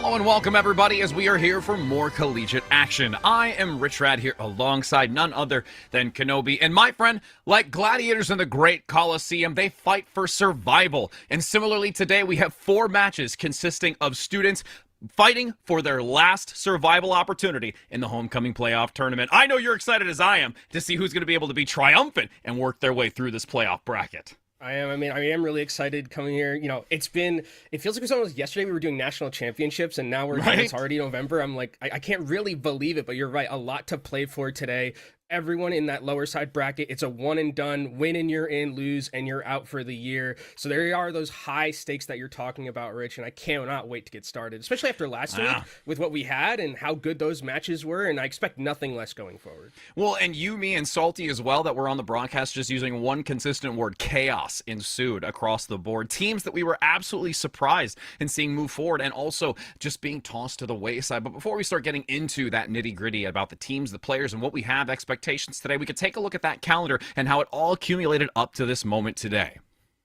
Hello and welcome everybody as we are here for more collegiate action. I am Rich Rad here alongside none other than Kenobi. And my friend, like gladiators in the Great Colosseum, they fight for survival. And similarly today we have 4 matches consisting of students fighting for their last survival opportunity in the homecoming playoff tournament. I know you're excited as I am to see who's going to be able to be triumphant and work their way through this playoff bracket. I am really excited coming here. You know, it feels like it was almost yesterday we were doing national championships and now it's already November. I'm like, I can't really believe it, but you're right. A lot to play for today. Everyone in that lower side bracket, it's a one and done. Win and you're in, lose and you're out for the year. So there are those high stakes that you're talking about, Rich, and I cannot wait to get started, especially after last week with what we had and how good those matches were, and I expect nothing less going forward. Well, and you, me, and Salty as well that were on the broadcast just using one consistent word, chaos, ensued across the board. Teams that we were absolutely surprised in seeing move forward and also just being tossed to the wayside. But before we start getting into that nitty-gritty about the teams, the players, and what we have expectations today, we could take a look at that calendar and how it all accumulated up to this moment today.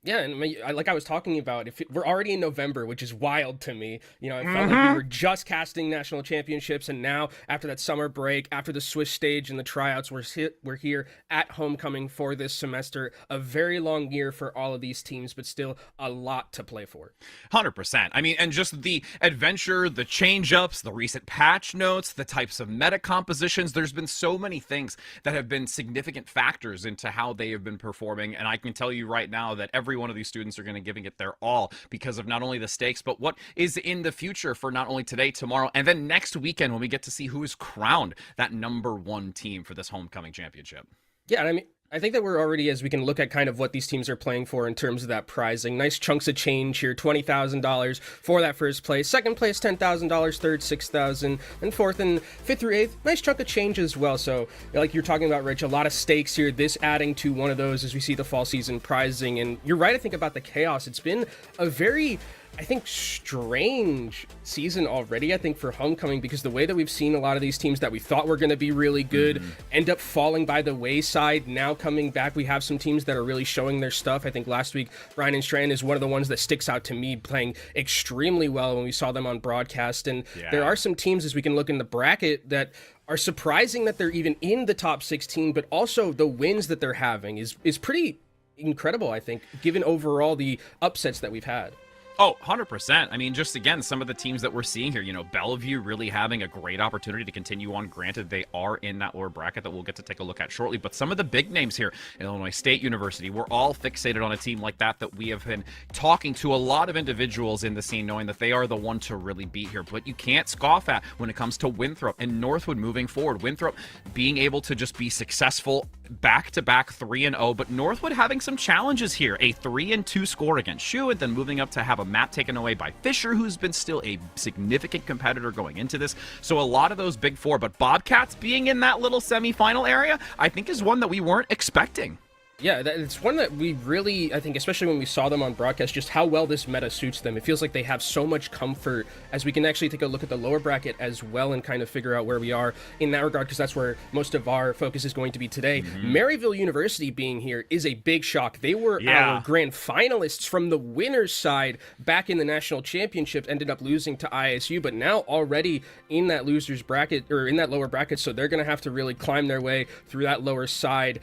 Yeah, and like I was talking about, we're already in November, which is wild to me. You know, it felt like we were just casting national championships, and now after that summer break, after the Swiss stage and the tryouts, we're here at homecoming for this semester. A very long year for all of these teams, but still a lot to play for. 100%. I mean, and just the adventure, the change-ups, the recent patch notes, the types of meta compositions. There's been so many things that have been significant factors into how they have been performing, and I can tell you right now that every one of these students are going to giving it their all because of not only the stakes, but what is in the future for not only today, tomorrow, and then next weekend when we get to see who is crowned that #1 team for this homecoming championship. Yeah, and I think that we're already, as we can look at kind of what these teams are playing for in terms of that prizing, nice chunks of change here, $20,000 for that first place, second place $10,000, third $6,000, and fourth and fifth through eighth, nice chunk of change as well. So like you're talking about, Rich, a lot of stakes here, this adding to one of those as we see the fall season prizing. And you're right, I think about the chaos. It's been a very, I think, strange season already, I think, for homecoming, because the way that we've seen a lot of these teams that we thought were going to be really good end up falling by the wayside. Now coming back, we have some teams that are really showing their stuff. I think last week, Brian and Strand is one of the ones that sticks out to me, playing extremely well when we saw them on broadcast. And there are some teams, as we can look in the bracket, that are surprising that they're even in the top 16, but also the wins that they're having is pretty incredible, I think, given overall the upsets that we've had. Oh, 100%. I mean, just again, some of the teams that we're seeing here, you know, Bellevue really having a great opportunity to continue on. Granted, they are in that lower bracket that we'll get to take a look at shortly, but some of the big names here, Illinois State University, we're all fixated on a team like that we have been talking to a lot of individuals in the scene, knowing that they are the one to really beat here. But you can't scoff at when it comes to Winthrop and Northwood moving forward. Winthrop being able to just be successful back-to-back 3-0, but Northwood having some challenges here. A 3-2 score against Shu, and then moving up to have a map taken away by Fisher, who's been still a significant competitor going into this. So a lot of those big 4, but Bobcats being in that little semifinal area, I think is one that we weren't expecting. Yeah, it's one that we really, I think, especially when we saw them on broadcast, just how well this meta suits them. It feels like they have so much comfort, as we can actually take a look at the lower bracket as well and kind of figure out where we are in that regard, because that's where most of our focus is going to be today. Maryville University being here is a big shock. They were our grand finalists from the winner's side back in the national championships, ended up losing to ISU, but now already in that loser's bracket, or in that lower bracket, so they're going to have to really climb their way through that lower side.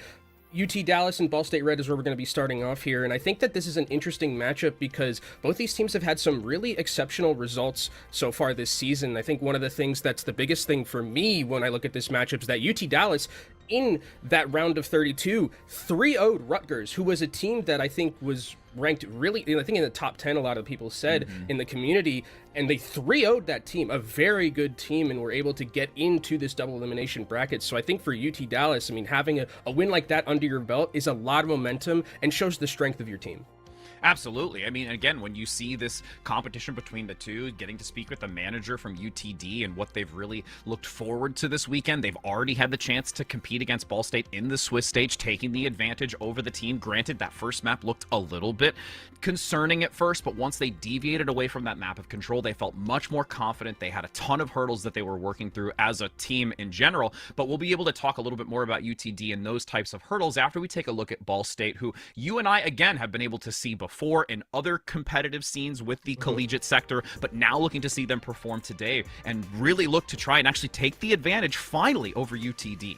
UT Dallas and Ball State Red is where we're going to be starting off here, and I think that this is an interesting matchup because both these teams have had some really exceptional results so far this season. I think one of the things that's the biggest thing for me when I look at this matchup is that UT Dallas, in that round of 32, 3-0'd Rutgers, who was a team that I think was ranked really, I think in the top 10, a lot of people said in the community, and they 3-0'd that team, a very good team, and were able to get into this double elimination bracket. So I think for UT Dallas, I mean, having a win like that under your belt is a lot of momentum and shows the strength of your team. Absolutely. I mean, again, when you see this competition between the two, getting to speak with the manager from UTD and what they've really looked forward to this weekend, they've already had the chance to compete against Ball State in the Swiss stage, taking the advantage over the team. Granted, that first map looked a little bit concerning at first, but once they deviated away from that map of control, they felt much more confident. They had a ton of hurdles that they were working through as a team in general, but we'll be able to talk a little bit more about UTD and those types of hurdles after we take a look at Ball State, who you and I, again, have been able to see before. before in other competitive scenes with the collegiate sector, but now looking to see them perform today and really look to try and actually take the advantage finally over UTD.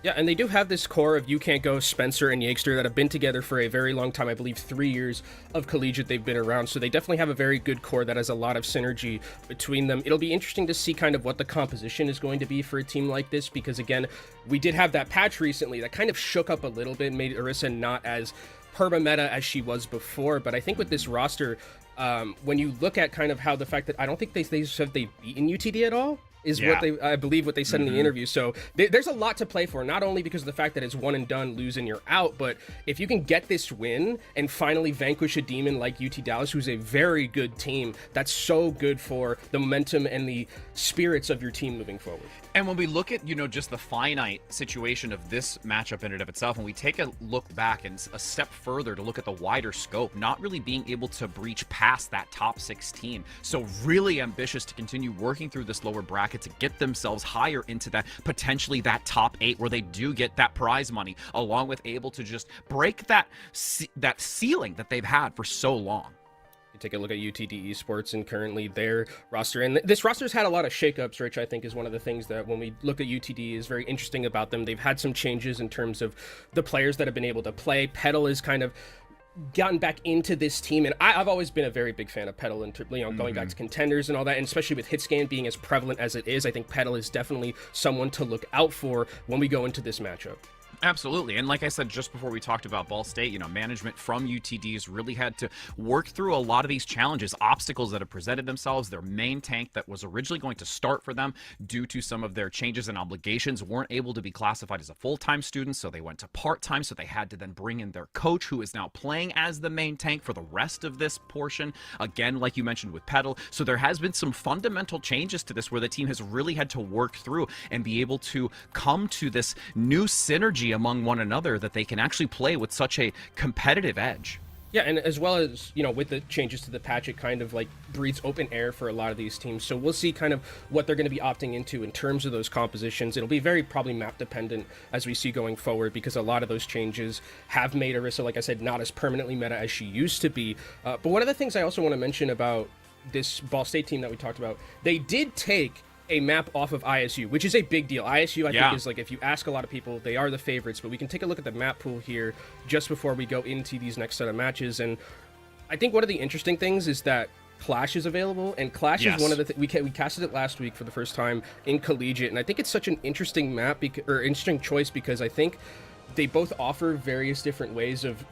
Yeah, and they do have this core of You Can't Go, Spencer, and Yakester that have been together for a very long time. I believe 3 years of collegiate they've been around, so they definitely have a very good core that has a lot of synergy between them. It'll be interesting to see kind of what the composition is going to be for a team like this, because again, we did have that patch recently that kind of shook up a little bit, made Orisa not as perma-meta as she was before, but I think with this roster, when you look at kind of how the fact that I don't think they said they've beaten UTD at all, is what I believe what they said in the interview. So there's a lot to play for, not only because of the fact that it's one and done, lose and you're out, but if you can get this win and finally vanquish a demon like UT Dallas, who's a very good team, that's so good for the momentum and the spirits of your team moving forward. And when we look at, just the finite situation of this matchup in and of itself, and we take a look back and a step further to look at the wider scope, not really being able to breach past that top 16. So really ambitious to continue working through this lower bracket to get themselves higher into that, potentially that top 8, where they do get that prize money, along with able to just break that ceiling that they've had for so long. You take a look at UTD Esports and currently their roster, and this roster's had a lot of shakeups, Rich. I think is one of the things that when we look at UTD is very interesting about them. They've had some changes in terms of the players that have been able to play. Petal is kind of gotten back into this team, and I've always been a very big fan of Petal, and going back to contenders and all that, and especially with hitscan being as prevalent as it is, I think Petal is definitely someone to look out for when we go into this matchup. Absolutely. And like I said just before we talked about Ball State, management from UTD's really had to work through a lot of these challenges, obstacles that have presented themselves. Their main tank that was originally going to start for them due to some of their changes and obligations weren't able to be classified as a full-time student, so they went to part-time, so they had to then bring in their coach, who is now playing as the main tank for the rest of this portion. Again, like you mentioned with Petal. So there has been some fundamental changes to this where the team has really had to work through and be able to come to this new synergy among one another that they can actually play with such a competitive edge. Yeah, and as well as, with the changes to the patch, it kind of like breeds open air for a lot of these teams. So we'll see kind of what they're going to be opting into in terms of those compositions. It'll be very probably map dependent as we see going forward, because a lot of those changes have made Orisa, like I said, not as permanently meta as she used to be. But one of the things I also want to mention about this Ball State team that we talked about, they did take a map off of ISU, which is a big deal. ISU, I think, is like, if you ask a lot of people, they are the favorites, but we can take a look at the map pool here just before we go into these next set of matches. And I think one of the interesting things is that Clash is available, and Clash is one of the we casted it last week for the first time in Collegiate, and I think it's such an interesting map or interesting choice because I think they both offer various different ways of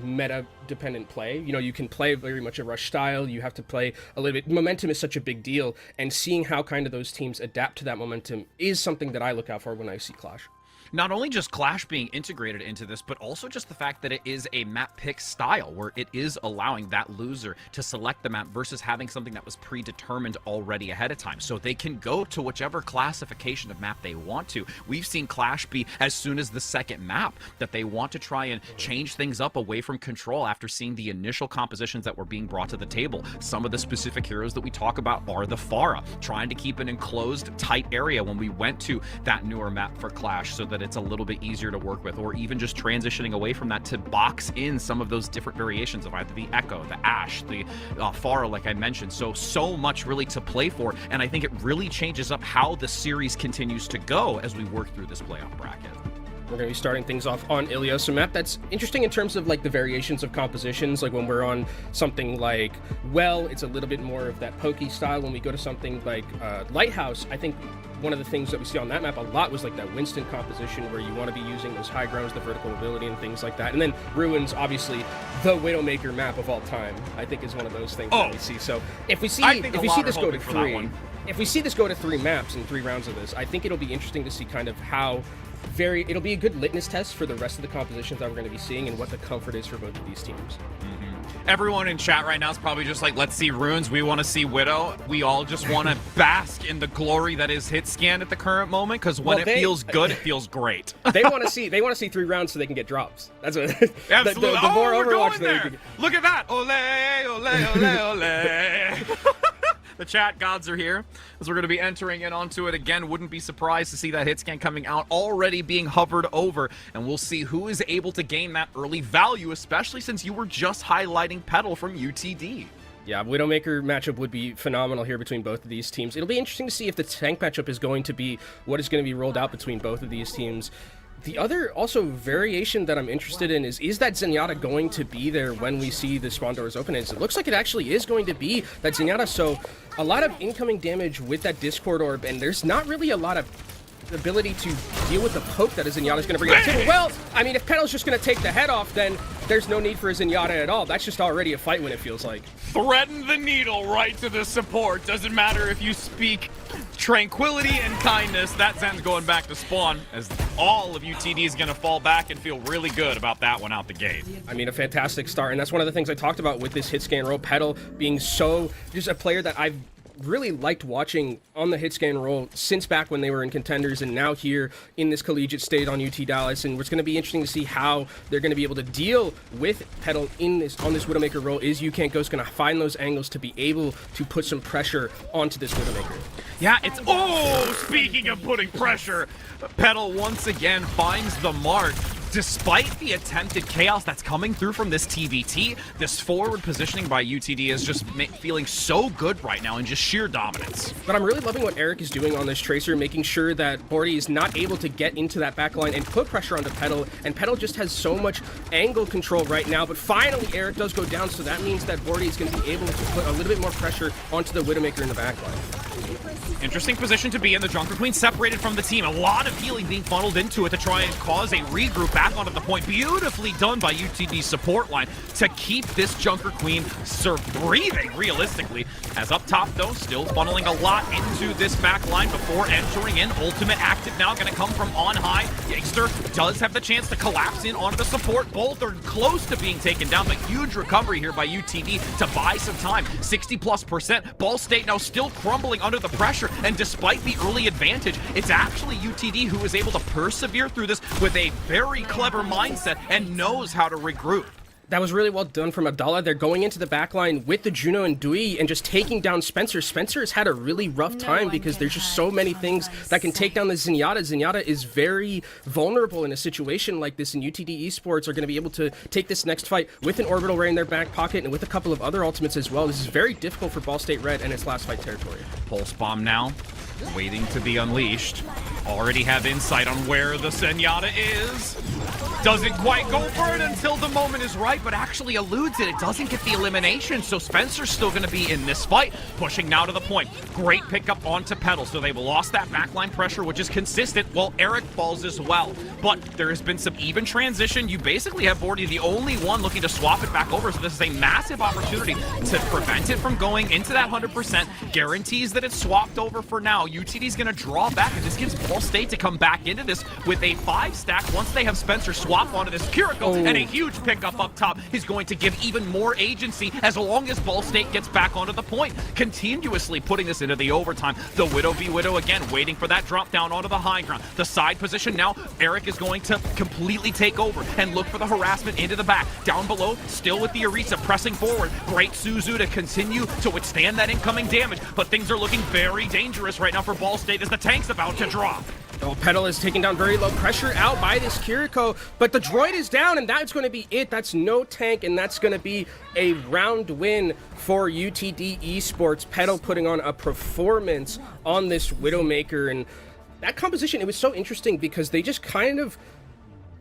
meta dependent play. You can play very much a rush style, you have to play a little bit. Momentum is such a big deal, and seeing how kind of those teams adapt to that momentum is something that I look out for when I see Clash. Not only just Clash being integrated into this, but also just the fact that it is a map pick style where it is allowing that loser to select the map versus having something that was predetermined already ahead of time. So they can go to whichever classification of map they want to. We've seen Clash be as soon as the second map that they want to try and change things up away from control after seeing the initial compositions that were being brought to the table. Some of the specific heroes that we talk about are the Pharah, trying to keep an enclosed, tight area when we went to that newer map for Clash so that it's a little bit easier to work with, or even just transitioning away from that to box in some of those different variations of either the Echo, the Ashe, the Pharah, like I mentioned. So much really to play for, and I think it really changes up how the series continues to go as we work through this playoff bracket. We're going to be starting things off on Ilios, a map that's interesting in terms of like the variations of compositions. Like when we're on something like it's a little bit more of that pokey style. When we go to something like Lighthouse, I think one of the things that we see on that map a lot was like that Winston composition where you want to be using those high grounds, the vertical mobility and things like that. And then Ruins, obviously the Widowmaker map of all time, I think is one of those things that we see. So if we see this go to 3, if we see this go to 3 maps in 3 rounds of this, I think it'll be interesting to see kind of how it'll be a good litmus test for the rest of the compositions that we're going to be seeing and what the comfort is for both of these teams. Everyone in chat right now is probably just like, let's see Runes, we want to see Widow. We all just want to bask in the glory that is hitscan at the current moment, because when it feels good, it feels great. They want to see 3 rounds so they can get drops. That's what absolutely. the more we're Overwatch going there. Look at that. Ole, ole, ole, ole. The chat gods are here as we're going to be entering in onto it again. Wouldn't be surprised to see that hit scan coming out already being hovered over, and we'll see who is able to gain that early value, especially since you were just highlighting Petal from UTD. Yeah, Widowmaker matchup would be phenomenal here between both of these teams. It'll be interesting to see if the tank matchup is going to be what is going to be rolled out between both of these teams. The other also variation that I'm interested in is that Zenyatta going to be there when we see the spawn doors open? It looks like it actually is going to be that Zenyatta, so a lot of incoming damage with that Discord orb, and there's not really a lot of ability to deal with the poke that a Zenyatta is going to bring to the table. Well, I mean, if Petal's just going to take the head off, then there's no need for a Zenyatta at all. That's just already a fight win, it feels like. Threaten the needle right to the support. Doesn't matter if you speak tranquility and kindness. That Zen's going back to spawn, as all of UTD is going to fall back and feel really good about that one out the gate. I mean, a fantastic start, and that's one of the things I talked about with this hit scan role. Petal being so just a player that I've really liked watching on the hit scan role since back when they were in contenders, and now here in this collegiate state on UT Dallas. And it's going to be interesting to see how they're going to be able to deal with Petal in this on this Widowmaker role. Is You Can't Ghost going to find those angles to be able to put some pressure onto this Widowmaker? Yeah, it's speaking of putting pressure, Petal once again finds the mark. Despite the attempted chaos that's coming through from this TVT, this forward positioning by UTD is just feeling so good right now and just sheer dominance. But I'm really loving what Eric is doing on this Tracer, making sure that Bordy is not able to get into that backline and put pressure onto Petal, and Petal just has so much angle control right now. But finally, Eric does go down, so that means that Bordy is going to be able to put a little bit more pressure onto the Widowmaker in the backline. Interesting position to be in. The Junker Queen separated from the team. A lot of healing being funneled into it to try and cause a regroup back onto the point. Beautifully done by UTD's support line to keep this Junker Queen breathing, realistically. As up top, though, still funneling a lot into this back line before entering in. Ultimate active now going to come from on high. Gangster does have the chance to collapse in onto the support. Both are close to being taken down, but huge recovery here by UTD to buy some time. 60+%. Ball State now still crumbling under the pressure, and despite the early advantage, it's actually UTD who is able to persevere through this with a very clever mindset and knows how to regroup. That was really well done from Abdallah. They're going into the backline with the Juno and Dewey and just taking down Spencer. Spencer has had a really rough time because there's just so many things that can take down the Zenyatta. Zenyatta is very vulnerable in a situation like this, and UTD Esports are going to be able to take this next fight with an Orbital Ray in their back pocket and with a couple of other ultimates as well. This is very difficult for Ball State Red and its last fight territory. Pulse Bomb now, waiting to be unleashed. Already have insight on where the Zenyatta is. Doesn't quite go for it until the moment is right, but actually eludes it. It doesn't get the elimination, so Spencer's still going to be in this fight, pushing now to the point. Great pickup onto Petal, so they've lost that backline pressure, which is consistent, while Eric falls as well. But there has been some even transition. You basically have Bordy the only one looking to swap it back over, so this is a massive opportunity to prevent it from going into that 100%. Guarantees that it's swapped over for now. UTD's going to draw back, and this gives Ball State to come back into this with a 5-stack once they have Spencer swap onto this Kiriko, and a huge pickup up top is going to give even more agency as long as Ball State gets back onto the point, continuously putting this into the overtime. The Widow v Widow again, waiting for that drop down onto the high ground. The side position now, Eric is going to completely take over and look for the harassment into the back. Down below, still with the Arisa pressing forward. Great Suzu to continue to withstand that incoming damage, but things are looking very dangerous right now for Ball State as the tank's about to drop. Oh, Petal is taking down very low pressure out by this Kiriko, but the droid is down, and that's going to be it. That's no tank, and that's going to be a round win for UTD Esports. Petal putting on a performance on this Widowmaker, and that composition, it was so interesting because they just kind of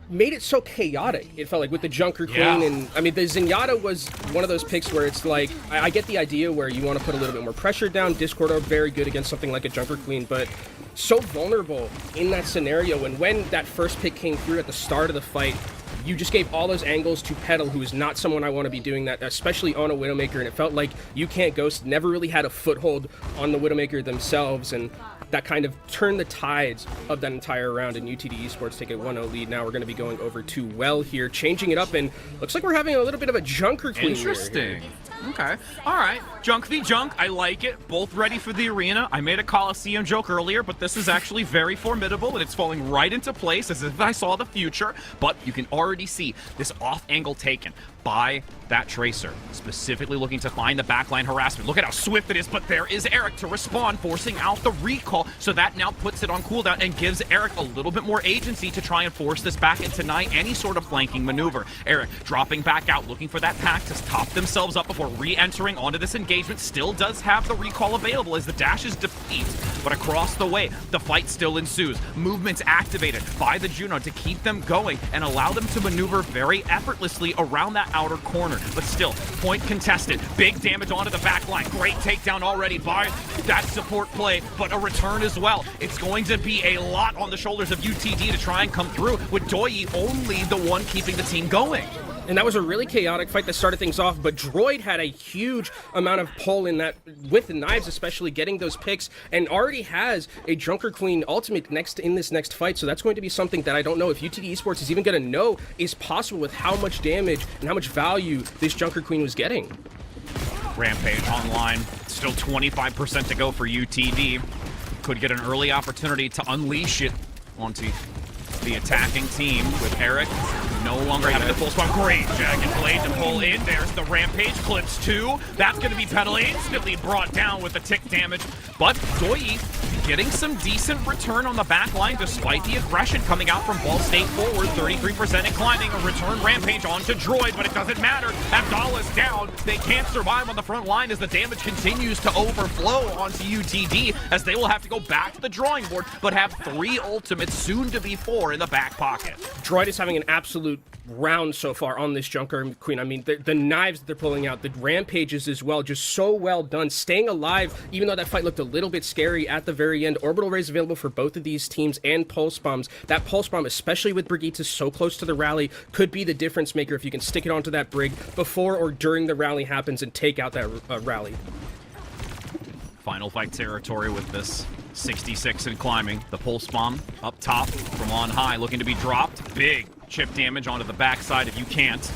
made it so chaotic. It felt like with the Junker Queen, and I mean, the Zenyatta was one of those picks where it's like, I get the idea where you want to put a little bit more pressure down. Discord are very good against something like a Junker Queen, but so vulnerable in that scenario. And when that first pick came through at the start of the fight, you just gave all those angles to Petal, who is not someone I want to be doing that, especially on a Widowmaker, and it felt like You Can't Ghost never really had a foothold on the Widowmaker themselves, and that kind of turned the tides of that entire round, and UTD Esports take a 1-0 lead. Now we're going to be going over to Well here, changing it up, and looks like we're having a little bit of a Junker Queen. Interesting. Okay. All right. Junk v Junk. I like it. Both ready for the arena. I made a Coliseum joke earlier, but this is actually very formidable, and it's falling right into place as if I saw the future. But you can already see this off angle taken by that Tracer, specifically looking to find the backline harassment. Look at how swift it is, but there is Eric to respond, forcing out the recall, so that now puts it on cooldown and gives Eric a little bit more agency to try and force this back and deny any sort of flanking maneuver. Eric dropping back out, looking for that pack to top themselves up before re-entering onto this engagement. Still does have the recall available as the dash is defeat, but across the way, the fight still ensues. Movements activated by the Juno to keep them going and allow them to maneuver very effortlessly around that outer corner. But still, point contested. Big damage onto the back line. Great takedown already by that support play, but a return as well. It's going to be a lot on the shoulders of UTD to try and come through, with Doyi only the one keeping the team going. And that was a really chaotic fight that started things off, but Droid had a huge amount of pull in that, with the knives especially, getting those picks, and already has a Junker Queen ultimate in this next fight, so that's going to be something that I don't know if UTD Esports is even going to know is possible with how much damage and how much value this Junker Queen was getting. Rampage online, still 25% to go for UTD. Could get an early opportunity to unleash it onto the attacking team with Eric no longer having the full spawn. Great Jagged Blade to pull in. There's the Rampage clips too. That's going to be Petal instantly brought down with the tick damage. But Doyi getting some decent return on the back line despite the aggression coming out from Ball State forward. 33% and climbing. A return Rampage onto Droid, but it doesn't matter. Abdallah's down. They can't survive on the front line as the damage continues to overflow onto UTD, as they will have to go back to the drawing board, but have 3 ultimates, soon to be 4, in the back pocket. Droid is having an absolute round so far on this Junker Queen. I mean, the knives that they're pulling out, the rampages as well, just so well done. Staying alive, even though that fight looked a little bit scary at the very end. Orbital Rays available for both of these teams, and Pulse Bombs. That Pulse Bomb, especially with Brigitte so close to the rally, could be the difference maker if you can stick it onto that Brig before or during the rally happens and take out that rally. Final fight territory with this 66 and climbing. The Pulse Bomb up top from on high, looking to be dropped. Big chip damage onto the backside if you can't.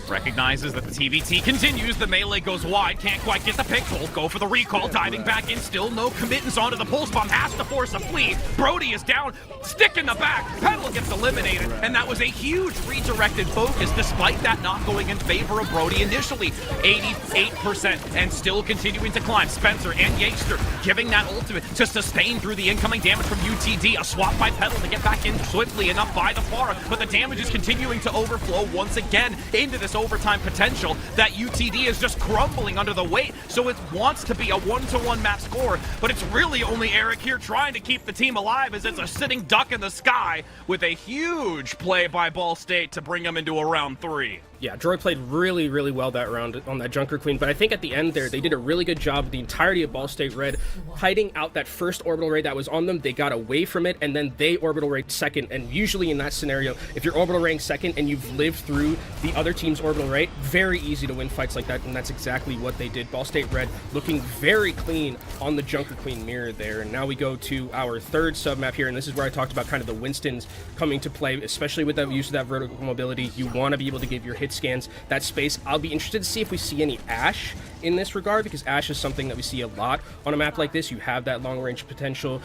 Recognizes that the TVT continues. The melee goes wide. Can't quite get the pick. Both go for the recall. Diving back in. Still no committance onto the Pulse Bomb. Has to force a flee. Brody is down. Stick in the back. Petal gets eliminated. And that was a huge redirected focus, despite that not going in favor of Brody initially. 88% and still continuing to climb. Spencer and Yaster giving that ultimate to sustain through the incoming damage from UTD. A swap by Petal to get back in swiftly enough by the Pharah. But the damage is continuing to overflow once again into this overtime potential that UTD is just crumbling under the weight. So it wants to be a 1-to-1 match score, but it's really only Eric here trying to keep the team alive, as it's a sitting duck in the sky with a huge play by Ball State to bring them into a round 3. Yeah, Droid played really, really well that round on that Junker Queen, but I think at the end there, they did a really good job, the entirety of Ball State Red, hiding out that first orbital ray that was on them. They got away from it, and then they orbital rayed second, and usually in that scenario, if you're orbital raying second and you've lived through the other team's orbital ray, very easy to win fights like that, and that's exactly what they did. Ball State Red looking very clean on the Junker Queen mirror there, and now we go to our third sub-map here, and this is where I talked about kind of the Winstons coming to play, especially with the use of that vertical mobility. You want to be able to give your hit scans that space. I'll be interested to see if we see any Ashe in this regard, because Ashe is something that we see a lot on a map like this. You have that long range potential.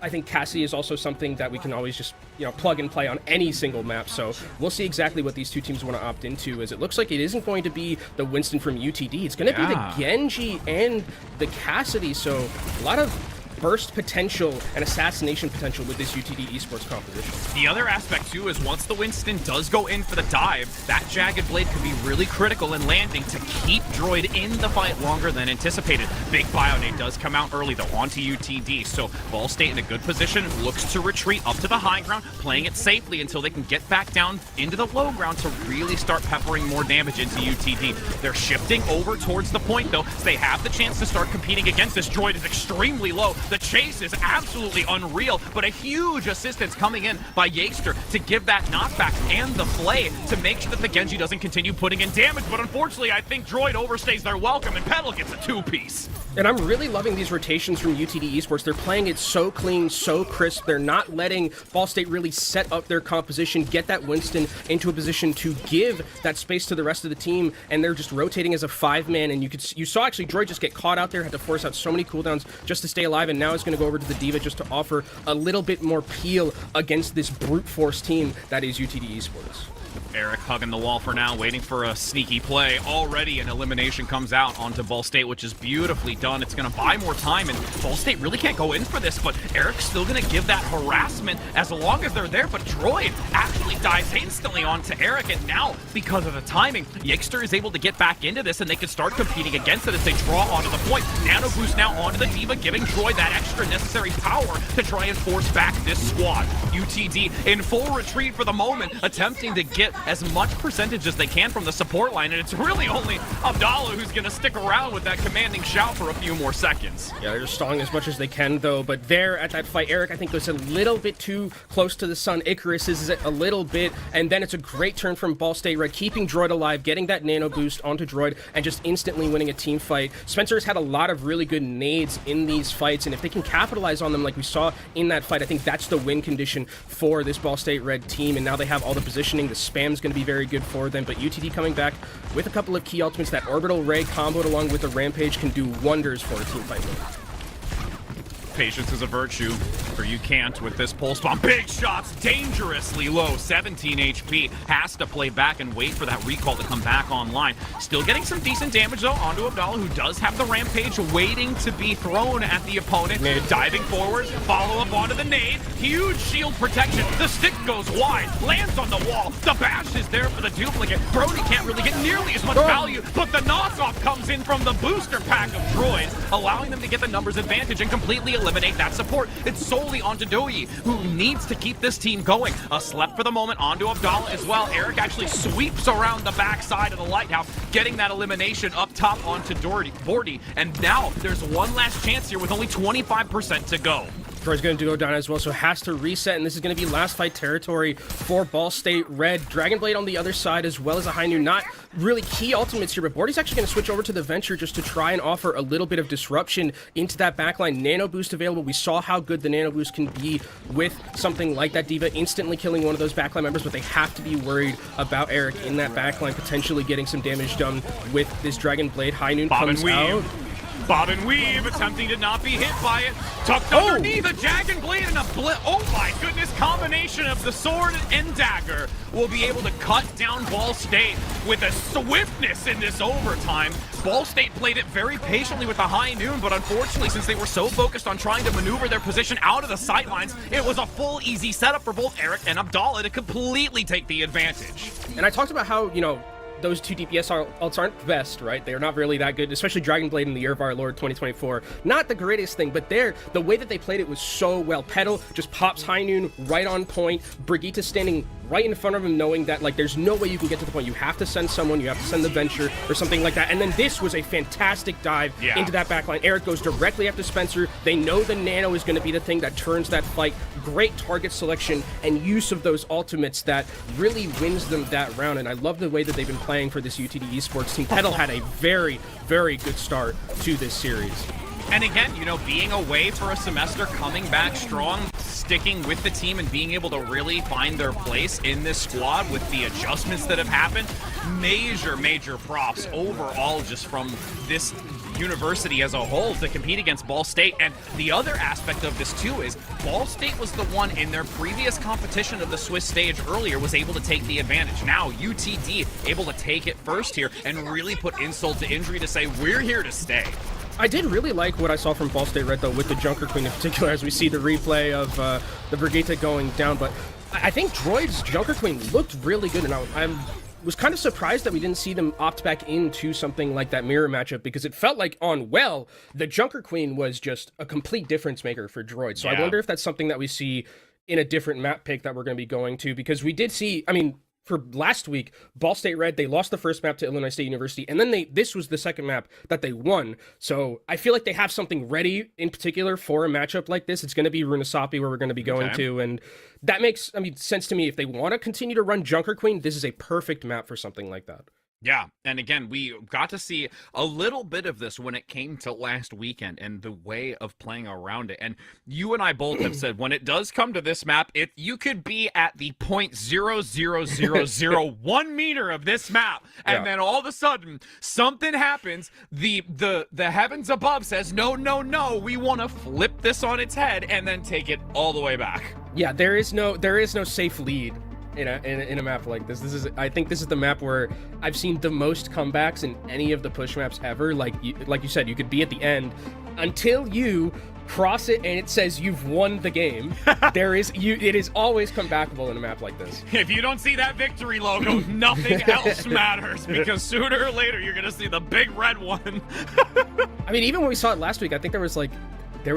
I think Cassie is also something that we can always just, plug and play on any single map. So we'll see exactly what these two teams want to opt into, as it looks like it isn't going to be the Winston from UTD. It's going to be the Genji and the Cassidy. So a lot of burst potential and assassination potential with this UTD Esports composition. The other aspect too is once the Winston does go in for the dive, that Jagged Blade could be really critical in landing to keep Droid in the fight longer than anticipated. Big Bionade does come out early though onto UTD, so Ball State in a good position, looks to retreat up to the high ground, playing it safely until they can get back down into the low ground to really start peppering more damage into UTD. They're shifting over towards the point though, so they have the chance to start competing against this. Droid is extremely low. The chase is absolutely unreal, but a huge assistance coming in by Yaster to give that knockback and the play to make sure that the Genji doesn't continue putting in damage. But unfortunately, I think Droid overstays their welcome, and Petal gets a 2-piece. And I'm really loving these rotations from UTD Esports. They're playing it so clean, so crisp. They're not letting Ball State really set up their composition, get that Winston into a position to give that space to the rest of the team, and they're just rotating as a 5-man. And you saw actually Droid just get caught out there, had to force out so many cooldowns just to stay alive, and now it's going to go over to the Diva just to offer a little bit more peel against this brute force team that is UTD Esports. Eric hugging the wall for now, waiting for a sneaky play. Already an elimination comes out onto Ball State, which is beautifully done. It's going to buy more time, and Ball State really can't go in for this, but Eric's still going to give that harassment as long as they're there. But Droid actually dives instantly onto Eric, and now, because of the timing, Yixter is able to get back into this, and they can start competing against it as they draw onto the point. Nano Boost now onto the D.Va, giving Droid that extra necessary power to try and force back this squad. UTD in full retreat for the moment, attempting to get as much percentage as they can from the support line, and it's really only Abdallah who's going to stick around with that commanding shout for a few more seconds. Yeah, they're just stalling as much as they can, though, but there at that fight, Eric, I think, was a little bit too close to the sun. Icarus is a little bit, and then it's a great turn from Ball State Red, keeping Droid alive, getting that nano boost onto Droid, and just instantly winning a team fight. Spencer's had a lot of really good nades in these fights, and if they can capitalize on them like we saw in that fight, I think that's the win condition for this Ball State Red team, and now they have all the positioning. The spam's going to be very good for them, but UTD coming back with a couple of key ultimates. That Orbital Ray comboed along with the Rampage can do wonders for a team fight win. Patience is a virtue, or you can't with this pulse bomb. Big shots, dangerously low, 17 HP. Has to play back and wait for that recall to come back online. Still getting some decent damage, though, onto Abdallah, who does have the Rampage waiting to be thrown at the opponent. Nade. Diving forward, follow up onto the nade. Huge shield protection. The stick goes wide, lands on the wall. The bash is there for the duplicate. Brody can't really get nearly as much value, but the knockoff comes in from the booster pack of droids, allowing them to get the numbers advantage and completely eliminate that support. It's solely onto Doi, who needs to keep this team going. A slep for the moment onto Abdallah as well. Eric actually sweeps around the backside of the lighthouse, getting that elimination up top onto Bordy. And now there's one last chance here with only 25% to go. Droid's going to go down as well, so has to reset, and this is going to be last fight territory for Ball State Red. Dragon Blade on the other side, as well as a High Noon. Not really key ultimates here, but Bordy's actually going to switch over to the Venture just to try and offer a little bit of disruption into that backline. Nano Boost available. We saw how good the Nano Boost can be with something like that. D.Va instantly killing one of those backline members, but they have to be worried about Eric in that backline, potentially getting some damage done with this Dragon Blade. High Noon comes out. Bob and weave, attempting to not be hit by it. Tucked underneath a Dragon Blade and a oh my goodness, combination of the sword and dagger will be able to cut down Ball State with a swiftness in this overtime. Ball State played it very patiently with the High Noon, but unfortunately, since they were so focused on trying to maneuver their position out of the sightlines, it was a full easy setup for both Eric and Abdallah to completely take the advantage. And I talked about how, you know, those two DPS ults aren't the best, right? They're not really that good, especially Dragon Blade in the Year of Our Lord 2024. Not the greatest thing, but the way that they played it was so well. Petal just pops High Noon right on point. Brigitte standing right in front of him, knowing that, like, there's no way you can get to the point. You have to send someone, you have to send the Venture or something like that. And then this was a fantastic dive into that backline. Eric goes directly after Spencer. They know the Nano is going to be the thing that turns that fight. Great target selection and use of those ultimates that really wins them that round. And I love the way that they've been playing for this UTD Esports team. Petal had a very, very good start to this series. And again, you know, being away for a semester, coming back strong, sticking with the team and being able to really find their place in this squad with the adjustments that have happened, major props overall just from this university as a whole to compete against Ball State. And the other aspect of this too is Ball State was the one in their previous competition of the Swiss stage earlier was able to take the advantage. Now UTD able to take it first here and really put insult to injury to say we're here to stay. I did really like what I saw from Ball State Red, though, with the Junker Queen in particular, as we see the replay of the Brigitte going down. But I think Droid's Junker Queen looked really good, and I was kind of surprised that we didn't see them opt back into something like that mirror matchup, because it felt like on Well, the Junker Queen was just a complete difference maker for Droid. So I wonder if that's something that we see in a different map pick that we're going to be going to, because we did see, I mean, for last week, Ball State Red, they lost the first map to Illinois State University, and then this was the second map that they won. So I feel like they have something ready in particular for a matchup like this. It's going to be Runasapi where we're going to be going to, and that makes, I mean, sense to me. If they want to continue to run Junker Queen, this is a perfect map for something like that. Yeah, and again, we got to see a little bit of this when it came to last weekend and the way of playing around it. And you and I both have said when it does come to this map, you could be at the 0.00001 meter of this map, and then all of a sudden something happens. The heavens above says no, we want to flip this on its head and then take it all the way back. Yeah, there is no safe lead in a map like this. I think this is the map where I've seen the most comebacks in any of the push maps ever. Like you said, you could be at the end until you cross it and it says you've won the game. It is always comebackable in a map like this. If you don't see that victory logo, nothing else matters, because sooner or later you're gonna see the big red one. I mean, even when we saw it last week, I think there was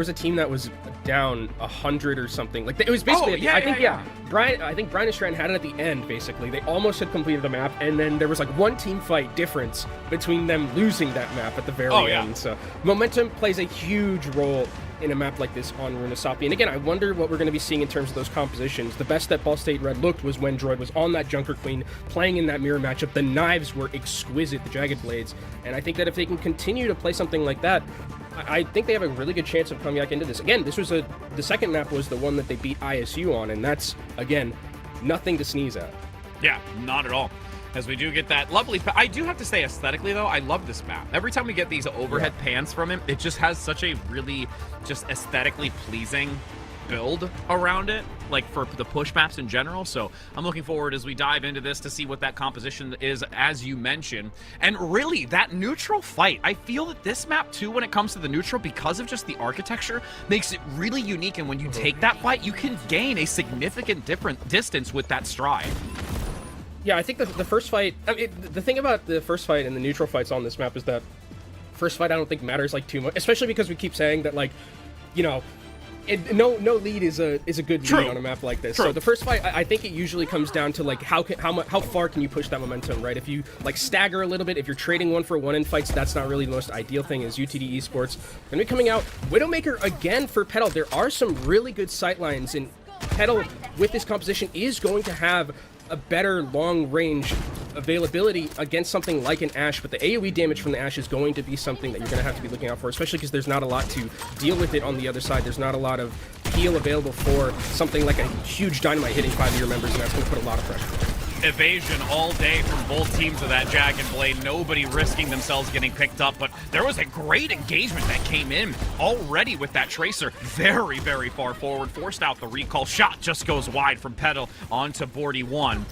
a team that was down 100 or something. Like, it was basically, Brian and Strand had it at the end, basically. They almost had completed the map, and then there was like one team fight difference between them losing that map at the very end. So momentum plays a huge role in a map like this on Runasapi. And again, I wonder what we're going to be seeing in terms of those compositions. The best that Ball State Red looked was when Droid was on that Junker Queen, playing in that mirror matchup. The knives were exquisite, the Jagged Blades. And I think that if they can continue to play something like that, I think they have a really good chance of coming back into this. Again, the second map was the one that they beat ISU on, and that's, again, nothing to sneeze at. Yeah, not at all. As we do get that lovely... I do have to say, aesthetically, though, I love this map. Every time we get these overhead pans from him, it just has such a really just aesthetically pleasing build around it, like for the push maps in general. So I'm looking forward as we dive into this to see what that composition is, as you mentioned. And really, that neutral fight, I feel that this map too, when it comes to the neutral, because of just the architecture, makes it really unique. And when you take that fight, you can gain a significant different distance with that stride. Yeah, I think the first fight, I mean, the thing about the first fight and the neutral fights on this map is that first fight I don't think matters like too much, especially because we keep saying that, like, you know, no lead is a good lead on a map like this. So the first fight, I think it usually comes down to like how far can you push that momentum, right? If you like stagger a little bit, if you're trading 1-for-1 in fights, that's not really the most ideal thing. As UTD Esports gonna be coming out Widowmaker again for Petal. There are some really good sightlines, and Petal with this composition is going to have a better long range availability against something like an Ashe, but the AoE damage from the Ashe is going to be something that you're going to have to be looking out for, especially because there's not a lot to deal with it on the other side. There's not a lot of heal available for something like a huge dynamite hitting 5 of your members, and that's going to put a lot of pressure. Evasion all day from both teams of that Jagged Blade. Nobody risking themselves getting picked up, but there was a great engagement that came in already with that Tracer. Very, very far forward. Forced out the recall. Shot just goes wide from Petal onto Boardy 1.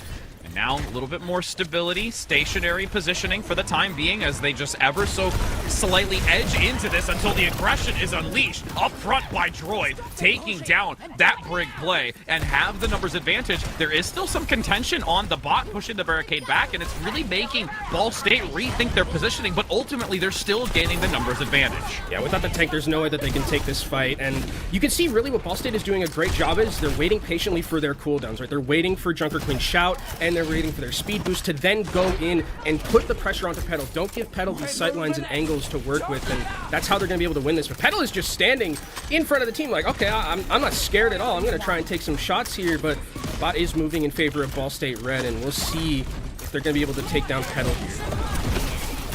And now a little bit more stability, stationary positioning for the time being, as they just ever so slightly edge into this until the aggression is unleashed up front by Droid, taking down that Brig play and have the numbers advantage. There is still some contention on the bot, pushing the barricade back, and it's really making Ball State rethink their positioning, but ultimately they're still gaining the numbers advantage. Yeah, without the tank, there's no way that they can take this fight, and you can see really what Ball State is doing a great job is they're waiting patiently for their cooldowns, right? They're waiting for Junker Queen shout, and they're waiting for their speed boost to then go in and put the pressure onto Petal. Don't give Petal these sightlines and angles to work with, and that's how they're going to be able to win this. But Petal is just standing in front of the team like, okay, I'm not scared at all. I'm going to try and take some shots here, but bot is moving in favor of Ball State Red, and we'll see if they're going to be able to take down Petal here.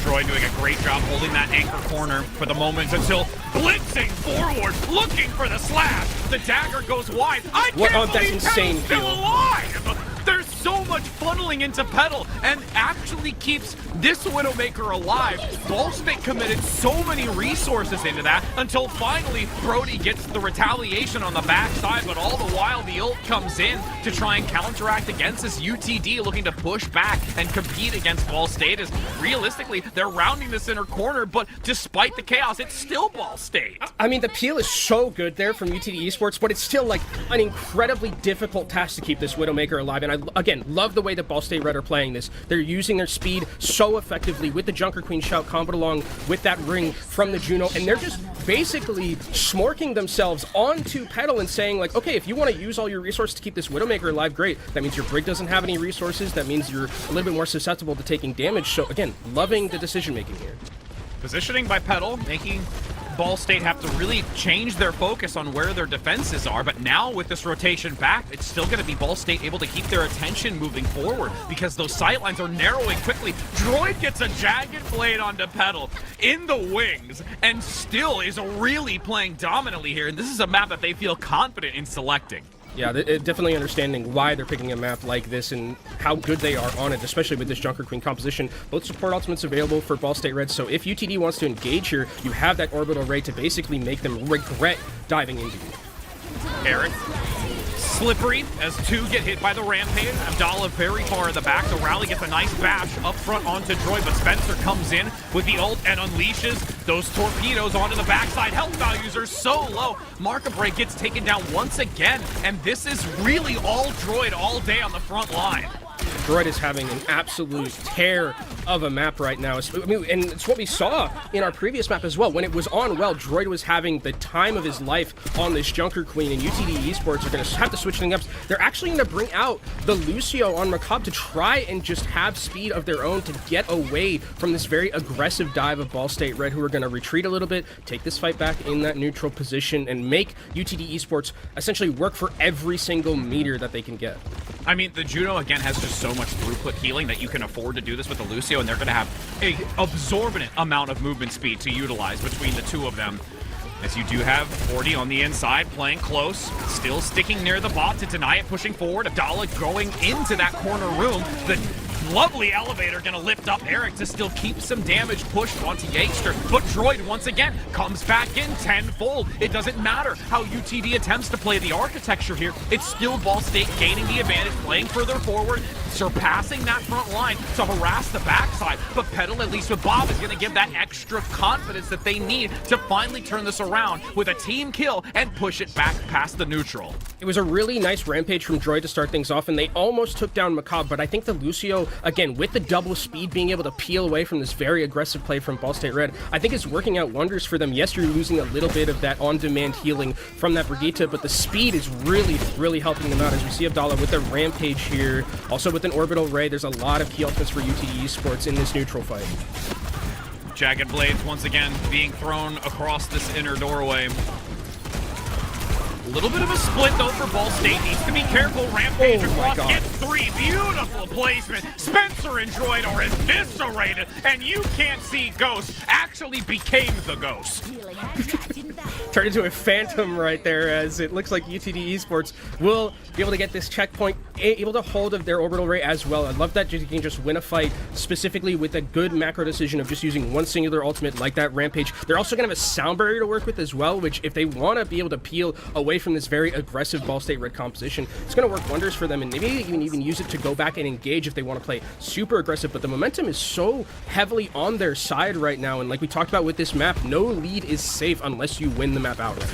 Droid doing a great job holding that anchor corner for the moment until blitzing forward, looking for the slash. The dagger goes wide. I can't believe Petal's still alive! There's so much funneling into Petal and actually keeps this Widowmaker alive. Ball State committed so many resources into that until finally Brody gets the retaliation on the backside, but all the while the ult comes in to try and counteract against this UTD looking to push back and compete against Ball State, as realistically they're rounding the center corner, but despite the chaos, it's still Ball State. I mean, the peel is so good there from UTD Esports, but it's still like an incredibly difficult task to keep this Widowmaker alive, and I, again, love the way that Ball State Red are playing this. They're using their speed so effectively with the Junker Queen shout comboed along with that ring from the Juno, and they're just basically smorking themselves onto Petal and saying, like, okay, if you want to use all your resources to keep this Widowmaker alive, great. That means your Brig doesn't have any resources. That means you're a little bit more susceptible to taking damage. So, again, loving the decision-making here. Positioning by Petal, making Ball State have to really change their focus on where their defenses are, but now with this rotation back, it's still going to be Ball State able to keep their attention moving forward because those sightlines are narrowing quickly. Droid gets a Jagged Blade onto Petal in the wings and still is really playing dominantly here, and this is a map that they feel confident in selecting. Yeah, definitely understanding why they're picking a map like this and how good they are on it, especially with this Junker Queen composition. Both support ultimates available for Ball State Red, so if UTD wants to engage here, you have that orbital ray to basically make them regret diving into you. Eric, slippery as two get hit by the Rampage. Abdallah very far in the back. The Rally gets a nice bash up front onto Droid, but Spencer comes in with the ult and unleashes those torpedoes onto the backside. Health values are so low. Markabray gets taken down once again, and this is really all Droid all day on the front line. Droid is having an absolute tear of a map right now. I mean, and it's what we saw in our previous map as well. When it was on well, Droid was having the time of his life on this Junker Queen, and UTD Esports are going to have to switch things up. They're actually going to bring out the Lucio on Macabre to try and just have speed of their own to get away from this very aggressive dive of Ball State Red, who are going to retreat a little bit, take this fight back in that neutral position, and make UTD Esports essentially work for every single meter that they can get. I mean, the Juno, again, has just so much throughput healing that you can afford to do this with the Lucio, and they're going to have an absorbent amount of movement speed to utilize between the two of them. As you do have 40 on the inside, playing close, still sticking near the bot to deny it, pushing forward. Abdallah going into that corner room. The lovely elevator gonna lift up Eric to still keep some damage pushed onto Yakester, but Droid once again comes back in tenfold. It doesn't matter how UTD attempts to play the architecture here, it's still Ball State gaining the advantage, playing further forward, surpassing that front line to harass the backside. But Petal, at least with Bob, is gonna give that extra confidence that they need to finally turn this around with a team kill and push it back past the neutral. It was a really nice rampage from Droid to start things off, and they almost took down Macabre, but I think the Lucio, again, with the double speed, being able to peel away from this very aggressive play from Ball State Red, I think is working out wonders for them. Yes, you're losing a little bit of that on-demand healing from that Brigitte, but the speed is really, really helping them out, as we see Abdallah with the rampage here. Also with an orbital ray, there's a lot of key ultimates for UTD Esports in this neutral fight. Jagged Blades once again being thrown across this inner doorway. A little bit of a split, though, for Ball State. Needs to be careful. Rampage across. Gets three. Beautiful placement. Spencer and Droid are eviscerated, and you can't see Ghost. Actually became the Ghost. Turned into a phantom right there, as it looks like UTD Esports will be able to get this checkpoint, able to hold of their orbital ray as well. I love that you can just win a fight, specifically with a good macro decision of just using one singular ultimate like that Rampage. They're also going to have a sound barrier to work with as well, which if they want to be able to peel away from this very aggressive Ball State Red composition, it's going to work wonders for them, and maybe even use it to go back and engage if they want to play super aggressive. But the momentum is so heavily on their side right now, and like we talked about with this map, no lead is safe unless you win the map outright.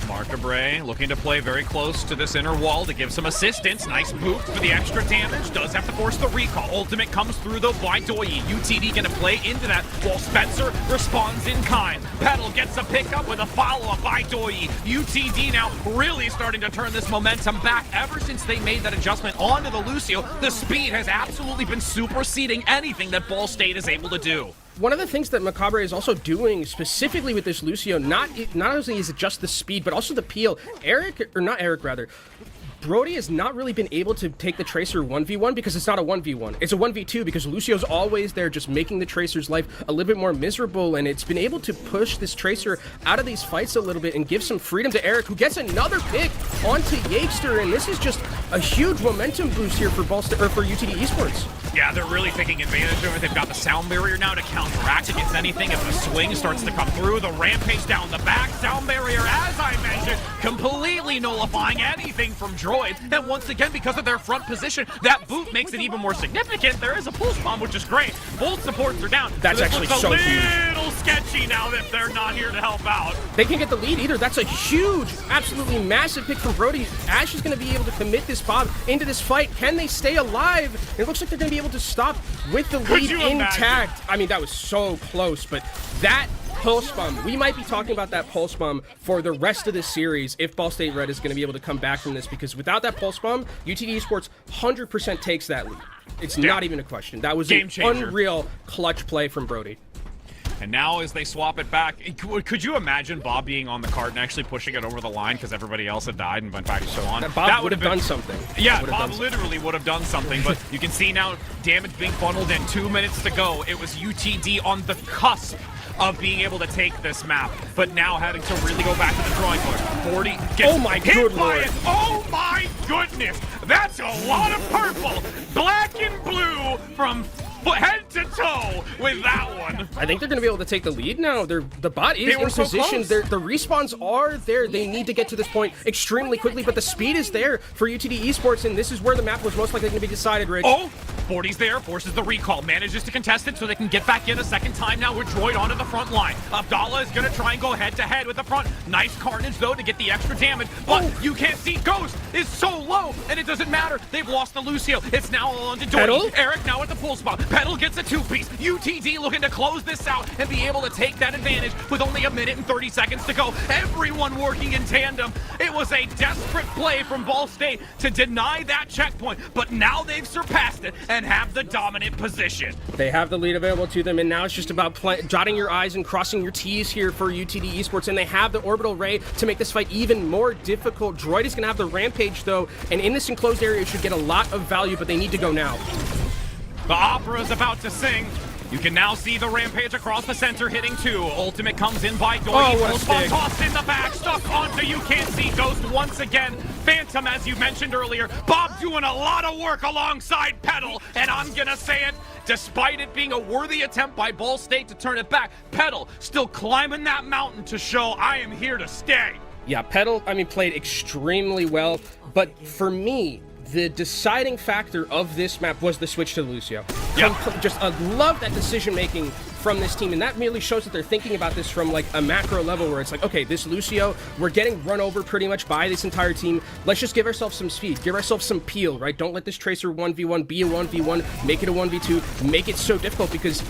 Markabray looking to play very close to this inner wall to give some assistance. Nice boot for the extra damage. Does have to force the recall. Ultimate comes through though by Doyi. UTD gonna play into that while Spencer responds in kind. Petal gets a pickup with a follow-up by Doyi. UTD now really starting to turn this momentum back. Ever since they made that adjustment onto the Lucio, the speed has absolutely been superseding anything that Ball State is able to do. One of the things that Macabre is also doing specifically with this Lucio, not only is it just the speed, but also the peel. Brody has not really been able to take the Tracer 1v1 because it's not a 1v1. It's a 1v2 because Lucio's always there just making the Tracer's life a little bit more miserable, and it's been able to push this Tracer out of these fights a little bit and give some freedom to Eric, who gets another pick onto Yakester, and this is just a huge momentum boost here for UTD Esports. Yeah, they're really taking advantage of it. They've got the sound barrier now to counteract against anything. If the swing starts to come through, the Rampage down the back, sound barrier, as I mentioned, completely nullifying anything from Droid. And once again, because of their front position, that boot makes it even more significant. There is a pulse bomb, which is great. Both supports are down. That's so actually so huge. A little sketchy now that they're not here to help out. They can't get the lead either. That's a huge, absolutely massive pick from Brody. Ash is going to be able to commit this bomb into this fight. Can they stay alive? It looks like they're going to be able to stop with the lead intact. I mean, that was so close, but that pulse bomb, we might be talking about that pulse bomb for the rest of this series if Ball State Red is going to be able to come back from this, because without that pulse bomb, UTD Esports 100% takes that lead. It's not even a question. That was an unreal clutch play from Brody. And now as they swap it back, could you imagine Bob being on the cart and actually pushing it over the line because everybody else had died and went back to so on? Bob would have done something. Yeah, Bob literally would have done something, but you can see now damage being funneled in. 2 minutes to go. It was UTD on the cusp of being able to take this map, but now having to really go back to the drawing board. 40 gets hit by it. Oh my goodness! That's a lot of purple! Black and blue from head to toe with that one. I think they're going to be able to take the lead now. The bot is in position. The respawns are there. They need to get to this point extremely quickly, but the speed is there for UTD Esports, and this is where the map was most likely going to be decided, Rich. Oh, 40's there, forces the recall, manages to contest it so they can get back in a second time now with Droid onto the front line. Abdallah is going to try and go head-to-head with the front. Nice carnage, though, to get the extra damage, but you can't see Ghost is so low, and it doesn't matter. They've lost the Lucio. It's now all on to Dory. Eric now at the full spot. Petal gets a two-piece. UTD looking to close this out and be able to take that advantage with only 1 minute and 30 seconds to go. Everyone working in tandem. It was a desperate play from Ball State to deny that checkpoint, but now they've surpassed it and have the dominant position. They have the lead available to them, and now it's just about dotting your I's and crossing your T's here for UTD Esports, and they have the orbital ray to make this fight even more difficult. Droid is going to have the rampage, though, and in this enclosed area, it should get a lot of value, but they need to go now. The opera is about to sing. You can now see the rampage across the center hitting 2. Ultimate comes in by Dory. What a stick. Tossed in the back, stuck onto You Can't See Ghost once again. Phantom, as you mentioned earlier. Bob doing a lot of work alongside Petal, and I'm gonna say it, despite it being a worthy attempt by Ball State to turn it back, Petal still climbing that mountain to show I am here to stay. Yeah, Petal, played extremely well, but for me, the deciding factor of this map was the switch to Lucio. Just love that decision-making from this team, and that merely shows that they're thinking about this from like a macro level where it's like, okay, this Lucio, we're getting run over pretty much by this entire team. Let's just give ourselves some speed, give ourselves some peel, right? Don't let this Tracer 1v1 be a 1v1, make it a 1v2, make it so difficult, because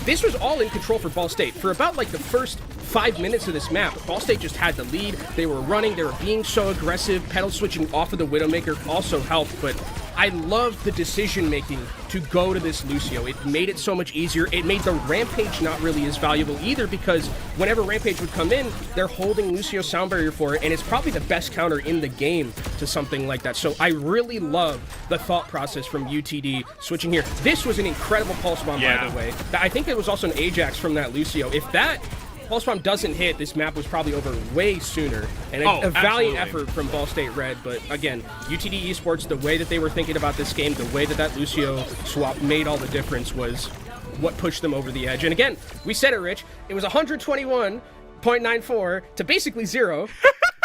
this was all in control for Ball State. For about like the first 5 minutes of this map, Ball State just had the lead. They were running, they were being so aggressive. Petal switching off of the Widowmaker also helped, but I love the decision-making to go to this Lucio. It made it so much easier. It made the Rampage not really as valuable either, because whenever Rampage would come in, they're holding Lucio Sound Barrier for it, and it's probably the best counter in the game to something like that. So I really love the thought process from UTD switching here. This was an incredible Pulse Bomb, by the way. I think it was also an Ajax from that Lucio. If that Pulse Bomb doesn't hit, this map was probably over way sooner. And a valiant effort from Ball State Red. But again, UTD Esports, the way that they were thinking about this game, the way that Lucio swap made all the difference was what pushed them over the edge. And again, we said it, Rich. It was 121.94 to basically 0.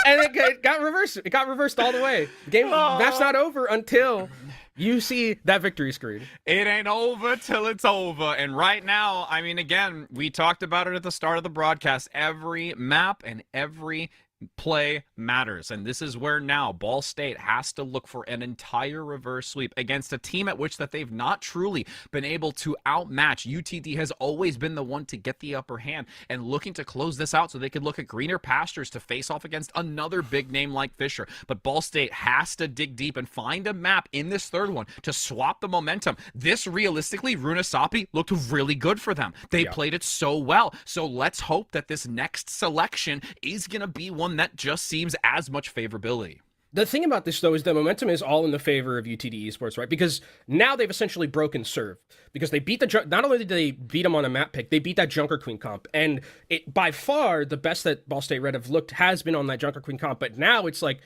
And it got reversed. It got reversed all the way. The game, map's not over until you see that victory screen. It ain't over till it's over. And right now, again, we talked about it at the start of the broadcast. Every map and every play matters, and this is where now Ball State has to look for an entire reverse sweep against a team at which that they've not truly been able to outmatch. UTD has always been the one to get the upper hand and looking to close this out so they could look at greener pastures to face off against another big name like Fisher. But Ball State has to dig deep and find a map in this third one to swap the momentum. This realistically, Runasapi looked really good for them. They played it so well. So let's hope that this next selection is going to be one that just seems as much favorability. The thing about this, though, is the momentum is all in the favor of UTD Esports, right? Because now they've essentially broken serve. Because they beat not only did they beat them on a map pick, they beat that Junker Queen comp. And it, by far, the best that Ball State Red have looked has been on that Junker Queen comp. But now it's like,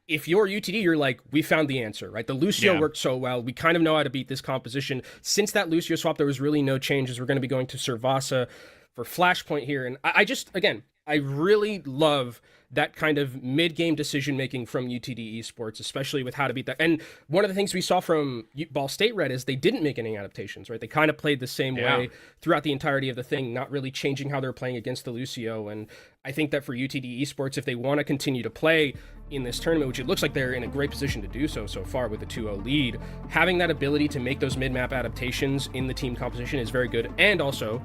if you're UTD, you're like, we found the answer, right? The Lucio worked so well. We kind of know how to beat this composition. Since that Lucio swap, there was really no changes. We're going to be going to Suravasa for Flashpoint here. And I just, again, I really love that kind of mid-game decision-making from UTD Esports, especially with how to beat that. And one of the things we saw from Ball State Red is they didn't make any adaptations, right? They kind of played the same way throughout the entirety of the thing, not really changing how they're playing against the Lucio. And I think that for UTD Esports, if they want to continue to play in this tournament, which it looks like they're in a great position to do so far with the 2-0 lead, having that ability to make those mid-map adaptations in the team composition is very good. And also,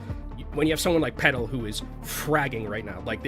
when you have someone like Petal who is fragging right now, like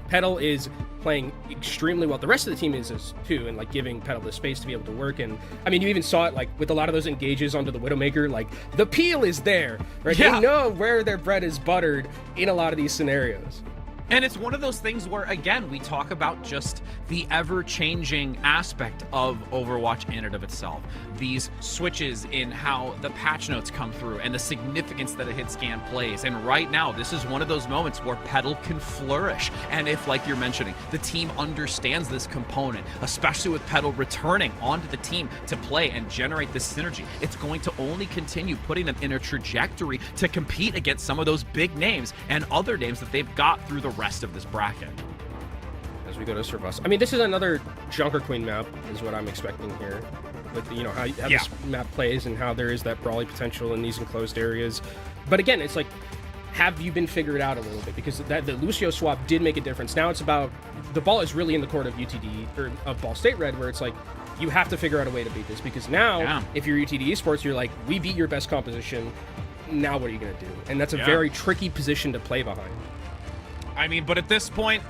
Petal is playing extremely well. The rest of the team is too, and like giving Petal the space to be able to work. And I mean, you even saw it like with a lot of those engages onto the Widowmaker, like the peel is there, right? They know where their bread is buttered in a lot of these scenarios. And it's one of those things where, again, we talk about just the ever-changing aspect of Overwatch in and of itself. These switches in how the patch notes come through and the significance that a hit scan plays. And right now, this is one of those moments where Petal can flourish. And if, like you're mentioning, the team understands this component, especially with Petal returning onto the team to play and generate this synergy, it's going to only continue putting them in a trajectory to compete against some of those big names and other names that they've got through the rest of this bracket. As we go to Suravasa, I mean, this is another Junker Queen map, is what I'm expecting here. With how this map plays and how there is that brawly potential in these enclosed areas. But again, it's like, have you been figured out a little bit? Because the Lucio swap did make a difference. Now it's about, the ball is really in the court of UTD, or of Ball State Red, where it's like, you have to figure out a way to beat this. Because now, if you're UTD Esports, you're like, we beat your best composition. Now what are you going to do? And that's a very tricky position to play behind. I mean, but at this point,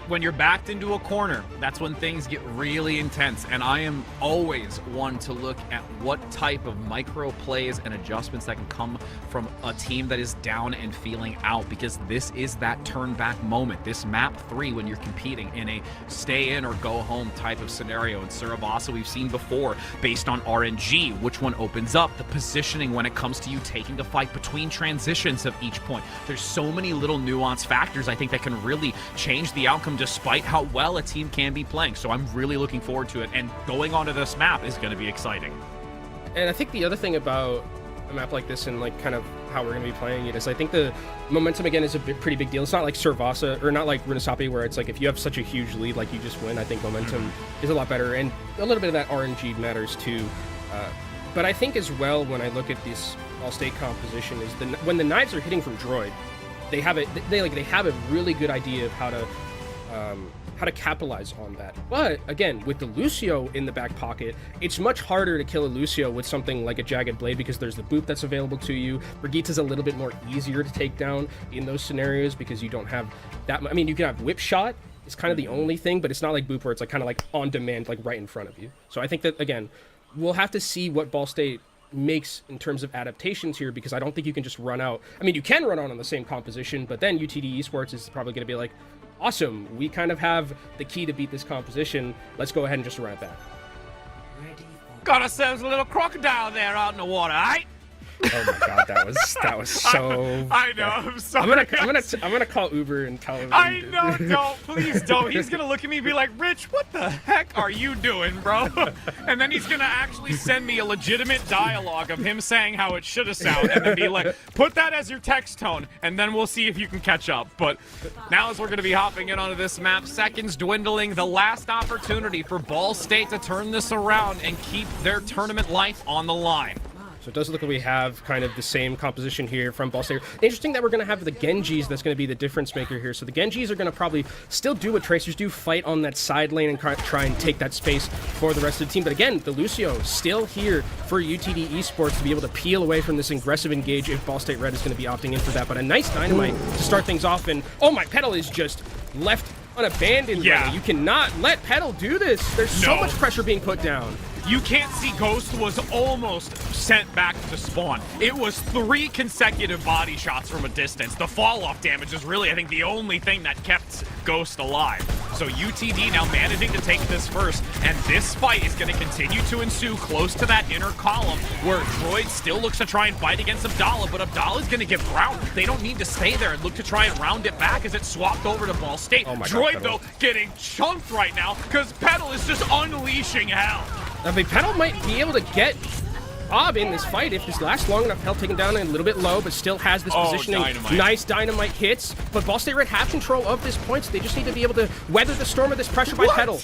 when you're backed into a corner, that's when things get really intense. And I am always one to look at what type of micro plays and adjustments that can come from a team that is down and feeling out, because this is that turn back moment. This map 3, when you're competing in a stay in or go home type of scenario. In Suravasa, we've seen before, based on RNG, which one opens up, the positioning when it comes to you taking the fight between transitions of each point. There's so many little nuanced factors, I think, that can really change the outcome despite how well a team can be playing. So I'm really looking forward to it, and going onto this map is going to be exciting. And I think the other thing about a map like this and like kind of how we're going to be playing it is, I think the momentum again is a pretty big deal. It's not like Suravasa, or not like Runasapi, where it's like if you have such a huge lead, like you just win. I think momentum is a lot better, and a little bit of that RNG matters too. But I think as well, when I look at this all-state composition, is when the knives are hitting from droid, they have a really good idea of how to capitalize on that. But again, with the Lucio in the back pocket, it's much harder to kill a Lucio with something like a Jagged Blade, because there's the boop that's available to you. Brigitte's a little bit more easier to take down in those scenarios because you don't have that. I mean, you can have Whip Shot. It's kind of the only thing, but it's not like boop where it's like kind of like on demand, like right in front of you. So I think that, again, we'll have to see what Ball State makes in terms of adaptations here, because I don't think you can just run out. I mean, you can run out on the same composition, but then UTD Esports is probably going to be like, awesome, we kind of have the key to beat this composition. Let's go ahead and just run at that. Got ourselves a little crocodile there out in the water, eh? Oh my god, that was so. I know. I'm sorry. I'm gonna call Uber and tell him. I know. Don't, please don't. He's gonna look at me and be like, "Rich, what the heck are you doing, bro?" And then he's gonna actually send me a legitimate dialogue of him saying how it should have sounded, and then be like, "Put that as your text tone," and then we'll see if you can catch up. But now, as we're gonna be hopping in onto this map, seconds dwindling, the last opportunity for Ball State to turn this around and keep their tournament life on the line. So it does look like we have kind of the same composition here from Ball State. Interesting that we're going to have the Genjis that's going to be the difference maker here. So the Genjis are going to probably still do what Tracers do, fight on that side lane and try and take that space for the rest of the team. But again, the Lucio still here for UTD Esports to be able to peel away from this aggressive engage if Ball State Red is going to be opting in for that. But a nice dynamite to start things off, and oh my, Petal is just left unabandoned. Yeah. Right? You cannot let Petal do this. There's so much pressure being put down. You can't see Ghost was almost sent back to spawn. It was 3 consecutive body shots from a distance. The fall-off damage is really, I think, the only thing that kept Ghost alive. So UTD now managing to take this first, and this fight is going to continue to ensue close to that inner column, where Droid still looks to try and fight against Abdallah, but Abdallah's going to get ground. They don't need to stay there and look to try and round it back as it's swapped over to Ball State. Oh my Droid, God, though, getting chunked right now because Petal is just unleashing hell. I mean, Petal might be able to get Bob in this fight if this lasts long enough. Petal taken down a little bit low, but still has this positioning. Dynamite. Nice dynamite hits, but Ball State Red have control of this point, so they just need to be able to weather the storm of this pressure by Petal.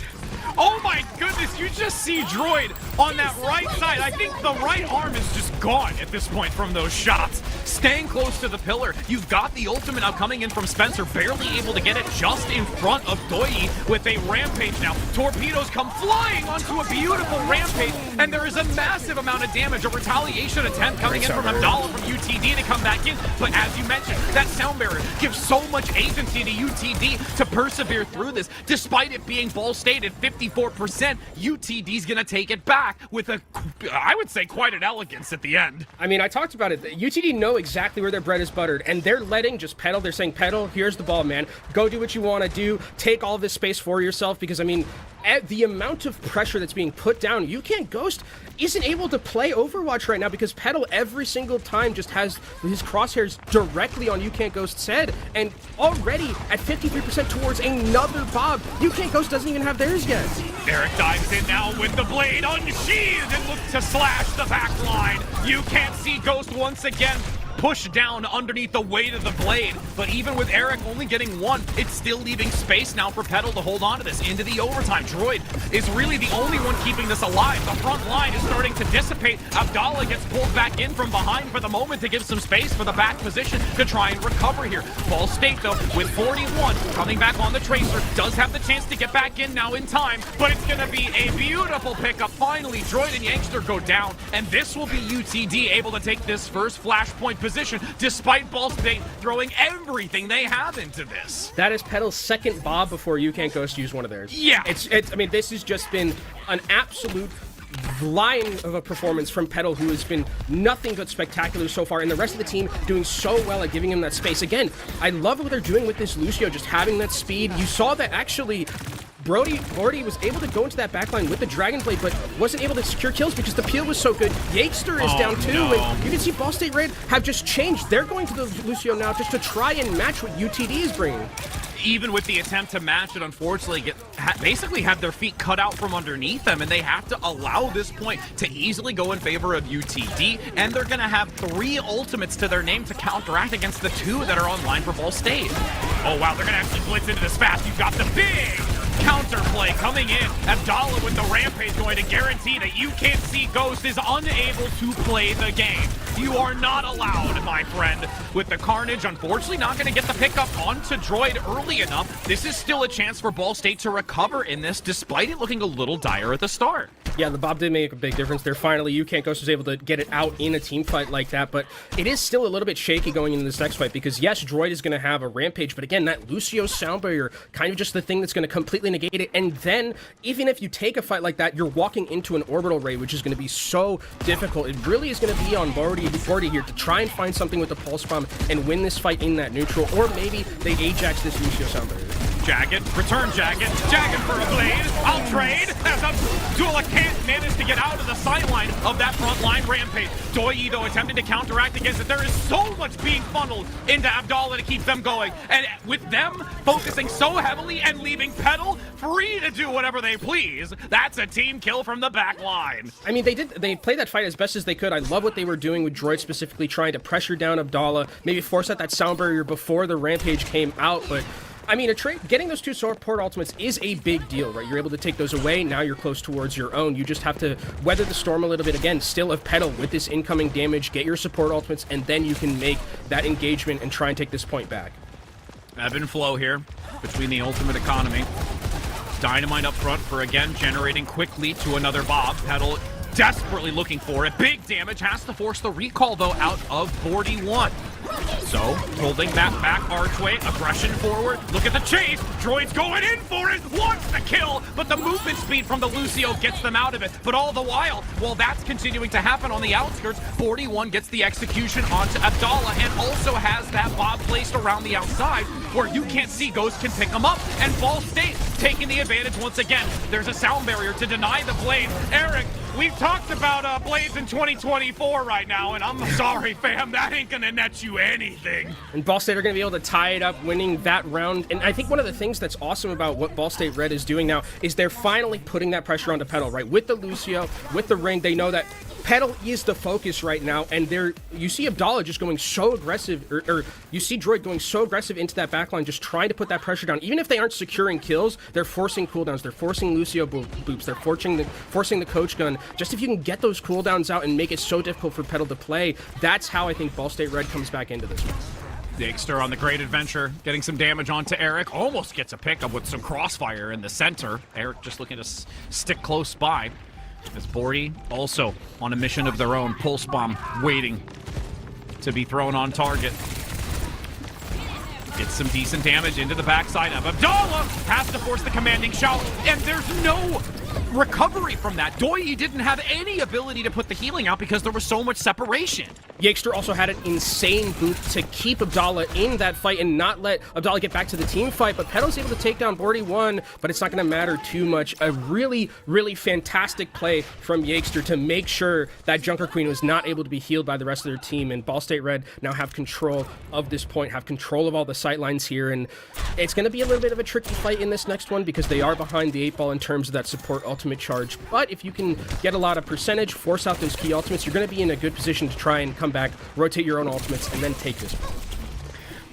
Oh my goodness, you just see Droid on that right side. I think the right arm is just gone at this point from those shots. Staying close to the pillar. You've got the ultimate now coming in from Spencer, barely able to get it just in front of Doi with a rampage now. Torpedoes come flying onto a beautiful rampage, and there is a massive amount of damage. A retaliation attempt coming in from Abdallah from UTD to come back in. But as you mentioned, that sound barrier gives so much agency to UTD to persevere through this. Despite it being Ball State at 54%, UTD's gonna take it back with a, I would say, quite an elegance at the end. I mean, I talked about it. UTD know exactly where their bread is buttered, and they're letting just Petal. They're saying, Petal, here's the ball, man. Go do what you want to do. Take all this space for yourself, because, I mean, the amount of pressure that's being put down, You Can't Ghost isn't able to play Overwatch right now because Petal every single time just has his crosshairs directly on You Can't Ghost's head, and already at 53% towards another Bob. You Can't Ghost doesn't even have theirs yet. Eric dives in now with the blade unsheathed and looks to slash the back line. You can't see Ghost once again pushed down underneath the weight of the blade, but even with Eric only getting one, it's still leaving space now for Petal to hold on to this into the overtime. Droid is really the only one keeping this alive. The front line is starting to dissipate. Abdallah gets pulled back in from behind for the moment to give some space for the back position to try and recover here. Ball State, though, with 41 coming back on the Tracer, does have the chance to get back in now in time, but it's going to be a beautiful pickup. Finally, Droid and Youngster go down, and this will be UTD able to take this first flashpoint position, despite Ball State throwing everything they have into this. That is Petal's second Bob before You Can't Ghost use one of theirs. Yeah. I mean, this has just been an absolute line of a performance from Petal, who has been nothing but spectacular so far, and the rest of the team doing so well at giving him that space. Again, I love what they're doing with this Lucio, just having that speed. You saw that actually Brody was able to go into that backline with the Dragon Blade, but wasn't able to secure kills because the peel was so good. Youngster is down too, and you can see Ball State Red have just changed. They're going to the Lucio now just to try and match what UTD is bringing. Even with the attempt to match it, unfortunately, basically have their feet cut out from underneath them, and they have to allow this point to easily go in favor of UTD, and they're going to have 3 ultimates to their name to counteract against the 2 that are online for Ball State. Oh, wow, they're going to actually blitz into this fast. You've got the big counterplay coming in. Abdallah with the Rampage going to guarantee that You Can't See Ghost is unable to play the game. You are not allowed, my friend. With the Carnage, unfortunately, not going to get the pickup onto Droid early enough. This is still a chance for Ball State to recover in this, despite it looking a little dire at the start. Yeah, the Bob did make a big difference there. Finally, You Can't Ghost was able to get it out in a team fight like that, but it is still a little bit shaky going into this next fight because, yes, Droid is going to have a Rampage, but again, that Lucio sound barrier, kind of just the thing that's going to completely negate it, and then, even if you take a fight like that, you're walking into an orbital raid, which is going to be so difficult. It really is going to be on Bordy here to try and find something with the Pulse Bomb and win this fight in that neutral, or maybe they Ajax this Lucio sound barrier. Jagged, return Jagged for a blade, I'll trade, as Abdullah can't manage to get out of the sideline of that front line Rampage. Doi, though, attempting to counteract against it. There is so much being funneled into Abdallah to keep them going, and with them focusing so heavily and leaving Petal free to do whatever they please, that's a team kill from the back line. I mean, they played that fight as best as they could. I love what they were doing with Droid specifically, trying to pressure down Abdallah, maybe force out that sound barrier before the Rampage came out, but I mean, getting those 2 support ultimates is a big deal, right? You're able to take those away. Now you're close towards your own. You just have to weather the storm a little bit. Again, still have Petal with this incoming damage, get your support ultimates, and then you can make that engagement and try and take this point back. Ebb and flow here between the ultimate economy. Dynamite up front for, again, generating quickly to another Bob. Petal desperately looking for it. Big damage, has to force the recall, though, out of 41. So, holding that back archway, aggression forward, look at the chase, Droid's going in for it, wants the kill, but the movement speed from the Lucio gets them out of it. But all the while that's continuing to happen on the outskirts, 41 gets the execution onto Abdallah, and also has that Bob placed around the outside, where You Can't See Ghost can pick him up, and Ball State taking the advantage once again. There's a sound barrier to deny the blade. Eric, we've talked about blades in 2024 right now, and I'm sorry, fam, that ain't gonna net you anything. And Ball State are going to be able to tie it up, winning that round. And I think one of the things that's awesome about what Ball State Red is doing now is they're finally putting that pressure onto Petal, right? With the Lucio, with the ring, they know that Petal is the focus right now, and you see Abdallah just going so aggressive, or you see Droid going so aggressive into that backline, just trying to put that pressure down. Even if they aren't securing kills, they're forcing cooldowns, they're forcing Lucio boops, they're forcing the coach gun. Just if you can get those cooldowns out and make it so difficult for Petal to play, that's how I think Ball State Red comes back into this one. Youngster on the great adventure, getting some damage onto Eric, almost gets a pickup with some crossfire in the center. Eric just looking to stick close by. As Bordy also on a mission of their own, Pulse Bomb waiting to be thrown on target. Gets some decent damage into the backside of Abdallah, has to force the commanding shout, and there's no recovery from that. Doi didn't have any ability to put the healing out because there was so much separation. Yakester also had an insane booth to keep Abdallah in that fight and not let Abdallah get back to the team fight, but Petal's able to take down Bordy 1, but it's not going to matter too much. A really, really fantastic play from Yakester to make sure that Junker Queen was not able to be healed by the rest of their team, and Ball State Red now have control of this point, have control of all the sight lines here, and it's going to be a little bit of a tricky fight in this next one because they are behind the 8-ball in terms of that support ultimate charge, but if you can get a lot of percentage, force out those key ultimates, you're going to be in a good position to try and come back, rotate your own ultimates, and then take this one.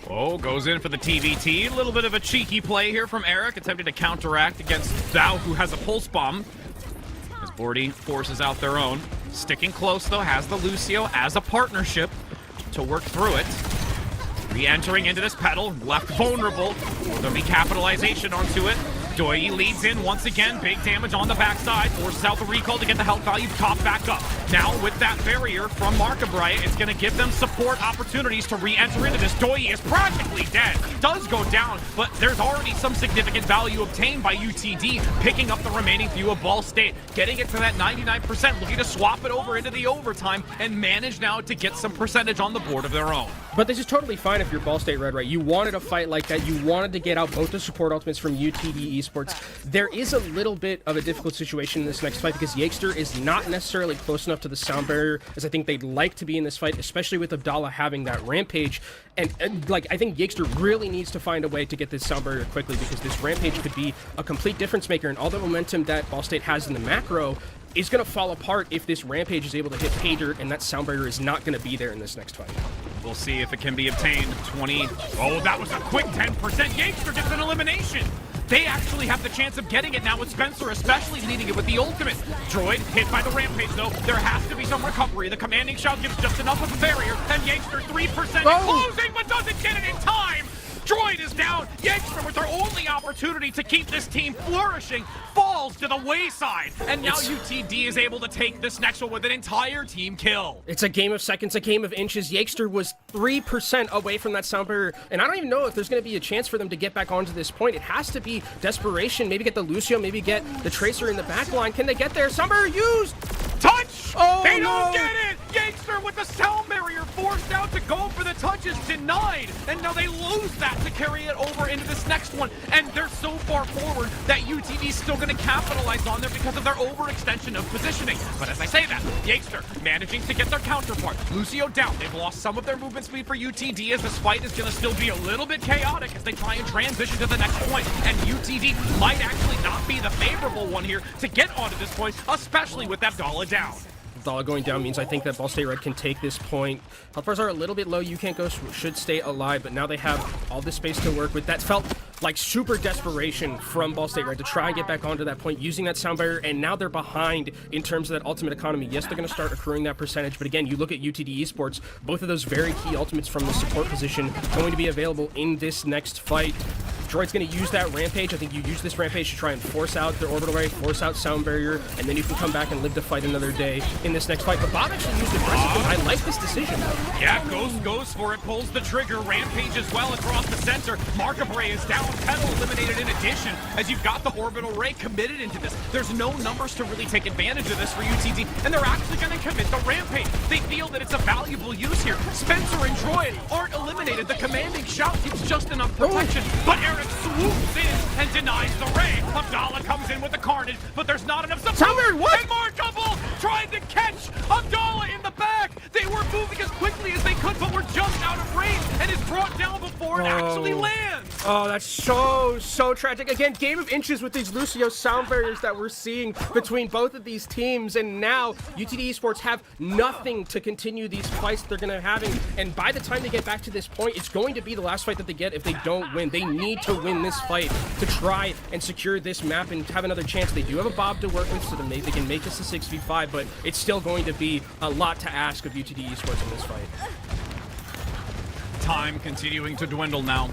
Oh, goes in for the TVT. A little bit of a cheeky play here from Eric, attempting to counteract against Thou, who has a pulse bomb. As Bordy forces out their own. Sticking close, though, has the Lucio as a partnership to work through it. Re-entering into this Petal, left vulnerable. There'll be capitalization onto it. Doi leads in once again, big damage on the backside, forces out the recall to get the health value top back up. Now with that barrier from Markiplier, it's going to give them support opportunities to re-enter into this. Doi is practically dead, does go down, but there's already some significant value obtained by UTD, picking up the remaining few of Ball State, getting it to that 99%, looking to swap it over into the overtime, and manage now to get some percentage on the board of their own. But this is totally fine if you're Ball State Red, right? You wanted a fight like that. You wanted to get out both the support ultimates from UTD Esports. There is a little bit of a difficult situation in this next fight because Yakester is not necessarily close enough to the sound barrier as I think they'd like to be in this fight, especially with Abdallah having that rampage. And like, I think Yakester really needs to find a way to get this sound barrier quickly because this rampage could be a complete difference maker, and all the momentum that Ball State has in the macro is going to fall apart if this rampage is able to hit pay dirt, and that sound barrier is not going to be there in this next fight. We'll see if it can be obtained. 20. Oh, that was a quick 10%. Yakester gets an elimination. They actually have the chance of getting it now with Spencer, especially needing it with the ultimate. Droid hit by the rampage, though. There has to be some recovery. The commanding shout gives just enough of a barrier, and Yakester 3% closing, but doesn't get it in time. Droid is down. Yakester, with their only opportunity to keep this team flourishing, falls to the wayside. And now UTD is able to take this next one with an entire team kill. It's a game of seconds, a game of inches. Yakester was 3% away from that sound barrier, and I don't even know if there's going to be a chance for them to get back onto this point. It has to be desperation. Maybe get the Lucio, maybe get the Tracer in the back line. Can they get there? Sound barrier used! Touch! Oh, they no. don't get it! Yakester with the sound barrier forced out to go for the touch is denied, and now they lose that to carry it over into this next one, and they're so far forward that UTD is still going to capitalize on there because of their overextension of positioning. But as I say that, Yakester managing to get their counterpart. Lucio down. They've lost some of their movement speed for UTD as this fight is going to still be a little bit chaotic as they try and transition to the next point, and UTD might actually not be the favorable one here to get onto this point, especially with Abdallah down. Abdallah going down means I think that Ball State Red can take this point. Health bars are a little bit low. You can't go, should stay alive, but now they have all this space to work with. That felt like super desperation from Ball State Red to try and get back onto that point using that sound barrier, and now they're behind in terms of that ultimate economy. Yes, they're going to start accruing that percentage, but again, you look at UTD Esports, both of those very key ultimates from the support position going to be available in this next fight. Droid's going to use that rampage. I think you use this rampage to try and force out their orbital ray, force out sound barrier, and then you can come back and live to fight another day in this next fight. But Bob actually used it aggressively. I like this decision. Yeah, goes for it, pulls the trigger, rampage as well across the center. Markiplier is down, Petal eliminated in addition, as you've got the orbital ray committed into this. There's no numbers to really take advantage of this for UTD, and they're actually going to commit the rampage. They feel that it's a valuable use here. Spencer and Droid aren't eliminated. The commanding shout gives just enough protection, but Eric swoops in and denies the ray. Abdallah comes in with the carnage, but there's not enough support. And Markable tried to catch Abdallah in the back. They were moving as quickly as they could, but were just out of range and is brought down before it actually lands. Oh, that's so tragic. Again, game of inches with these Lucio sound barriers that we're seeing between both of these teams, and now UTD Esports have nothing to continue these fights they're going to having, and by the time they get back to this point, it's going to be the last fight that they get if they don't win. They need to win this fight to try and secure this map and have another chance. They do have a Bob to work with, so they can make this a 6v5, but it's still going to be a lot to ask of UTD Esports in this fight. Time continuing to dwindle now.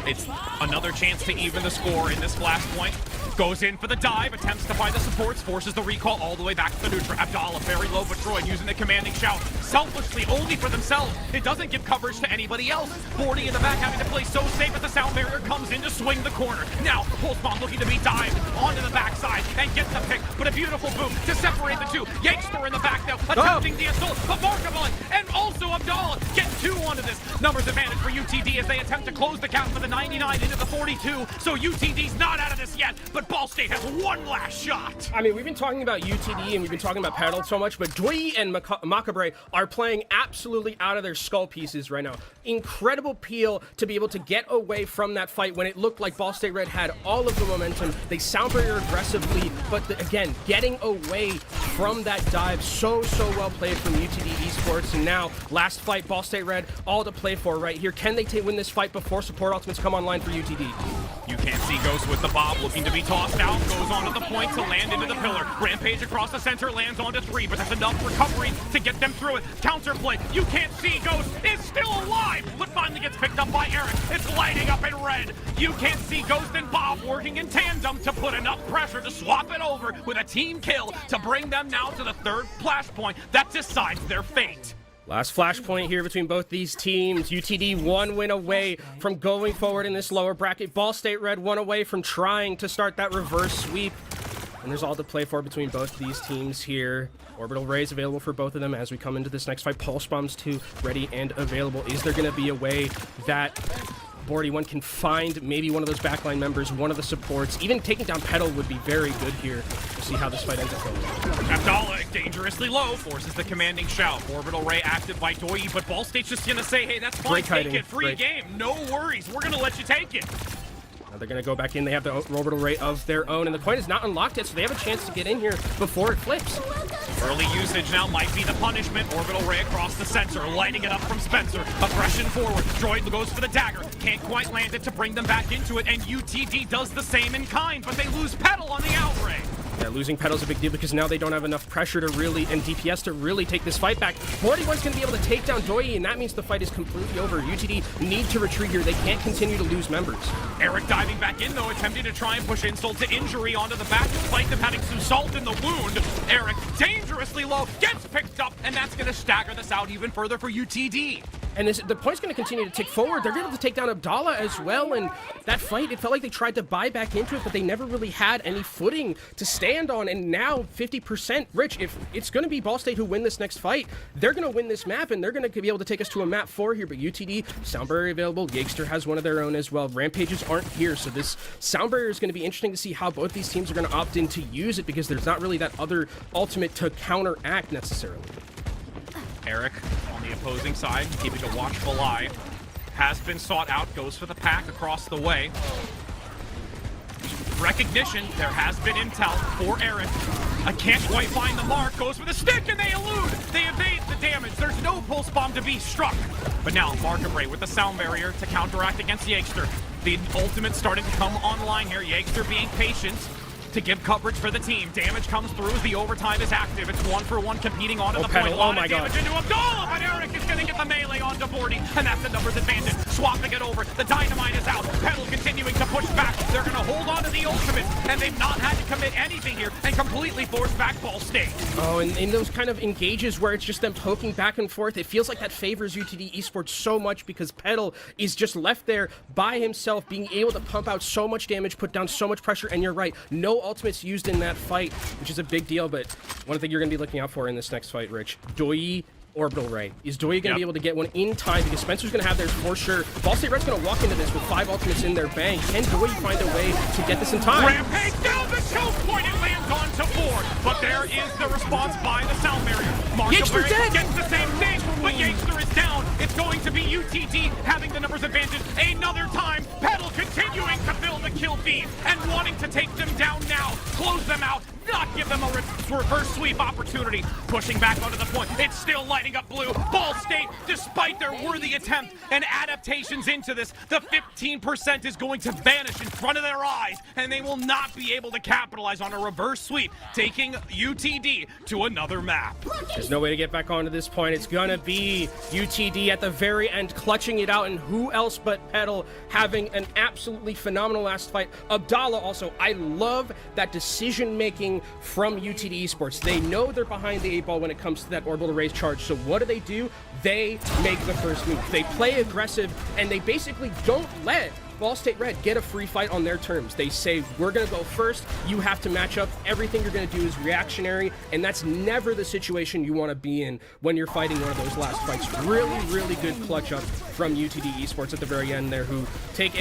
It's another chance to even the score in this flashpoint. Goes in for the dive, attempts to find the supports, forces the recall all the way back to the neutral. Abdallah, very low but Troy using the commanding shout. Selfishly, only for themselves. It doesn't give coverage to anybody else. 40 in the back, having to play so safe as the sound barrier comes in to swing the corner. Now, Pulse Bomb looking to be dived onto the backside and gets the pick, but a beautiful boom to separate the two. Yakester in the back now, attempting the assault, but Markable and also Abdallah get 2 onto this. Numbers advantage for UTD as they attempt to close the gap for the 99 into the 42. So UTD's not out of this yet, but Ball State has one last shot. I mean, we've been talking about UTD and we've been talking about Paddle so much, but Doi and Macabre are playing absolutely out of their skull pieces right now. Incredible peel to be able to get away from that fight when it looked like Ball State Red had all of the momentum. They sound very aggressively, but again, getting away from that dive, so well played from UTD Esports. And now, last fight, Ball State Red, all to play for right here. Can they win this fight before support ultimates come online for UTD? You can't see Ghost with the Bob looking to be tossed out, goes onto the point to land into the pillar. Rampage across the center, lands onto 3, but that's enough recovery to get them through it. Counterplay, you can't see Ghost is still alive, but finally gets picked up by Eric. It's lighting up in red. You can't see Ghost and Bob working in tandem to put enough pressure to swap it over with a team kill to bring them now to the 3rd flashpoint that decides their fate. Last flashpoint here between both these teams. UTD 1 win away from going forward in this lower bracket. Ball State Red 1 away from trying to start that reverse sweep. And there's all to play for between both these teams here. Orbital Rays available for both of them as we come into this next fight. Pulse Bombs too ready and available. Is there going to be a way that Bordy1 can find maybe one of those backline members, one of the supports? Even taking down Petal would be very good here. We'll see how this fight ends up going. Abdallah, dangerously low, forces the commanding shout. Orbital Ray active by Doi, but Ball State's just gonna say, hey, that's fine, take it, free game, no worries, we're gonna let you take it. Now they're going to go back in. They have the orbital ray of their own, and the coin is not unlocked yet, so they have a chance to get in here before it flips. Early usage now might be the punishment. Orbital ray across the center, lighting it up from Spencer. Aggression forward. Droid goes for the dagger. Can't quite land it to bring them back into it, and UTD does the same in kind, but they lose Petal on the outray. Yeah, losing Petal's a big deal because now they don't have enough pressure to really, and DPS to really take this fight back. Bordy1's going to be able to take down Doi, and that means the fight is completely over. UTD need to retreat here. They can't continue to lose members. Eric diving back in, though, attempting to try and push insult to injury onto the back, despite them having some salt in the wound. Eric, dangerously low, gets picked up, and that's going to stagger this out even further for UTD. And the point's going to continue to tick forward. They're going to have to take down Abdallah as well, and that fight, it felt like they tried to buy back into it, but they never really had any footing to stand on, and now 50%. Rich, if it's going to be Ball State who win this next fight, they're going to win this map, and they're going to be able to take us to a map 4 here, but UTD, sound barrier available, Yakester has one of their own as well. Rampages aren't here, so this sound barrier is going to be interesting to see how both these teams are going to opt in to use it, because there's not really that other ultimate to counteract necessarily. Eric on the opposing side, keeping a watchful eye. Has been sought out, goes for the pack across the way. Recognition, there has been intel for Eric. I can't quite find the mark, goes for the stick and they elude. They evade the damage. There's no pulse bomb to be struck. But now Markable with the sound barrier to counteract against Yakester. The ultimate starting to come online here. Yakester being patient to give coverage for the team. Damage comes through as the overtime is active. It's 1-for-1 competing onto the point. Oh my god. Damage into Abdallah, but Eric is going to get the melee onto Bordy, and that's the numbers advantage. Swapping it over. The dynamite is out. Petal continuing to push back. They're going to hold on to the ultimate, and they've not had to commit anything here and completely force back Ball State. Oh, and in those kind of engages where it's just them poking back and forth, it feels like that favors UTD Esports so much because Petal is just left there by himself, being able to pump out so much damage, put down so much pressure, and you're right, no ultimates used in that fight, which is a big deal, but one thing you're going to be looking out for in this next fight, Rich, Doi Orbital Ray. Is Doi going to be able to get one in time? Because Spencer's going to have theirs for sure. Ball State Red's going to walk into this with 5 ultimates in their bank. Can Doi find a way to get this in time? Rampage down the choke point. It lands onto 4. But there is the response by the sound barrier. Yakester dead! Gets the same thing, but Yakester is down. It's going to be UTD having the numbers advantage another time. Petal continuing to fill the kill feed and wanting to take them down now. Close them out. not give them a reverse sweep opportunity. Pushing back onto the point. It's still lighting up blue. Ball State, despite their worthy attempt and adaptations into this, the 15% is going to vanish in front of their eyes, and they will not be able to capitalize on a reverse sweep, taking UTD to another map. There's no way to get back onto this point. It's gonna be UTD at the very end, clutching it out, and who else but Petal having an absolutely phenomenal last fight. Abdallah also, I love that decision-making from UTD Esports. They know they're behind the 8-ball when it comes to that orbital raise charge, so what do? They make the first move. They play aggressive, and they basically don't let Ball State Red get a free fight on their terms. They say, we're going to go first, you have to match up, everything you're going to do is reactionary, and that's never the situation you want to be in when you're fighting one of those last fights. Really, really good clutch up from UTD Esports at the very end there, who take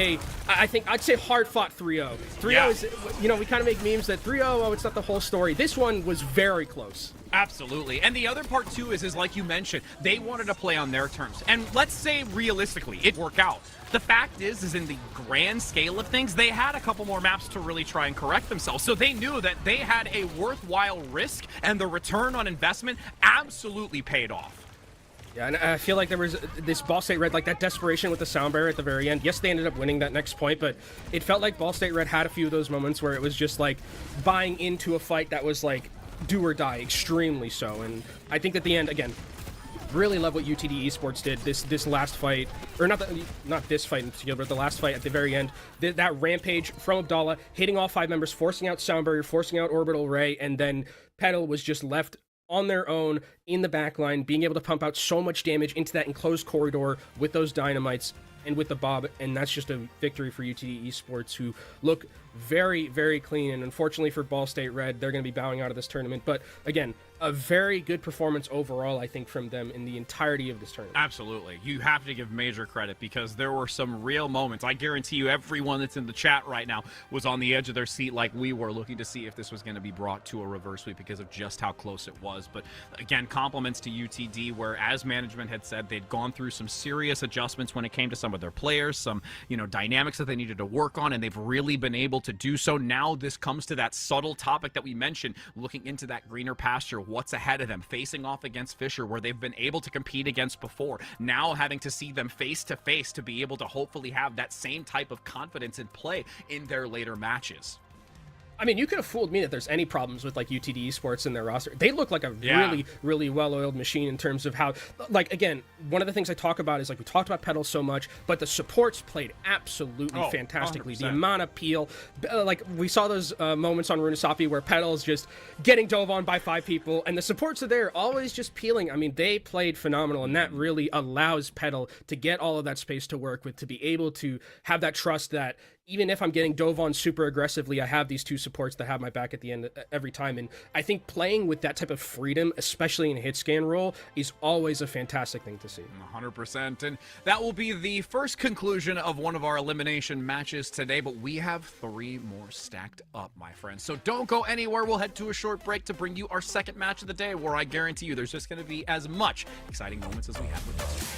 I'd say hard-fought 3-0. 3-0 is, we kind of make memes that 3-0, oh, it's not the whole story. This one was very close. Absolutely. And the other part, too, is like you mentioned, they wanted to play on their terms. And let's say, realistically, it worked out. The fact is in the grand scale of things, they had a couple more maps to really try and correct themselves. So they knew that they had a worthwhile risk, and the return on investment absolutely paid off. Yeah, and I feel like there was this Ball State Red, like that desperation with the sound barrier at the very end. Yes, they ended up winning that next point, but it felt like Ball State Red had a few of those moments where it was just like buying into a fight that was like do or die, extremely so. And I think at the end, again, really love what UTD Esports did this last fight, or not this fight in particular, but the last fight at the very end. That rampage from Abdallah, hitting all 5 members, forcing out sound barrier, forcing out orbital ray, and then Petal was just left on their own in the backline, being able to pump out so much damage into that enclosed corridor with those dynamites and with the Bob, and that's just a victory for UTD Esports, who look very, very clean. And unfortunately for Ball State Red, they're going to be bowing out of this tournament. But again, a very good performance overall, I think, from them in the entirety of this tournament. Absolutely. You have to give major credit, because there were some real moments. I guarantee you everyone that's in the chat right now was on the edge of their seat like we were, looking to see if this was going to be brought to a reverse sweep because of just how close it was. But again, compliments to UTD, where, as management had said, they'd gone through some serious adjustments when it came to some of their players, some dynamics that they needed to work on, and they've really been able to do so. Now this comes to that subtle topic that we mentioned, looking into that greener pasture, what's ahead of them, facing off against Fisher, where they've been able to compete against before, now having to see them face to face to be able to hopefully have that same type of confidence in play in their later matches. I mean, you could have fooled me that there's any problems with like UTD Esports in their roster. They look like a really, really well-oiled machine in terms of how, like, again, one of the things I talk about is, like, we talked about Petal so much, but the supports played absolutely fantastically. 100%. The amount of peel, like, we saw those moments on Runasapi where Petal's just getting dove on by 5 people, and the supports are there, always just peeling. I mean, they played phenomenal, and that really allows Petal to get all of that space to work with, to be able to have that trust that even if I'm getting dove on super aggressively, I have these 2 supports that have my back at the end every time. And I think playing with that type of freedom, especially in a hit scan role, is always a fantastic thing to see. 100%. And that will be the first conclusion of one of our elimination matches today, but we have 3 more stacked up, my friends. So don't go anywhere. We'll head to a short break to bring you our second match of the day, where I guarantee you there's just going to be as much exciting moments as we have with this.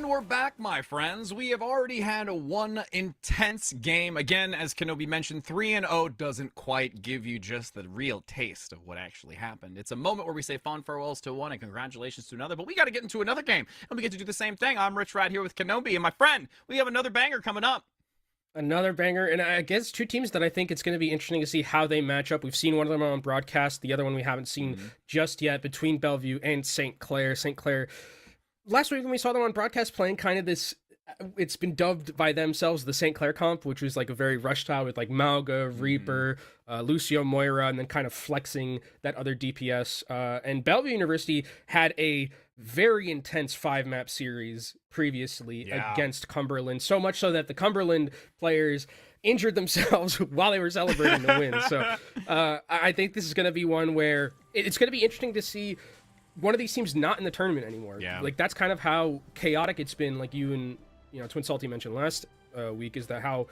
And we're back, my friends. We have already had one intense game. Again, as Kenobi mentioned, 3-0 doesn't quite give you just the real taste of what actually happened. It's a moment where we say fond farewells to one and congratulations to another, but we got to get into another game, and we get to do the same thing. I'm Rich Rad here with Kenobi, and my friend, we have another banger coming up. Another banger, and I guess two teams that I think it's going to be interesting to see how they match up. We've seen one of them on broadcast, the other one we haven't seen just yet, between Bellevue and St. Clair. St. Clair, last week when we saw them on broadcast playing kind of this, it's been dubbed by themselves the St. Clair comp, which was like a very rush style with like Mauga, Reaper, Lucio, Moira, and then kind of flexing that other DPS. And Bellevue University had a very intense 5-map series previously against Cumberland, so much so that the Cumberland players injured themselves while they were celebrating the win. So I think this is going to be one where it's going to be interesting to see one of these teams not in the tournament anymore. Yeah. Like, that's kind of how chaotic it's been, like you and Twin Salty mentioned last week, is that how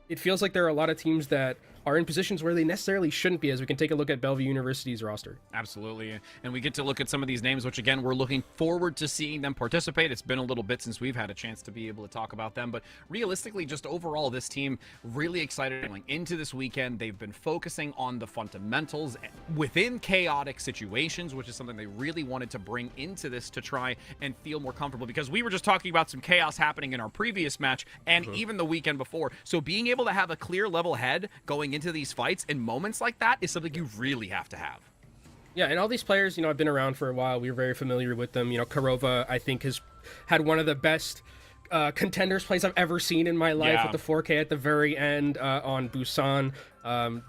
it feels like there are a lot of teams that are in positions where they necessarily shouldn't be, as we can take a look at Bellevue University's roster. Absolutely. And we get to look at some of these names, which, again, we're looking forward to seeing them participate. It's been a little bit since we've had a chance to be able to talk about them. But realistically, just overall, this team really excited going into this weekend. They've been focusing on the fundamentals within chaotic situations, which is something they really wanted to bring into this to try and feel more comfortable. Because we were just talking about some chaos happening in our previous match and even the weekend before. So being able to have a clear level head going into these fights in moments like that is something you really have to have. Yeah, and all these players, have been around for a while. We're very familiar with them. Karova, I think, has had one of the best contenders plays I've ever seen in my life with the 4K at the very end on Busan.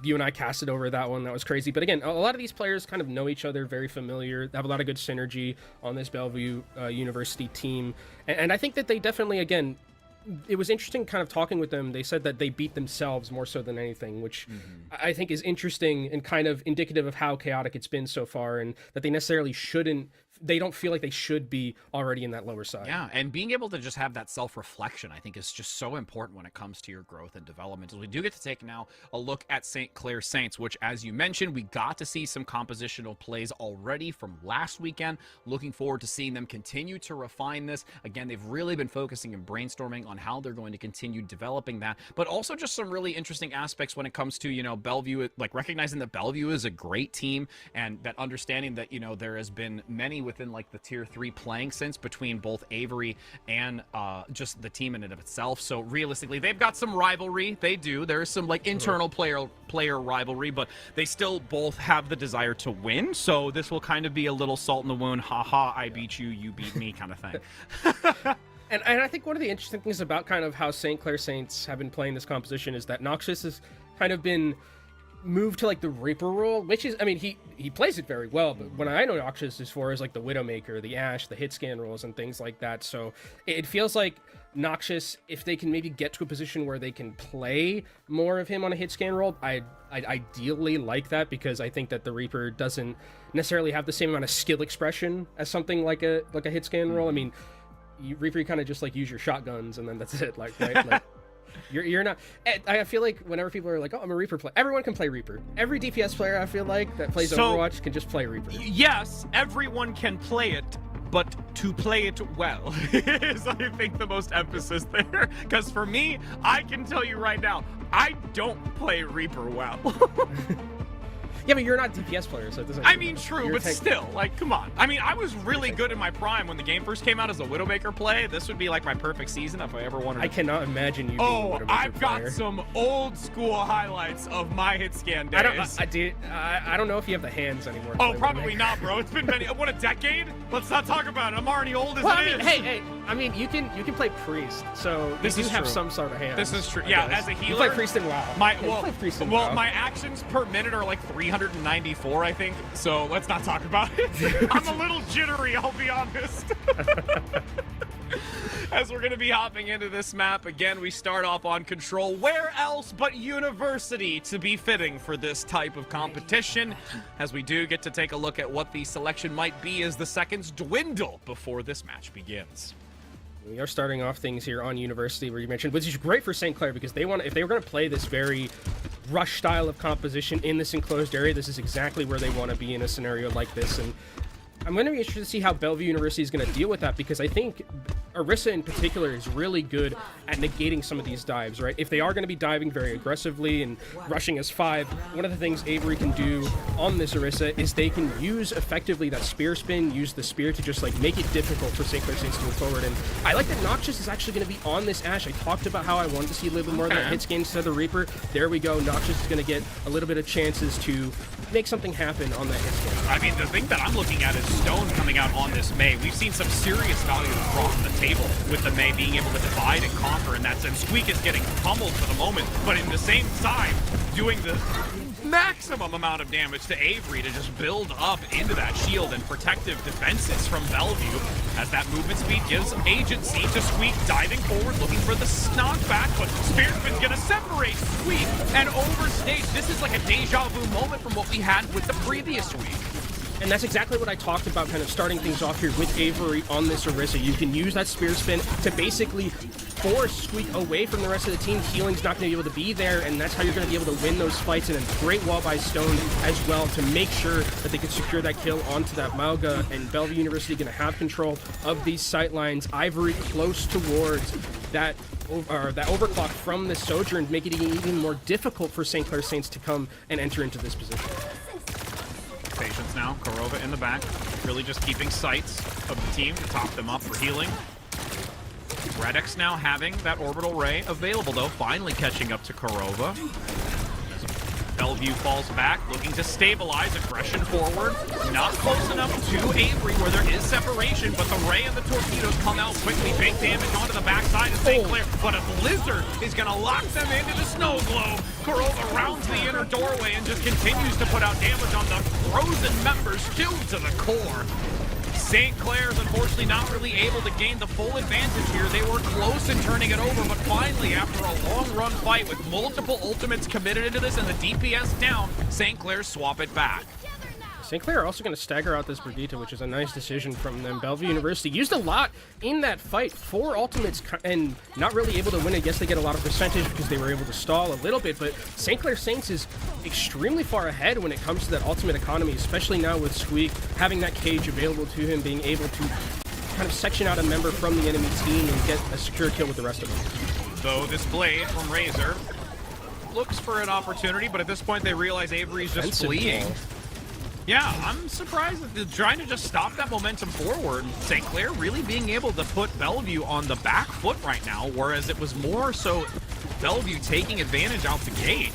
You and I casted over that one. That was crazy. But again, a lot of these players kind of know each other, very familiar. They have a lot of good synergy on this Bellevue University team. And I think that they definitely, again, it was interesting kind of talking with them. They said that they beat themselves more so than anything, which I think is interesting and kind of indicative of how chaotic it's been so far, and that they don't feel like they should be already in that lower side. Yeah, and being able to just have that self-reflection, I think, is just so important when it comes to your growth and development. As we do get to take now a look at St. Clair Saints, which, as you mentioned, we got to see some compositional plays already from last weekend. Looking forward to seeing them continue to refine this. Again, they've really been focusing and brainstorming on how they're going to continue developing that, but also just some really interesting aspects when it comes to, Bellevue, like recognizing that Bellevue is a great team, and that understanding that, there has been many within like the tier 3 playing since between both Avery and just the team in and of itself. So realistically, they've got some rivalry. They do. There's some like internal player rivalry, but they still both have the desire to win. So this will kind of be a little salt in the wound. Haha, I beat you, you beat me kind of thing. And I think one of the interesting things about kind of how St. Clair Saints have been playing this composition is that Noxious has kind of been moved to like the Reaper role, which is, I mean, he plays it very well, but when I know Noxious is for is like the Widowmaker, the Ashe, the hit scan roles and things like that. So it feels like Noxious, if they can maybe get to a position where they can play more of him on a hit scan role, I'd ideally like that, because I think that the Reaper doesn't necessarily have the same amount of skill expression as something like a hit scan role. I mean, Reaper, you kind of just like use your shotguns and then that's it, like, right? Like, you're not. I feel like whenever people are like, "Oh, I'm a Reaper player," everyone can play Reaper. Every DPS player I feel like that plays Overwatch can just play Reaper. Yes, everyone can play it, but to play it well is, I think, the most emphasis there. Because for me, I can tell you right now, I don't play Reaper well. Yeah, but you're not DPS player, so it doesn't. I mean, true, but still, like, come on. I mean, I was really good in my prime when the game first came out as a Widowmaker play. This would be like my perfect season if I ever wanted to. I cannot imagine you being a Widowmaker I've player. got some old school highlights of my hit scan days. I don't know if you have the hands anymore. Oh, probably not, bro. It's been what, a decade? Let's not talk about it. I'm already old as well, it is. Hey, I mean, you can play Priest, so this you is have true. some sort of hands. This is true. Yeah, as a healer. You play Priest in WoW. My actions per minute are like 394, I think. So let's not talk about it. I'm a little jittery, I'll be honest. As we're going to be hopping into this map, again, we start off on Control. Where else but University to be fitting for this type of competition? As we do get to take a look at what the selection might be as the seconds dwindle before this match begins. We are starting off things here on University, where you mentioned, which is great for St. Clair, because if they were going to play this very rush style of composition in this enclosed area, this is exactly where they want to be in a scenario like this. And I'm going to be interested to see how Bellevue University is going to deal with that, because I think Orisa in particular is really good at negating some of these dives, right? If they are going to be diving very aggressively and rushing as 5, one of the things Avery can do on this Orisa is they can use effectively that spear spin, use the spear to just like make it difficult for St. Clair Saints to move forward. And I like that Noxious is actually going to be on this Ashe. I talked about how I wanted to see a little bit more of that hits gain instead of the Reaper. There we go. Noxious is going to get a little bit of chances to make something happen on that hits gain. I mean, the thing that I'm looking at is Stone coming out on this Mei. We've seen some serious value brought on the table with the Mei being able to divide and conquer in that sense. Squeak is getting pummeled for the moment, but in the same time, doing the maximum amount of damage to Avery to just build up into that shield and protective defenses from Bellevue as that movement speed gives agency to Squeak diving forward, looking for the knockback, but Spearspin's gonna separate Squeak and overstage. This is like a deja vu moment from what we had with the previous week. And that's exactly what I talked about, kind of starting things off here with Avery on this Orisa. You can use that spear spin to basically force Squeak away from the rest of the team. Healing's not going to be able to be there, and that's how you're going to be able to win those fights. And a great wall by Stone as well to make sure that they can secure that kill onto that Mauga. And Bellevue University going to have control of these sight lines. Ivory close towards that overclock from the Sojourn, making it even more difficult for St. Clair Saints to come and enter into this position. Patience now, Korova in the back, really just keeping sights of the team to top them up for healing. Redx now having that orbital ray available though, finally catching up to Korova. Bellevue falls back, looking to stabilize, aggression forward. Not close enough to Avery where there is separation, but the ray and the torpedoes come out quickly. Big damage onto the backside of St. Clair, but a blizzard is going to lock them into the snow globe. Korova rounds the inner doorway and just continues to put out damage on the frozen members, two to the core. St. Clair's unfortunately not really able to gain the full advantage here. They were close in turning it over, but finally, after a long run fight with multiple ultimates committed into this and the DPS down, St. Clair swap it back. St. Clair are also going to stagger out this Brigitte, which is a nice decision from them. Bellevue University used a lot in that fight, 4 ultimates, and not really able to win it. Yes, they get a lot of percentage because they were able to stall a little bit, but St. Clair Saints is extremely far ahead when it comes to that ultimate economy, especially now with Squeak having that cage available to him, being able to kind of section out a member from the enemy team and get a secure kill with the rest of them. Though this blade from Razor looks for an opportunity, but at this point they realize Avery's just fleeing. Yeah, I'm surprised that they're trying to just stop that momentum forward. St. Clair really being able to put Bellevue on the back foot right now, whereas it was more so Bellevue taking advantage out the gate.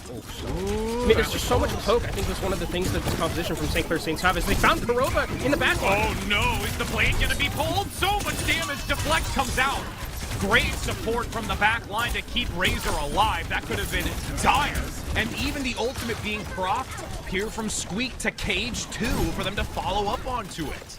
I mean, there's just so much poke. I think that's one of the things that this composition from St. Clair Saints have is they found Korova in the back line. Oh no, is the blade going to be pulled? So much damage. Deflect comes out. Great support from the back line to keep Razor alive. That could have been dire. And even the ultimate being propped here from Squeak to Cage 2 for them to follow up onto it.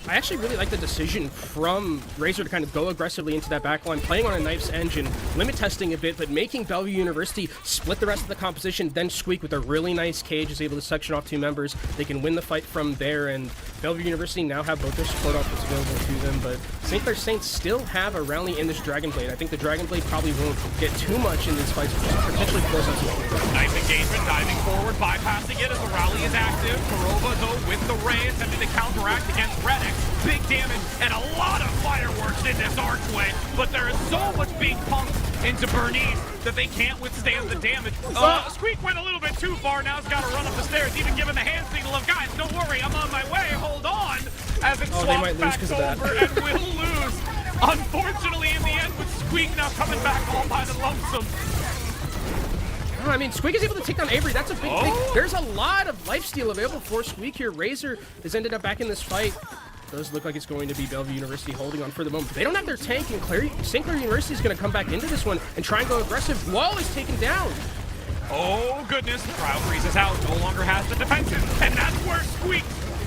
I actually really like the decision from Razor to kind of go aggressively into that backline, playing on a Knife's engine, limit testing a bit, but making Bellevue University split the rest of the composition. Then Squeak with a really nice cage is able to section off 2 members. They can win the fight from there, and Bellevue University now have both their support outfits available to them, but St. Clair Saints still have a rally in this Dragon Blade. I think the Dragon Blade probably won't get too much in these fights, potentially force out some. Nice engagement, diving forward, bypassing it as the rally is active. Korova, though, with the ray, attempting to counteract against Redx. Big damage and a lot of fireworks in this archway, but there is so much being pumped into Bernice that they can't withstand the damage. Squeak went a little bit too far, now he's got to run up the stairs, even giving the hand signal of, guys, don't worry, I'm on my way, hold on, as it swaps back over and will lose. Unfortunately, in the end, with Squeak now coming back all by the lonesome. I mean, Squeak is able to take down Avery. That's a big thing. There's a lot of lifesteal available for Squeak here. Razor has ended up back in this fight. Does look like it's going to be Bellevue University holding on for the moment. They don't have their tank, and St. Clair University is going to come back into this one and try and go aggressive. Wall is taken down. Oh, goodness. Crowd freezes out. No longer has the defensive. And that's where Squeak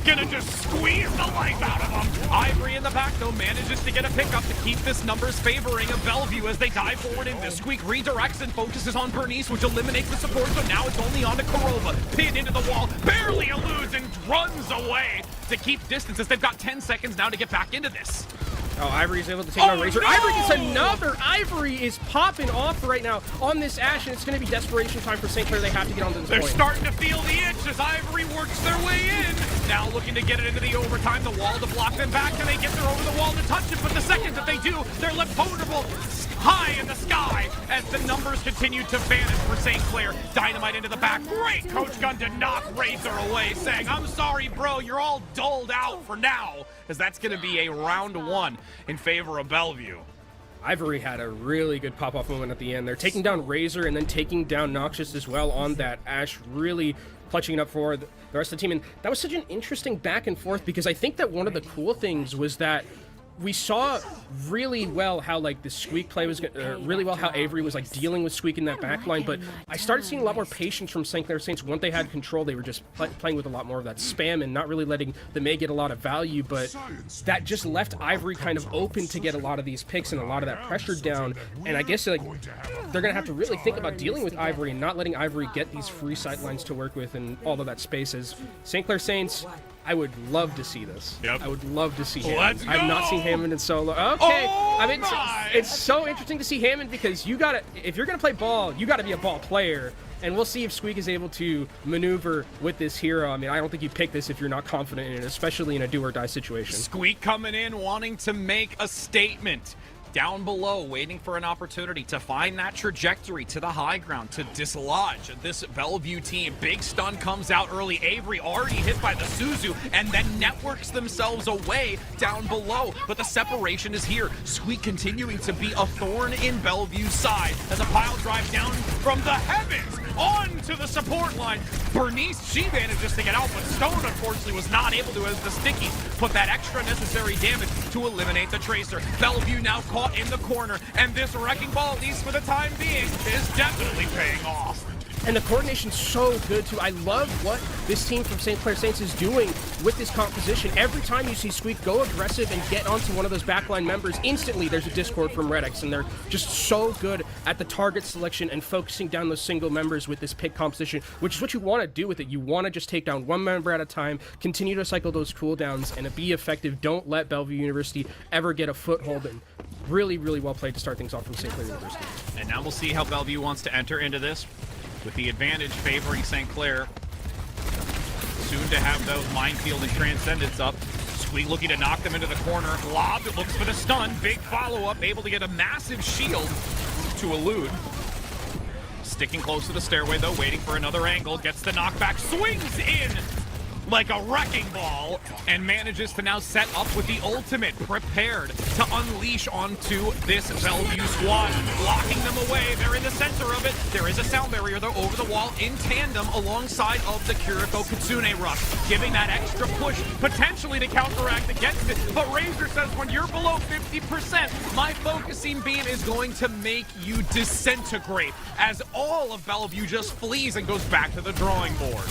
gonna just squeeze the life out of them. Ivory in the back, though, manages to get a pickup to keep this numbers favoring of Bellevue as they dive forward into Squeak redirects and focuses on Bernice, which eliminates the support, so now it's only on to Korova. Pinned into the wall, barely eludes and runs away to keep distance as they've got 10 seconds now to get back into this. Oh, Ivory is able to take down Razor. No! Ivory gets another! Ivory is popping off right now on this Ashe, and it's going to be desperation time for St. Clair. They have to get onto this They're point. starting to feel the itch as Ivory works their way in. Now looking to get it into the overtime, the wall to block them back. Can they get there over the wall to touch it? But the second that they do, they're left vulnerable high in the sky as the numbers continue to vanish for St. Clair. Dynamite into the back. Great coach gun to knock Razor away, saying, I'm sorry, bro, you're all dulled out for now, as that's going to be a round 1 in favor of Bellevue. Ivory had a really good pop-off moment at the end. They're taking down Razor and then taking down Noxious as well on that. Ashe really clutching it up for the rest of the team. And that was such an interesting back and forth, because I think that one of the cool things was that we saw really well how like the Squeak play was really well how Avery was like dealing with Squeak in that back line, but I started seeing a lot more patience from St. Clair Saints. Once they had control, they were just playing with a lot more of that spam and not really letting the May get a lot of value, but that just left Ivory kind of open to get a lot of these picks and a lot of that pressure down. And I guess like they're gonna have to really think about dealing with Ivory and not letting Ivory get these free sight lines to work with and all of that space. As St. Clair Saints, I would love to see this. Yep. I would love to see Hammond. Let's go! I've not seen Hammond in solo. Okay. Oh I mean, my! it's so interesting to see Hammond, because you gotta, if you're gonna play ball, you gotta be a ball player. And we'll see if Squeak is able to maneuver with this hero. I mean, I don't think you pick this if you're not confident in it, especially in a do or die situation. Squeak coming in, wanting to make a statement. Down below, waiting for an opportunity to find that trajectory to the high ground, to dislodge this Bellevue team. Big stun comes out early. Avery already hit by the Suzu, and then networks themselves away down below. But the separation is here. Squeak continuing to be a thorn in Bellevue's side as a pile drive down from the heavens onto the support line. Bernice, she manages to get out, but Stone unfortunately was not able to, as the Stickies put that extra necessary damage to eliminate the Tracer. Bellevue now caught in the corner, and this wrecking ball, at least for the time being, is definitely paying off. And the coordination's so good, too. I love what this team from St. Clair Saints is doing with this composition. Every time you see Squeak go aggressive and get onto one of those backline members, instantly there's a discord from Redx, and they're just so good at the target selection and focusing down those single members with this pick composition, which is what you want to do with it. You want to just take down one member at a time, continue to cycle those cooldowns, and be effective. Don't let Bellevue University ever get a foothold. And really, really well played to start things off from St. Clair University. And now we'll see how Bellevue wants to enter into this, with the advantage favoring St. Clair. Soon to have those Minefield and Transcendence up. Squeak looking to knock them into the corner. Lob, it looks for the stun. Big follow-up, able to get a massive shield to elude. Sticking close to the stairway, though, waiting for another angle. Gets the knockback, swings in like a wrecking ball, and manages to now set up with the ultimate, prepared to unleash onto this Bellevue squad, blocking them away. They're in the center of it. There is a sound barrier, though, over the wall in tandem alongside of the Kiriko Kitsune Rush, giving that extra push potentially to counteract against it. But Razor says, when you're below 50%, my focusing beam is going to make you disintegrate, as all of Bellevue just flees and goes back to the drawing board.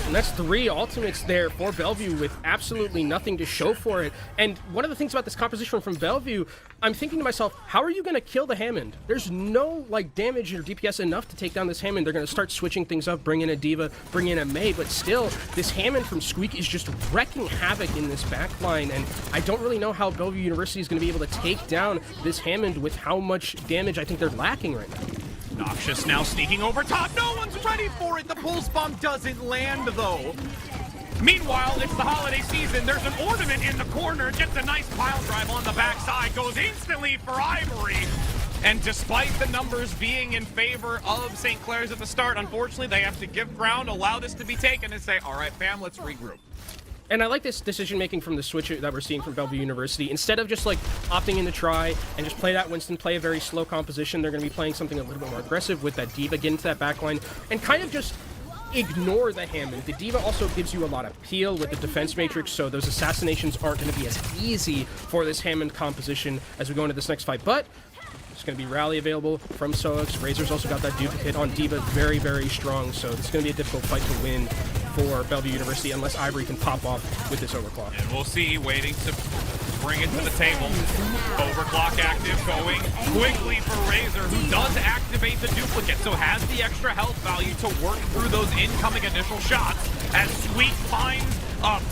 And that's 3 ultimates there for Bellevue with absolutely nothing to show for it. And one of the things about this composition from Bellevue, I'm thinking to myself, how are you going to kill the Hammond? There's no like damage or DPS enough to take down this Hammond. They're going to start switching things up, bring in a D.Va, bring in a May, but still, this Hammond from Squeak is just wrecking havoc in this backline, and I don't really know how Bellevue University is going to be able to take down this Hammond with how much damage I think they're lacking right now. Noxious now sneaking over top. No one's ready for it. The pulse bomb doesn't land, though. Meanwhile, it's the holiday season. There's an ornament in the corner. Gets a nice pile drive on the backside. Goes instantly for Ivory. And despite the numbers being in favor of St. Clair's at the start, unfortunately, they have to give ground, allow this to be taken, and say, all right, fam, let's regroup. And I like this decision-making from the switch that we're seeing from Bellevue University. Instead of just, like, opting in to try and just play that Winston, play a very slow composition, they're going to be playing something a little bit more aggressive with that D.Va, get into that backline, and kind of just ignore the Hammond. The D.Va also gives you a lot of peel with the defense matrix, so those assassinations aren't going to be as easy for this Hammond composition as we go into this next fight. But there's going to be rally available from Sox. Razor's also got that duplicate on D.Va, very, very strong, so it's going to be a difficult fight to win for Bellevue University unless Ivory can pop off with this overclock. And we'll see, waiting to bring it to the table. Overclock active, going quickly for Razor, who does activate the duplicate, so has the extra health value to work through those incoming initial shots as Squeak finds a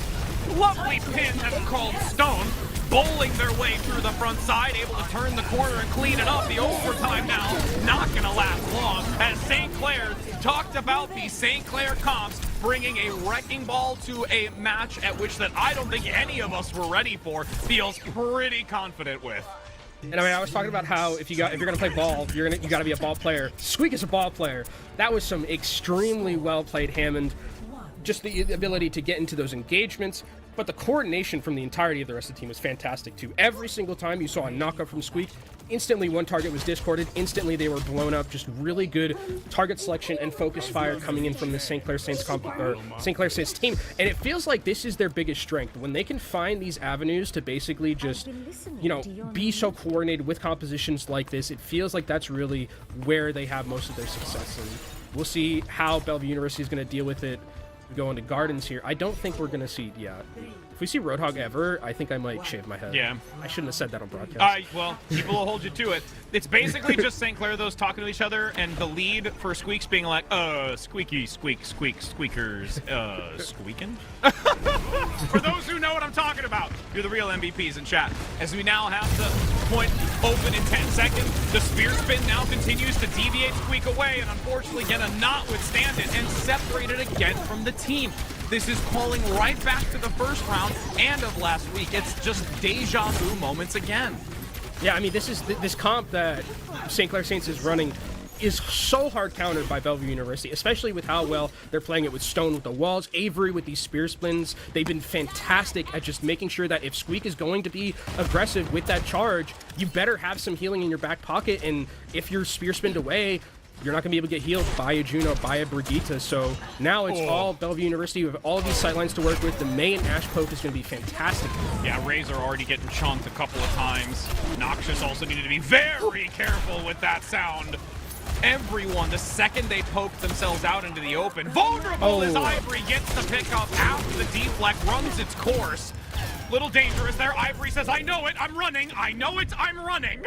Lovely pin that's called Stone. Bowling their way through the front side, able to turn the corner and clean it up. The overtime now not going to last long, as St. Clair talked about the St. Clair comps bringing a wrecking ball to a match at which that I don't think any of us were ready for. Feels pretty confident with. And I mean, I was talking about how if you're gonna play ball, you got to be a ball player. Squeak is a ball player. That was some extremely well played Hammond. Just the ability to get into those engagements, but the coordination from the entirety of the rest of the team was fantastic too. Every single time you saw a knockup from Squeak, instantly one target was discorded, instantly they were blown up. Just really good target selection and focus fire coming in from the St. Clair Saints St. Clair Saints team. And it feels like this is their biggest strength, when they can find these avenues to basically just, you know, be so coordinated with compositions like this. It feels like that's really where they have most of their success. And we'll see how Bellevue University is going to deal with it. Go into Gardens here. I don't think we're going to see, if we see Roadhog ever, I think I might shave my head. Yeah. I shouldn't have said that on broadcast. Well, people will hold you to it. It's basically just St. Clair, those talking to each other, and the lead for Squeaks being like, squeaky, squeak, squeak, squeakers, squeaking? For those who know what I'm talking about, you're the real MVPs in chat. As we now have the point open in 10 seconds, the spear spin now continues to deviate Squeak away, and unfortunately gonna not withstand it and separate it again from the team. This is calling right back to the first round and of last week. It's just deja vu moments again. Yeah, I mean, this comp that St. Clair Saints is running is so hard countered by Bellevue University, especially with how well they're playing it with Stone with the walls, Avery with these spear spins. They've been fantastic at just making sure that if Squeak is going to be aggressive with that charge, you better have some healing in your back pocket, and if you're spear spinned away, you're not going to be able to get healed by a Juno, by a Brigitte. So now it's all Bellevue University with all of these sightlines to work with. The May and Ash poke is going to be fantastic. Yeah, Razor already getting chunked a couple of times. Noxious also needed to be very careful with that sound. Everyone, the second they poke themselves out into the open, vulnerable as Ivory gets the pickup after the deflect runs its course. Little dangerous there. Ivory says, I know it, I'm running. I know it, I'm running.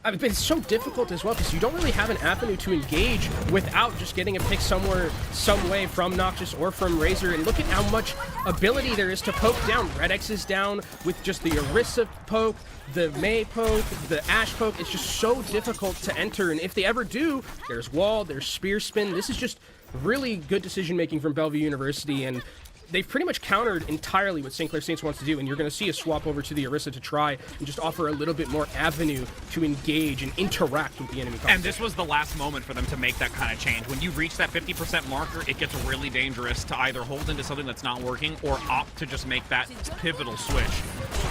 I mean, it's so difficult as well because you don't really have an avenue to engage without just getting a pick somewhere, some way from Noxious or from Razor. And look at how much ability there is to poke down. Red X is down with just the Orisa poke, the May poke, the Ash poke. It's just so difficult to enter. And if they ever do, there's wall, there's spear spin. This is just really good decision making from Bellevue University. And they've pretty much countered entirely what St. Clair Saints wants to do, and you're going to see a swap over to the Orisa to try and just offer a little bit more avenue to engage and interact with the enemy. And this was the last moment for them to make that kind of change. When you reach that 50% marker, it gets really dangerous to either hold into something that's not working or opt to just make that pivotal switch.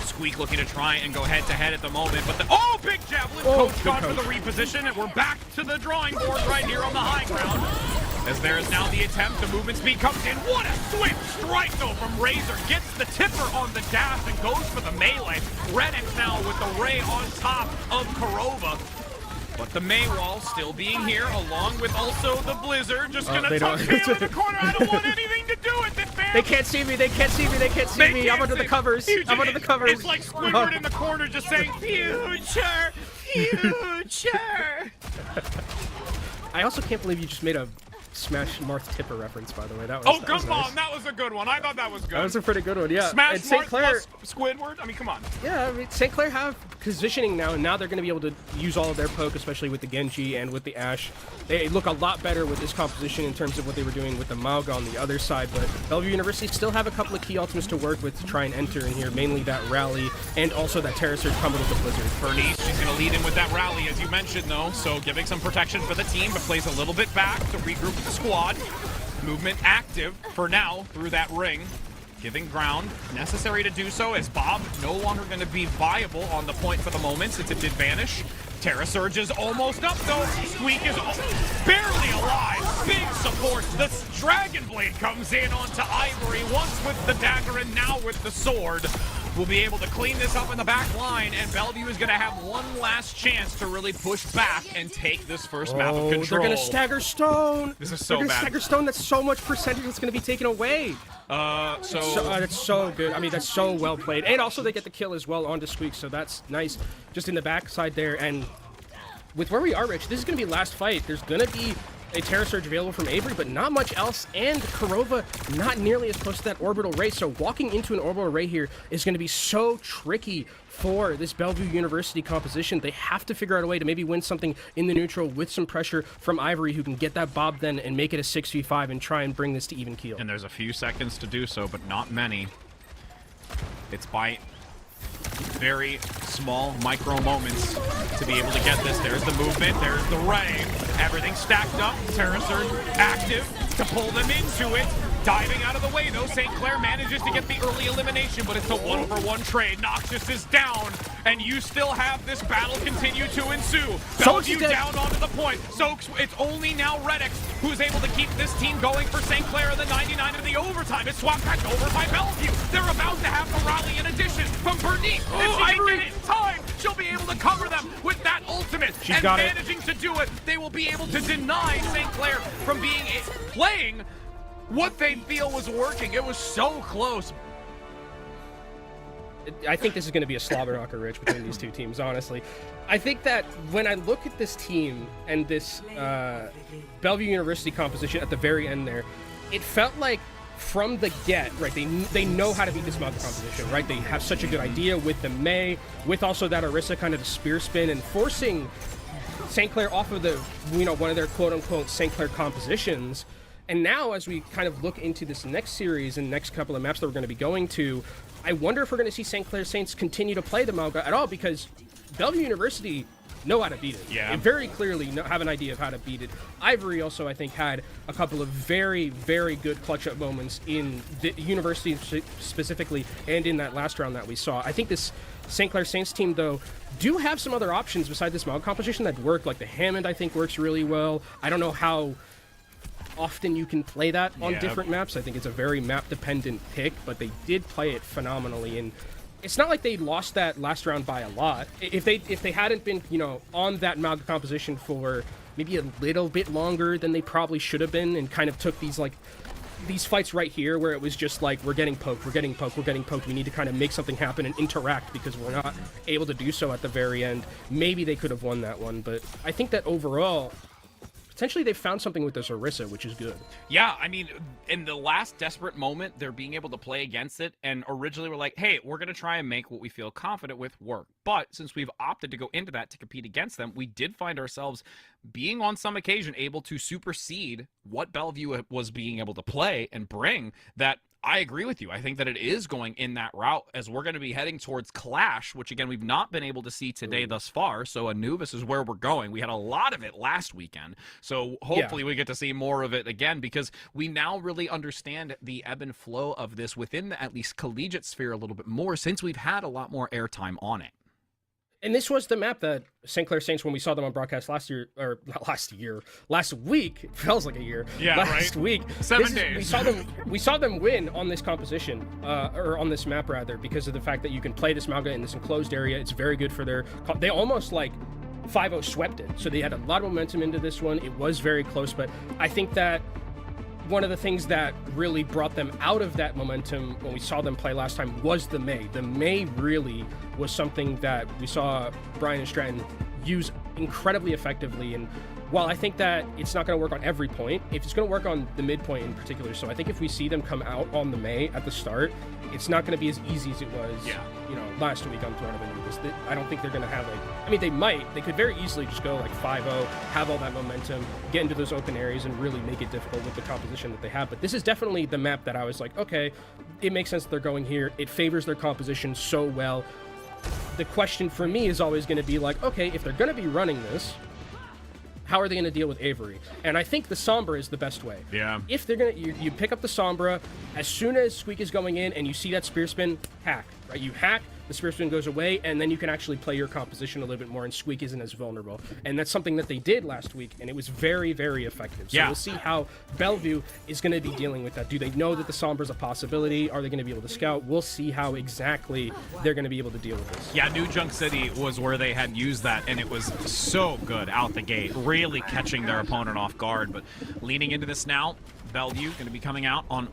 Squeak looking to try and go head-to-head at the moment, but big javelin coach gone for the reposition, and we're back to the drawing board right here on the high ground. As there is now the attempt, the movement speed comes in. What a swift strike, though, from Razor. Gets the tipper on the dash and goes for the melee. Redix now with the Ray on top of Korova. But the May wall still being here, along with also the Blizzard. Just gonna tuck tail in the corner. I don't want anything to do with it, fam. They can't see me. They can't see me. They can't see me. I'm under the covers. I'm under the covers. It's like Squidward in the corner just saying, future, future. I also can't believe you just made a Smash Marth Tipper reference, by the way. That was Gumball, nice. That was a good one. I thought that was good. That was a pretty good one, yeah. Smash and St. Marth Clair, plus Squidward? I mean, come on. Yeah, I mean, St. Clair have positioning now, and now they're going to be able to use all of their poke, especially with the Genji and with the Ashe. They look a lot better with this composition in terms of what they were doing with the Mauga on the other side, but Bellevue University still have a couple of key ultimates to work with to try and enter in here, mainly that Rally and also that Terra Surge combo with the Blizzard. Bernice, she's going to lead in with that Rally, as you mentioned, though, so giving some protection for the team, but plays a little bit back to regroup with the squad. Movement active for now through that ring. Giving ground necessary to do so, as Bob no longer going to be viable on the point for the moment since it did vanish. Terra Surge is almost up though. Squeak is barely alive. Big support. The Dragon Blade comes in onto Ivory, once with the dagger and now with the sword. We'll be able to clean this up in the back line, and Bellevue is going to have one last chance to really push back and take this first map of control. They're going to stagger Stone. This is so bad. Stagger Stone. That's so much percentage that's going to be taken away. That's so good. I mean, that's so well played. And also they get the kill as well onto Squeak, so that's nice. Just in the backside there. And with where we are, Rich, this is going to be last fight. There's going to be a Terra Surge available from Avery, but not much else, and Kurova not nearly as close to that orbital ray, so walking into an orbital ray here is going to be so tricky for this Bellevue University composition. They have to figure out a way to maybe win something in the neutral with some pressure from Ivory, who can get that Bob then and make it a 6v5 and try and bring this to even keel. And there's a few seconds to do so, but not many. It's by very small micro moments to be able to get this. There's the movement, there's the ray, everything stacked up, Terra Surge active to pull them into it. Diving out of the way though, St. Clair manages to get the early elimination, but it's a 1-for-1 trade. Noxious is down, and you still have this battle continue to ensue. Bellevue down onto the point. So it's only now Redix who's able to keep this team going for St. Clair in the 99 of the overtime. It's swapped back over by Bellevue. They're about to have the rally in addition from Bernice. If she can get it in time, she'll be able to cover them with that ultimate. She's and managing to do it, they will be able to deny St. Clair from playing what they feel was working. It was so close. I think this is going to be a slobber knocker, Rich, between these two teams, honestly. I think that when I look at this team and this Bellevue University composition at the very end there, it felt like from the get, right, they know how to beat this mountain composition, right? They have such a good idea with the May, with also that Orisa kind of the spear spin and forcing St. Clair off of the, one of their quote-unquote St. Clair compositions. And now, as we kind of look into this next series and next couple of maps that we're going to be going to, I wonder if we're going to see St. Clair Saints continue to play the Malga at all, because Bellevue University know how to beat it. Yeah. They very clearly have an idea of how to beat it. Ivory also, I think, had a couple of very, very good clutch-up moments in the University specifically and in that last round that we saw. I think this St. Clair Saints team, though, do have some other options besides this Malga composition that work. Like the Hammond, I think, works really well. I don't know how often you can play that on different maps. I think it's a very map-dependent pick, but they did play it phenomenally, and it's not like they lost that last round by a lot. If they hadn't been, on that Malga composition for maybe a little bit longer than they probably should have been, and kind of took these fights right here where it was just like, we're getting poked, we need to kind of make something happen and interact because we're not able to do so at the very end, maybe they could have won that one. But I think that overall, potentially, they've found something with this Orisa, which is good. Yeah, I mean, in the last desperate moment, they're being able to play against it, and originally we're like, hey, we're going to try and make what we feel confident with work. But since we've opted to go into that to compete against them, we did find ourselves being, on some occasion, able to supersede what Bellevue was being able to play and bring. That I agree with you. I think that it is going in that route, as we're going to be heading towards Clash, which, again, we've not been able to see today thus far. So Anubis is where we're going. We had a lot of it last weekend. So hopefully we get to see more of it again, because we now really understand the ebb and flow of this within the, at least, collegiate sphere a little bit more, since we've had a lot more airtime on it. And this was the map that St. Clair Saints, when we saw them on broadcast last week, it feels like a year. Yeah, last week. 7 days. We saw them win on this composition, or on this map rather, because of the fact that you can play this Malga in this enclosed area. It's very good for they almost 5-0 swept it. So they had a lot of momentum into this one. It was very close, but I think that one of the things that really brought them out of that momentum when we saw them play last time was the May. The May really was something that we saw Brian and Stratton use incredibly effectively. And while I think that it's not going to work on every point, it's going to work on the midpoint in particular. So I think if we see them come out on the May at the start, it's not going to be as easy as it was, last week on Throne of Anubis. I don't think they're going to have they could very easily just go 5-0, have all that momentum, get into those open areas, and really make it difficult with the composition that they have. But this is definitely the map that I was like, okay, it makes sense that they're going here. It favors their composition so well. The question for me is always going to be okay, if they're going to be running this, how are they going to deal with Avery? And I think the Sombra is the best way. Yeah. If they're going to, you pick up the Sombra, as soon as Squeak is going in and you see that spear spin, hack, right? You hack, the spear spin goes away, and then you can actually play your composition a little bit more, and Squeak isn't as vulnerable. And that's something that they did last week, and it was very, very effective. So we'll see how Bellevue is going to be dealing with that. Do they know that the Sombra is a possibility? Are they going to be able to scout? We'll see how exactly they're going to be able to deal with this. Yeah, New Junk City was where they had used that, and it was so good out the gate, really catching their opponent off guard. But leaning into this now, Bellevue going to be coming out on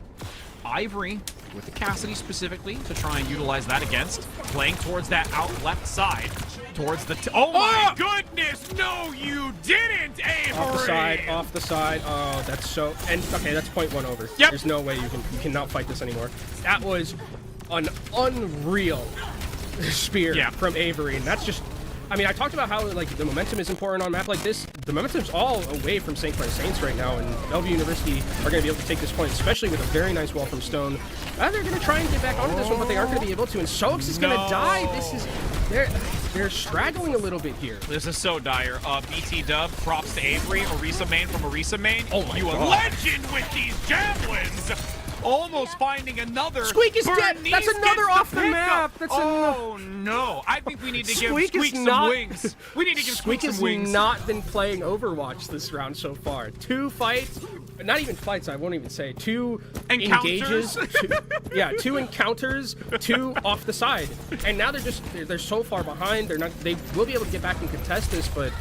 Ivory with the Cassidy specifically to try and utilize that against. Playing towards that out left side. Towards the... oh my goodness! No, you didn't, Avery! off the side, off the side. Oh, that's so... And, okay, that's point one over. Yep. There's no way you cannot fight this anymore. That was an unreal spear from Avery, and that's just... I mean, I talked about how, like, the momentum is important on a map like this. The momentum's all away from St. Clair Saints right now, and Bellevue University are going to be able to take this point, especially with a very nice wall from Stone. They're going to try and get back onto this one, but they aren't going to be able to, and Soaks is going to die. This is... They're straggling a little bit here. This is so dire. BT Dub, props to Avery. Orisa main from Orisa main. Oh my God. A legend with these javelins. Almost finding another. Squeak is dead. That's another off the map. That's no. I think we need to give Squeak some wings. We need to give Squeak some wings. Squeak has not been playing Overwatch this round so far. 2 fights. Not even fights, I won't even say. 2 engages. 2 encounters, 2 off the side. And now they're so far behind. They will be able to get back and contest this, but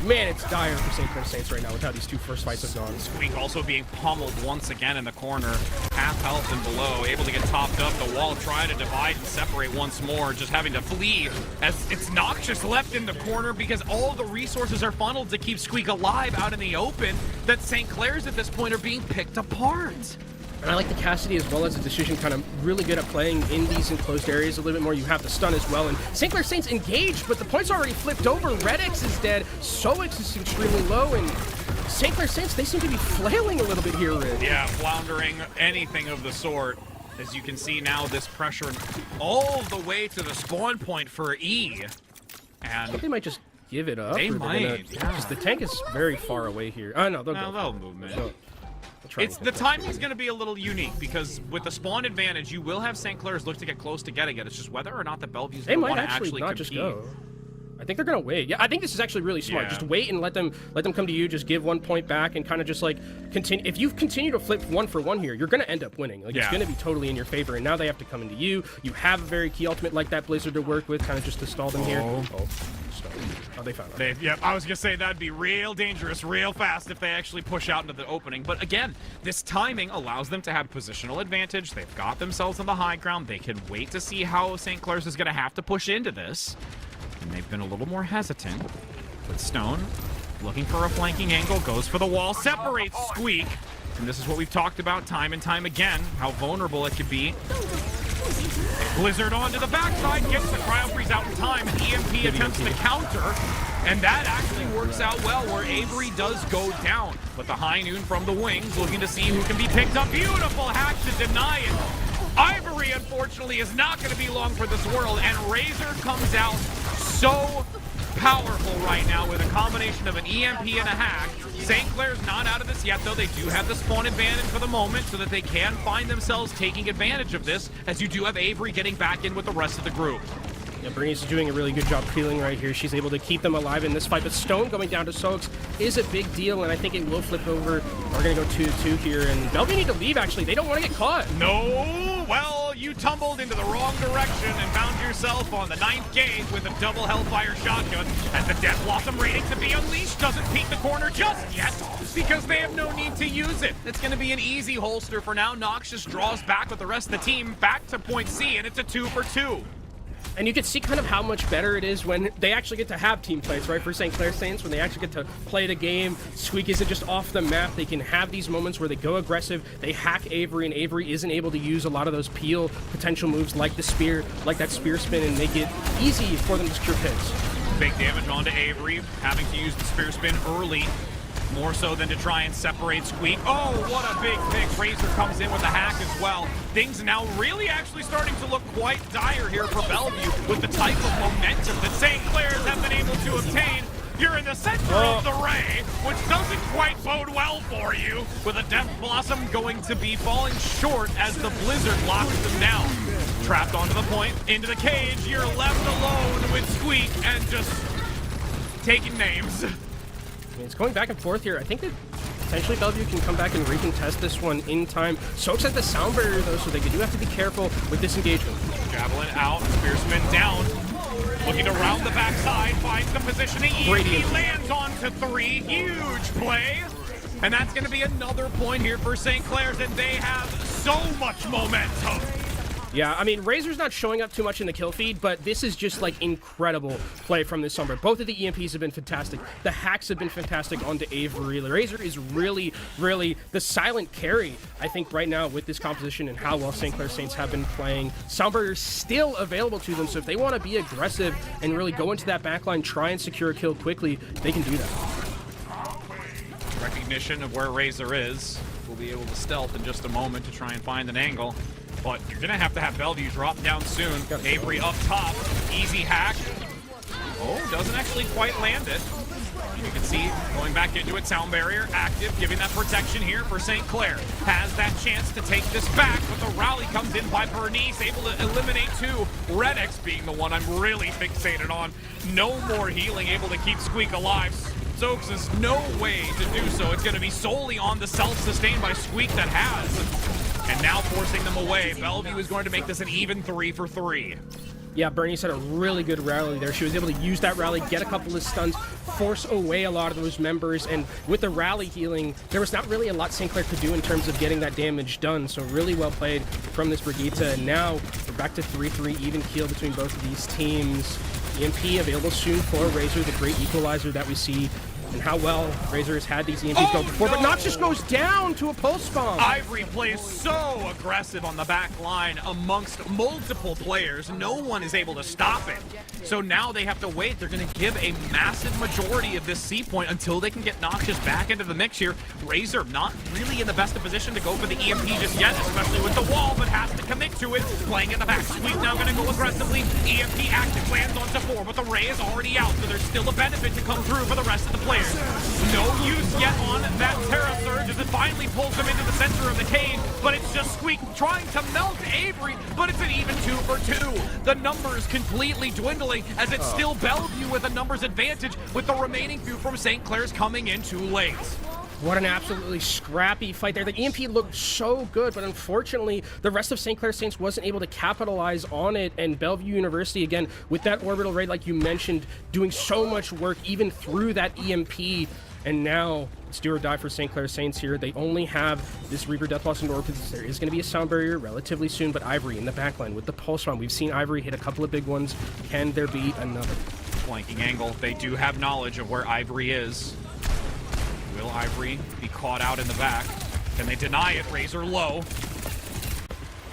man, it's dire for St. Clair Saints right now with how these 2 first fights have gone. Squeak also being pummeled once again in the corner. Half health and below, able to get topped up. The wall trying to divide and separate once more, just having to flee as it's Noxious left in the corner because all the resources are funneled to keep Squeak alive out in the open. That St. Clair's at this point are being picked apart. And I like the Cassidy as well as the Decision, kind of really good at playing in these enclosed areas a little bit more. You have the stun as well, and St. Clair Saints engaged, but the point's already flipped over. Redix is dead, Soix is extremely low, and St. Clair Saints, they seem to be flailing a little bit here, Rid. Yeah, floundering, anything of the sort. As you can see now, this pressure all the way to the spawn point for E. And they might just give it up. They might, because the tank is very far away here. Oh, no, they'll move, man. The timing's going to be a little unique because with the spawn advantage, you will have St. Clair's look to get close to getting it. It's just whether or not the Bellevue's going to want to actually not compete. Just go. I think they're going to wait. Yeah, I think this is actually really smart. Just wait and let them come to you. Just give 1 point back and kind of just like continue. If you continue to flip 1 for 1 here, you're going to end up winning. Like it's going to be totally in your favor. And now they have to come into you. You have a very key ultimate like that Blizzard to work with, kind of just to stall them here. Oh, they found it. Yep, I was going to say that'd be real dangerous, real fast if they actually push out into the opening. But again, this timing allows them to have positional advantage. They've got themselves on the high ground. They can wait to see how St. Clair's is going to have to push into this. And they've been a little more hesitant. But Stone, looking for a flanking angle, goes for the wall, separates Squeak. And this is what we've talked about time and time again, how vulnerable it could be. Blizzard onto the backside, gets the cryo freeze out in time. EMP attempts to counter, and that actually works out well where Avery does go down. But the high noon from the wings, looking to see who can be picked up. Beautiful hack to deny it. Ivory, unfortunately, is not going to be long for this world, and Razor comes out so powerful right now with a combination of an EMP and a hack. St. Clair's not out of this yet, though. They do have the spawn advantage for the moment so that they can find themselves taking advantage of this, as you do have Avery getting back in with the rest of the group. Yeah, Bernice is doing a really good job peeling right here. She's able to keep them alive in this fight, but Stone going down to Soaks is a big deal, and I think it will flip over. We're going to go 2-2 here, and Bellevue need to leave, actually. They don't want to get caught. No, well, you tumbled into the wrong direction and found yourself on the 9th gate with a double Hellfire shotgun, as the Death Blossom rating to be unleashed doesn't peek the corner just yet, because they have no need to use it. It's going to be an easy holster for now. Noxious draws back with the rest of the team back to point C, and it's a 2 for 2. And you can see kind of how much better it is when they actually get to have team plays, right? For St. Clair Saints, when they actually get to play the game, Squeak isn't just off the map. They can have these moments where they go aggressive, they hack Avery, and Avery isn't able to use a lot of those peel potential moves like the spear, like that spear spin, and make it easy for them to secure pins. Big damage onto Avery, having to use the spear spin early. More so than to try and separate Squeak. Oh, what a big pick. Razor comes in with a hack as well. Things now really actually starting to look quite dire here for Bellevue with the type of momentum that St. Clair's have been able to obtain. You're in the center of the ray, which doesn't quite bode well for you, with a Death Blossom going to be falling short as the Blizzard locks them down. Trapped onto the point, into the cage, you're left alone with Squeak and just taking names. It's going back and forth here. I think that potentially Bellevue can come back and recontest this one in time. Soaks has the sound barrier, though, so they do have to be careful with this engagement. Javelin out, spear spin down. Looking to round the backside, finds the positioning. He lands onto 3. Huge play. And that's going to be another point here for St. Clair's, and they have so much momentum. Yeah, I mean, Razor's not showing up too much in the kill feed, but this is just, like, incredible play from this Sombra. Both of the EMPs have been fantastic. The hacks have been fantastic onto Avery. Razor is really, really the silent carry, I think, right now with this composition and how well St. Clair Saints have been playing. Soundbarrier is still available to them, so if they want to be aggressive and really go into that backline, try and secure a kill quickly, they can do that. Recognition of where Razor is. We'll be able to stealth in just a moment to try and find an angle. But you're going to have Bellevue drop down soon. Avery up top. Easy hack. Oh, doesn't actually quite land it. You can see going back into it, Sound Barrier active, giving that protection here for St. Clair. Has that chance to take this back, but the rally comes in by Bernice, able to eliminate two. Red X being the one I'm really fixated on. No more healing, able to keep Squeak alive. Stokes is no way to do so. It's going to be solely on the self-sustain by Squeak that has. And now forcing them away. Bellevue is going to make this an even 3 for 3. Yeah, Bernice had a really good rally there. She was able to use that rally, get a couple of stuns, force away a lot of those members, and with the rally healing, there was not really a lot St. Clair could do in terms of getting that damage done, so really well played from this Brigitte, and now we're back to 3-3, even keel between both of these teams. EMP available soon for Razor, the great equalizer that we see, and how well Razor has had these EMPs go before, but Noxus goes down to a pulse bomb. Ivory plays so aggressive on the back line amongst multiple players. No one is able to stop it. So now they have to wait. They're going to give a massive majority of this C point until they can get Noxus back into the mix here. Razor not really in the best of position to go for the EMP just yet, especially with the wall, but has to commit to it. Playing in the back. Sweep now going to go aggressively. EMP active, lands onto 4, but the Ray is already out, so there's still a benefit to come through for the rest of the players. No use yet on that Terra Surge as it finally pulls them into the center of the cave, but it's just Squeak trying to melt Avery, but it's an even 2 for 2. The numbers completely dwindling as it's still Bellevue with a numbers advantage, with the remaining few from St. Clair's coming in too late. What an absolutely scrappy fight there. The EMP looked so good, but unfortunately, the rest of St. Clair Saints wasn't able to capitalize on it, and Bellevue University, again, with that orbital raid, like you mentioned, doing so much work even through that EMP, and now it's do or die for St. Clair Saints here. They only have this Reaper Death Loss in order because there is going to be a sound barrier relatively soon, but Ivory in the backline with the pulse bomb. We've seen Ivory hit a couple of big ones. Can there be another? Flanking angle. They do have knowledge of where Ivory is. Will Ivory be caught out in the back? Can they deny it? Razor low.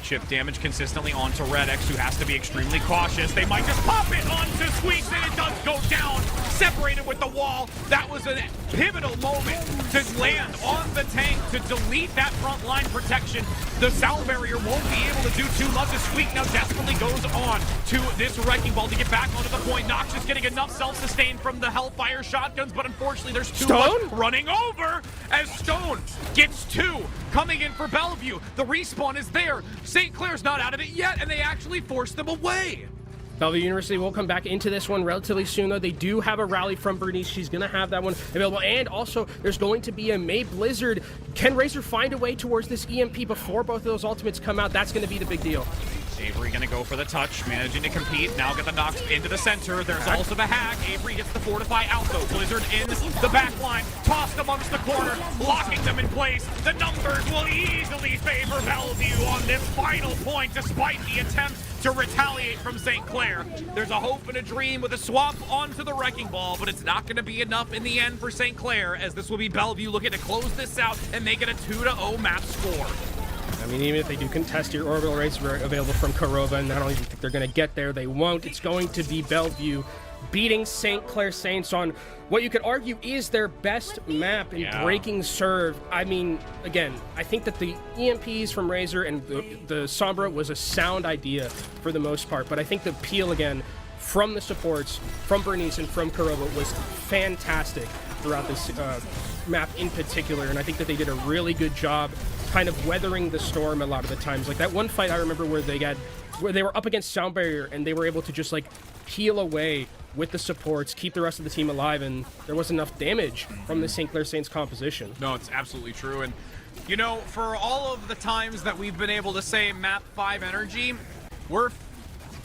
Chip damage consistently onto Red X, who has to be extremely cautious. They might just pop it onto Squeaks, and it does go down. Separated with the wall. That was a pivotal moment to land on the tank to delete that front line protection. The sound barrier won't be able to do too much as Squeak now desperately goes on to this Wrecking Ball to get back onto the point. Noxus getting enough self-sustain from the Hellfire shotguns, but unfortunately there's too much running over as Stone gets 2 coming in for Bellevue. The respawn is there. St. Clair's not out of it yet, and they actually force them away. Bellevue University will come back into this one relatively soon, though. They do have a rally from Bernice. She's going to have that one available. And also, there's going to be a May Blizzard. Can Razor find a way towards this EMP before both of those ultimates come out? That's going to be the big deal. Avery going to go for the touch, managing to compete. Now get the knocks into the center. There's also the hack. Avery gets the fortify out, though. Blizzard in the back line, tossed amongst the corner, locking them in place. The numbers will easily favor Bellevue on this final point, despite the attempt to retaliate from St. Clair. There's a hope and a dream with a swap onto the Wrecking Ball, but it's not going to be enough in the end for St. Clair, as this will be Bellevue looking to close this out and make it a 2-0 map score. I mean, even if they do contest your orbital rates available from Korova, and I don't even think they're going to get there, they won't. It's going to be Bellevue beating St. Clair Saints on what you could argue is their best map in breaking serve. I mean, again, I think that the EMPs from Razor and the Sombra was a sound idea for the most part, but I think the peel, again, from the supports, from Bernice and from Korova was fantastic throughout this map in particular, and I think that they did a really good job kind of weathering the storm a lot of the times. Like that one fight I remember where they were up against Sound Barrier and they were able to just like peel away with the supports, keep the rest of the team alive, and there was enough damage from the St. Clair Saints composition. No, it's absolutely true. And you know, for all of the times that we've been able to say map 5 energy, we're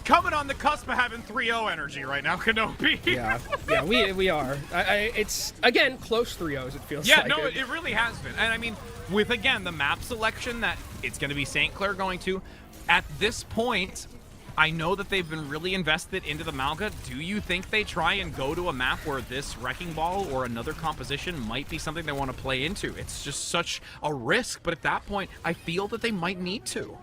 coming on the cusp of having 3-0 energy right now, Kenobi. yeah, we are. It's, again, close 3-0s, it feels like. Yeah, no, it really has been. And I mean, with, again, the map selection that it's going to be St. Clair going to, at this point, I know that they've been really invested into the Malga. Do you think they try and go to a map where this Wrecking Ball or another composition might be something they want to play into? It's just such a risk, but at that point, I feel that they might need to.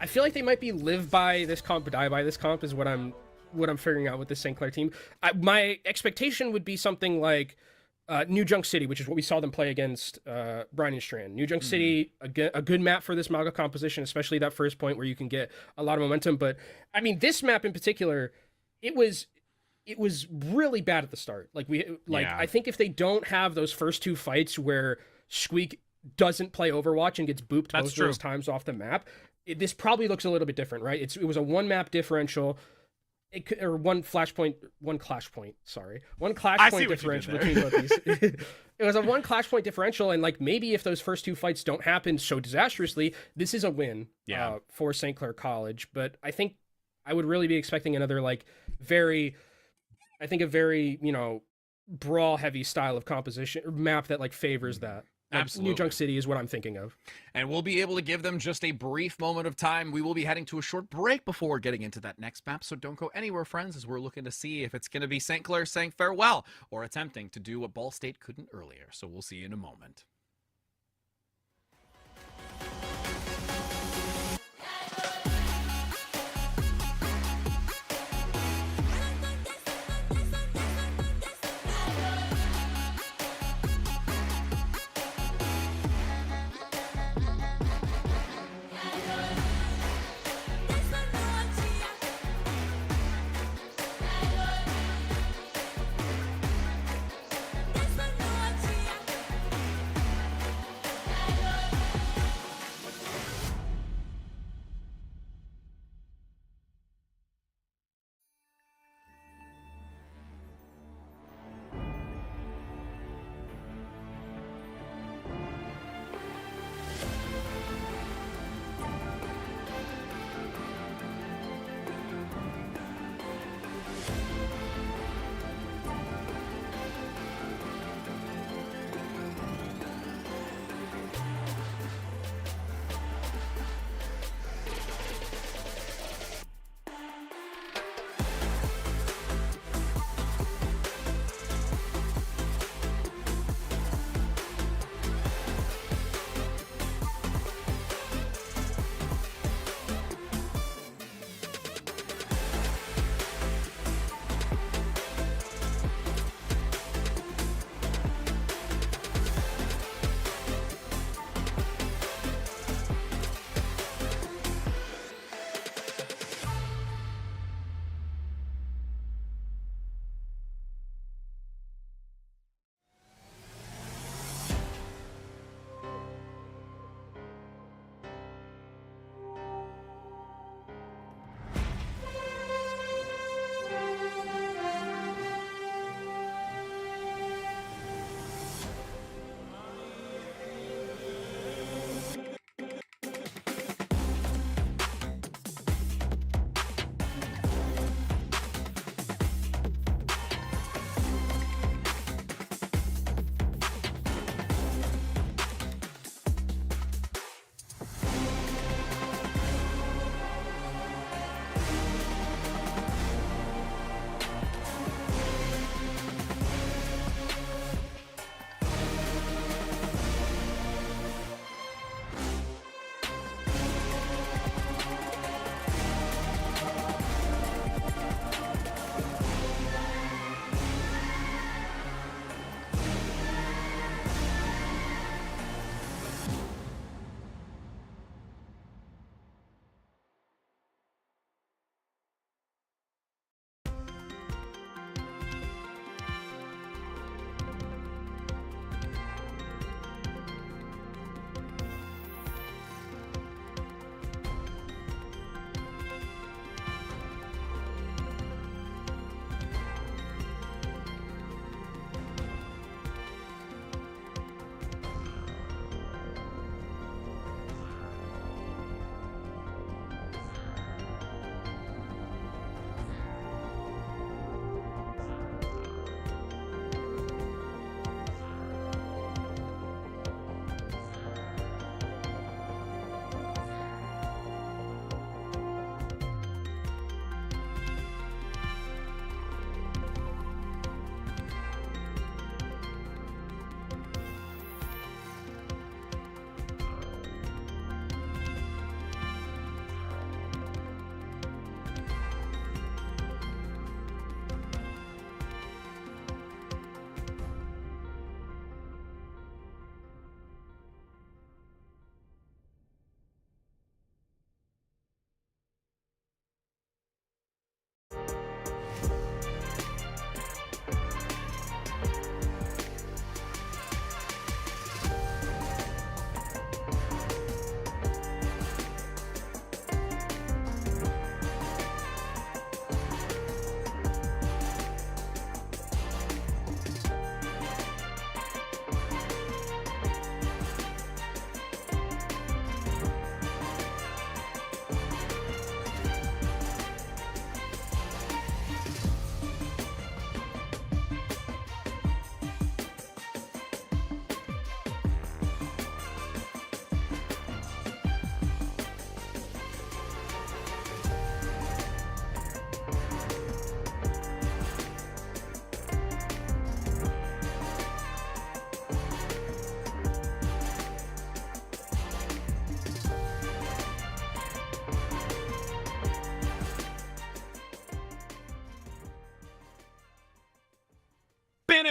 I feel like they might be live by this comp, but die by this comp is what I'm figuring out with this St. Clair team. My expectation would be something like New Junk City, which is what we saw them play against Bryan and Strand. New Junk City, a good map for this Malga composition, especially that first point where you can get a lot of momentum. But I mean, this map in particular, it was really bad at the start. I think if they don't have those first two fights where Squeak doesn't play Overwatch and gets booped both those times off the map, this probably looks a little bit different, right? It was a one map differential. One clash point differential between both these. It was a one clash point differential, and like maybe if those first two fights don't happen so disastrously, this is a win for St. Clair College. But I think I would really be expecting another a very brawl heavy style of composition or map that like favors that. Absolutely. New Junk City is what I'm thinking of. And we'll be able to give them just a brief moment of time. We will be heading to a short break before getting into that next map, so don't go anywhere, friends, as we're looking to see if it's going to be St. Clair saying farewell or attempting to do what Ball State couldn't earlier. So we'll see you in a moment.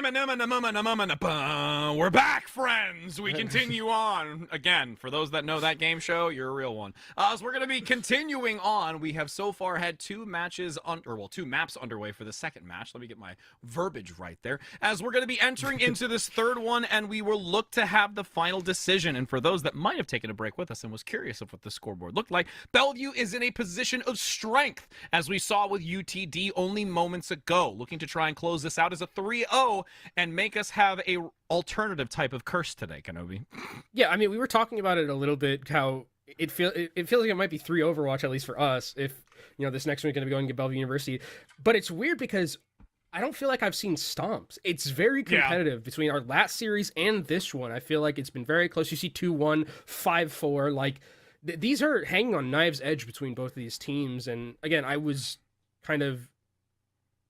We're back, friends. We continue on. Again, for those that know that game show, you're a real one. As we're going to be continuing on, we have so far had two maps underway for the second match. Let me get my verbiage right there. As we're going to be entering into this third one, and we will look to have the final decision. And for those that might have taken a break with us and was curious of what the scoreboard looked like, Bellevue is in a position of strength, as we saw with UTD only moments ago, looking to try and close this out as a 3-0 and make us have a alternative type of curse today, Kenobi. Yeah, I mean, we were talking about it a little bit, how it feels like it might be 3 Overwatch, at least for us, if, you know, this next one's going to be going to Bellevue University. But it's weird because I don't feel like I've seen stomps. It's very competitive between our last series and this one. I feel like it's been very close. You see 2-1, 5-4. Like, these are hanging on knife's edge between both of these teams. And again, I was kind of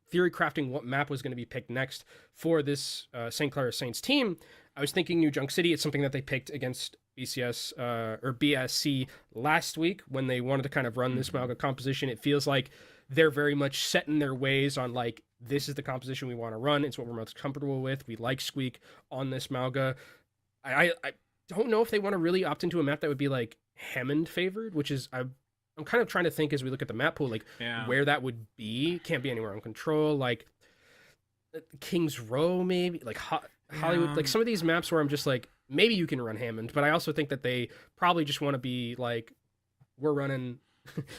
theory crafting what map was going to be picked next for this St. Clair Saints team. I was thinking New Junk City. It's something that they picked against BSC last week when they wanted to kind of run this Malga composition. It feels like they're very much set in their ways on, like, this is the composition we want to run. It's what we're most comfortable with. We like Squeak on this Malga. I don't know if they want to really opt into a map that would be like Hammond favored, which is I'm kind of trying to think as we look at the map pool, like where that would be. Can't be anywhere on Control, like Kings Row, maybe, like Hollywood, like some of these maps where I'm just like, maybe you can run Hammond, but I also think that they probably just want to be like, we're running,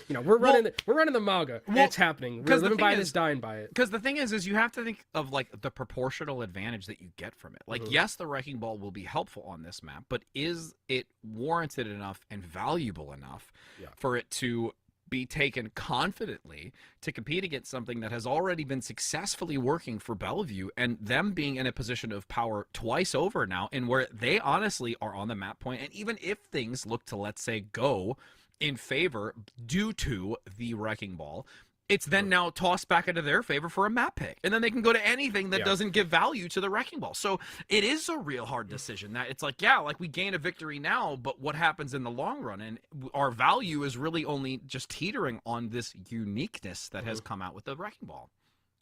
you know, we're running the Malga. It's happening. We're living by this, dying by it. Because the thing is you have to think of like the proportional advantage that you get from it. Like, yes, the Wrecking Ball will be helpful on this map, but is it warranted enough and valuable enough for it to be taken confidently to compete against something that has already been successfully working for Bellevue, and them being in a position of power twice over now, and where they honestly are on the map point, and even if things look to, let's say, go in favor due to the Wrecking Ball, it's then now tossed back into their favor for a map pick, and then they can go to anything that doesn't give value to the Wrecking Ball. So it is a real hard decision that it's like, like we gain a victory now, but what happens in the long run? And our value is really only just teetering on this uniqueness that has come out with the Wrecking Ball.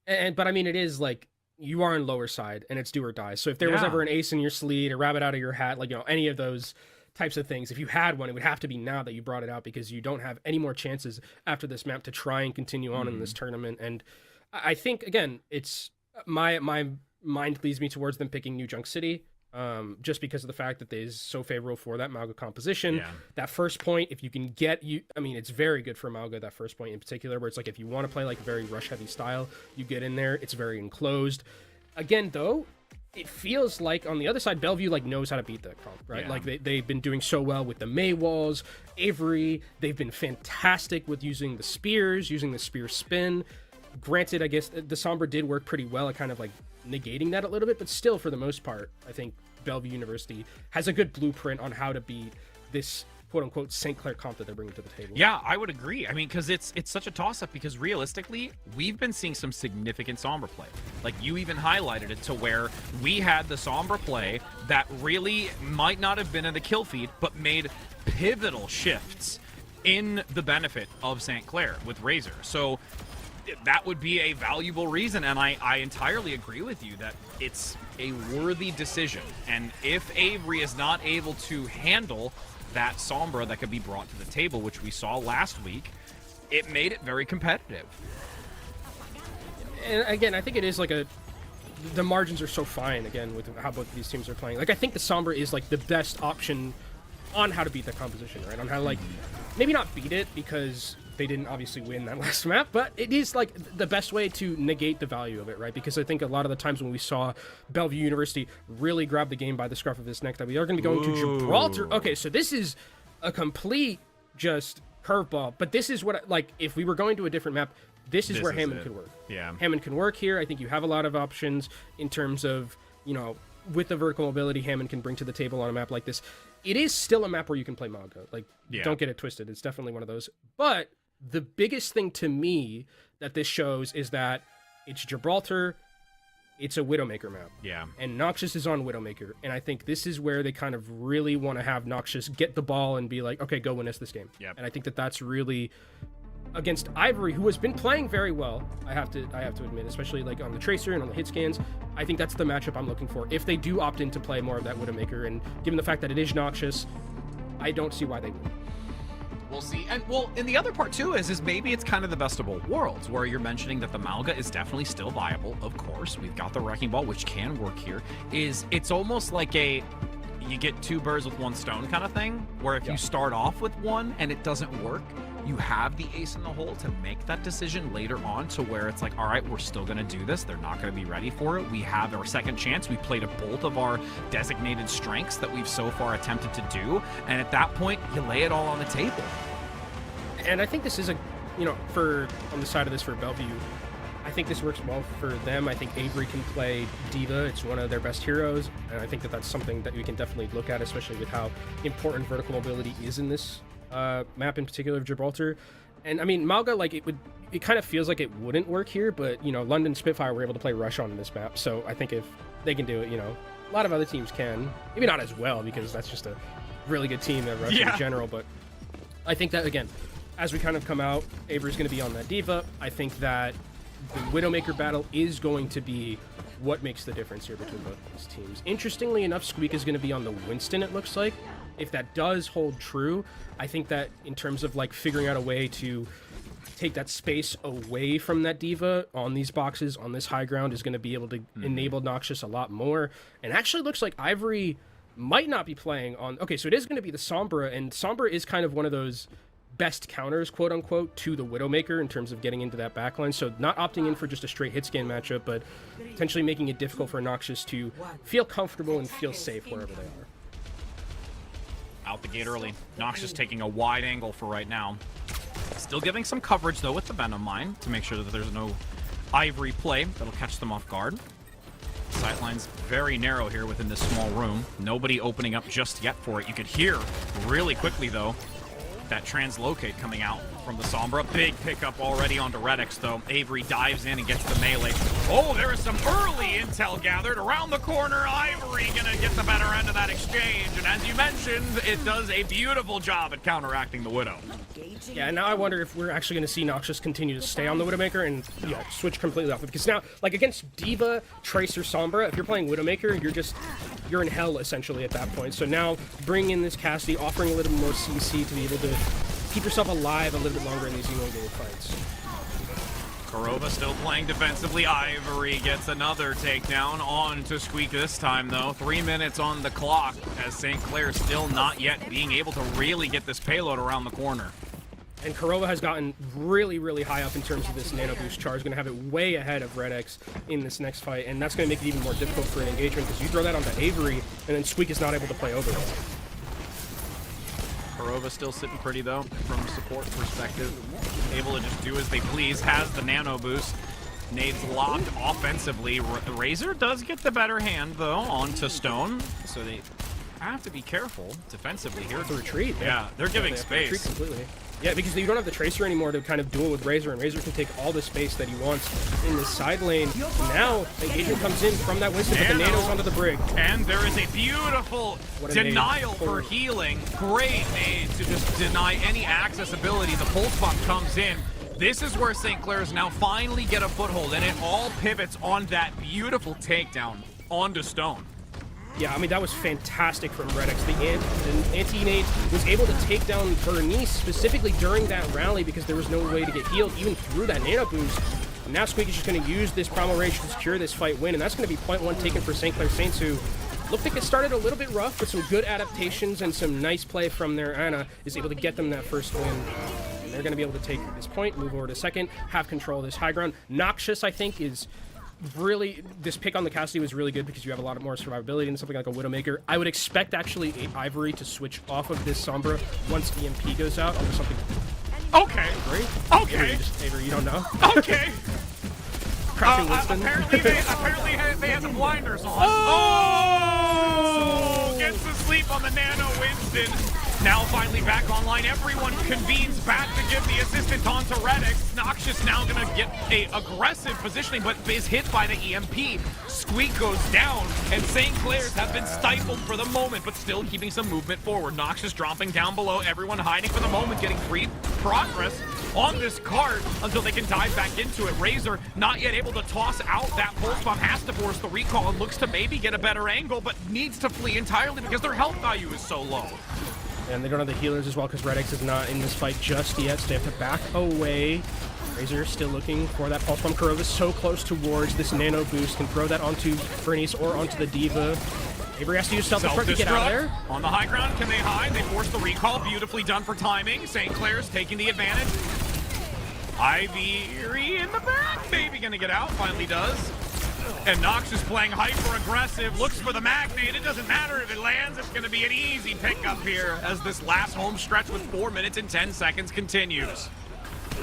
But I mean, it is like, you are on lower side and it's do or die. So if there was ever an ace in your sleeve, a rabbit out of your hat, like, you know, any of those types of things, if you had one, it would have to be now that you brought it out, because you don't have any more chances after this map to try and continue on in this tournament. And I think, again, it's my mind leads me towards them picking New Junk City, just because of the fact that it is so favorable for that Malga composition. That first point, if you can get, I mean, it's very good for Malga, that first point in particular, where it's like, if you want to play like a very rush heavy style, you get in there, it's very enclosed. Again, though, it feels like on the other side, Bellevue like knows how to beat that comp, right? Like they've been doing so well with the May walls, Avery. They've been fantastic with using the spears, using the spear spin. Granted, I guess the Sombra did work pretty well at kind of like negating that a little bit, but still, for the most part, I think Bellevue University has a good blueprint on how to beat this quote-unquote St. Clair comp that they're bringing to the table. Yeah, I would agree. I mean, because it's such a toss-up, because realistically, we've been seeing some significant Sombra play. Like, you even highlighted it to where we had the Sombra play that really might not have been in the kill feed, but made pivotal shifts in the benefit of St. Clair with Razor. So that would be a valuable reason, and I entirely agree with you that it's a worthy decision. And if Avery is not able to handle that Sombra that could be brought to the table, which we saw last week, it made it very competitive. And again, I think it is like the margins are so fine, again, with how both of these teams are playing. Like, I think the Sombra is like the best option on how to beat the composition, right? On how to, like, maybe not beat it, because they didn't obviously win that last map, but it is like the best way to negate the value of it, right? Because I think a lot of the times when we saw Bellevue University really grab the game by the scruff of his neck, that we are going to be going to Gibraltar. Okay, so this is a complete just curveball, but this is what, like, if we were going to a different map, this is where Hammond could work. Yeah. Hammond can work here. I think you have a lot of options in terms of, you know, with the vertical mobility Hammond can bring to the table on a map like this. It is still a map where you can play Malga. Like, don't get it twisted. It's definitely one of those. But the biggest thing to me that this shows is that it's Gibraltar, it's a Widowmaker map. Yeah. And Noxious is on Widowmaker. And I think this is where they kind of really want to have Noxious get the ball and be like, okay, go win us this game. Yep. And I think that that's really against Ivory, who has been playing very well. I have to admit, especially like on the Tracer and on the hit scans. I think that's the matchup I'm looking for. If they do opt in to play more of that Widowmaker, and given the fact that it is Noxious, I don't see why they wouldn't. We'll see. And the other part too is maybe it's kind of the best of both worlds, where you're mentioning that the Malga is definitely still viable. Of course, we've got the Wrecking Ball, which can work here. It's almost like you get two birds with one stone kind of thing, where if you start off with one and it doesn't work, you have the ace in the hole to make that decision later on, to where it's like, all right, we're still going to do this. They're not going to be ready for it. We have our second chance. We played a bolt of our designated strengths that we've so far attempted to do. And at that point, you lay it all on the table. And I think this is on the side of this for Bellevue, I think this works well for them. I think Avery can play Diva. It's one of their best heroes. And I think that that's something that we can definitely look at, especially with how important vertical mobility is in this map in particular of Gibraltar. And I mean, Malga, like it kind of feels like it wouldn't work here, but London Spitfire were able to play Rush on this map, so I think if they can do it, a lot of other teams can. Maybe not as well, because that's just a really good team at Rush in general, but I think that, again, as we kind of come out, Avery's going to be on that Diva. I think that the Widowmaker battle is going to be what makes the difference here between both these teams. Interestingly enough, Squeak is going to be on the Winston, it looks like. If that does hold true, I think that in terms of like figuring out a way to take that space away from that Diva on these boxes, on this high ground, is going to be able to enable Noxious a lot more. And actually looks like Ivory might not be playing on... Okay, so it is going to be the Sombra, and Sombra is kind of one of those best counters, quote unquote, to the Widowmaker in terms of getting into that backline. So not opting in for just a straight hit scan matchup, but potentially making it difficult for Noxious to feel comfortable and feel safe wherever they are. Out the gate early. Noxious taking a wide angle for right now. Still giving some coverage, though, with the Venom Mine to make sure that there's no Ivory play that'll catch them off guard. Sightline's very narrow here within this small room. Nobody opening up just yet for it. You could hear really quickly, though, that translocate coming out from the Sombra. Big pickup already onto Redix, though. Avery dives in and gets the melee. Oh, there is some early intel gathered around the corner. Ivory gonna get the better end of that exchange. And as you mentioned, it does a beautiful job at counteracting the Widow. Yeah, now I wonder if we're actually going to see Noxious continue to stay on the Widowmaker and switch completely off. Because now, like against Diva, Tracer, Sombra, if you're playing Widowmaker, you're in hell essentially at that point. So now bring in this Cassidy, offering a little more CC to be able to keep yourself alive a little bit longer in these elongated fights. Korova still playing defensively. Ivory gets another takedown on to Squeak this time, though. 3 minutes on the clock as St. Clair still not yet being able to really get this payload around the corner. And Korova has gotten really, really high up in terms of this nano boost charge. Going to have it way ahead of Red X in this next fight, and that's going to make it even more difficult for an engagement because you throw that onto Avery, and then Squeak is not able to play over it. Korova still sitting pretty, though, from a support perspective. Able to just do as they please. Has the nano boost. Nades locked offensively. Razor does get the better hand, though, onto Stone. So they have to be careful defensively here. The retreat. Yeah, they're giving space. Retreat completely. Yeah, because you don't have the Tracer anymore to kind of duel with Razor, and Razor can take all the space that he wants in the side lane. Now, engagement comes in from that Winston, but the Nano's onto the Brig. And there is a beautiful denial for healing. Great nade to just deny any accessibility. The Pulse Bomb comes in. This is where St. Clair's now finally get a foothold, and it all pivots on that beautiful takedown onto Stone. Yeah, I mean, that was fantastic from Redix. The anti-nade was able to take down Bernice specifically during that rally because there was no way to get healed even through that nano boost. And now Squeak is just going to use this Primal Rage to secure this fight win, and that's going to be point one taken for St. Clair Saints, who looked like it started a little bit rough, but some good adaptations and some nice play from their Anna is able to get them that first win. And they're going to be able to take this point, move over to second, have control of this high ground. Noxious, I think, is... really, this pick on the Cassidy was really good because you have a lot more survivability and something like a Widowmaker. I would expect actually Ivory to switch off of this Sombra once EMP goes out or something. Okay. Great. Okay. Avery, you don't know. Okay. Apparently they had the blinders on. Oh! Gets to sleep on the Nano Winston. Now finally back online, everyone convenes back to give the assistant onto Redix. Noxious now gonna get a aggressive positioning, but is hit by the EMP. Squeak goes down, and St. Clair's have been stifled for the moment, but still keeping some movement forward. Noxious dropping down below, everyone hiding for the moment, getting free progress on this cart until they can dive back into it. Razor not yet able to toss out that pulse bomb, has to force the recall and looks to maybe get a better angle, but needs to flee entirely because their health value is so low. And they don't have the healers as well because Redix is not in this fight just yet, so they have to back away. Razor still looking for that pulse bomb. Kurova's so close towards this nano boost, can throw that onto Bernice or onto the Diva. Avery has to use self-destruct to get out of there. On the high ground, can they hide? They force the recall. Beautifully done for timing. St. Clair's taking the advantage. Ivy in the back. Maybe gonna get out. Finally does. And Noxious playing hyper-aggressive. Looks for the Magnate. It doesn't matter if it lands. It's gonna be an easy pickup here as this last home stretch with 4 minutes and 10 seconds continues.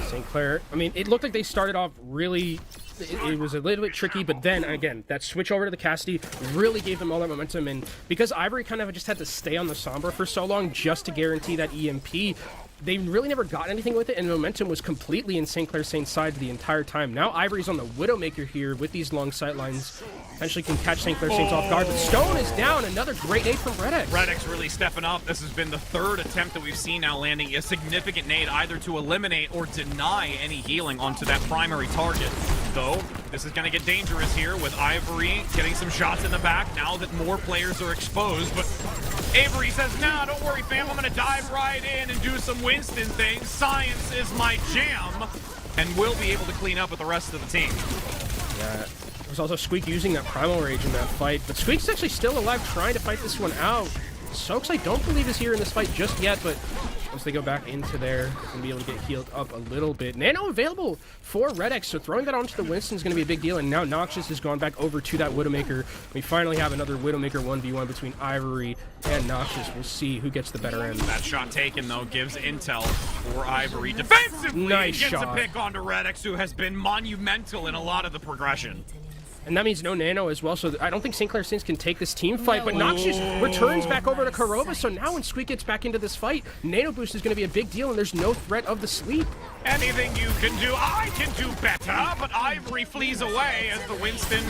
St. Clair, I mean, it looked like they started off really... It was a little bit tricky, but then, again, that switch over to the Cassidy really gave them all that momentum, and because Ivory kind of just had to stay on the Sombra for so long just to guarantee that EMP, they really never got anything with it, and momentum was completely in St. Clair Saint's side the entire time. Now Ivory's on the Widowmaker here with these long sight lines. Potentially can catch St. Clair Saints off guard, but Stone is down. Another great nade from Redix. Redix really stepping up. This has been the third attempt that we've seen now landing a significant nade, either to eliminate or deny any healing onto that primary target. Though, this is going to get dangerous here with Ivory getting some shots in the back now that more players are exposed. But Avery says, nah, don't worry, fam. I'm going to dive right in and do some Winston things. Science is my jam. And we'll be able to clean up with the rest of the team. Yeah. There's also Squeak using that Primal Rage in that fight, but Squeak's actually still alive trying to fight this one out. Soaks, I don't believe, is here in this fight just yet, but once they go back into there, they're going to be able to get healed up a little bit. Nano available for Redix, so throwing that onto the Winston is going to be a big deal, and now Noxious has gone back over to that Widowmaker. We finally have another Widowmaker 1v1 between Ivory and Noxious. We'll see who gets the better end. That shot taken, though, gives intel for Ivory. Defensively, nice gets shot. a pick onto Redix, who has been monumental in a lot of the progression. And that means no nano as well, so I don't think St. Clair Saints can take this team fight, but Noxious returns back over to Kurova, so now when Squeak gets back into this fight, nano boost is going to be a big deal, and there's no threat of the sleep. Anything you can do, I can do better, but Ivory flees away as the Winston,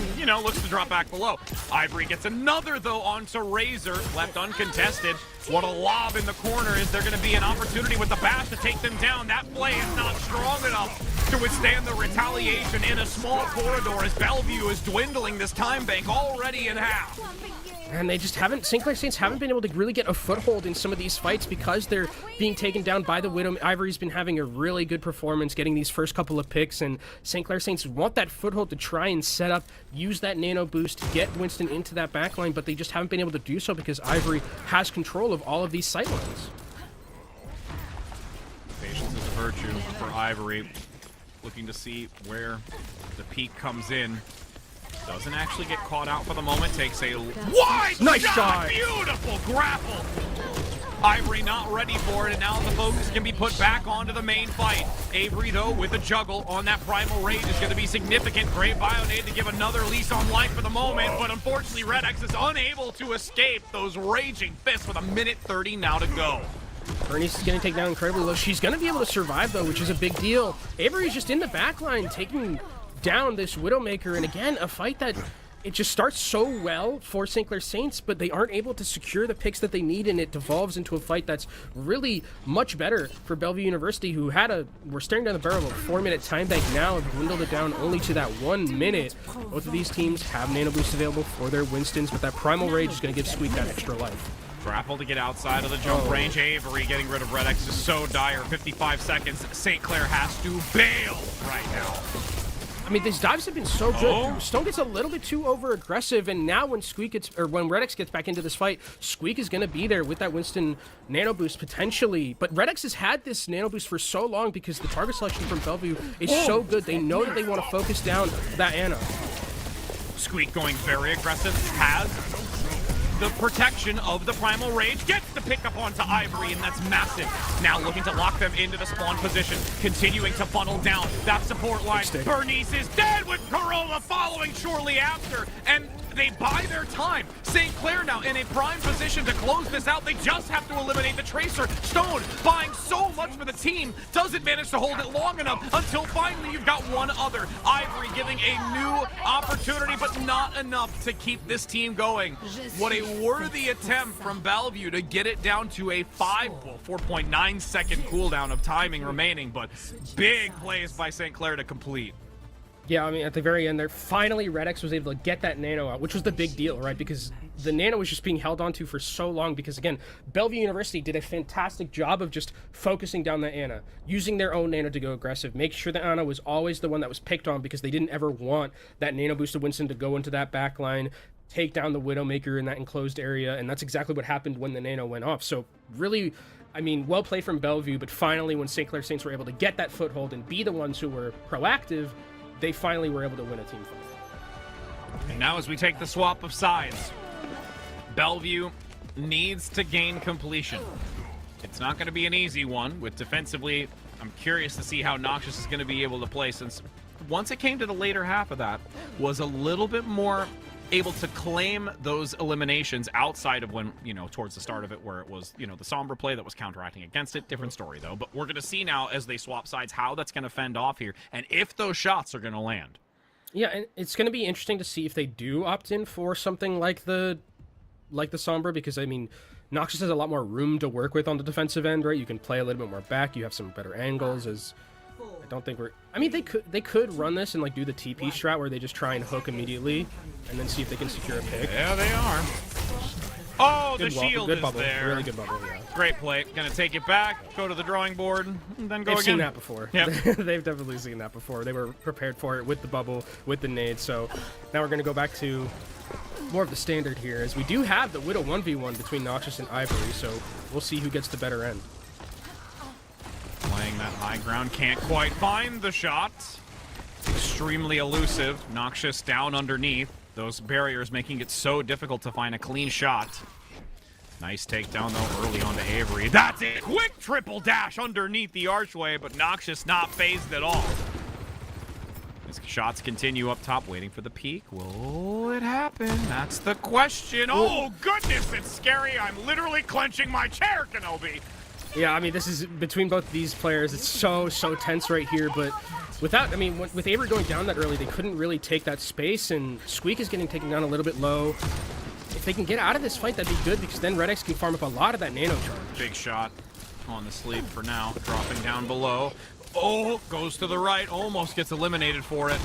looks to drop back below. Ivory gets another, though, onto Razor, left uncontested. What a lob in the corner. Is there going to be an opportunity with the bash to take them down? That play is not strong enough to withstand the retaliation in a small corridor as Bellevue is dwindling this time bank already in half. And they just haven't, St. Clair Saints haven't been able to really get a foothold in some of these fights because they're being taken down by the Widow. Ivory's been having a really good performance getting these first couple of picks, and St. Clair Saints want that foothold to try and set up, use that nano boost to get Winston into that backline, but they just haven't been able to do so because Ivory has control of all of these sight lines. Patience is a virtue for Ivory. Looking to see where the peak comes in. Doesn't actually get caught out for the moment. Takes a wide nice shot. Beautiful grapple. Ivory not ready for it, and now the focus can be put back onto the main fight. Avery, though, with a juggle on that Primal Rage is going to be significant. Great Bionade to give another lease on life for the moment, but unfortunately Redix is unable to escape those raging fists with 1:30 now to go. Bernice is getting taken down incredibly low. She's going to be able to survive, though, which is a big deal. Avery's just in the back line taking down this Widowmaker, and again, a fight that it just starts so well for St. Clair Saints, but they aren't able to secure the picks that they need, and it devolves into a fight that's really much better for Bellevue University, who we're staring down the barrel of a 4-minute time bank now, have dwindled it down only to that 1 minute. Both of these teams have nano boosts available for their Winstons, but that Primal Rage is going to give Squeak that extra life. Grapple to get outside of the jump range. Avery getting rid of Redix is so dire. 55 seconds. St. Clair has to bail right now. I mean, these dives have been so good. Stone gets a little bit too over-aggressive, and now when when Redix gets back into this fight, Squeak is going to be there with that Winston nano boost potentially. But Redix has had this nano boost for so long because the target selection from Bellevue is so good. They know that they want to focus down that Anna. Squeak going very aggressive. Has the protection of the Primal Rage, gets the pickup onto Ivory, and that's massive. Now looking to lock them into the spawn position, continuing to funnel down that support line. Bernice is dead with Corolla following shortly after, and they buy their time. St. Clair now in a prime position to close this out. They just have to eliminate the Tracer. Stone buying so much for the team, doesn't manage to hold it long enough until finally you've got one other. Ivory giving a new opportunity, but not enough to keep this team going. What a worthy attempt from Bellevue to get it down to a 4.9 second cooldown of timing remaining, but big plays by St. Clair to complete. Yeah, I mean, at the very end there, finally Red X was able to get that nano out, which was the big deal, right? Because the nano was just being held onto for so long because, again, Bellevue University did a fantastic job of just focusing down the Ana, using their own nano to go aggressive, make sure the Ana was always the one that was picked on because they didn't ever want that nano boosted Winston to go into that back line, take down the Widowmaker in that enclosed area, and that's exactly what happened when the nano went off. So really, I mean, well played from Bellevue, but finally when St. Clair Saints were able to get that foothold and be the ones who were proactive, they finally were able to win a team fight. And now as we take the swap of sides, Bellevue needs to gain completion. It's not going to be an easy one. With defensively, I'm curious to see how Noxious is going to be able to play, since once it came to the later half of that, was a little bit more able to claim those eliminations outside of when, you know, towards the start of it where it was, you know, the Sombra play that was counteracting against it. Different story, though. But we're going to see now as they swap sides how that's going to fend off here and if those shots are going to land. Yeah, and it's going to be interesting to see if they do opt in for something like the Sombra, because, I mean, Noxious has a lot more room to work with on the defensive end, right? You can play a little bit more back. You have some better angles. As I don't think we're... I mean, they could run this and, like, do the TP strat where they just try and hook immediately and then see if they can secure a pick. Yeah, they are. Oh, good the shield good is bubble. there. Really good bubble, yeah. Great play. Gonna take it back, go to the drawing board, and then go They've again. seen that before. Yep. They've definitely seen that before. They were prepared for it with the bubble, with the nade. So now we're going to go back to more of the standard here, as we do have the Widow 1v1 between Noxious and Ivory, so we'll see who gets the better end. Playing that high ground, can't quite find the shot. Extremely elusive. Noxious down underneath. Those barriers making it so difficult to find a clean shot. Nice takedown, though, early on to Avery. That's it! Quick triple dash underneath the archway, but Noxious not phased at all. As shots continue up top, waiting for the peak. Will it happen? That's the question. Oh, goodness, it's scary. I'm literally clenching my chair, Kenobi. Yeah, I mean, this is between both these players. It's so tense right here, but without, I mean, with Avery going down that early, they couldn't really take that space, and Squeak is getting taken down a little bit low. If they can get out of this fight, that'd be good, because then Red X can farm up a lot of that nano charge. Big shot on the sleep for now, dropping down below. Oh, goes to the right, almost gets eliminated for it.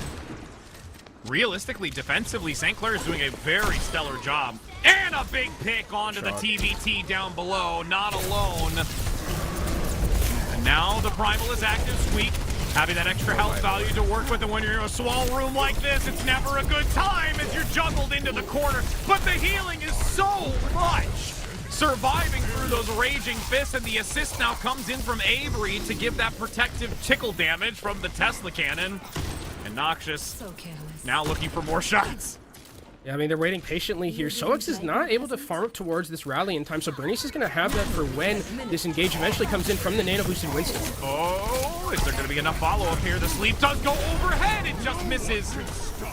Realistically, defensively, St. Clair is doing a very stellar job. And a big pick onto the TVT down below, not alone. And now the Primal is active. Squeak having that extra health value to work with, and when you're in a small room like this, it's never a good time as you're juggled into the corner. But the healing is so much. Surviving through those raging fists, and the assist now comes in from Avery to give that protective tickle damage from the Tesla cannon. And Noxious now looking for more shots. Yeah, I mean, they're waiting patiently here. Sox is not able to farm up towards this rally in time, so Bernice is going to have that for when this engage eventually comes in from the nano boosted Winston. Oh, is there going to be enough follow-up here? The sleep does go overhead. It just misses.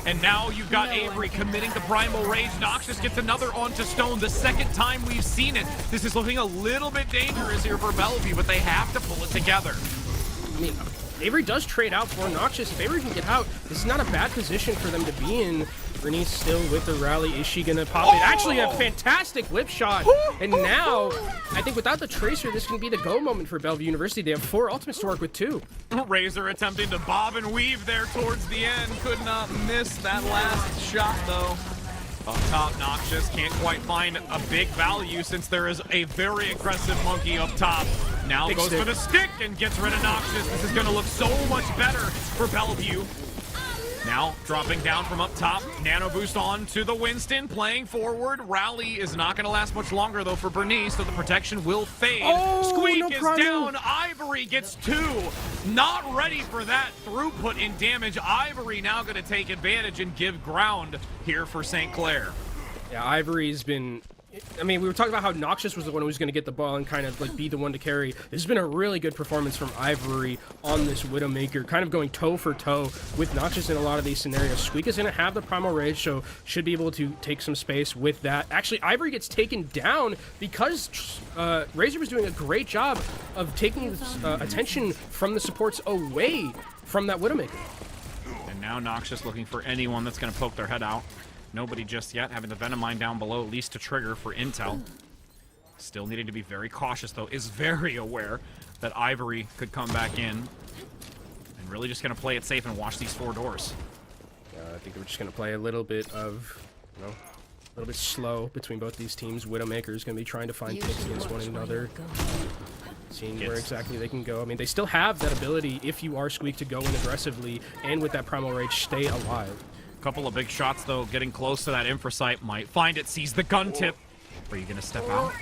And now you've got Avery committing the Primal Rage. Noxious gets another onto Stone. The second time we've seen it. This is looking a little bit dangerous here for Bellevue, but they have to pull it together. I mean, Avery does trade out for Noxious. If Avery can get out, this is not a bad position for them to be in. Bernice still with the rally. Is she going to pop it? Actually, a fantastic whip shot. And now, I think without the Tracer, this can be the go moment for Bellevue University. They have 4 ultimates to work with, too. Razor attempting to bob and weave there towards the end. Could not miss that last shot, though. Up top, Noxious can't quite find a big value since there is a very aggressive monkey up top. Now Big goes stick. for the stick and gets rid of Noxious. This is going to look so much better for Bellevue. Now dropping down from up top, nano boost on to the Winston, playing forward. Rally is not going to last much longer though for Bernice, so the protection will fade. Squeak is down, Ivory gets 2. Not ready for that throughput in damage. Ivory now going to take advantage and give ground here for St. Clair. Yeah, Ivory's been I mean, we were talking about how Noxious was the one who was going to get the ball and kind of like be the one to carry. This has been a really good performance from Ivory on this Widowmaker, kind of going toe for toe with Noxious in a lot of these scenarios. Squeak is going to have the Primal Rage, so should be able to take some space with that. Actually, Ivory gets taken down because Razor was doing a great job of taking attention from the supports away from that Widowmaker. And now Noxious looking for anyone that's going to poke their head out. Nobody just yet, having the Venom Mine down below, at least to trigger for intel. Still needing to be very cautious, though, is very aware that Ivory could come back in. And really just going to play it safe and watch these 4 doors. I think we're just going to play a little bit of, you know, a little bit slow between both these teams. Widowmaker is going to be trying to find picks against one another. Seeing where exactly they can go. I mean, they still have that ability, if you are Squeak, to go in aggressively and with that Primal Rage stay alive. Couple of big shots, though, getting close to that Infrasight. Might find it, sees the gun tip. Are you going to step out?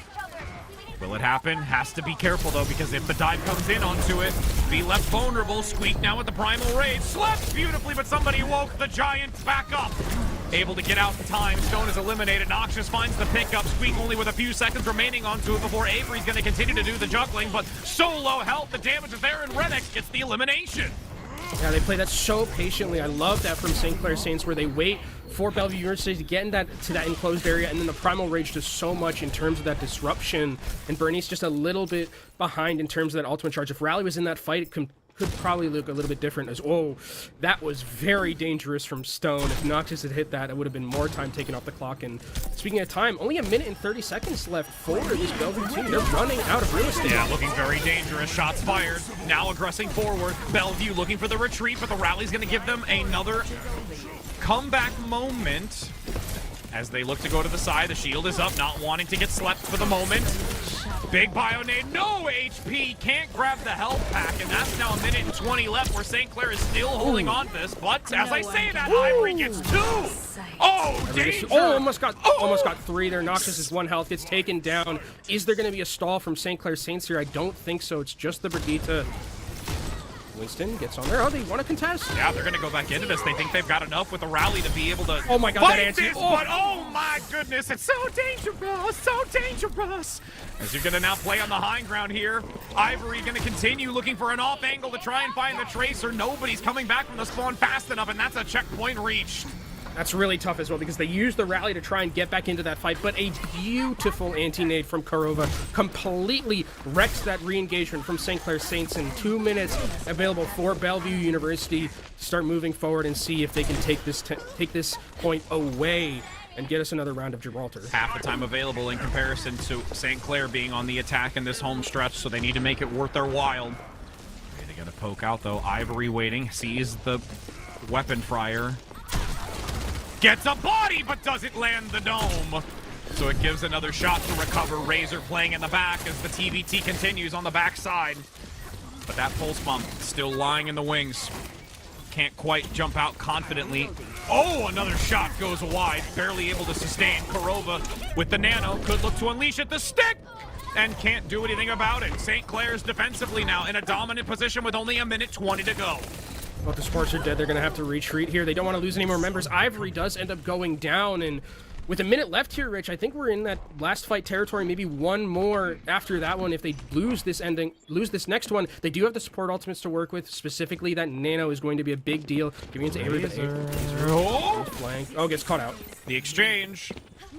Will it happen? Has to be careful, though, because if the dive comes in onto it, be left vulnerable. Squeak now with the Primal Rage. Slept beautifully, but somebody woke the Giant back up. Able to get out in time. Stone is eliminated. Noxious finds the pickup. Squeak only with a few seconds remaining onto it before Avery's going to continue to do the juggling, but so low health, the damage is there, and Renix gets the elimination. Yeah, they play that so patiently. I love that from St. Clair Saints, where they wait for Bellevue University to get in to that enclosed area, and then the Primal Rage does so much in terms of that disruption, and Bernice just a little bit behind in terms of that ultimate charge. If Rally was in that fight, it could probably look a little bit different. As that was very dangerous from Stone. If Noxious had hit that, it would have been more time taken off the clock. And speaking of time, only 1 minute and 30 seconds left for this Bellevue team. They're running out of real estate. Yeah, looking very dangerous. Shots fired. Now aggressing forward. Bellevue looking for the retreat, but the Rally's going to give them another comeback moment as they look to go to the side. The shield is up, not wanting to get slept for the moment. Big bio nade, no HP, can't grab the health pack, and that's now 1 minute and 20 left where St. Clair is still holding on to this, but as I say that, Ivory gets 2! Oh, danger! Oh, almost got 3 there. Noxious is 1 health, gets taken down. Is there going to be a stall from St. Clair Saints here? I don't think so. It's just the Brigitte. Winston gets on there. Oh, they want to contest? Yeah, they're going to go back into this. They think they've got enough with the Rally to be able to oh my God, fight that answer. this, but oh my goodness, it's so dangerous, so dangerous. As you're going to now play on the high ground here, Ivory going to continue looking for an off angle to try and find the Tracer. Nobody's coming back from the spawn fast enough, and that's a checkpoint reached. That's really tough as well because they used the Rally to try and get back into that fight, but a beautiful anti-nade from Karova completely wrecks that re-engagement from St. Clair Saints in 2 minutes. Available for Bellevue University to start moving forward and see if they can take this point away and get us another round of Gibraltar. Half the time available in comparison to St. Clair being on the attack in this home stretch, so they need to make it worth their while. They gotta poke out though. Ivory waiting, sees the weapon fryer. Gets a body, but doesn't land the dome. So it gives another shot to recover. Razor playing in the back as the TBT continues on the backside. But that pulse bomb still lying in the wings. Can't quite jump out confidently. Oh, another shot goes wide. Barely able to sustain. Karova with the nano. Could look to unleash at the stick. And can't do anything about it. St. Clair's defensively now in a dominant position with only 1 minute 20 to go. Well, the sports are dead. They're going to have to retreat here. They don't want to lose any more members. Ivory does end up going down, and with 1 minute left here, Rich, I think we're in that last fight territory. Maybe one more after that one. If they lose this next one, they do have the support ultimates to work with. Specifically, that nano is going to be a big deal. Giving it to Avery, oh, gets caught out. The exchange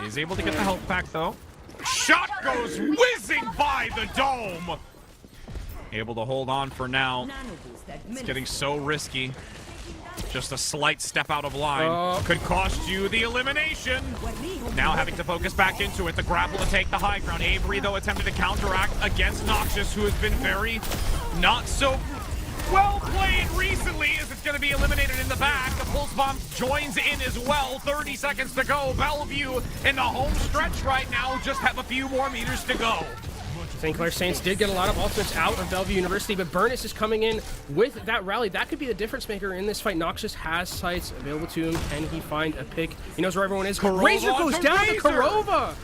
is able to get the health pack, though. Shot goes whizzing by the dome. Able to hold on for now. It's getting so risky. Just a slight step out of line could cost you the elimination. Now having to focus back into it. The grapple to take the high ground. Avery, though, attempted to counteract against Noxious, who has been very not so well played recently, as it's going to be eliminated in the back. The pulse bomb joins in as well. 30 seconds to go. Bellevue in the home stretch right now. Just have a few more meters to go. St. Clair Saints did get a lot of ultimates out of Bellevue University, but Burnus is coming in with that Rally. That could be the difference maker in this fight. Noxious has sights available to him. Can he find a pick? He knows where everyone is. Razor goes down to Karova!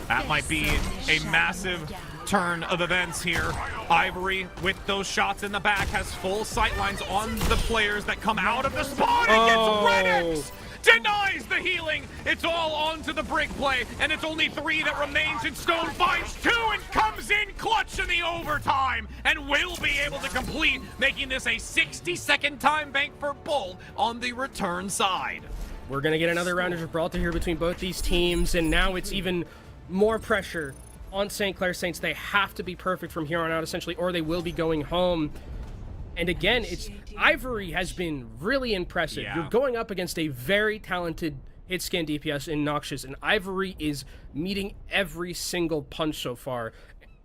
That might be a massive turn of events here. Ivory, with those shots in the back, has full sight lines on the players that come out of the spawn and gets Renix denies the healing. It's all onto the break play, and it's only 3 that remains, and Stone finds 2 and comes in clutch in the overtime, and will be able to complete, making this a 60-second time bank for Bull on the return side. We're going to get another round of Gibraltar here between both these teams, and now it's even more pressure on St. Clair Saints. They have to be perfect from here on out, essentially, or they will be going home. And again, Ivory has been really impressive. Yeah. You're going up against a very talented hit scan DPS in Noxious, and Ivory is meeting every single punch so far.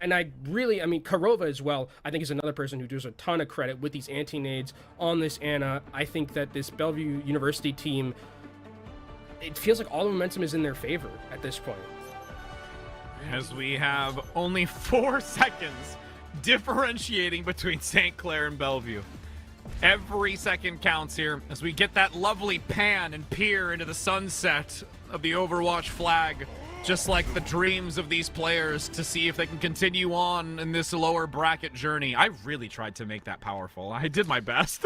And I mean, Karova as well, I think is another person who deserves a ton of credit with these anti-nades on this Anna. I think that this Bellevue University team, it feels like all the momentum is in their favor at this point. As we have only 4 seconds differentiating between St. Clair and Bellevue. Every second counts here as we get that lovely pan and peer into the sunset of the Overwatch flag, just like the dreams of these players to see if they can continue on in this lower bracket journey. I really tried to make that powerful. I did my best.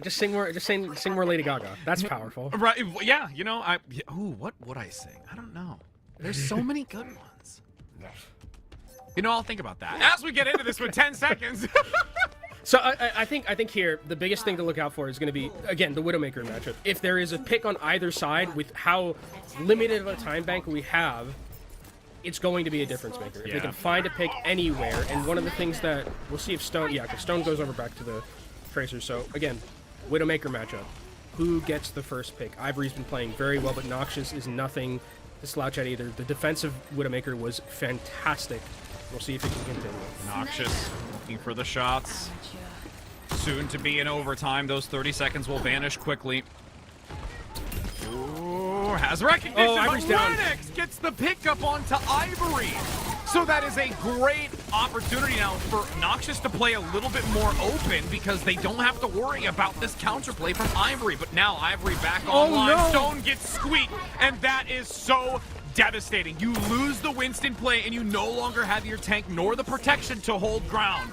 Just sing more Lady Gaga. That's powerful. Right, yeah, you know, what would I sing? I don't know. There's so many good ones. You know, I'll think about that as we get into this with 10 seconds. So I think here the biggest thing to look out for is going to be, again, the Widowmaker matchup. If there is a pick on either side with how limited of a time bank we have, it's going to be a difference maker. If they can find a pick anywhere, and one of the things that we'll see if Stone, because Stone goes over back to the Tracer. So again, Widowmaker matchup. Who gets the first pick? Ivory's been playing very well, but Noxious is nothing to slouch at either. The defensive Widowmaker was fantastic. We'll see if it can continue. Noxious looking for the shots. Soon to be in overtime. Those 30 seconds will vanish quickly. Ooh, has recognition, Ivory's but down. Lennox gets the pickup onto Ivory. So that is a great opportunity now for Noxious to play a little bit more open because they don't have to worry about this counterplay from Ivory. But now Ivory back online. No. Stone gets squeaked, and that is so devastating. You lose the Winston play, and you no longer have your tank nor the protection to hold ground.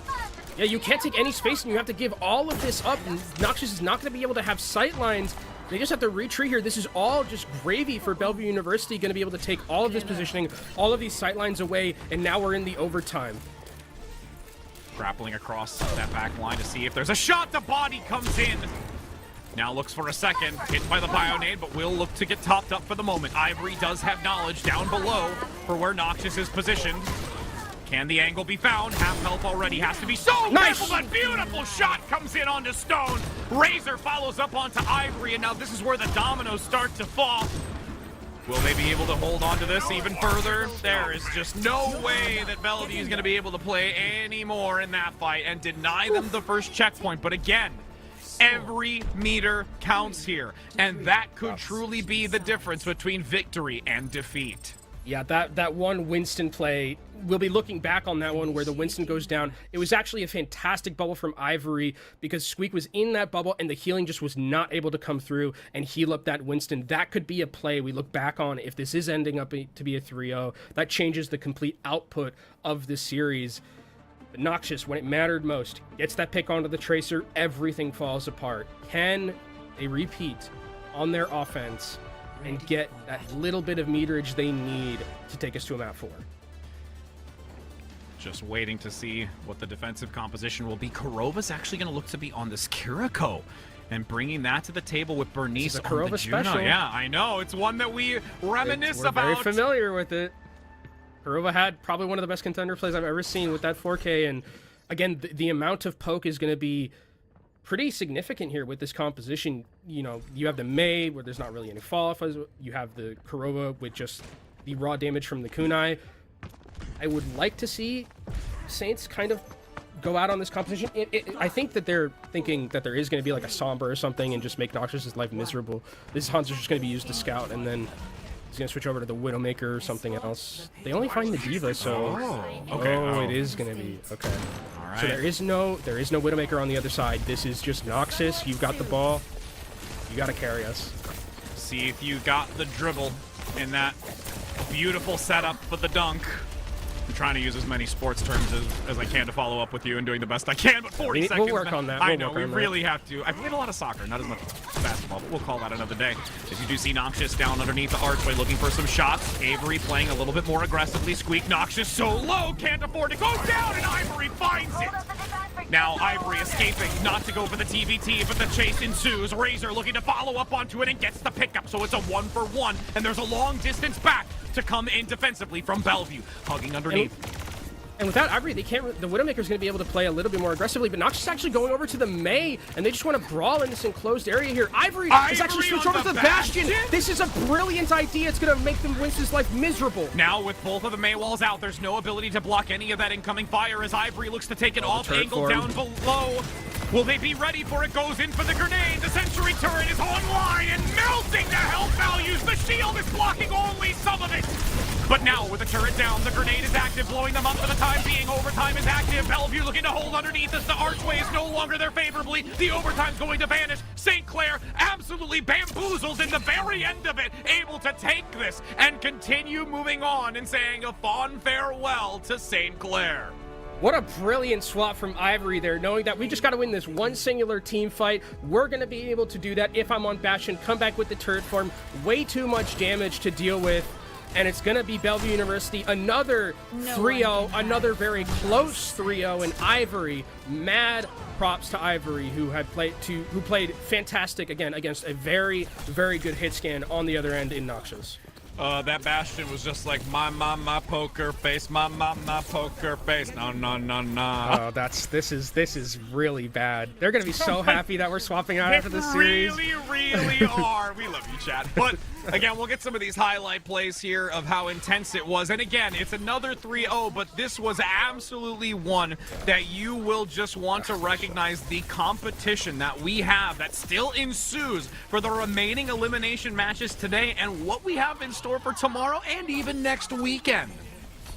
Yeah, you can't take any space, and you have to give all of this up. And Noxious is not going to be able to have sight lines. They just have to retreat here. This is all just gravy for Bellevue University, going to be able to take all of this positioning, all of these sight lines away, and now we're in the overtime. Grappling across that back line to see if there's a shot. The body comes in. Now looks for a second. Hit by the Bionade, but will look to get topped up for the moment. Ivory does have knowledge down below for where Noxious is positioned. Can the angle be found? Half health already has to be so nice. careful, but beautiful shot comes in onto Stone. Razor follows up onto Ivory, and now this is where the dominoes start to fall. Will they be able to hold on to this even further? There is just no way that Bellevue is going to be able to play any more in that fight and deny them the first checkpoint. But again, every meter counts here, and that could truly be the difference between victory and defeat. Yeah, that one Winston play, we'll be looking back on that one where the Winston goes down. It was actually a fantastic bubble from Ivory because Squeak was in that bubble and the healing just was not able to come through and heal up that Winston. That could be a play we look back on if this is ending up to be a 3-0. That changes the complete output of the series. But Noxious, when it mattered most, gets that pick onto the Tracer, everything falls apart. Can they repeat on their offense and get that little bit of meterage they need to take us to a map 4? Just waiting to see what the defensive composition will be. Karova's actually going to look to be on this Kiriko and bringing that to the table with Bernice on the Karova Juno. special. Yeah, I know. It's one that we reminisce We're about. very familiar with it. Karova had probably one of the best contender plays I've ever seen with that 4K. And again, the amount of poke is going to be pretty significant here with this composition. You know, you have the May where there's not really any fall off. You have the Karova with just the raw damage from the kunai. I would like to see Saints kind of go out on this composition. I think that they're thinking that there is going to be like a Somber or something and just make Noxious's life miserable. This Hanzo's just going to be used to scout, and then he's going to switch over to the Widowmaker or something else. They only find the Diva, so... it is going to be... Okay. All right. So there is no Widowmaker on the other side. This is just Noxious. You've got the ball. You got to carry us. See if you got the dribble in that beautiful setup for the dunk. I'm trying to use as many sports terms as I can to follow up with you and doing the best I can, but 40 seconds. We'll work on that. I know, we really have to. I played a lot of soccer, not as much basketball, but we'll call that another day. As you do see Noxious down underneath the archway looking for some shots. Avery playing a little bit more aggressively. Squeak, Noxious so low, can't afford to go down, and Ivory finds it. Now Ivory escaping, not to go for the TVT, but the chase ensues. Razor looking to follow up onto it and gets the pickup, so it's a 1-for-1, and there's a long distance back to come in defensively from Bellevue, hugging underneath. And without Ivory, they can't. The Widowmaker's going to be able to play a little bit more aggressively, but Noxious actually going over to the May, and they just want to brawl in this enclosed area here. Ivory is actually switched over to the Bastion. This is a brilliant idea. It's going to make them Winston's life miserable. Now with both of the May walls out, there's no ability to block any of that incoming fire as Ivory looks to take it off angle down below. Will they be ready for it? Goes in for the grenade. The Sentry turret is online and melting the health values. The shield is blocking only some of it. But now with the turret down, the grenade is active, blowing them up for the time being. Overtime is active. Bellevue looking to hold underneath as the archway is no longer there favorably. The overtime's going to vanish. St. Clair absolutely bamboozled in the very end of it, able to take this and continue moving on and saying a fond farewell to St. Clair. What a brilliant swap from Ivory there, knowing that we just got to win this one singular team fight. We're going to be able to do that if I'm on Bastion. Come back with the turret form. Way too much damage to deal with. And it's going to be Bellevue University. Another 3-0, another very close 3-0. And Ivory, mad props to Ivory, who played fantastic again against a very, very good hit scan on the other end in Noxious. That Bastion was just like, my poker face, my poker face. No. Oh, this is really bad. They're gonna be so happy that we're swapping out after this series. Really are. We love you, chat. But again, we'll get some of these highlight plays here of how intense it was. And again, it's another 3-0, but this was absolutely one that you will just want to recognize the competition that we have that still ensues for the remaining elimination matches today and what we have in store for tomorrow and even next weekend.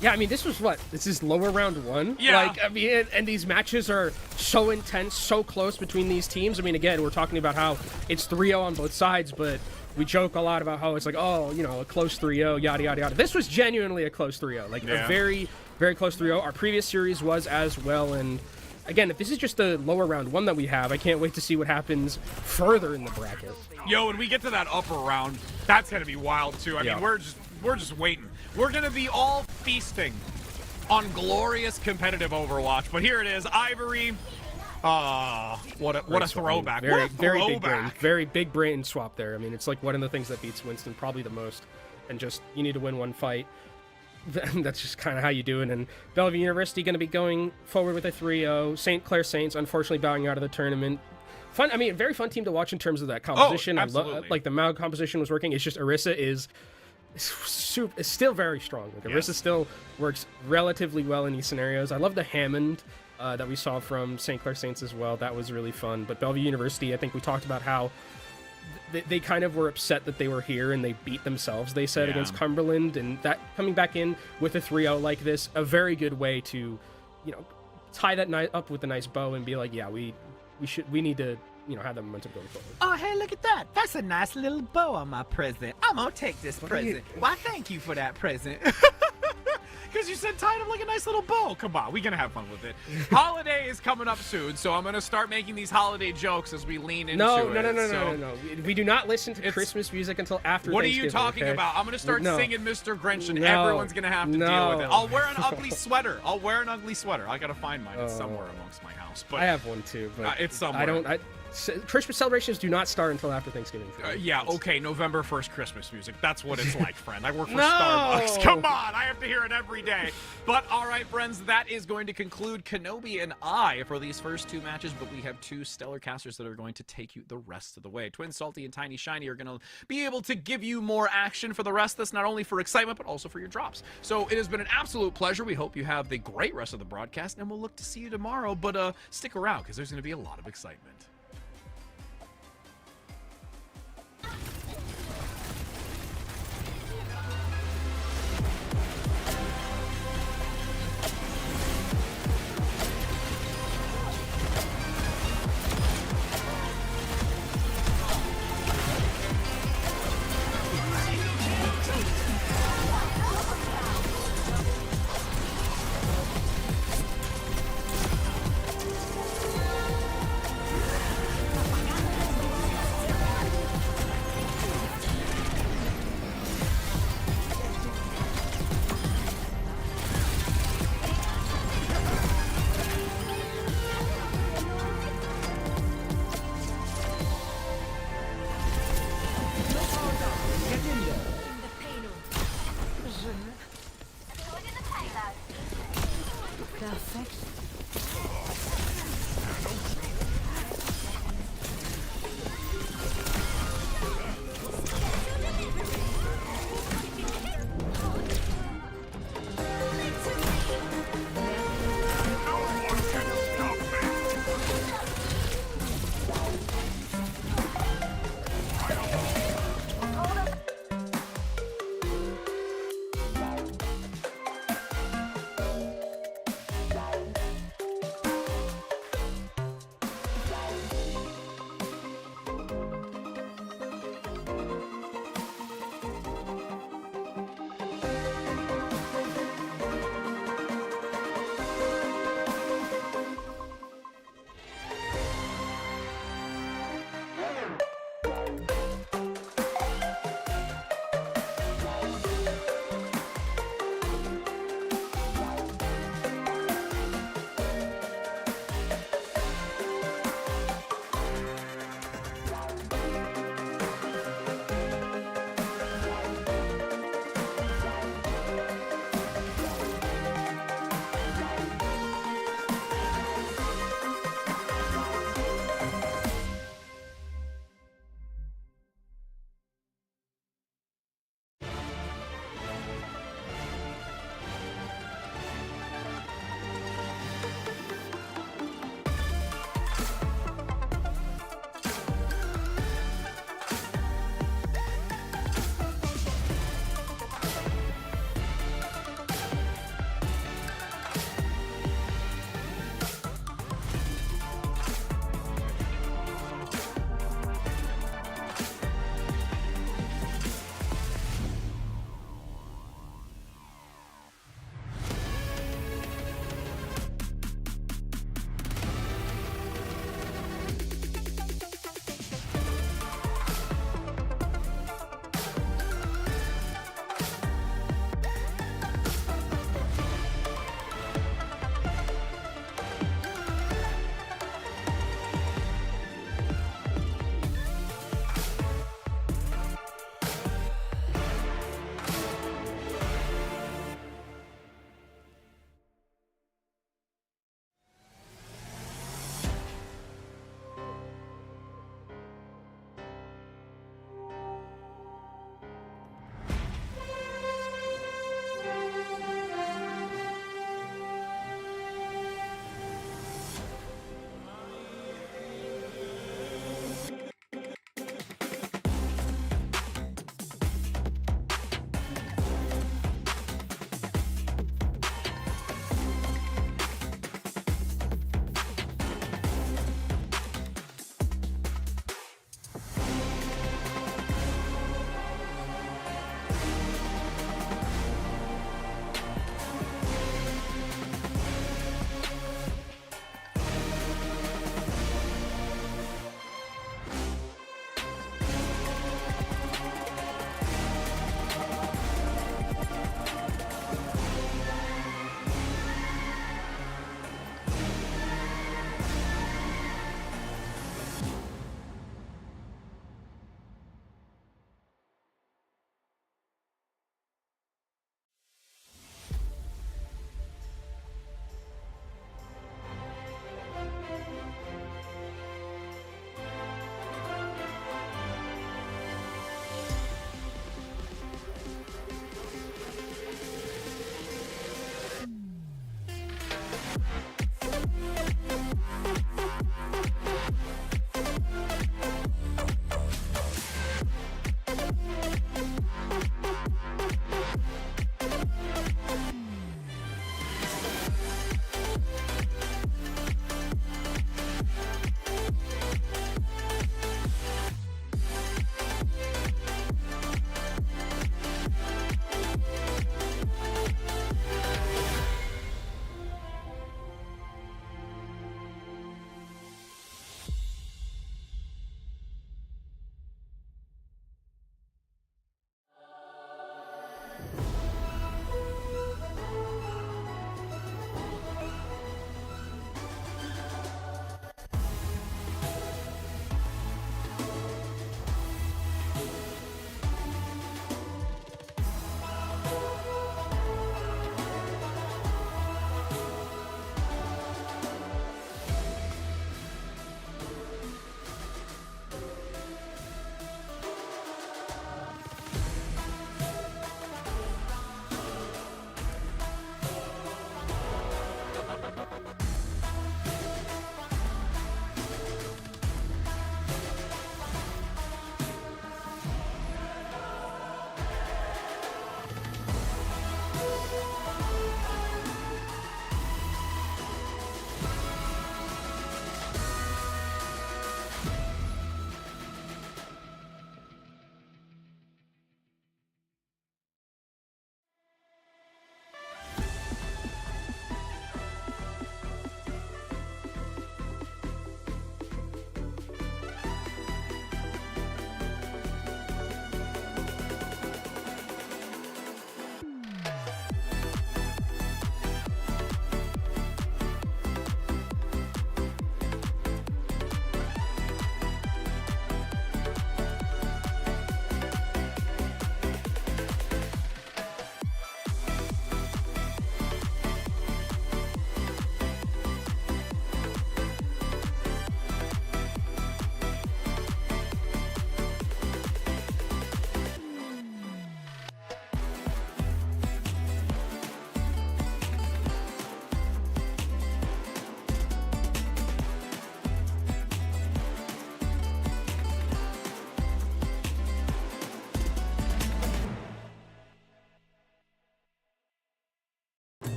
Yeah, I mean, this is lower round one. Yeah. Like, I mean, and these matches are so intense, so close between these teams. I mean, again, we're talking about how it's 3-0 on both sides, but we joke a lot about how it's like, oh, you know, a close 3-0, yada, yada, yada. This was genuinely a close 3-0. Like, a very, very close 3-0. Our previous series was as well, and again, if this is just the lower round one that we have, I can't wait to see what happens further in the bracket. Yo, when we get to that upper round, that's going to be wild, too. I mean, we're just waiting. We're going to be all feasting on glorious competitive Overwatch. But here it is, Ivory. What a throwback. Very big brain swap there. I mean, it's like one of the things that beats Winston probably the most. And just, you need to win one fight. That's just kind of how you do it. And Bellevue University going to be going forward with a 3-0. St. Clair Saints, unfortunately, bowing out of the tournament. Fun, I mean, very fun team to watch in terms of that composition. Oh, absolutely. Like, the MAU composition was working. It's just Orisa is still very strong. Like, Orisa still works relatively well in these scenarios. I love the Hammond that we saw from St. Clair Saints as well. That was really fun. But Bellevue University, I think we talked about how they kind of were upset that they were here and they beat themselves, they said, against Cumberland. And that coming back in with a 3-0 like this, a very good way to, you know, tie that up with a nice bow and be like, yeah, we need to, you know, have the momentum going forward. Oh, hey, look at that. That's a nice little bow on my present. I'm gonna take this present. Why, thank you for that present. Because you said tied up like a nice little bow. Come on, we're going to have fun with it. Holiday is coming up soon, so I'm going to start making these holiday jokes as we lean into it. No. We do not listen to Christmas music until after What are Thanksgiving, you talking okay? about? I'm going to start singing Mr. Grinch, and everyone's going to have to deal with it. I'll wear an ugly sweater. I got to find mine. It's somewhere amongst my house. But I have one, too. But it's somewhere. Christmas celebrations do not start until after Thanksgiving. Okay, November 1st Christmas music. That's what it's like, friend. I work for Starbucks. Come on, I have to hear it every day. But all right, friends, that is going to conclude Kenobi and I for these first two matches, but we have two stellar casters that are going to take you the rest of the way. Twin Salty and Tiny Shiny are going to be able to give you more action for the rest of this, not only for excitement, but also for your drops. So it has been an absolute pleasure. We hope you have the great rest of the broadcast, and we'll look to see you tomorrow. But stick around, because there's going to be a lot of excitement.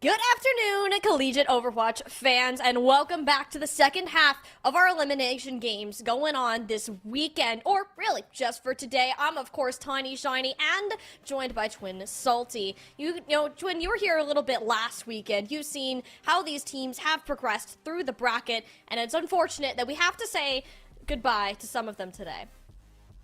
Good afternoon, Collegiate Overwatch fans, and welcome back to the second half of our elimination games going on this weekend, or really just for today. I'm, of course, Tiny Shiny, and joined by Twin Salty. You know, Twin, you were here a little bit last weekend. You've seen how these teams have progressed through the bracket, and it's unfortunate that we have to say goodbye to some of them today.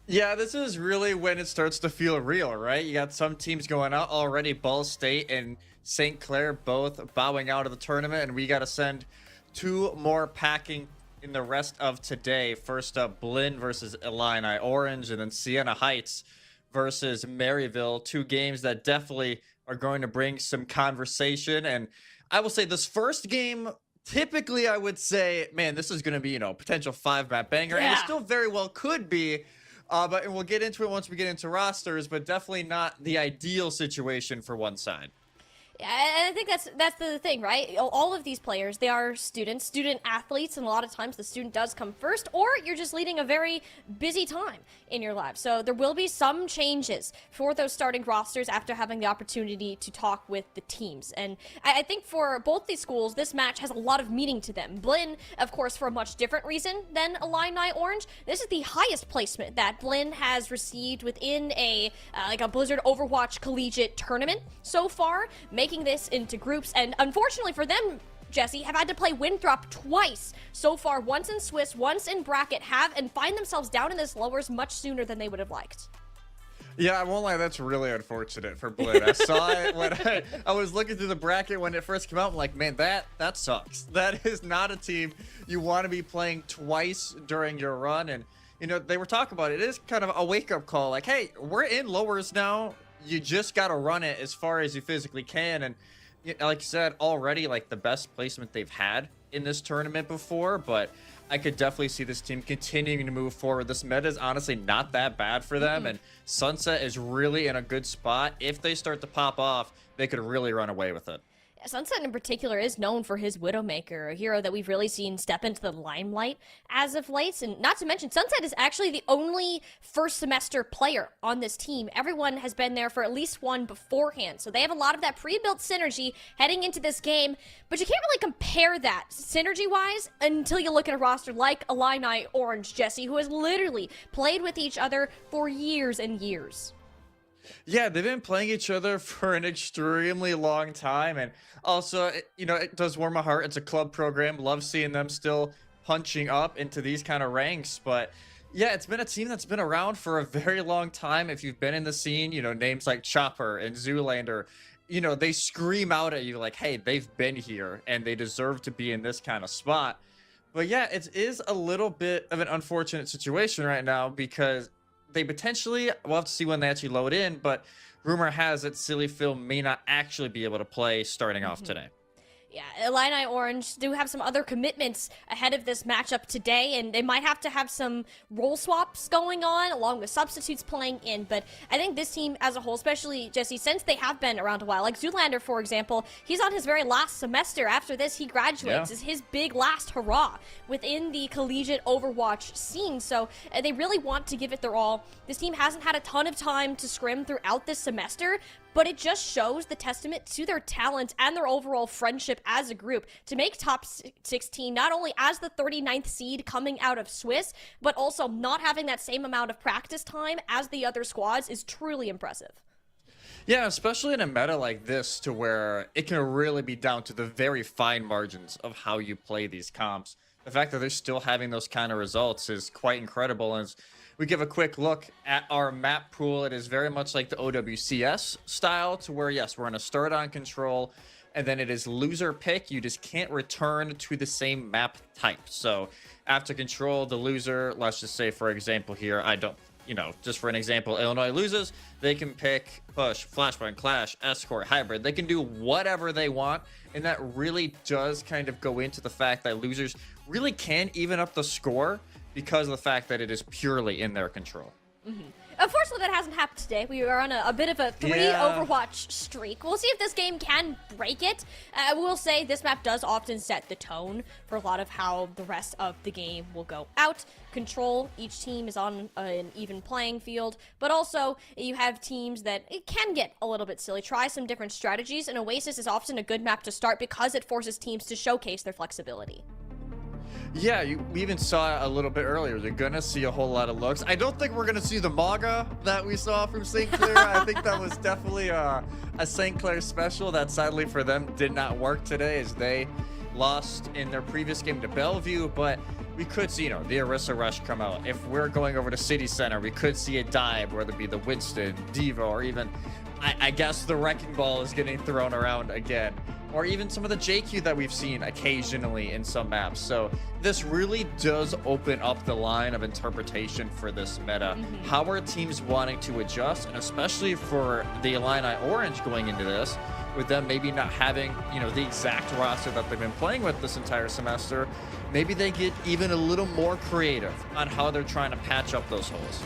Yeah, this is really when it starts to feel real, right? You got some teams going out already, Ball State and St. Clair both bowing out of the tournament, and we got to send two more packing in the rest of today. First up, Blinn versus Illini Orange, and then Sienna Heights versus Maryville. Two games that definitely are going to bring some conversation. And I will say this first game, typically I would say, man, this is going to be, potential 5-map banger, and it still very well could be. But we'll get into it once we get into rosters, but definitely not the ideal situation for one side. And I think that's the thing, right? All of these players, they are student athletes, and a lot of times the student does come first, or you're just leading a very busy time in your life. So there will be some changes for those starting rosters after having the opportunity to talk with the teams. And I think for both these schools, this match has a lot of meaning to them. Blinn, of course, for a much different reason than Illini Orange. This is the highest placement that Blinn has received within a Blizzard Overwatch Collegiate tournament so far, making this into groups, and unfortunately for them, Jesse, have had to play Winthrop twice so far, once in Swiss, once in bracket, and find themselves down in this lowers much sooner than they would have liked. Yeah, I won't lie, that's really unfortunate for Blinn. I saw it when I was looking through the bracket when it first came out. I'm like, man, that sucks. That is not a team you want to be playing twice during your run. And, they were talking about it. It is kind of a wake-up call. Like, hey, we're in lowers now. You just got to run it as far as you physically can. And like you said, already like the best placement they've had in this tournament before, but I could definitely see this team continuing to move forward. This meta is honestly not that bad for them, and Sunset is really in a good spot. If they start to pop off, they could really run away with it. Sunset in particular is known for his Widowmaker, a hero that we've really seen step into the limelight as of late. And not to mention, Sunset is actually the only first semester player on this team. Everyone has been there for at least one beforehand. So they have a lot of that pre-built synergy heading into this game. But you can't really compare that synergy-wise until you look at a roster like Illini Orange, Jesse, who has literally played with each other for years and years. Yeah, they've been playing each other for an extremely long time, and also, you know, it does warm my heart. It's a club program. Love seeing them still punching up into these kind of ranks, but yeah, it's been a team that's been around for a very long time. If you've been in the scene, you know, names like Chopper and Zoolander, you know, they scream out at you like, hey, they've been here, and they deserve to be in this kind of spot. But yeah, it is a little bit of an unfortunate situation right now because they potentially, we'll have to see when they actually load in, but rumor has it Silly Phil may not actually be able to play starting off today. Yeah, Illini Orange do have some other commitments ahead of this matchup today, and they might have to have some role swaps going on along with substitutes playing in. But I think this team as a whole, especially, Jesse, since they have been around a while, like Zoolander, for example, he's on his very last semester. After this, he graduates. It's his big last hurrah within the collegiate Overwatch scene. So they really want to give it their all. This team hasn't had a ton of time to scrim throughout this semester, but it just shows the testament to their talent and their overall friendship as a group to make top 16, not only as the 39th seed coming out of Swiss, but also not having that same amount of practice time as the other squads is truly impressive. Yeah, especially in a meta like this to where it can really be down to the very fine margins of how you play these comps. The fact that they're still having those kind of results is quite incredible. And we give a quick look at our map pool. It is very much like the OWCS style to where, yes, we're going to start on control, and then it is loser pick. You just can't return to the same map type. So after control, the loser, let's just say, for example here, just for an example, Illinois loses, they can pick push, flashpoint, clash, escort, hybrid. They can do whatever they want, and that really does kind of go into the fact that losers really can even up the score because of the fact that it is purely in their control. Unfortunately, that hasn't happened today. We are on a bit of a Overwatch streak. We'll see if this game can break it. I will say this map does often set the tone for a lot of how the rest of the game will go out. Control, each team is on an even playing field, but also you have teams that it can get a little bit silly. Try some different strategies, and Oasis is often a good map to start because it forces teams to showcase their flexibility. Yeah, we even saw it a little bit earlier. You're going to see a whole lot of looks. I don't think we're going to see the MAGA that we saw from St. Clair. I think that was definitely a St. Clair special that sadly for them did not work today as they lost in their previous game to Bellevue. But we could see, the Orisa Rush come out. If we're going over to City Center, we could see a dive, whether it be the Winston, Devo, or even, I guess, the Wrecking Ball is getting thrown around again. Or even some of the JQ that we've seen occasionally in some maps. So this really does open up the line of interpretation for this meta. How are teams wanting to adjust, and especially for the Illini Orange going into this, with them maybe not having, the exact roster that they've been playing with this entire semester, maybe they get even a little more creative on how they're trying to patch up those holes.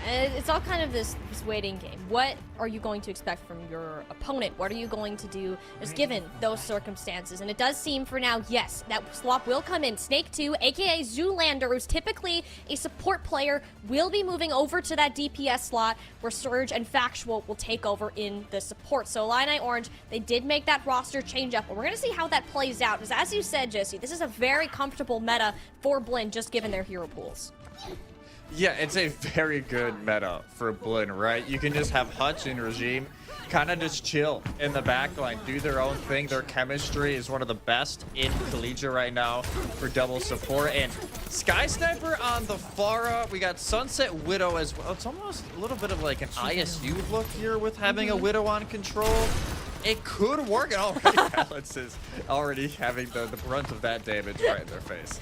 It's all kind of this waiting game. What are you going to expect from your opponent? What are you going to do just given those circumstances? And it does seem for now, yes, that swap will come in. Snake 2, aka Zoolander, who's typically a support player, will be moving over to that DPS slot where Surge and Factual will take over in the support. So Illini Orange, they did make that roster change up, and we're going to see how that plays out. Because as you said, Jesse, this is a very comfortable meta for Blinn, just given their hero pools. Yeah, it's a very good meta for Blinn, right? You can just have Hutch and Regime kind of just chill in the backline, do their own thing. Their chemistry is one of the best in Collegiate right now for double support. And Sky Sniper on the Pharah. We got Sunset Widow as well. It's almost a little bit of like an ISU look here with having a Widow on control. It could work. And already Balance is already having the brunt of that damage right in their face.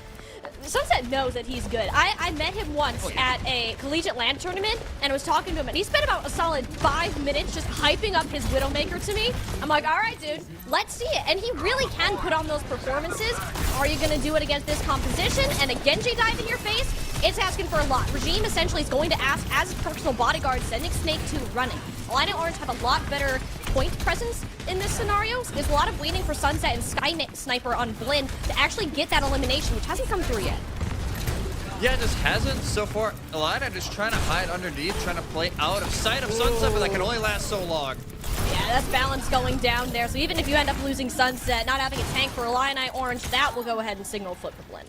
Sunset knows that he's good. I met him once at a collegiate land tournament and was talking to him, and he spent about a solid 5 minutes just hyping up his Widowmaker to me. I'm like, all right, dude, let's see it. And he really can put on those performances. Are you going to do it against this composition and a Genji dive in your face? It's asking for a lot. Regime essentially is going to ask, as his personal bodyguard, sending Snake 2 running. Illini Orange have a lot better point presence in this scenario. There's a lot of waiting for Sunset and Sniper on Blinn to actually get that elimination, which hasn't come through yet. Yeah, it just hasn't so far. Illini just trying to hide underneath, trying to play out of sight of Sunset, but that can only last so long. Yeah, that's balance going down there. So even if you end up losing Sunset, not having a tank for Illini Orange, that will go ahead and signal flip for Blinn.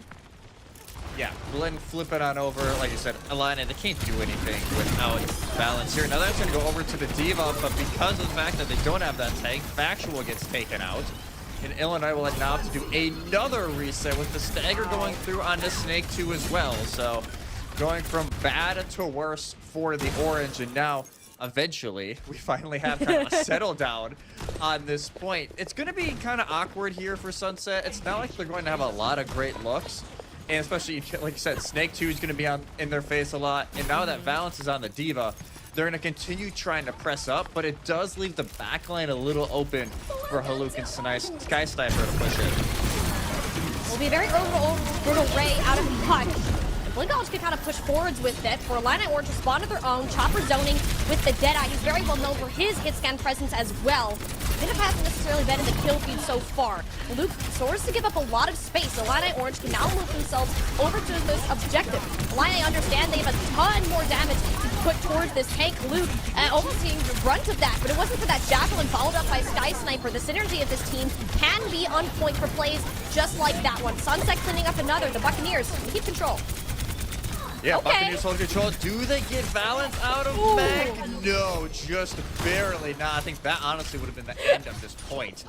Yeah, Blinn flip it on over. Like you said, Illini, they can't do anything without balance here. Now that's going to go over to the Diva, but because of the fact that they don't have that tank, Factual gets taken out. And Illini will now have to do another reset with the stagger going through on the Snake 2 as well. So going from bad to worse for the Orange, and now eventually we finally have kind of a settle down on this point. It's going to be kind of awkward here for Sunset. It's not like they're going to have a lot of great looks. And especially, like you said, Snake 2 is going to be in their face a lot. And now that Valence is on the Diva, they're going to continue trying to press up, but it does leave the backline a little open for Haluk and Sky Sniper to push it. Will be a very brutal Ray out of the punch. And Blinn College can kind of push forwards with it. For Illini Orange to spawn to their own. Chopper zoning with the Deadeye. He's very well known for his hit scan presence as well. Bit hasn't necessarily been in the kill feed so far. Luke soars to give up a lot of space. Illini Orange can now move themselves over to this objective. Illini understand they have a ton more damage to put towards this tank. Luke almost seeing the brunt of that, but it wasn't for that Javelin followed up by Sky Sniper. The synergy of this team can be on point for plays just like that one. Sunset cleaning up another. The Buccaneers keep control. Yeah, Okay. Buccaneers hold control. Do they get Valence out of Meg? No, just barely not. I think that honestly would have been the end of this point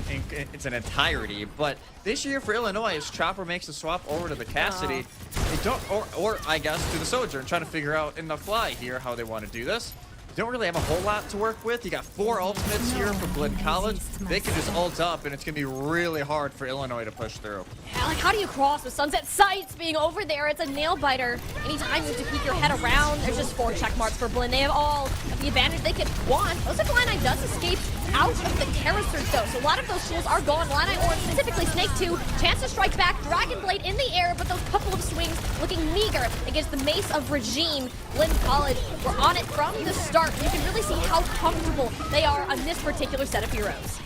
in its entirety. But this year for Illinois, as Chopper makes the swap over to the Cassidy, they don't, or I guess to the Sojourn, trying to figure out in the fly here how they want to do this. They don't really have a whole lot to work with. You got 4 ultimates here for Blinn College. They can just ult up, and it's going to be really hard for Illinois to push through. Yeah, like how do you cross with Sunset Sights being over there? It's a nail biter. Anytime you have to peek your head around, there's just 4 check marks for Blinn. They have all of the advantage they could want. Looks like Illini does escape out of the Terror Surge though, so a lot of those tools are gone. Illini Orange, specifically Snake 2, chance to strike back, Dragon Blade in the air, but those couple of swings looking meager against the Mace of Regime. Blinn College were on it from the start. You can really see how comfortable they are on this particular set of heroes.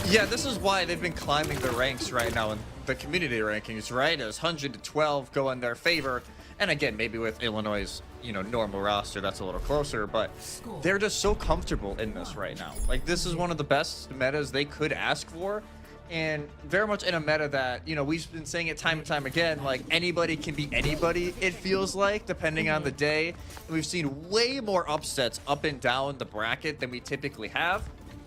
Yeah, this is why they've been climbing the ranks right now in the community rankings, right? As 112 go in their favor. And again, maybe with Illinois' normal roster, that's a little closer, but they're just so comfortable in this right now. Like, this is one of the best metas they could ask for. And very much in a meta that, we've been saying it time and time again, like anybody can be anybody, it feels like, depending on the day. And we've seen way more upsets up and down the bracket than we typically have.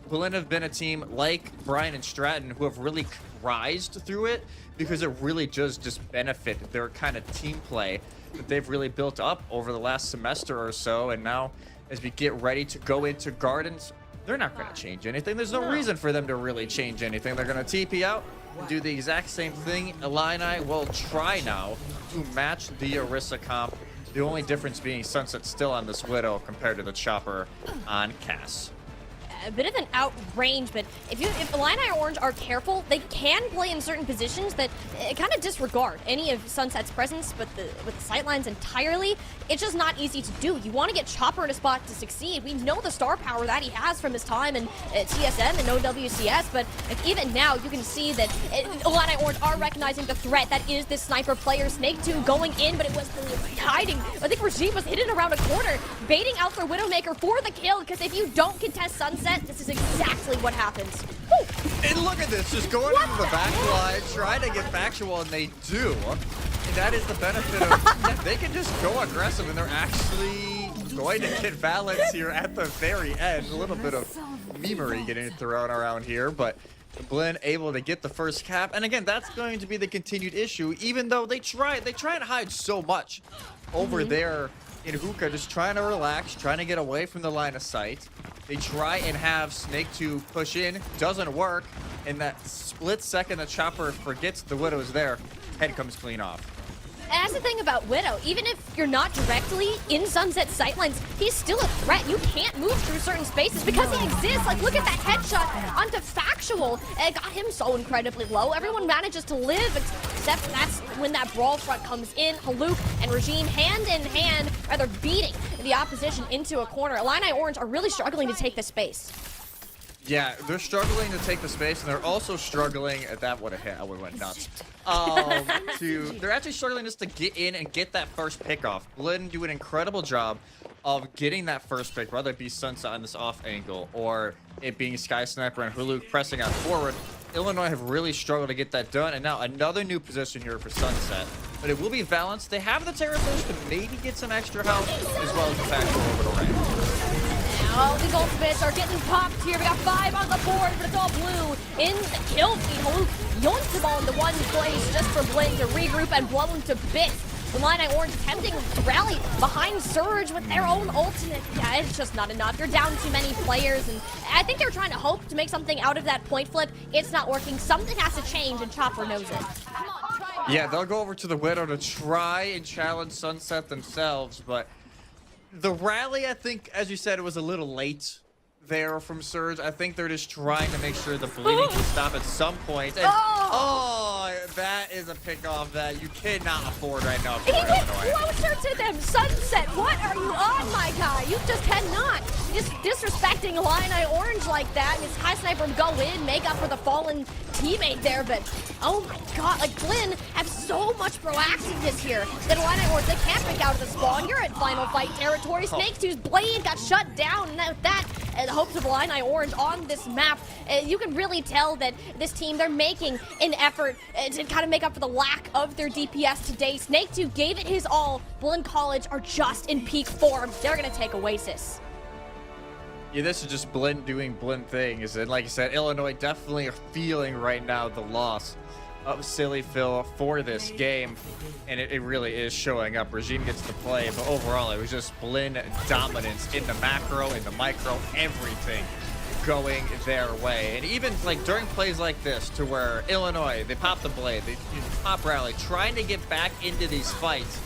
Blinn have been a team like Brian and Stratton who have really rised through it because it really does just benefit their kind of team play that they've really built up over the last semester or so. And now as we get ready to go into Gardens, they're not going to change anything. There's no reason for them to really change anything. They're going to TP out and do the exact same thing. Illini will try now to match the Orisa comp. The only difference being Sunset's still on this Widow compared to the Chopper on Cass. A bit of an outrange, but if Illini Orange are careful, they can play in certain positions that kind of disregard any of Sunset's presence, but with the sightlines entirely, it's just not easy to do. You want to get Chopper in a spot to succeed. We know the star power that he has from his time in TSM and OWCS, but even now you can see that Illini Orange are recognizing the threat that is this sniper player. Snake 2 going in, but it was hiding. I think Regime was hidden around a corner, baiting out their Widowmaker for the kill, because if you don't contest Sunset, this is exactly what happens. Woo! And look at this, just going into the back line, trying to get Factual, and they do. And that is the benefit of, they can just go aggressive, and they're actually going to get Valence here at the very end. A little bit of memery getting thrown around here, but Blinn able to get the first cap. And again, that's going to be the continued issue, even though they try and hide so much over there and Hookah just trying to relax, trying to get away from the line of sight. They try and have Snake to push in, doesn't work. In that split second, the Chopper forgets the Widow's there. Head comes clean off. And that's the thing about Widow. Even if you're not directly in Sunset's sightlines, he's still a threat. You can't move through certain spaces because he exists. Like, look at that headshot onto Factual. And it got him so incredibly low. Everyone manages to live, except that's when that brawl front comes in. Haluk and Regime hand in hand, rather beating the opposition into a corner. Illini Orange are really struggling to take the space. Yeah, they're struggling to take the space, and they're also struggling. That would have hit. I would have went nuts. They're actually struggling just to get in and get that first pick off. Blinn do an incredible job of getting that first pick, whether it be Sunset on this off angle or it being Sky Sniper and Haluk pressing out forward. Illinois have really struggled to get that done, and now another new position here for Sunset. But it will be balanced. They have the Terrapins to maybe get some extra help, as well as the Factual orbital range. Now these ultimates are getting popped here. We got 5 on the board, but it's all blue. In the kill feed, Haluk yoinks the ball into one place just for Blinn to regroup and blow him to bits. The Illini Orange attempting to rally behind Surge with their own ultimate. Yeah, it's just not enough. You're down too many players, and I think they're trying to hope to make something out of that point flip. It's not working. Something has to change, and Chopper knows it. Yeah, they'll go over to the Widow to try and challenge Sunset themselves, but the rally, I think, as you said, it was a little late there from Surge. I think they're just trying to make sure the bleeding can stop at some point. And, that is a pickoff that you cannot afford right now. He went closer to them. Sunset, what are you on, my guy? You just cannot. Just disrespecting Illini Orange like that. And his High Sniper would go in, make up for the fallen teammate there, but oh my god, like Blinn have so much proactiveness here that Illini Orange, they can't pick out of the spawn. You're in final fight territory. Snake 2's blade got shut down, and with that, the hopes of Illini Orange on this map, you can really tell that this team, they're making an effort to kind of make up for the lack of their DPS today. Snake 2 gave it his all. Blinn College are just in peak form. They're going to take Oasis. Yeah, this is just Blinn doing Blinn things. And like I said, Illinois definitely are feeling right now the loss of Silly Phil for this game. And it really is showing up. Regime gets to play, but overall, it was just Blinn dominance in the macro, in the micro, everything going their way. And even like during plays like this, to where Illinois, they pop the blade, they pop rally, trying to get back into these fights.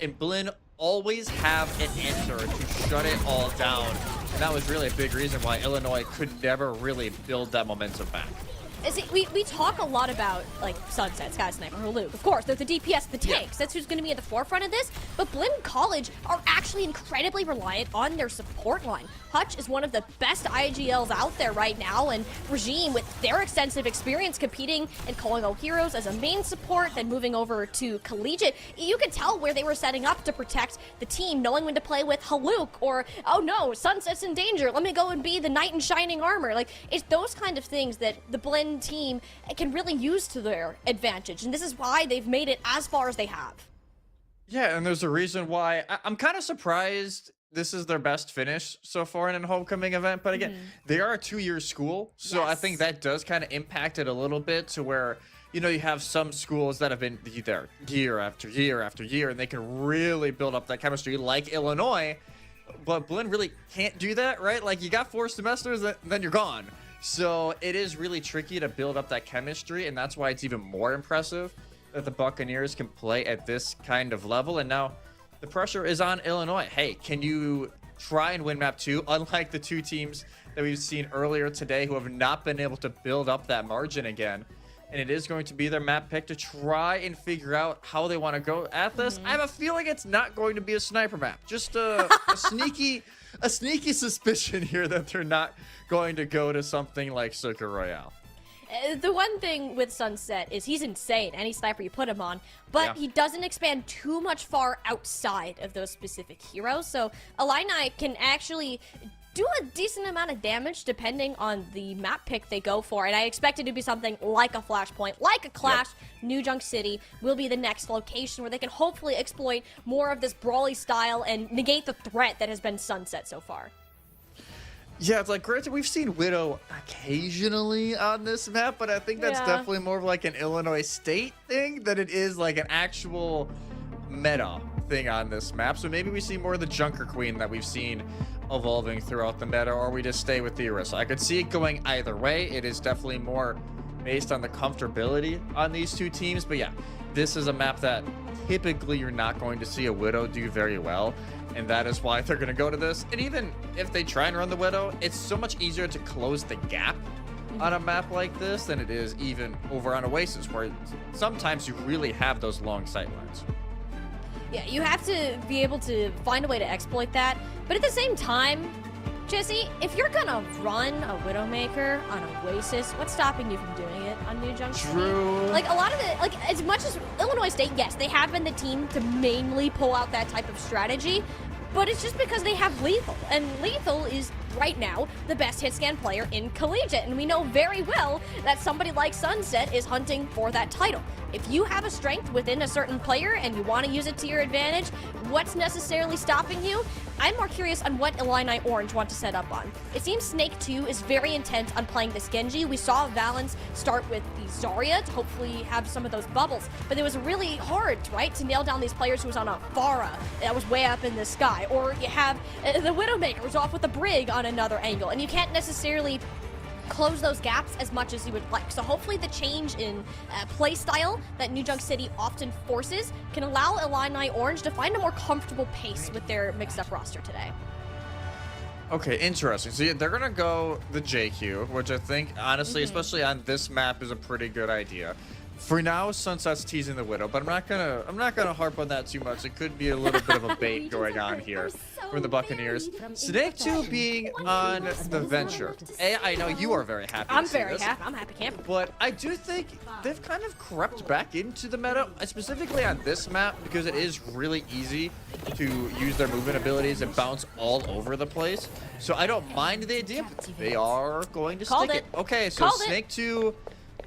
And Blinn always have an answer to shut it all down. And that was really a big reason why Illinois could never really build that momentum back. See, we talk a lot about, like, Sunset, Sky Sniper, Haluk. Of course, they're the DPS, the tanks. That's who's going to be at the forefront of this. But Blinn College are actually incredibly reliant on their support line. Hutch is one of the best IGLs out there right now, and Regime, with their extensive experience competing and calling out heroes as a main support, then moving over to Collegiate, you could tell where they were setting up to protect the team, knowing when to play with Haluk, or, oh no, Sunset's in danger, let me go and be the knight in shining armor. Like, it's those kind of things that the Blinn team can really use to their advantage, and this is why they've made it as far as they have. Yeah, and there's a reason why I'm kind of surprised this is their best finish so far in a homecoming event. But again, they are a 2-year school, so I think that does kind of impact it a little bit, to where, you know, you have some schools that have been there year after year after year, and they can really build up that chemistry like Illinois. But Blinn really can't do that, right? Like, you got 4 semesters, then you're gone. So it is really tricky to build up that chemistry, and that's why it's even more impressive that the Buccaneers can play at this kind of level. And now the pressure is on Illinois. Hey, can you try and win map 2, unlike the 2 teams that we've seen earlier today who have not been able to build up that margin again? And it is going to be their map pick to try and figure out how they want to go at this. I have a feeling it's not going to be a sniper map. Just a sneaky suspicion here that they're not going to go to something like Circuit Royale. The one thing with Sunset is he's insane, any sniper you put him on, but he doesn't expand too much far outside of those specific heroes, so Illini can actually do a decent amount of damage depending on the map pick they go for, and I expect it to be something like a Flashpoint, like a Clash. New Junk City will be the next location where they can hopefully exploit more of this brawly style and negate the threat that has been Sunset so far. Yeah, it's like, granted, we've seen Widow occasionally on this map, but I think that's definitely more of like an Illinois State thing than it is like an actual meta thing on this map. So maybe we see more of the Junker Queen that we've seen evolving throughout the meta, or we just stay with the Orisa. I could see it going either way. It is definitely more based on the comfortability on these two teams. But yeah, this is a map that typically you're not going to see a Widow do very well. And that is why they're going to go to this. And even if they try and run the Widow, it's so much easier to close the gap on a map like this than it is even over on Oasis, where sometimes you really have those long sight lines. Yeah, you have to be able to find a way to exploit that. But at the same time, Jesse, if you're gonna run a Widowmaker on Oasis, what's stopping you from doing it on New Junction? True. Like, a lot of it, like, as much as Illinois State, yes, they have been the team to mainly pull out that type of strategy, but it's just because they have Lethal, and Lethal is right now the best hit scan player in Collegiate, and we know very well that somebody like Sunset is hunting for that title. If you have a strength within a certain player and you want to use it to your advantage, what's necessarily stopping you? I'm more curious on what Illini Orange want to set up on. It seems Snake 2 is very intent on playing this Genji. We saw Valence start with the Zarya to hopefully have some of those bubbles, but it was really hard, right, to nail down these players who was on a Pharah that was way up in the sky, or you have the Widowmaker who's off with the Brig on another angle, and you can't necessarily close those gaps as much as you would like. So hopefully the change in play style that New Junk City often forces can allow Illini Orange to find a more comfortable pace with their mixed-up roster today. Okay, interesting. So yeah, they're gonna go the JQ, which I think, honestly, especially on this map, is a pretty good idea. For now, Sunset's teasing the Widow, but I'm not gonna harp on that too much. It could be a little bit of a bait going on here from the Buccaneers. Snake 2 being on the Venture. I know you are very happy. I'm to see very this, happy. I'm happy camper. but I do think they've kind of crept back into the meta, specifically on this map, because it is really easy to use their movement abilities and bounce all over the place. So I don't mind the idea, but they are going to Called stick it. it. Okay, so Called it. Snake 2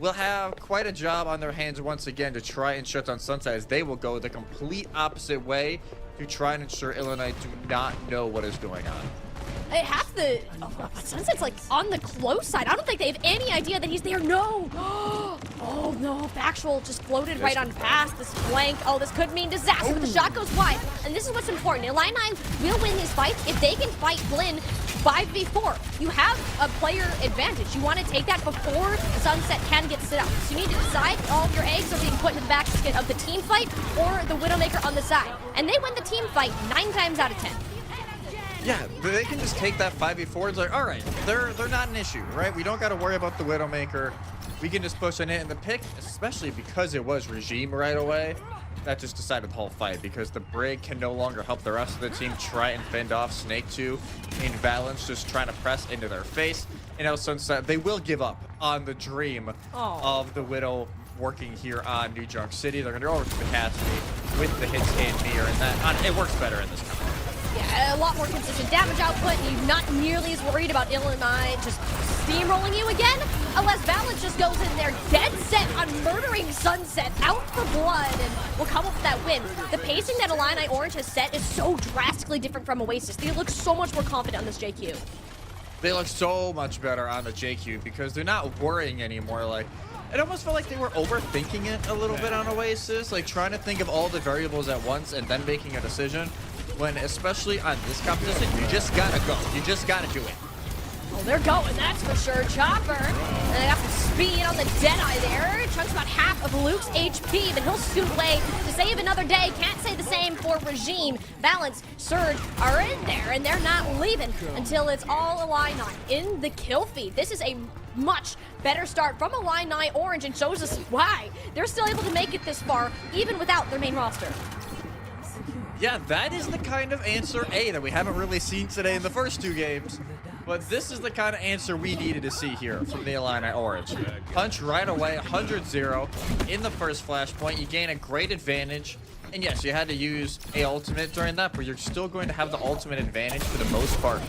will have quite a job on their hands once again to try and shut down Sunset, as they will go the complete opposite way to try and ensure Illinois do not know what is going on. They have the... Oh, Sunset's like on the close side. I don't think they have any idea that he's there. No! Oh no, Factual just floated right on past this flank. Oh, this could mean disaster, but the shot goes wide. And this is what's important. Illini will win these fights if they can fight Blinn 5v4. You have a player advantage. You want to take that before Sunset can get sit up. So you need to decide if all of your eggs are being put into the basket of the team fight or the Widowmaker on the side. And they win the team fight 9 times out of 10. Yeah, they can just take that 5v4. It's like, all right, they're not an issue, right? We don't got to worry about the Widowmaker. We can just push in it, and the pick, especially because it was Regime right away, that just decided the whole fight, because the Brig can no longer help the rest of the team try and fend off Snake 2 in Valence, just trying to press into their face. And now Sunset, they will give up on the dream of the Widow working here on New Junk City. They're going to go over to the Cassidy with the hit scan near, and that it works better in this time. Yeah, a lot more consistent damage output, and you're not nearly as worried about Illini just steamrolling you again, unless Valence just goes in there dead set on murdering Sunset out for blood and will come up with that win. The pacing that Illini Orange has set is so drastically different from Oasis. They look so much more confident on this JQ. They look so much better on the JQ because they're not worrying anymore. Like, it almost felt like they were overthinking it a little bit on Oasis, like trying to think of all the variables at once and then making a decision. When, especially on this competition, you just gotta go. You just gotta do it. Oh, they're going, that's for sure. Chopper, and they got some speed on the Deadeye there. Chunks about half of Luke's HP, but he'll scoot away to save another day. Can't say the same for Regime. Valence, Surge are in there, and they're not leaving until it's all Illini in the kill feed. This is a much better start from Illini Orange and shows us why they're still able to make it this far, even without their main roster. Yeah, that is the kind of answer A that we haven't really seen today in the first two games. But this is the kind of answer we needed to see here from the Illini Orange. Punch right away, 100-0 in the first flashpoint. You gain a great advantage. And yes, you had to use a ultimate during that, but you're still going to have the ultimate advantage for the most part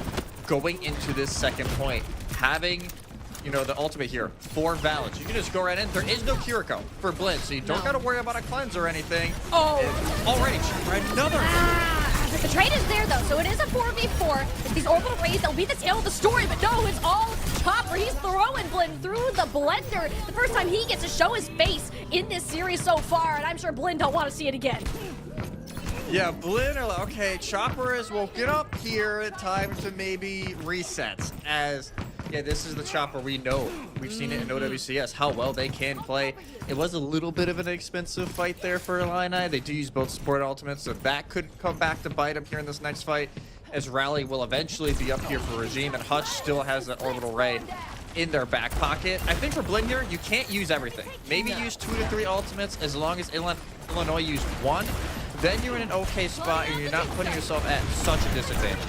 going into this second point. Having, you know, the ultimate here for Valence. You can just go right in. There is no Kiriko for Blinn, so you don't got to worry about a cleanse or anything. Oh! Already, right, another. The trade is there, though, so it is a 4v4. It's these orbital rays that'll be the tail of the story, but no, it's all Chopper. He's throwing Blinn through the blender. The first time he gets to show his face in this series so far, and I'm sure Blinn don't want to see it again. Yeah, Blinn are like, okay, Chopper is woken up here. Time to maybe reset. As, yeah, this is the Chopper we know. We've seen it in OWCS, how well they can play. It was a little bit of an expensive fight there for Illini. They do use both support ultimates, so that could come back to bite them here in this next fight, as Rally will eventually be up here for Regime, and Hutch still has that orbital ray in their back pocket. I think for Blinn here, you can't use everything. Maybe use 2 to 3 ultimates, as long as Illinois used 1. Then you're in an okay spot and you're not putting yourself at such a disadvantage.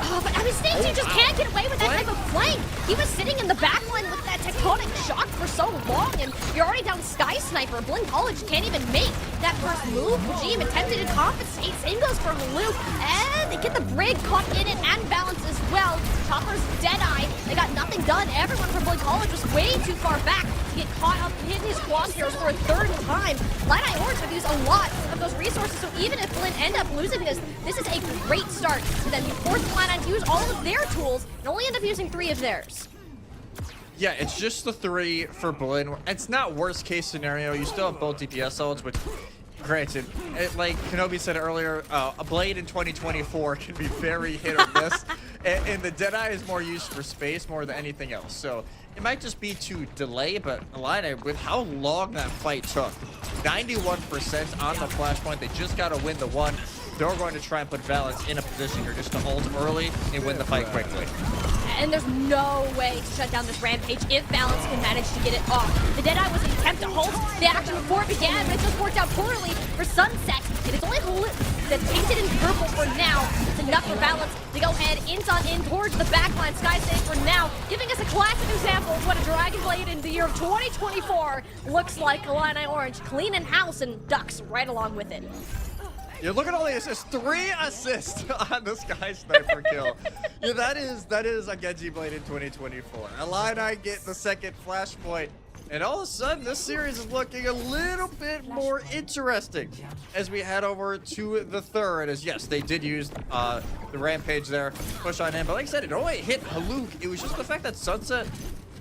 Oh, but I mean, Snake just can't get away with that type of flank. He was sitting in the back line with that tectonic shock for so long, and you're already down Sky Sniper. Blinn College can't even make that first move. Regime attempted to compensate. Same goes for Luke, and they get the brig caught in it and balance as well. Chopper's dead-eye. They got nothing done. Everyone from Blinn College was way too far back to get caught up in his crosshairs for a 3rd time. Illini Orange have used a lot of those resources, so even if Blinn end up losing this is a great start to them. You force the Illini to use all of their tools and only end up using 3 of theirs. Yeah, it's just the 3 for Blinn. It's not worst case scenario. You still have both DPS ults, which, granted, like Kenobi said earlier, a Blade in 2024 can be very hit or miss. and the Deadeye is more used for space more than anything else. So it might just be to delay, but Illini, with how long that fight took, 91% on the flashpoint, they just got to win the 1. They're going to try and put Balance in a position here just to ult early and win the fight quickly. And there's no way to shut down this rampage if Balance can manage to get it off. The Deadeye was an attempt to hold the action before it began, but it just worked out poorly for Sunset. It is only that's painted in purple for now. It's enough for Balance to go ahead in towards the backline. Sky Stage for now, giving us a classic example of what a Dragon Blade in the year of 2024 looks like. Illini Orange cleaning house and ducks right along with it. Yeah, look at all the assists. 3 assists on the Sky Sniper kill. Yeah, that is a Genji Blade in 2024. Illini get the 2nd flashpoint. And all of a sudden, this series is looking a little bit more interesting as we head over to the 3rd. As yes, they did use the Rampage there, push on in. But like I said, it only hit Haluk. It was just the fact that Sunset,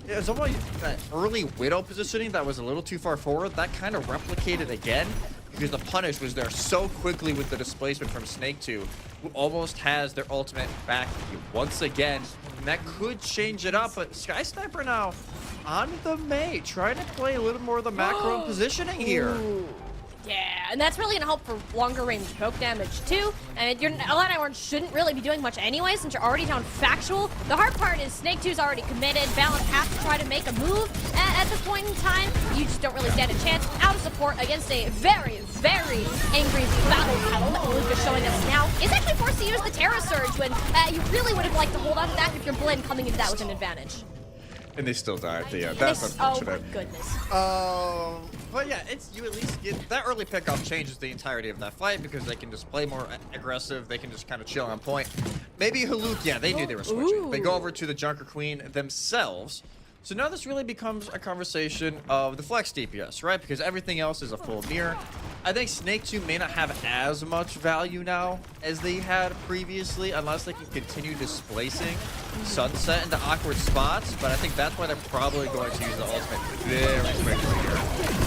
it was almost that early Widow positioning that was a little too far forward. That kind of replicated again, because the punish was there so quickly with the displacement from Snake 2, who almost has their ultimate back once again. And that could change it up, but Sky Sniper now on the May, trying to play a little more of the macro positioning here. Ooh. Yeah, and that's really going to help for longer range poke damage too. And your Illini Orange shouldn't really be doing much anyway since you're already down factual. The hard part is Snake 2's already committed. Balance has to try to make a move at this point in time. You just don't really stand a chance out of support against a very, very angry battle pedal that Luke is showing us now. Is actually forced to use the Terra Surge when you really would have liked to hold on to that if you're Blinn coming into that with an advantage. And they still died. Yeah, that's unfortunate. Oh my goodness. But yeah, you at least get that early pickup changes the entirety of that fight because they can just play more aggressive. They can just kind of chill on point. Maybe Haluk, yeah, they knew they were switching. Ooh. They go over to the Junker Queen themselves. So now this really becomes a conversation of the flex DPS, right? Because everything else is a full mirror. I think Snake 2 may not have as much value now as they had previously unless they can continue displacing Sunset into awkward spots. But I think that's why they're probably going to use the ultimate very quickly here.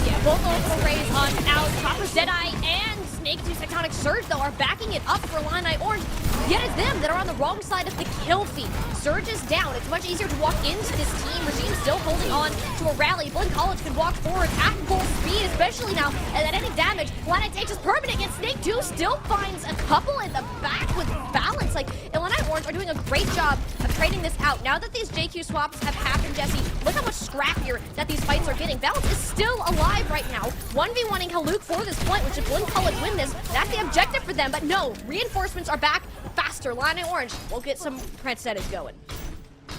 Yeah, both ultimate rays on out. Chopper's Deadeye and Snake 2's Tectonic Surge, though, are backing it up for Illini Orange. Yet it's them that are on the wrong side of the kill feed. Surge is down. It's much easier to walk into this team. Regime still holding on to a rally. Blinn College can walk forward at full speed, especially now. And at any damage, Illini takes is permanent, and Snake 2 still finds a couple in the back with balance. Like, Illini Orange are doing a great job of trading this out. Now that these JQ swaps have happened, Jesse, look how much scrappier that these fights are getting. Balance is still alive right now. 1v1ing Haluk for this point, which if Blinn College win this, that's the objective for them. But no, reinforcements are back faster. Illini Orange will get some Prancettes going.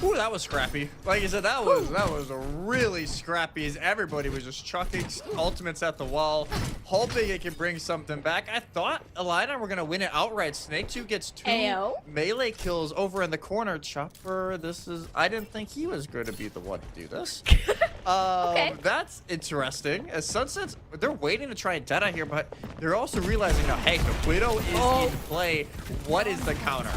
Ooh, that was scrappy. Like I said, that was a really scrappy as everybody was just chucking ultimates at the wall, hoping it can bring something back. I thought Illini were going to win it outright. Snake 2 gets 2 melee kills over in the corner. Chopper, I didn't think he was going to be the one to do this. Okay. That's interesting. As Sunset's, they're waiting to try and Deadeye here, but they're also realizing now, hey, the Widow is in play. What is the counter?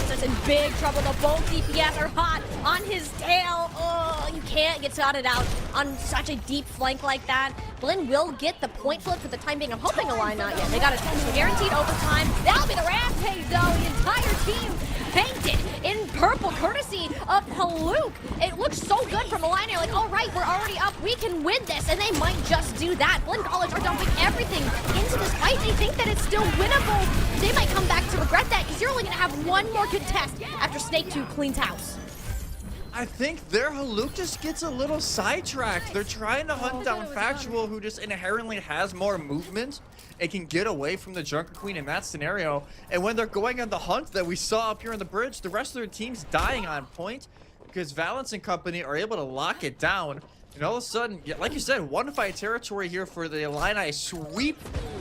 Suravasa in big trouble. The both DPS are hot on his tail. Oh, you can't get shotted out on such a deep flank like that. Blinn will get the point flip for the time being. I'm hoping a line not yet. They got a guaranteed overtime. That'll be the rampage, though. The entire team painted in purple, courtesy of Hanaoka. It looks so good from Illini. Like, all right, we're already up. We can win this, and they might just do that. Blinn College are dumping everything into this fight. They think that it's still winnable. They might come back to regret that because you're only going to have one more contest after Snake 2 cleans house. I think their Hanaoka just gets a little sidetracked. They're trying to hunt down Factual, who just inherently has more movement and can get away from the Junker Queen in that scenario. And when they're going on the hunt that we saw up here on the bridge, the rest of their team's dying on point because Valence and company are able to lock it down. And all of a sudden, like you said, one fight territory here for the Illini sweep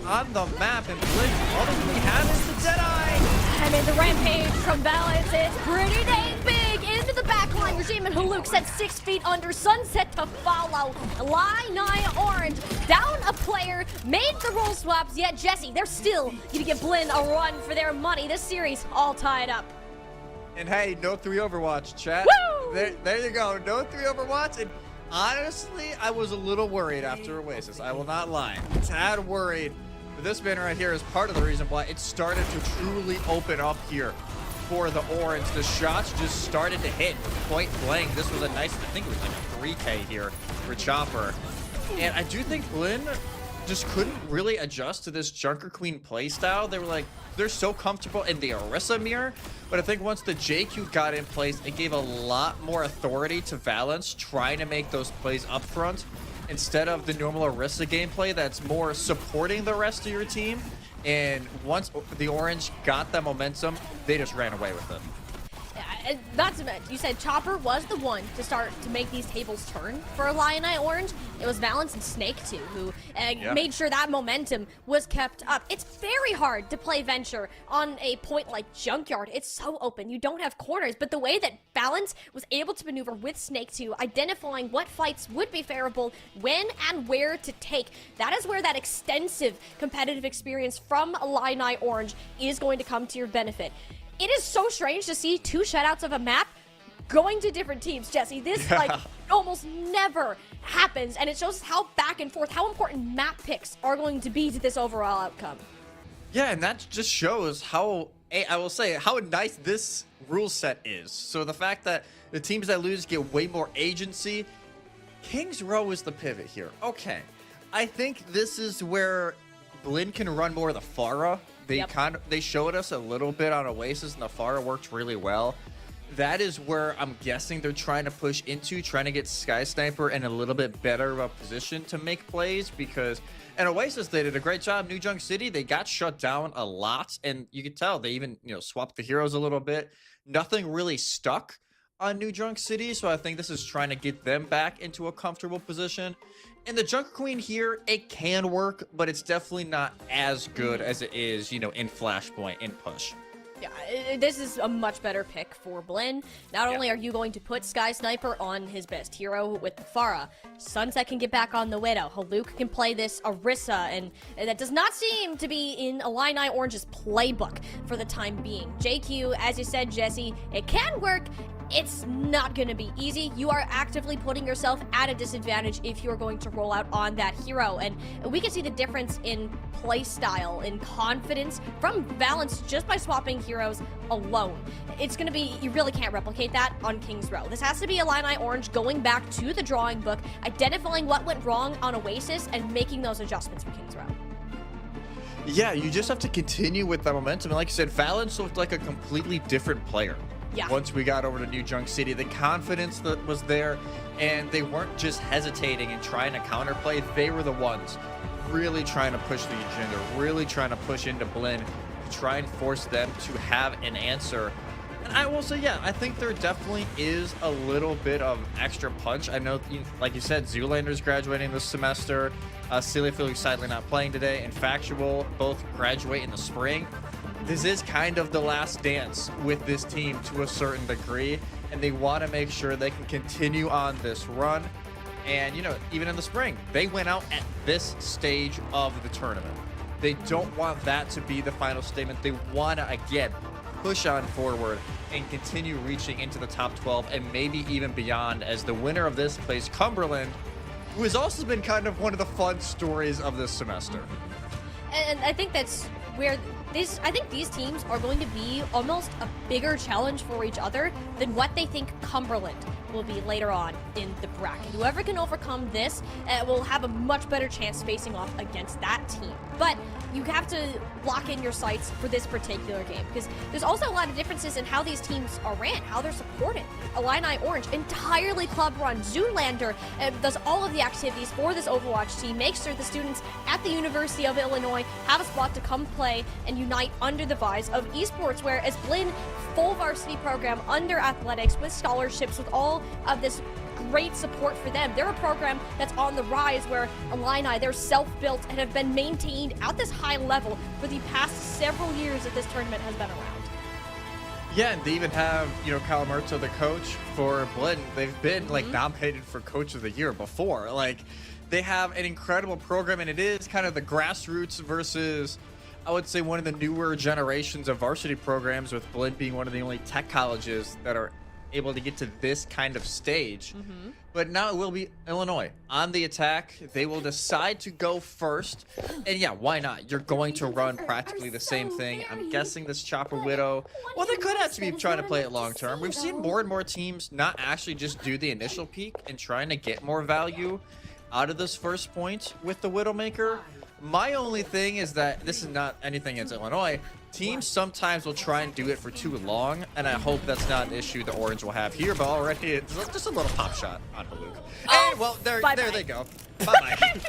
on the map. And Blinn, all they really have is the Deadeye. I mean, the rampage from Valence is pretty dang big. Into the backline, Regime and Hanaoka set 6 feet under. Sunset to follow. Illini Orange down a player, made the role swaps, yet Jesse, they're still going to give Blinn a run for their money. This series all tied up. And hey, no 3 Overwatch, chat. Woo! There you go. No 3 Overwatch. And honestly, I was a little worried after Oasis. I will not lie. Tad worried. But this banner right here is part of the reason why it started to truly open up here for the Orange. The shots just started to hit point blank. This was a nice, I think it was like a 3K here for Chopper. And I do think Blinn just couldn't really adjust to this Junker Queen playstyle. They were like, they're so comfortable in the Orisa mirror. But I think once the JQ got in place, it gave a lot more authority to Valence trying to make those plays up front instead of the normal Orisa gameplay that's more supporting the rest of your team. And once the Orange got that momentum, they just ran away with it. That's what you said. Chopper was the one to start to make these tables turn for Illini Orange. It was Valence and Snake 2 who made sure that momentum was kept up. It's very hard to play Venture on a point like Junkyard. It's so open. You don't have corners. But the way that Valence was able to maneuver with Snake 2, identifying what fights would be favorable, when and where to take, that is where that extensive competitive experience from Illini Orange is going to come to your benefit. It is so strange to see 2 shutouts of a map going to different teams, Jesse. This like almost never happens, and it shows how back and forth, how important map picks are going to be to this overall outcome. Yeah, and that just shows how, I will say, how nice this rule set is. So the fact that the teams that lose get way more agency. King's Row is the pivot here. Okay, I think this is where Blinn can run more of the Pharah. They showed us a little bit on Oasis, and the Pharah worked really well. That is where I'm guessing they're trying to push into, trying to get Sky Sniper in a little bit better of a position to make plays, because in Oasis they did a great job. New Junk City, they got shut down a lot, and you could tell they even swapped the heroes a little bit. Nothing really stuck on New Junk City, so I think this is trying to get them back into a comfortable position. And the Junker Queen here, it can work, but it's definitely not as good as it is, in Flashpoint and Push. Yeah, this is a much better pick for Blinn. Not only are you going to put Sky Sniper on his best hero with Pharah, Sunset can get back on the Widow. Hanaoka can play this Orisa, and that does not seem to be in Illini Orange's playbook for the time being. JQ, as you said, Jesse, it can work. It's not going to be easy. You are actively putting yourself at a disadvantage if you're going to roll out on that hero. And we can see the difference in play style and confidence from Valence just by swapping heroes alone. It's going to be, you really can't replicate that on King's Row. This has to be Illini Orange going back to the drawing book, identifying what went wrong on Oasis, and making those adjustments for King's Row. Yeah, you just have to continue with that momentum. And like you said, Valence looked like a completely different player. Yeah. Once we got over to New Junk City, the confidence that was there, and they weren't just hesitating and trying to counterplay. They were the ones really trying to push the agenda, really trying to push into Blinn to try and force them to have an answer. And I will say, yeah, I think there definitely is a little bit of extra punch. I know, like you said, Zoolander's graduating this semester. Sillyfield sadly not playing today, and Factual both graduate in the spring. This is kind of the last dance with this team to a certain degree, and they want to make sure they can continue on this run. And, even in the spring, they went out at this stage of the tournament. They don't want that to be the final statement. They want to, again, push on forward and continue reaching into the top 12 and maybe even beyond, as the winner of this plays Cumberland, who has also been kind of one of the fun stories of this semester. And I think that's where I think these teams are going to be almost a bigger challenge for each other than what they think Cumberland will be later on in the bracket. Whoever can overcome this will have a much better chance facing off against that team. But you have to lock in your sights for this particular game, because there's also a lot of differences in how these teams are ran, how they're supported. Illini Orange, entirely club run. Zoolander does all of the activities for this Overwatch team, makes sure the students at the University of Illinois have a spot to come play and unite under the vise of esports, whereas Blinn, full varsity program under athletics with scholarships, with all of this great support for them. They're a program that's on the rise, where Illini, they're self-built and have been maintained at this high level for the past several years that this tournament has been around. Yeah, and they even have, Kyle Murto, the coach for Blinn. They've been nominated for Coach of the Year before. Like, they have an incredible program, and it is kind of the grassroots versus, I would say, one of the newer generations of varsity programs, with Blinn being one of the only tech colleges that are able to get to this kind of stage. But now it will be Illinois on the attack. They will decide to go first, and yeah, why not? You're going to run practically the same thing. I'm guessing this Chopper Widow, well, they could actually be trying to play it long term. We've seen more and more teams not actually just do the initial peak and trying to get more value out of this first point with the Widowmaker. My only thing is that this is not anything against Illinois. Teams sometimes will try and do it for too long, and I hope that's not an issue the Orange will have here, but already it's just a little pop shot on Luke. And, well, there they go. Bye-bye.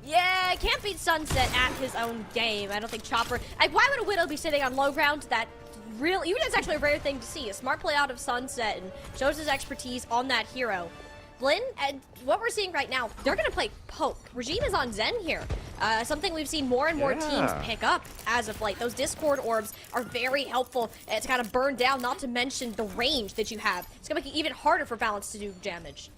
Yeah, can't beat Sunset at his own game. I don't think Chopper... why would a Widow be sitting on low ground? That real... Even it's actually a rare thing to see. A smart play out of Sunset and shows his expertise on that hero. Blinn, and what we're seeing right now, they're going to play poke. Regime is on Zen here. Something we've seen more and more teams pick up as of late. Those Discord orbs are very helpful to kind of burn down, not to mention the range that you have. It's going to make it even harder for Balance to do damage.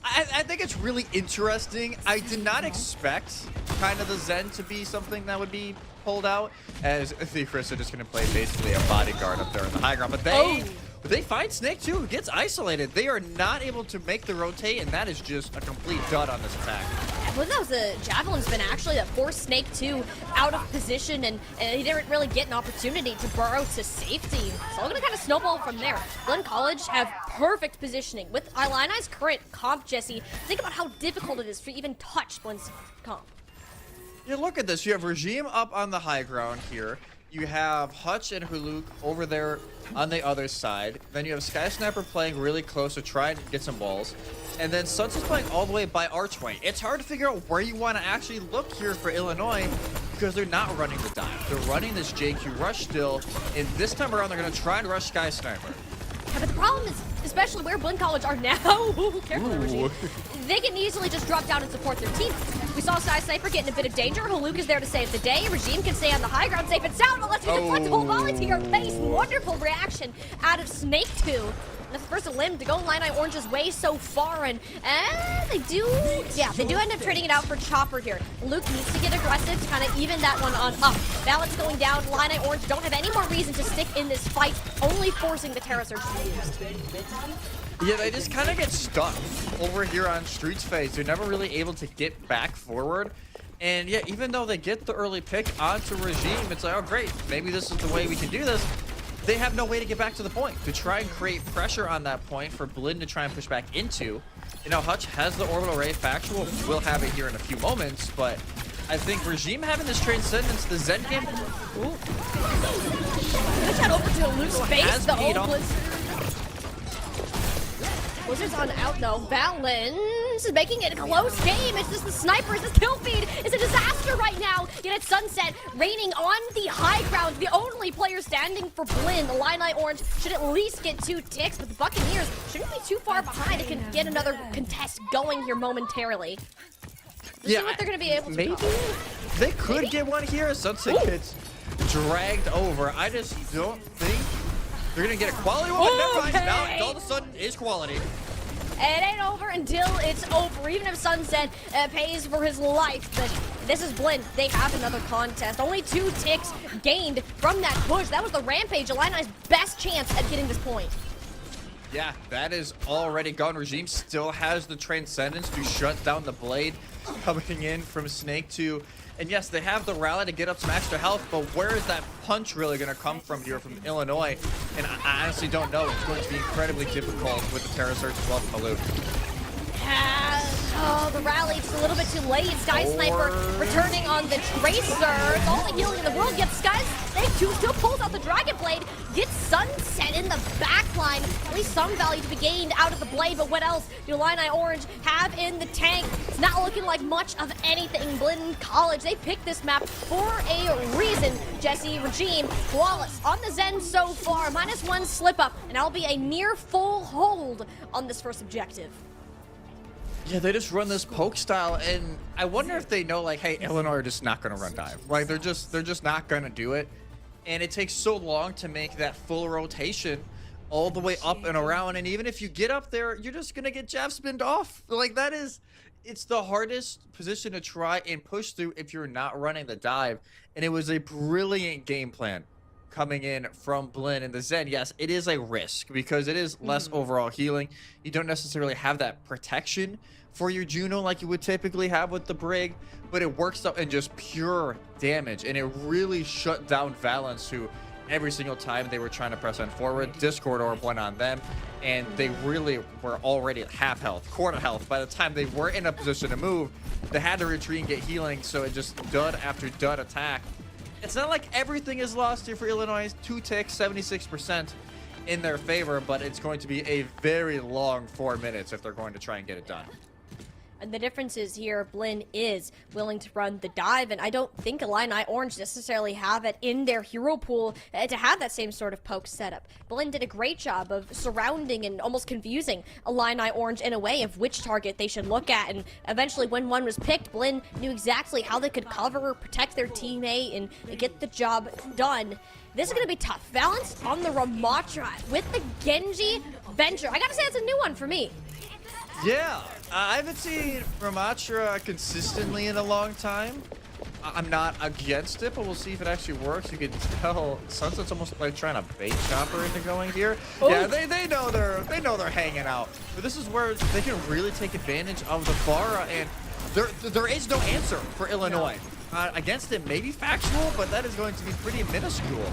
I think it's really interesting. I did not expect kind of the Zen to be something that would be pulled out, as the Chris are just going to play basically a bodyguard up there in the high ground. But they find Snake too, who gets isolated. They are not able to make the rotate, and that is just a complete dud on this attack. Well, that was a Javelin spin actually that forced Snake 2 out of position, and he didn't really get an opportunity to burrow to safety. So we're gonna kind of snowball from there. Blinn College have perfect positioning. With Illini's current comp, Jesse, think about how difficult it is to even touch Blinn's comp. Yeah, look at this. You have Regime up on the high ground here. You have Hutch and Huluk over there on the other side. Then you have Sky Sniper playing really close to try and get some balls. And then Suns is playing all the way by Archway. It's hard to figure out where you want to actually look here for Illinois, because they're not running the dive. They're running this JQ rush still. And this time around, they're going to try and rush Sky Sniper. Yeah, but the problem is, especially where Blinn College are now, careful there, Regime, they can easily just drop down and support their team. We saw Sky Sniper get in a bit of danger. Huluk is there to save the day. Regime can stay on the high ground, safe and sound, but let's use the frontal volley to your face. Wonderful reaction out of Snake 2. That's the first limb to go Illini Orange's way so far, and they do end up trading it out for Chopper here. Luke needs to get aggressive to kind of even that one on up. Balance going down. Illini Orange don't have any more reason to stick in this fight, only forcing the Terra Surge to be used. Yeah, they just kind of get stuck over here on Street's phase. They're never really able to get back forward. And yeah, even though they get the early pick onto Regime, it's like, oh great, maybe this is the way we can do this. They have no way to get back to the point, to try and create pressure on that point for Blinn to try and push back into. You know, Hutch has the orbital ray. Factual will have it here in a few moments, but I think Regime having this transcendence, the Zen game. Push that over to Luke's face, the old Blizzard's on out though. Balance is making it a close game. It's just the snipers. This kill feed is a disaster right now. Yet it's Sunset raining on the high ground. The only player standing for Blinn. The Illini Orange should at least get 2 ticks, but the Buccaneers shouldn't be too far behind. They can get another contest going here momentarily. Let's see what they're going to be able to maybe they could get one here. Sunset gets dragged over. I just don't think they're going to get a quality one. Never mind. Now all of a sudden is quality. it ain't over until it's over, even if Sunset pays for his life. But this is Blinn. They have another contest. Only 2 ticks gained from that push. That was the Rampage, Illini's best chance at getting this point. Yeah, that is already gone. Regime still has the Transcendence to shut down the Blade coming in from Snake 2. And yes, they have the rally to get up some extra health, but where is that punch really going to come from here from Illinois? And I honestly don't know. It's going to be incredibly difficult with the Terra Search as well from Maluk. Oh, the rally just a little bit too late. Sky Sniper returning on the Tracer. It's all the healing in the world. Yet Sky Snake 2 still pulls out the Dragon Blade. Gets Sunset in the back line. At least some value to be gained out of the Blade, but what else do Illini Orange have in the tank? It's not looking like much of anything. Blinn College, they picked this map for a reason. Jesse Regime, flawless on the Zen so far. -1 slip up, and that'll be a near full hold on this first objective. Yeah, they just run this poke style, and I wonder if they know, like, hey, Illinois are just not going to run dive. Like, they're just not going to do it. And it takes so long to make that full rotation all the way up and around. And even if you get up there, you're just going to get jab spinned off. Like, it's the hardest position to try and push through if you're not running the dive. And it was a brilliant game plan coming in from Blinn. And the Zen, yes, it is a risk because it is less overall healing. You don't necessarily have that protection for your Juno like you would typically have with the Brig, but it works out in just pure damage, and it really shut down Valence, who every single time they were trying to press on forward, Discord Orb went on them, and they really were already at half health, quarter health. By the time they were in a position to move, they had to retreat and get healing, so it just dud after dud attack. It's not like everything is lost here for Illinois. 2 ticks, 76% in their favor, but it's going to be a very long 4 minutes if they're going to try and get it done. And the difference is here, Blinn is willing to run the dive, and I don't think Illini Orange necessarily have it in their hero pool to have that same sort of poke setup. Blinn did a great job of surrounding and almost confusing Illini Orange in a way of which target they should look at, and eventually when one was picked, Blinn knew exactly how they could cover, protect their teammate, and get the job done. This is going to be tough. Valence on the Ramatra with the Genji Venture. I gotta say, that's a new one for me. Yeah, I haven't seen Ramatra consistently in a long time. I'm not against it, but we'll see if it actually works. You can tell Sunset's almost like trying to bait Chopper into going here. Oh. Yeah, they know they're hanging out. But this is where they can really take advantage of the Pharah, and there is no answer for Illinois. Against it, maybe factual, but that is going to be pretty minuscule.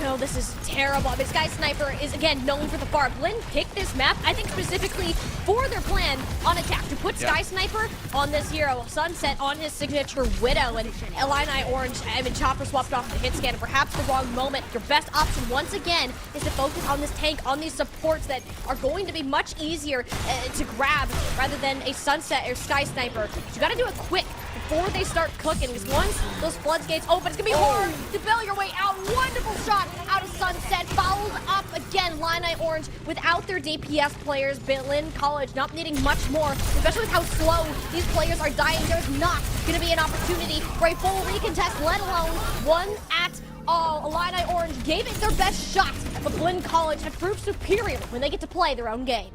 No, this is terrible. This Sky Sniper is, again, known for the far. Blinn picked this map, I think, specifically for their plan on attack, to put Sky Sniper on this hero, Sunset on his signature Widow, and Illini Orange and Chopper swapped off the hit scan at perhaps the wrong moment. Your best option, once again, is to focus on this tank, on these supports that are going to be much easier to grab rather than a Sunset or Sky Sniper. But you gotta do it quick before they start cooking, because once those floodgates open, it's gonna be hard to bail your way out. Wonderful shot out of Sunset, fouled up again. Illini Orange without their DPS players. Blinn College not needing much more, especially with how slow these players are dying. There's not gonna be an opportunity for a full recontest, let alone one at all. Illini Orange gave it their best shot, but Blinn College have proved superior when they get to play their own game.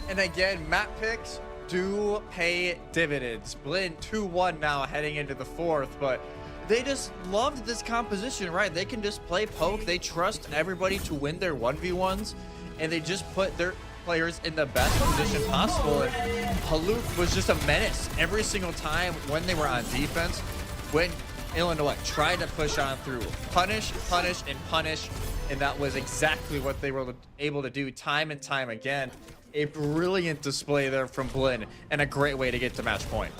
And again, map picks do pay dividends. Blinn 2-1 now heading into the 4th, but they just loved this composition, right? They can just play poke. They trust everybody to win their 1v1s, and they just put their players in the best position possible. And Haluk was just a menace every single time when they were on defense. When Illinois tried to push on through, punish, punish, and punish, and that was exactly what they were able to do time and time again. A brilliant display there from Blinn, and a great way to get to match point.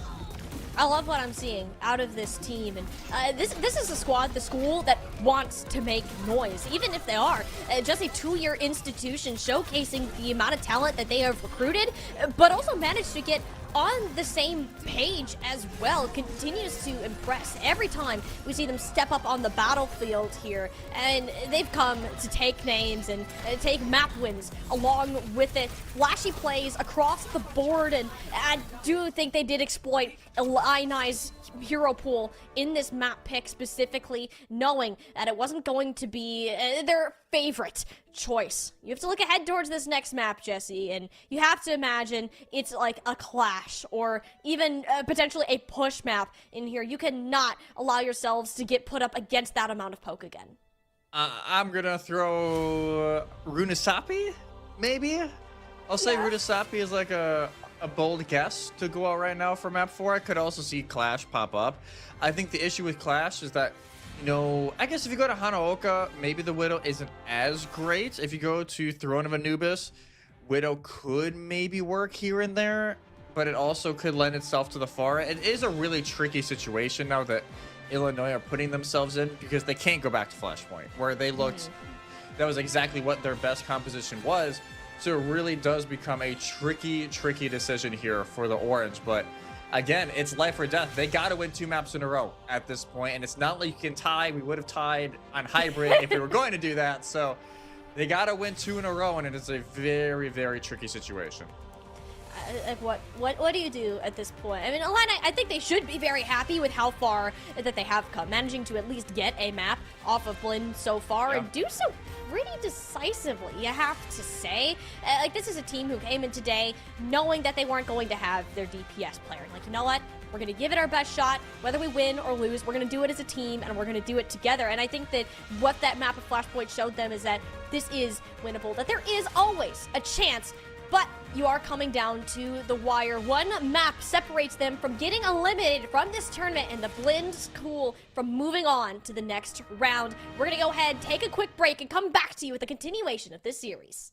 I love what I'm seeing out of this team, and this is a squad, the school that wants to make noise, even if they are just a 2-year institution showcasing the amount of talent that they have recruited, but also managed to get on the same page as well. Continues to impress every time we see them step up on the battlefield here, and they've come to take names and take map wins along with it. Flashy plays across the board, and I do think they did exploit Illini's hero pool in this map pick specifically, knowing that it wasn't going to be their favorite choice. You have to look ahead towards this next map, Jesse, and you have to imagine it's like a clash or even potentially a push map in here. You cannot allow yourselves to get put up against that amount of poke again. I'm gonna throw Runasapi, maybe. I'll say Runasapi is like a bold guess to go out right now for map 4. I could also see Clash pop up. I think the issue with Clash is that, you know, I guess if you go to Hanaoka, maybe the Widow isn't as great. If you go to Throne of Anubis, Widow could maybe work here and there, but it also could lend itself to the Pharah. It is a really tricky situation now that Illinois are putting themselves in, because they can't go back to Flashpoint, where they looked, that was exactly what their best composition was. So it really does become a tricky decision here for the Orange. But again, it's life or death. They got to win 2 maps in a row at this point, and it's not like you can tie. We would have tied on Hybrid if we were going to do that. So they got to win 2 in a row, and it is a very tricky situation. What do you do at this point? I mean, Illini, I think they should be very happy with how far that they have come, managing to at least get a map off of Blinn so far, and do so pretty decisively, you have to say. Like, this is a team who came in today knowing that they weren't going to have their DPS player. Like, you know what? We're going to give it our best shot. Whether we win or lose, we're going to do it as a team, and we're going to do it together. And I think that what that map of Flashpoint showed them is that this is winnable, that there is always a chance. But you are coming down to the wire. One map separates them from getting eliminated from this tournament, and the Blinn School from moving on to the next round. We're going to go ahead, take a quick break, and come back to you with a continuation of this series.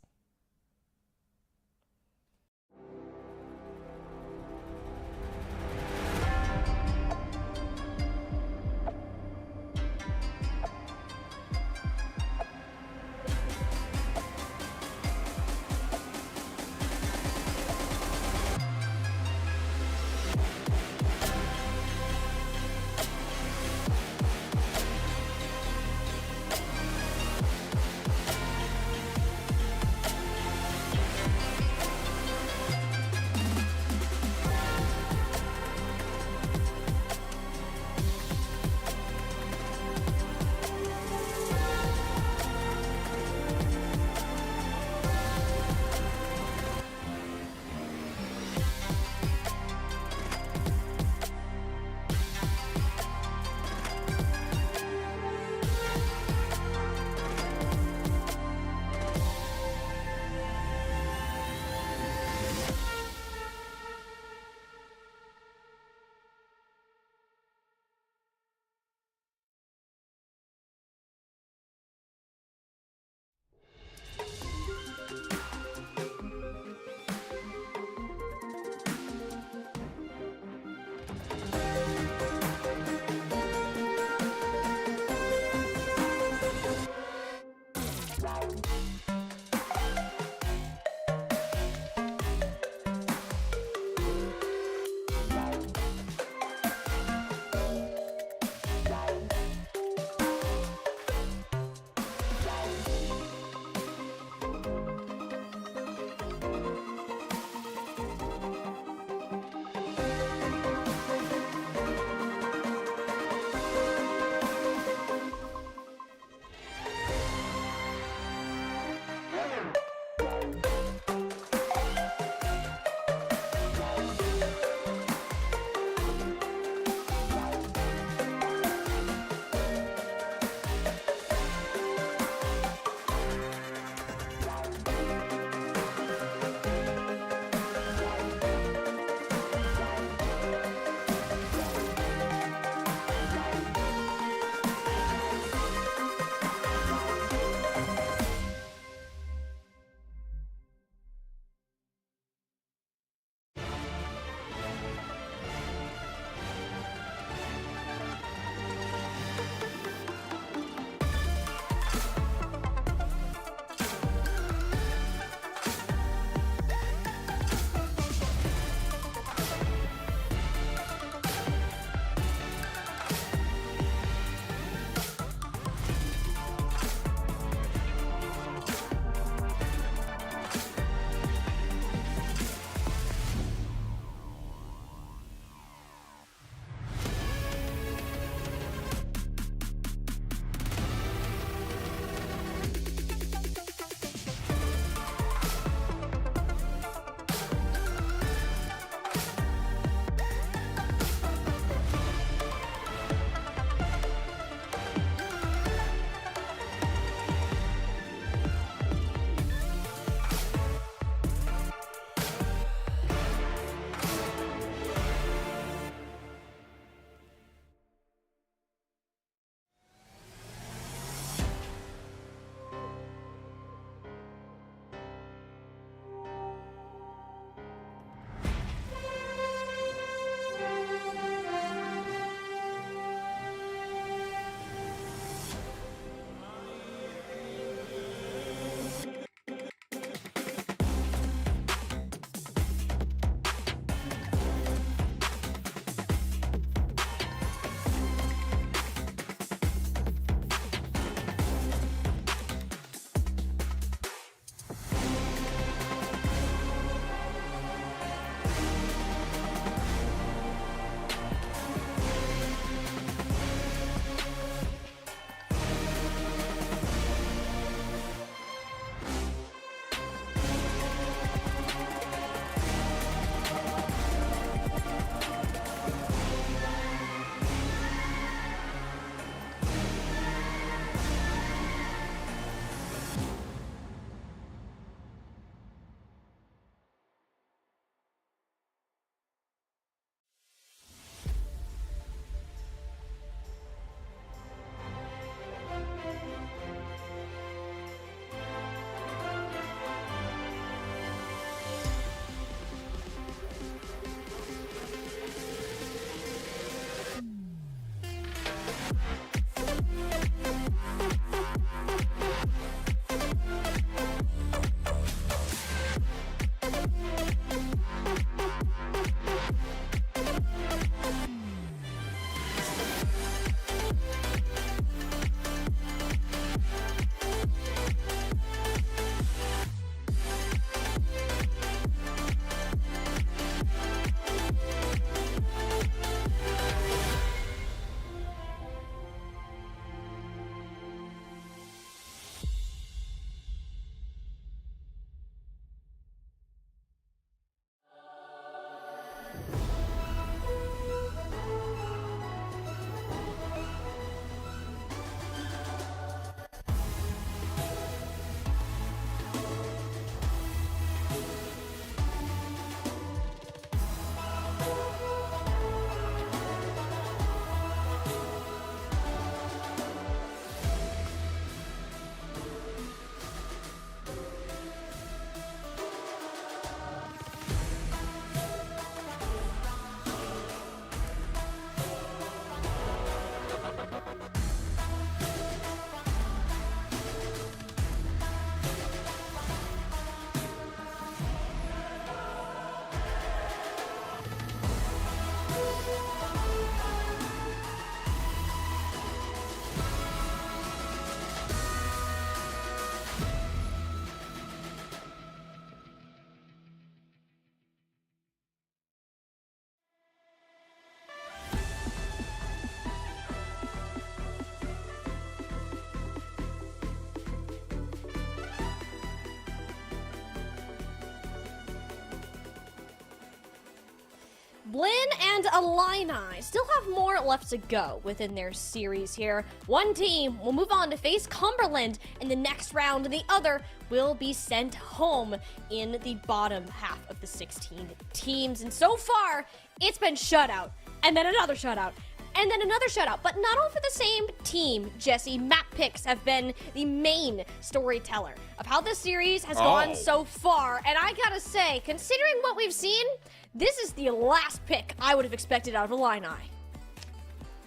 and Illini still have more left to go within their series here. One team will move on to face Cumberland in the next round, and the other will be sent home in the bottom half of the 16 teams. And so far, it's been shutout, and then another shutout, and then another shutout, but not all for the same team, Jesse. Map picks have been the main storyteller of how this series has gone so far, and I gotta say, considering what we've seen, this is the last pick I would have expected out of Illini.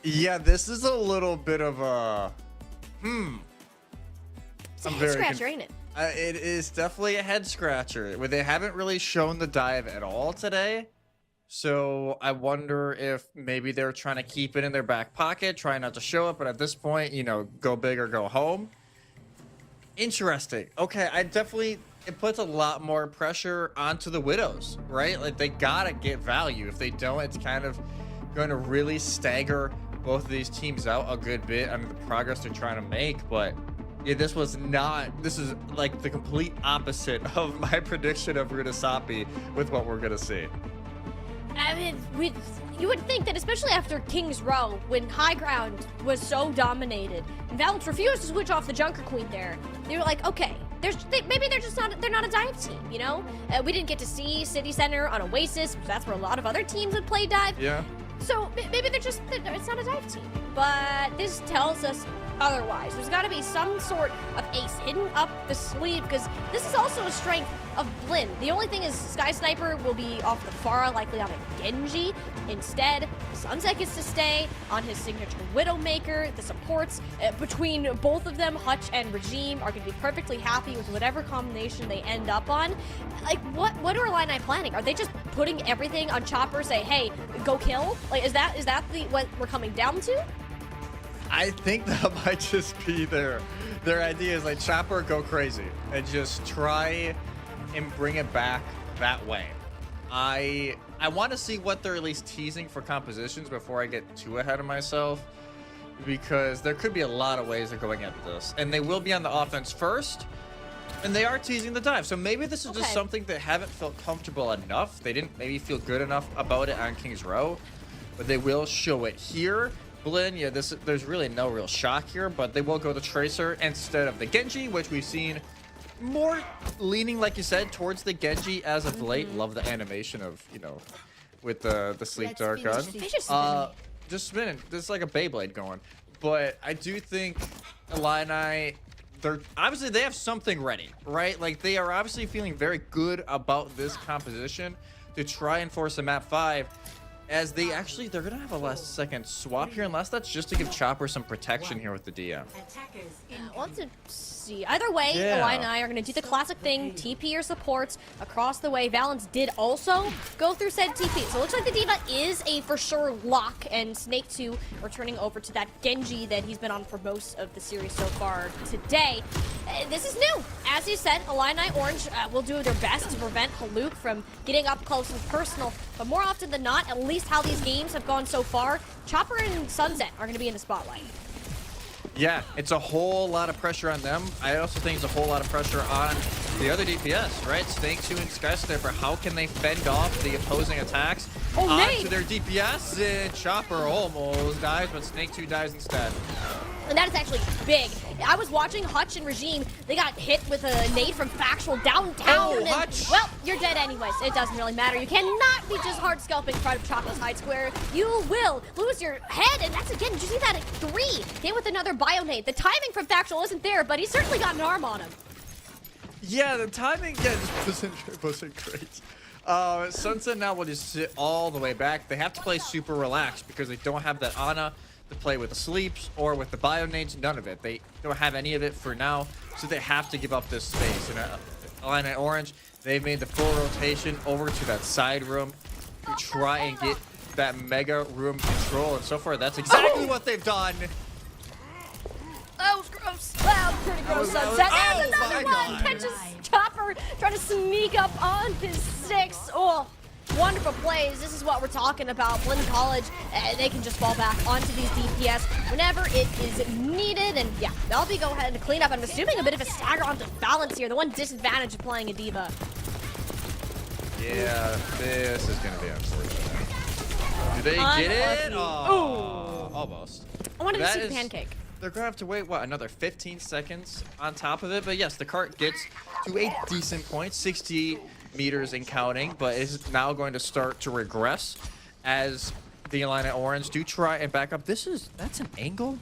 Yeah, this is a little bit of a It's a head scratcher, ain't it? It is definitely a head scratcher. Where they haven't really shown the dive at all today. So I wonder if maybe they're trying to keep it in their back pocket, trying not to show it, but at this point, you know, go big or go home. Interesting. Okay, it puts a lot more pressure onto the Widows, right? Like, they gotta get value. If they don't, it's kind of going to really stagger both of these teams out a good bit. I mean, the progress they're trying to make, but yeah, this is like the complete opposite of my prediction of Runasapi with what we're gonna see. I mean, you would think that, especially after King's Row, when High Ground was so dominated, and Valence refused to switch off the Junker Queen there, they were like, okay, maybe they're not a dive team, you know? We didn't get to see City Center on Oasis, because that's where a lot of other teams would play dive. Yeah. So maybe it's not a dive team. But this tells us otherwise. There's got to be some sort of ace hidden up the sleeve, because this is also a strength of Blinn. The only thing is Sky Sniper will be off the Pharah, likely on a Genji. Instead, Sunset gets to stay on his signature Widowmaker. The supports between both of them, Hutch and Regime, are going to be perfectly happy with whatever combination they end up on. Like, what are Illini planning? Are they just putting everything on Chopper, say, hey, go kill? Like, is that what we're coming down to? I think that might just be their idea is like Chopper go crazy and just try and bring it back that way. I want to see what they're at least teasing for compositions before I get too ahead of myself, because there could be a lot of ways of going at this, and they will be on the offense first, and they are teasing the dive. So maybe this is just something they haven't felt comfortable enough. They didn't maybe feel good enough about it on King's Row, but they will show it here. Blinn, yeah, there's really no real shock here, but they will go the Tracer instead of the Genji, which we've seen more leaning, like you said, towards the Genji as of late. Love the animation of, you know, with the Sleep Dark gun. Just spinning. There's like a Beyblade going. But I do think Illini, they have something ready, right? Like, they are obviously feeling very good about this composition to try and force a map 5. As they're gonna have a last second swap here, unless that's just to give Chopper some protection here with the DM. We'll have to see. Either way, Illini are gonna do the classic thing, TP your supports across the way. Valence did also go through said TP. So it looks like the D.Va is a for sure lock, and Snake 2 returning over to that Genji that he's been on for most of the series so far today. This is new. As you said, Illini Orange will do their best to prevent Haluk from getting up close and personal, but more often than not, at least how these games have gone so far, Chopper and Sunset are going to be in the spotlight. Yeah, it's a whole lot of pressure on them. I also think it's a whole lot of pressure on the other DPS, right? Snake 2 and Sky Sniper, how can they fend off the opposing attacks onto their DPS? And Chopper almost dies, but Snake 2 dies instead. And that is actually big. I was watching Hutch and Regime. They got hit with a nade from Factual downtown. And, Hutch! Well, you're dead anyways. It doesn't really matter. You cannot be just hard scalping in front of Chopper's Hide Square. You will lose your head. And that's, again, did you see that at 3? Hit with another bio nade. The timing from Factual isn't there, but he certainly got an arm on him. Yeah, the timing, just wasn't great. Sunset now will just sit all the way back. They have to play super relaxed because they don't have that Ana to play with the sleeps or with the bio nades. None of it. They don't have any of it for now, so they have to give up this space. And Illini Orange, they've made the full rotation over to that side room to try and get that mega room control, and so far that's exactly what they've done. That was gross. That was pretty gross, Sunset. There's another one. Catches Chopper trying to sneak up on his 6. Oh, wonderful plays. This is what we're talking about. Blinn College, they can just fall back onto these DPS whenever it is needed. And yeah, they'll be go ahead and clean up. I'm assuming a bit of a stagger onto Balance here. The one disadvantage of playing a D.Va. Yeah, this is going to be unfortunate. Do they get it? Unlucky. Oh, almost. I wanted to That see is- the pancake. They're gonna have to wait, what, another 15 seconds on top of it? But yes, the cart gets to a decent point, 60 meters and counting, but is now going to start to regress as the Illini Orange do try and back up. That's an angle?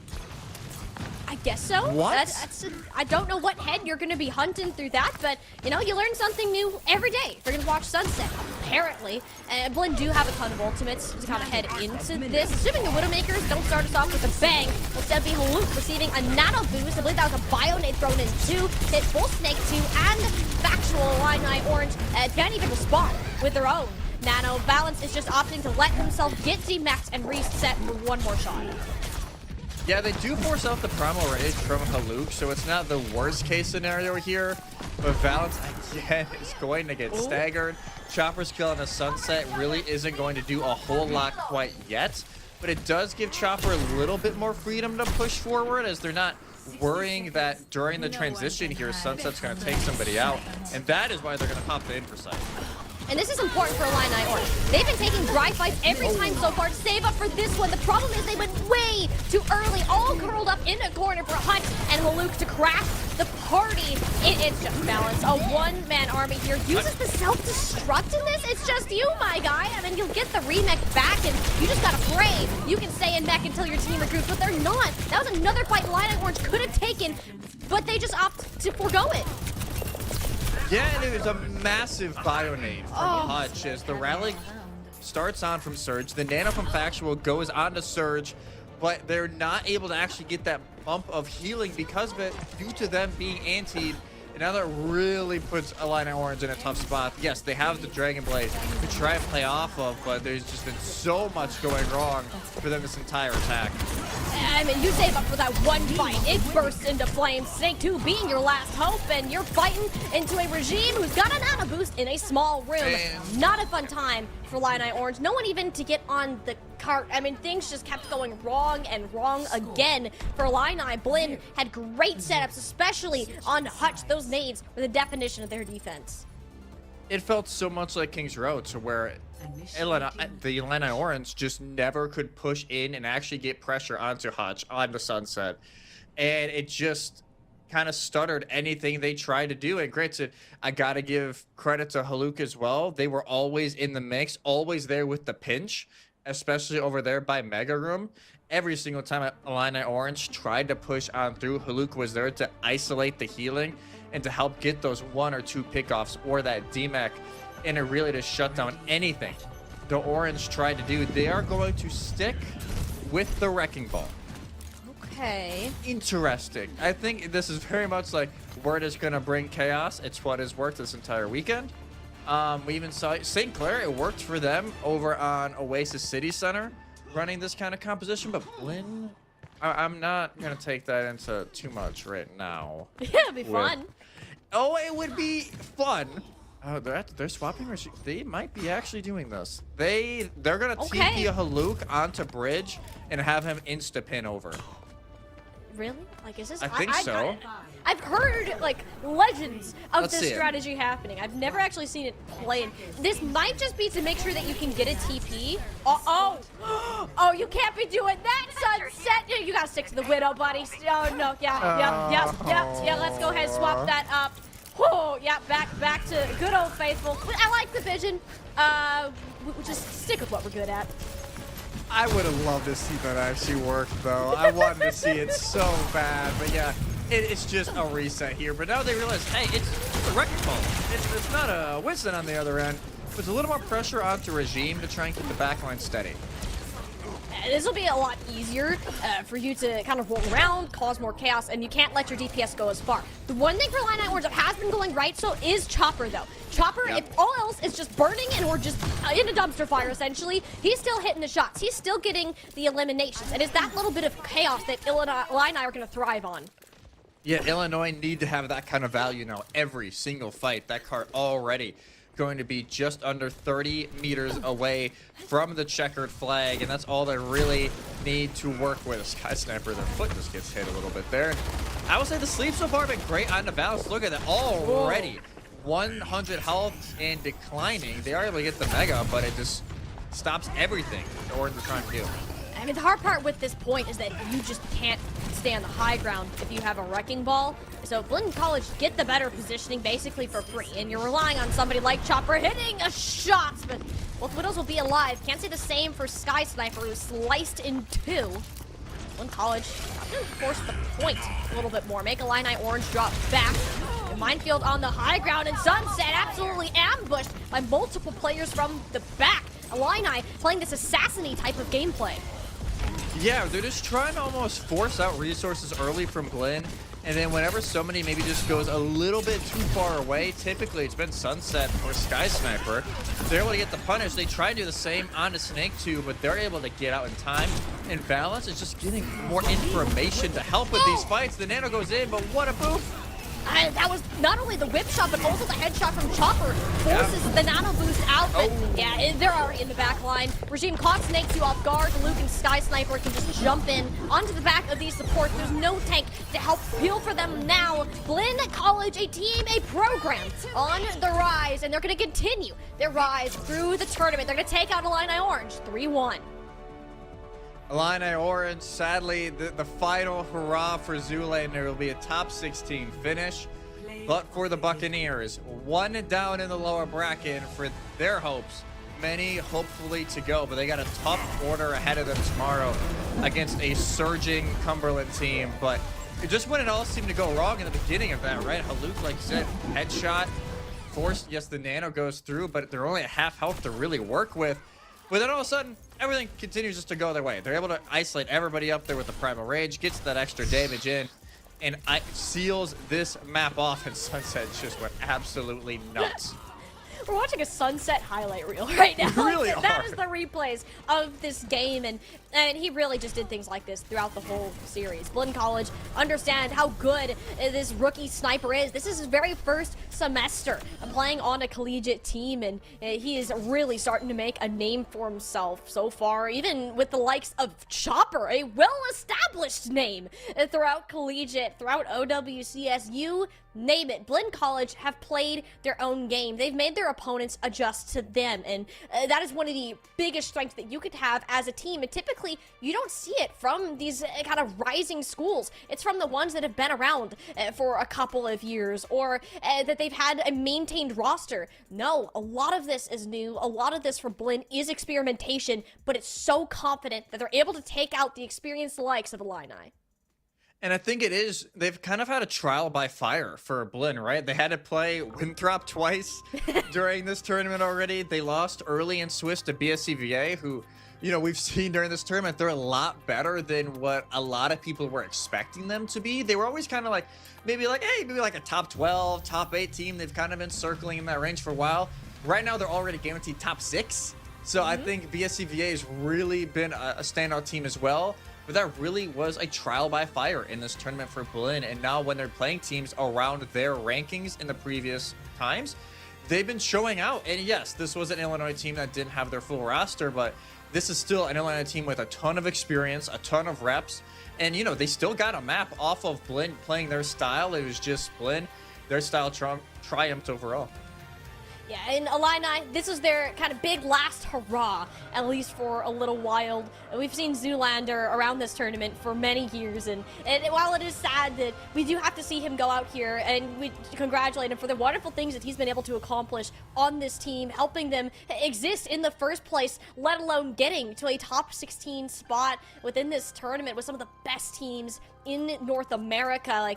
I guess so. What? I don't know what head you're going to be hunting through that, but, you know, you learn something new every day. If you're going to watch Sunset, apparently. And Blinn do have a ton of ultimates to kind of head into this. Assuming the Widowmakers don't start us off with a bang. Instead, be Haluk receiving a nano boost. I believe that was a Bionade thrown in too. Hit full Snake 2 and Factual Illini Orange can't even respond with their own. Nano Balance is just opting to let himself get demaxed and reset for one more shot. Yeah, they do force out the primal rage from Haluk, so it's not the worst case scenario here. But Valance, again, is going to get staggered. Chopper's kill on the Sunset really isn't going to do a whole lot quite yet. But it does give Chopper a little bit more freedom to push forward, as they're not worrying that during the transition here, Sunset's going to take somebody out. And that is why they're going to pop the Inversight. And this is important for Illini Orange. They've been taking dry fights every time so far to save up for this one. The problem is they went way too early, all curled up in a corner for Hunt and Haluk to crash the party. It's just balance. A one-man army here uses the self-destruct in this. It's just you, my guy. I mean, you'll get the remech back, and you just gotta pray you can stay in mech until your team recruits, but they're not. That was another fight Illini Orange could have taken, but they just opt to forego it. Yeah, and it was a massive Bionade from Hutch as the rally starts on from Surge. The Nano from Factual goes on to Surge, but they're not able to actually get that bump of healing because of it due to them being antied. And now that really puts Illini Orange in a tough spot. Yes, they have the Dragon Blade to try and play off of, but there's just been so much going wrong for them this entire attack. I mean, you save up for that one fight. It bursts into flames. Snake 2 being your last hope, and you're fighting into a regime who's got a nano boost in a small room. Man. Not a fun time for Illini Orange. No one even to get on the cart. I mean, things just kept going wrong and wrong again for Illini. Blinn had great setups, especially on Hutch. Those nades were the definition of their defense. It felt so much like King's Road, to where the Illini Orange just never could push in and actually get pressure onto Hutch on the Sunset. And it just kind of stuttered anything they tried to do. And granted, I got to give credit to Haluk as well. They were always in the mix, always there with the pinch, especially over there by Mega Room. Every single time Illini Orange tried to push on through, Haluk was there to isolate the healing and to help get those 1 or 2 pickoffs or that DMAC, and it really to shut down anything the Orange tried to do. They are going to stick with the Wrecking Ball. Okay. Interesting. I think this is very much like word is going to bring chaos. It's what has worked this entire weekend. We even saw St. Clair. It worked for them over on Oasis City Center running this kind of composition, but Blinn, I'm not going to take that into too much right now. Yeah, it'd be fun. Oh, it would be fun. Oh, they're swapping. They might be actually doing this. They're gonna TP a Haluk onto bridge and have him insta pin over. Really? Like, is this? I think so. I've heard like legends of Let's this see it. strategy happening. I've never actually seen it played. This might just be to make sure that you can get a TP. Oh, you can't be doing that, Sunset. You gotta stick to the Widow, buddy. Oh no, yeah. Let's go ahead and swap that up. Whoa, yeah, back to good old faithful. I like the vision. We'll just stick with what we're good at. I would have loved to see that actually work, though. I wanted to see it so bad, but yeah, it's just a reset here. But now they realize, hey, it's a Wrecking Ball. It's not a Winston on the other end. Puts a little more pressure onto Regime to try and keep the backline steady. This will be a lot easier for you to kind of roll around, cause more chaos, and you can't let your DPS go as far. The one thing for Illini Orange that has been going right so is Chopper, though. Chopper, if all else is just burning and we're just in a dumpster fire, essentially, he's still hitting the shots. He's still getting the eliminations. And it's that little bit of chaos that Illini are going to thrive on. Yeah, Illinois need to have that kind of value now every single fight. That card already going to be just under 30 meters away from the checkered flag, and that's all they really need to work with. Sky Sniper, their foot just gets hit a little bit there. I would say the sleep so far have been great on the balance. Look at that already. 100 health and declining. They are able to get the mega, but it just stops everything that Orange are trying to do. I mean, the hard part with this point is that you just can't stay on the high ground if you have a wrecking ball. So Blinn College get the better positioning basically for free, and you're relying on somebody like Chopper hitting a shot, but both Widows will be alive. Can't say the same for Sky Sniper, who's sliced in two. Blinn College going to force the point a little bit more. Make Illini Orange drop back. The minefield on the high ground, and Sunset absolutely ambushed by multiple players from the back. Illini playing this assassin-y type of gameplay. Yeah, they're just trying to almost force out resources early from Blinn, and then whenever somebody maybe just goes a little bit too far away, typically it's been Sunset or Sky Sniper, they're able to get the punish. They try to do the same onto Snake too, but they're able to get out in time. And Balance is just getting more information to help with these fights. The Nano goes in, but what a boost! That was not only the whip shot, but also the headshot from Chopper forces the nano boost out. But yeah, they're already in the back line. Regime caught Snakes you off guard. Luke and Sky Sniper can just jump in onto the back of these supports. There's no tank to help heal for them now. Blinn College, a team, a program on the rise, and they're going to continue their rise through the tournament. They're going to take out Illini Orange 3-1. Illini Orange, sadly, the final hurrah for Zoolander will be a top 16 finish. But for the Buccaneers, one down in the lower bracket for their hopes. Many hopefully to go, but they got a tough order ahead of them tomorrow against a surging Cumberland team. But just when it all seemed to go wrong in the beginning of that, right? Haluk, like you said, headshot, forced. Yes, the nano goes through, but they're only at half health to really work with. But then all of a sudden, everything continues just to go their way. They're able to isolate everybody up there with the Primal Rage, gets that extra damage in, and seals this map off, and Sunset just went absolutely nuts. We're watching a Sunset highlight reel right now. Really That is the replays of this game, and he really just did things like this throughout the whole series. Blinn College understand how good this rookie sniper is. This is his very first semester playing on a collegiate team, and he is really starting to make a name for himself so far, even with the likes of Chopper, a well-established name throughout collegiate, throughout OWCSU. Name it. Blinn College have played their own game. They've made their opponents adjust to them, and that is one of the biggest strengths that you could have as a team. And typically, you don't see it from these kind of rising schools. It's from the ones that have been around for a couple of years, or that they've had a maintained roster. No, a lot of this is new. A lot of this for Blinn is experimentation, but it's so confident that they're able to take out the experienced likes of Illini. And I think it is, they've kind of had a trial by fire for Blinn, right? They had to play Winthrop twice during this tournament already. They lost early in Swiss to BSCVA, who, you know, we've seen during this tournament, they're a lot better than what a lot of people were expecting them to be. They were always kind of like, maybe like a top 12, top 8 team. They've kind of been circling in that range for a while. Right now, they're already guaranteed top 6. So I think BSCVA has really been a standout team as well. But that really was a trial by fire in this tournament for Blinn. And now when they're playing teams around their rankings in the previous times, they've been showing out. And yes, this was an Illinois team that didn't have their full roster, but this is still an Illinois team with a ton of experience, a ton of reps. And, you know, they still got a map off of Blinn playing their style. It was just Blinn. Their style triumphed overall. Yeah, and Illini, this is their kind of big last hurrah, at least for a little while. We've seen Zoolander around this tournament for many years, and while it is sad that we do have to see him go out here, and we congratulate him for the wonderful things that he's been able to accomplish on this team, helping them exist in the first place, let alone getting to a top 16 spot within this tournament with some of the best teams in North America. Like,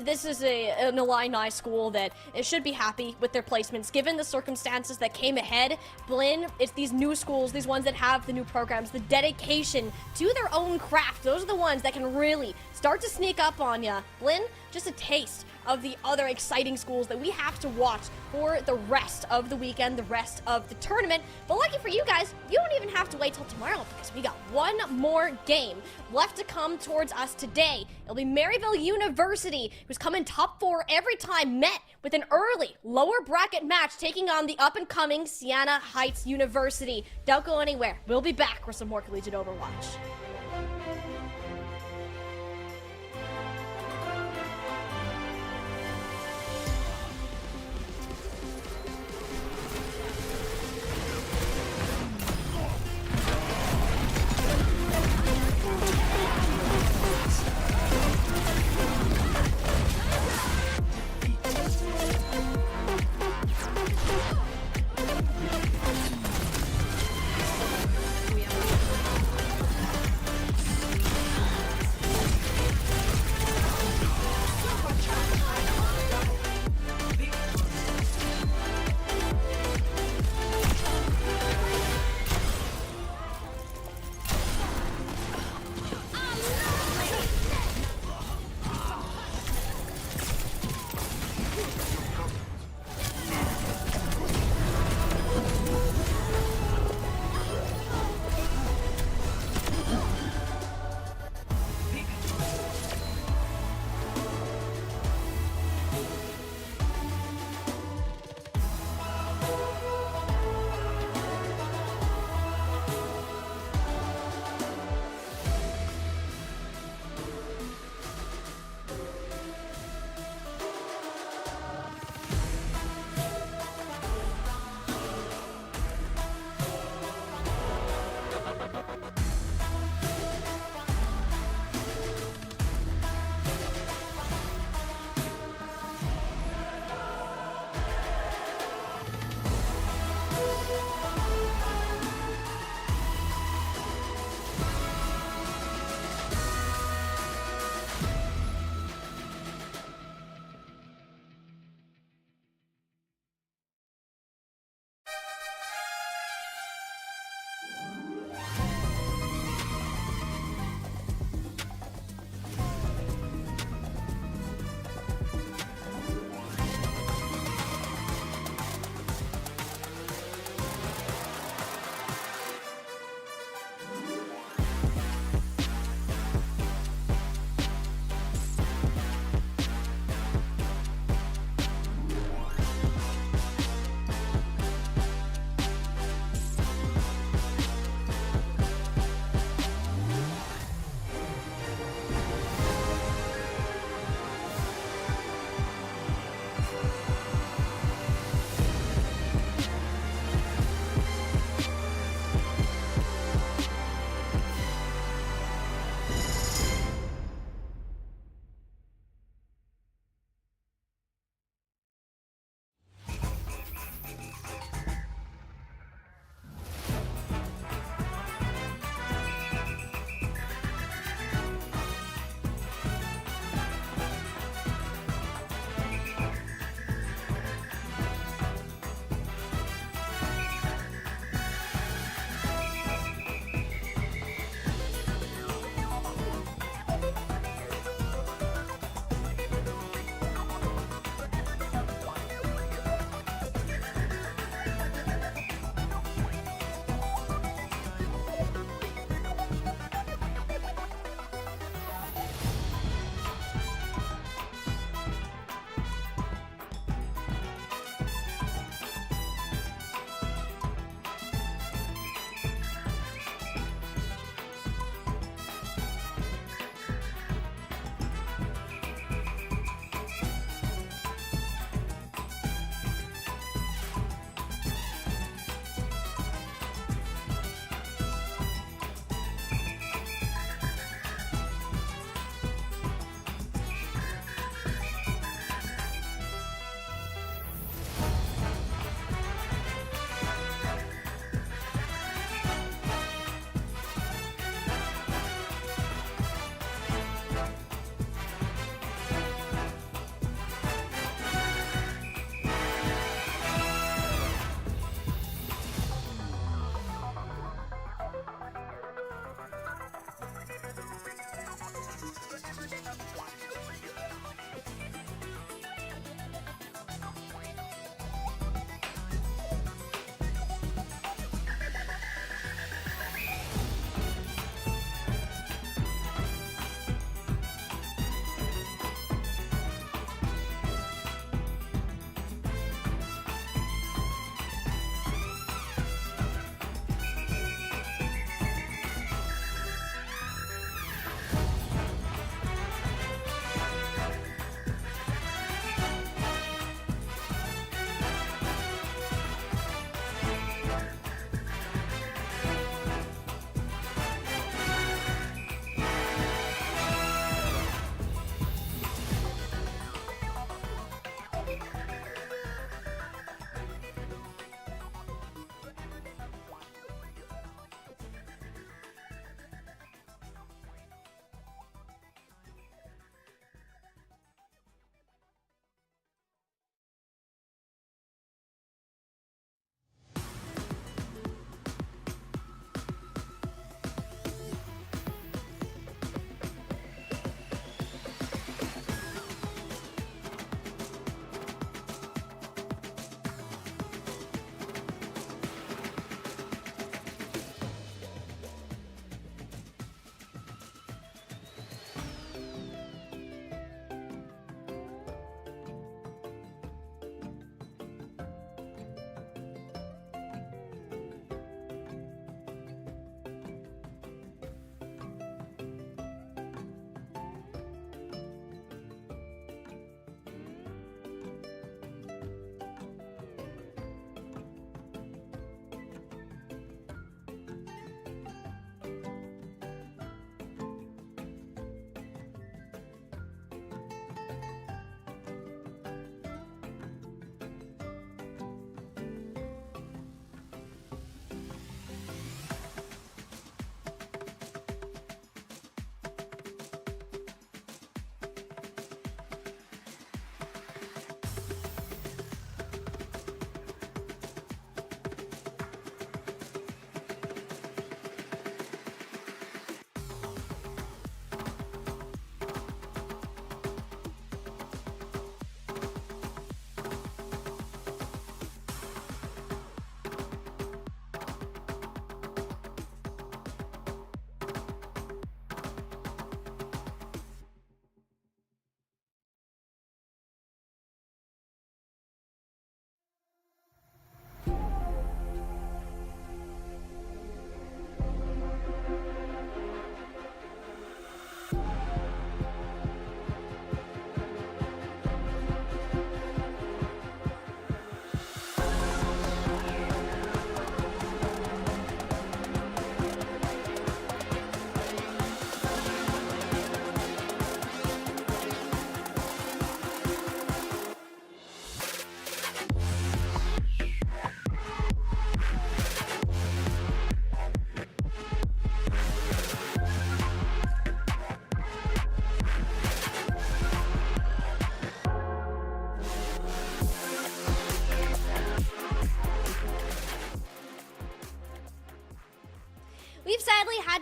this is an Illini school that should be happy with their placements given the circumstances that came ahead. Blinn, it's these new schools, these ones that have the new programs, the dedication to their own craft. Those are the ones that can really start to sneak up on ya. Blinn, just a taste of the other exciting schools that we have to watch for the rest of the weekend, the rest of the tournament. But lucky for you guys, you don't even have to wait till tomorrow because we got one more game left to come towards us today. It'll be Maryville University, who's come in top 4 every time, met with an early lower bracket match taking on the up-and-coming Sienna Heights University. Don't go anywhere. We'll be back with some more Collegiate Overwatch.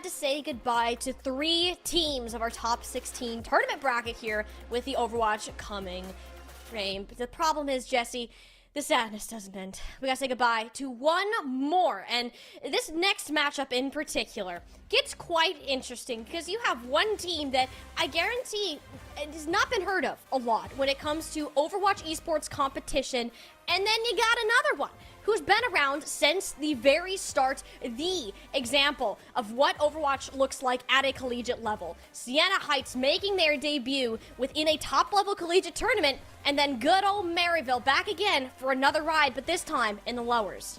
to say goodbye to 3 teams of our top 16 tournament bracket here with the Overwatch coming frame. But the problem is, Jesse, the sadness doesn't end. We gotta say goodbye to one more, and this next matchup in particular gets quite interesting because you have one team that I guarantee has not been heard of a lot when it comes to Overwatch esports competition, and then you got another one who's been around since the very start, the example of what Overwatch looks like at a collegiate level. Sienna Heights making their debut within a top-level collegiate tournament, and then good old Maryville back again for another ride, but this time in the lowers.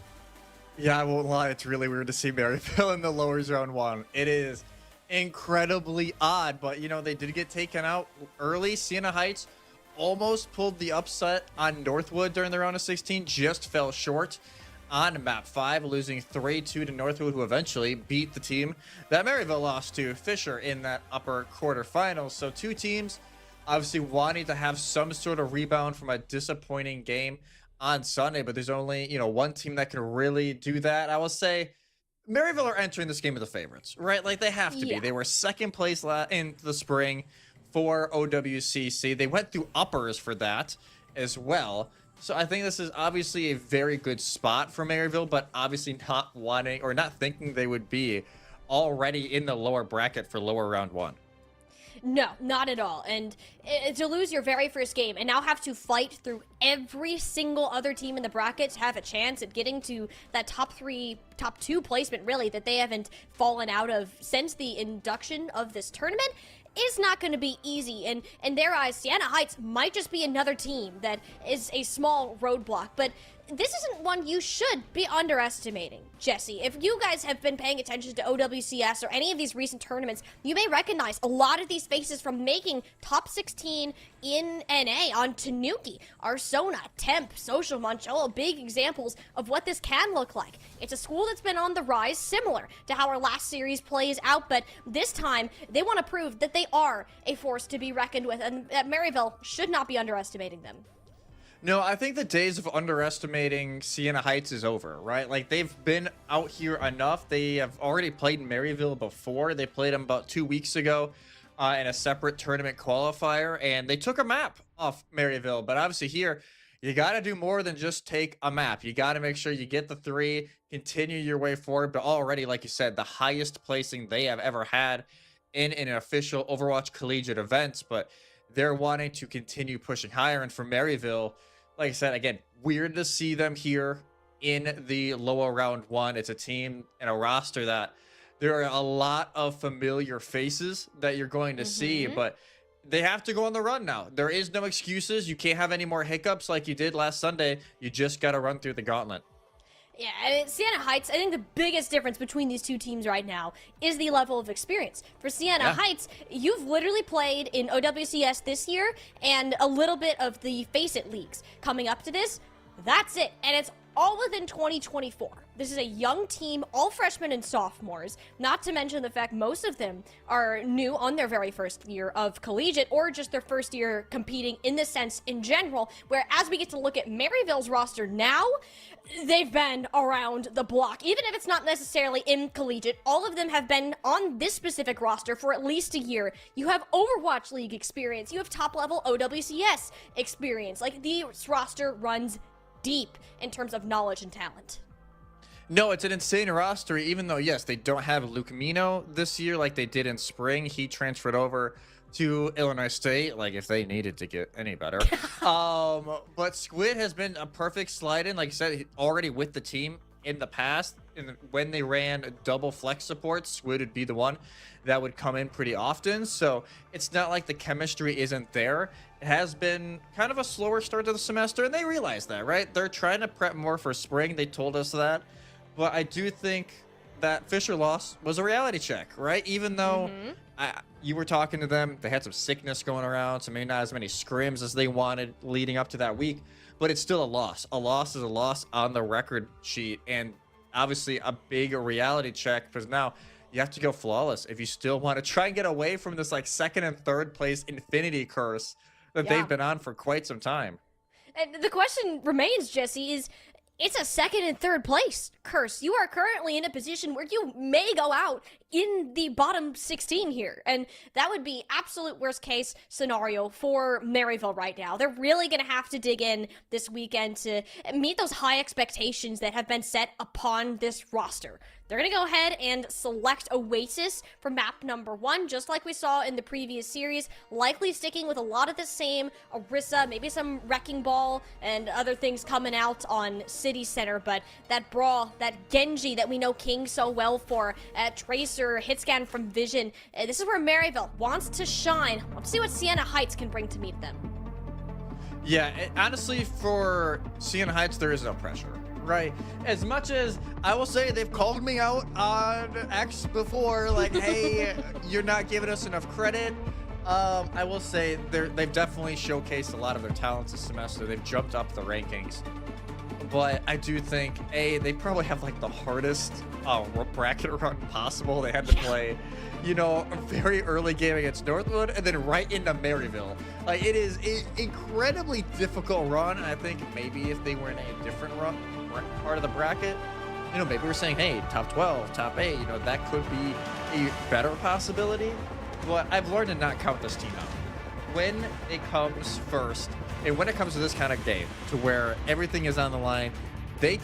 Yeah, I won't lie, it's really weird to see Maryville in the lowers round 1. It is incredibly odd, but you know, they did get taken out early. Sienna Heights almost pulled the upset on Northwood during the round of 16, just fell short on map 5, losing 3-2 to Northwood, who eventually beat the team that Maryville lost to, Fisher, in that upper quarterfinals. So 2 teams obviously wanting to have some sort of rebound from a disappointing game on Sunday, but there's only, you know, one team that can really do that. I will say Maryville are entering this game as the favorites, right? Like, they have to be. They were second place in the spring for OWCC. They went through uppers for that as well. So I think this is obviously a very good spot for Maryville, but obviously not wanting or not thinking they would be already in the lower bracket for lower round 1. No, not at all. And to lose your very first game and now have to fight through every single other team in the bracket to have a chance at getting to that top 2 placement, really, that they haven't fallen out of since the induction of this tournament, is not going to be easy. And in their eyes, Sienna Heights might just be another team that is a small roadblock. But this isn't one you should be underestimating, Jesse. If you guys have been paying attention to OWCS or any of these recent tournaments, you may recognize a lot of these faces from making top 16 in NA on Tanuki, Arsona, Temp, Social Munch, all big examples of what this can look like. It's a school that's been on the rise, similar to how our last series plays out, but this time they want to prove that they are a force to be reckoned with, and that Maryville should not be underestimating them. No, I think the days of underestimating Sienna Heights is over, right? Like, they've been out here enough. They have already played Maryville before. They played them about 2 weeks ago in a separate tournament qualifier, and they took a map off Maryville. But obviously here, you got to do more than just take a map. You got to make sure you get the 3, continue your way forward. But already, like you said, the highest placing they have ever had in an official Overwatch Collegiate event. But they're wanting to continue pushing higher. And for Maryville, like I said, again, weird to see them here in the lower round 1. It's a team and a roster that there are a lot of familiar faces that you're going to see, but they have to go on the run now. There is no excuses. You can't have any more hiccups like you did last Sunday. You just got to run through the gauntlet. Yeah, I mean, Sienna Heights, I think the biggest difference between these two teams right now is the level of experience. For Sienna Heights, you've literally played in OWCS this year and a little bit of the Face It leagues coming up to this. That's it. And it's all within 2024. This is a young team, all freshmen and sophomores, not to mention the fact most of them are new on their very first year of collegiate or just their first year competing in this sense in general, where as we get to look at Maryville's roster now, they've been around the block. Even if it's not necessarily in collegiate, all of them have been on this specific roster for at least a year. You have Overwatch League experience. You have top-level OWCS experience. Like, this roster runs deep in terms of knowledge and talent. No, it's an insane roster, even though, yes, they don't have Luke Mino this year like they did in spring. He transferred over to Illinois State, like if they needed to get any better. But Squid has been a perfect slide in, like I said, already with the team in the past. And when they ran double flex support, Squid would be the one that would come in pretty often. So it's not like the chemistry isn't there. It has been kind of a slower start to the semester, and they realize that, right? They're trying to prep more for spring. They told us that. But I do think that Fisher loss was a reality check, right? Even though you were talking to them, they had some sickness going around, so maybe not as many scrims as they wanted leading up to that week. But it's still a loss. A loss is a loss on the record sheet, and obviously a big reality check, because now you have to go flawless if you still want to try and get away from this like second and third place infinity curse that they've been on for quite some time. And the question remains, Jesse, is it's a second and third place curse. You are currently in a position where you may go out in the bottom 16 here, and that would be absolute worst case scenario for Maryville right now. They're really going to have to dig in this weekend to meet those high expectations that have been set upon this roster. They're going to go ahead and select Oasis for map number 1, just like we saw in the previous series, likely sticking with a lot of the same Orisa, maybe some Wrecking Ball and other things coming out on City Center, but that Brawl, that Genji that we know King so well for, Tracer, Hitscan from Vision, this is where Maryville wants to shine. Let's see what Sienna Heights can bring to meet them. Yeah, honestly, for Sienna Heights, there is no pressure. Right. As much as I will say they've called me out on X before, like, hey, you're not giving us enough credit. I will say they've definitely showcased a lot of their talents this semester. They've jumped up the rankings. But I do think, they probably have like the hardest bracket run possible. They had to play, you know, a very early game against Northwood and then right into Maryville. Like, it is an incredibly difficult run. And I think maybe if they were in a different part of the bracket, you know, maybe we're saying, hey, top 12, top 8, you know, that could be a better possibility. But I've learned to not count this team out. When it comes first, and when it comes to this kind of game, to where everything is on the line, they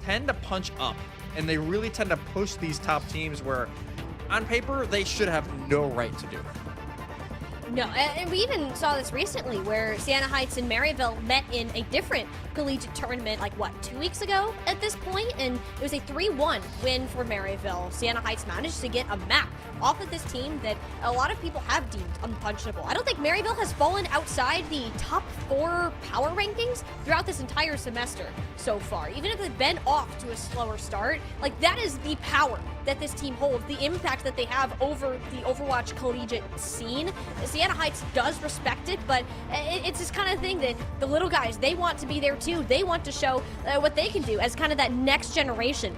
tend to punch up, and they really tend to push these top teams where, on paper, they should have no right to do it. No, and we even saw this recently where Sienna Heights and Maryville met in a different collegiate tournament, like, what, 2 weeks ago at this point? And it was a 3-1 win for Maryville. Sienna Heights managed to get a map off of this team that a lot of people have deemed unpunchable. I don't think Maryville has fallen outside the top 4 power rankings throughout this entire semester so far. Even if they've been off to a slower start, like, that is the power that this team holds, the impact that they have over the Overwatch Collegiate scene. Sienna Heights does respect it, but it's this kind of thing that the little guys, they want to be there too. They want to show what they can do as kind of that next generation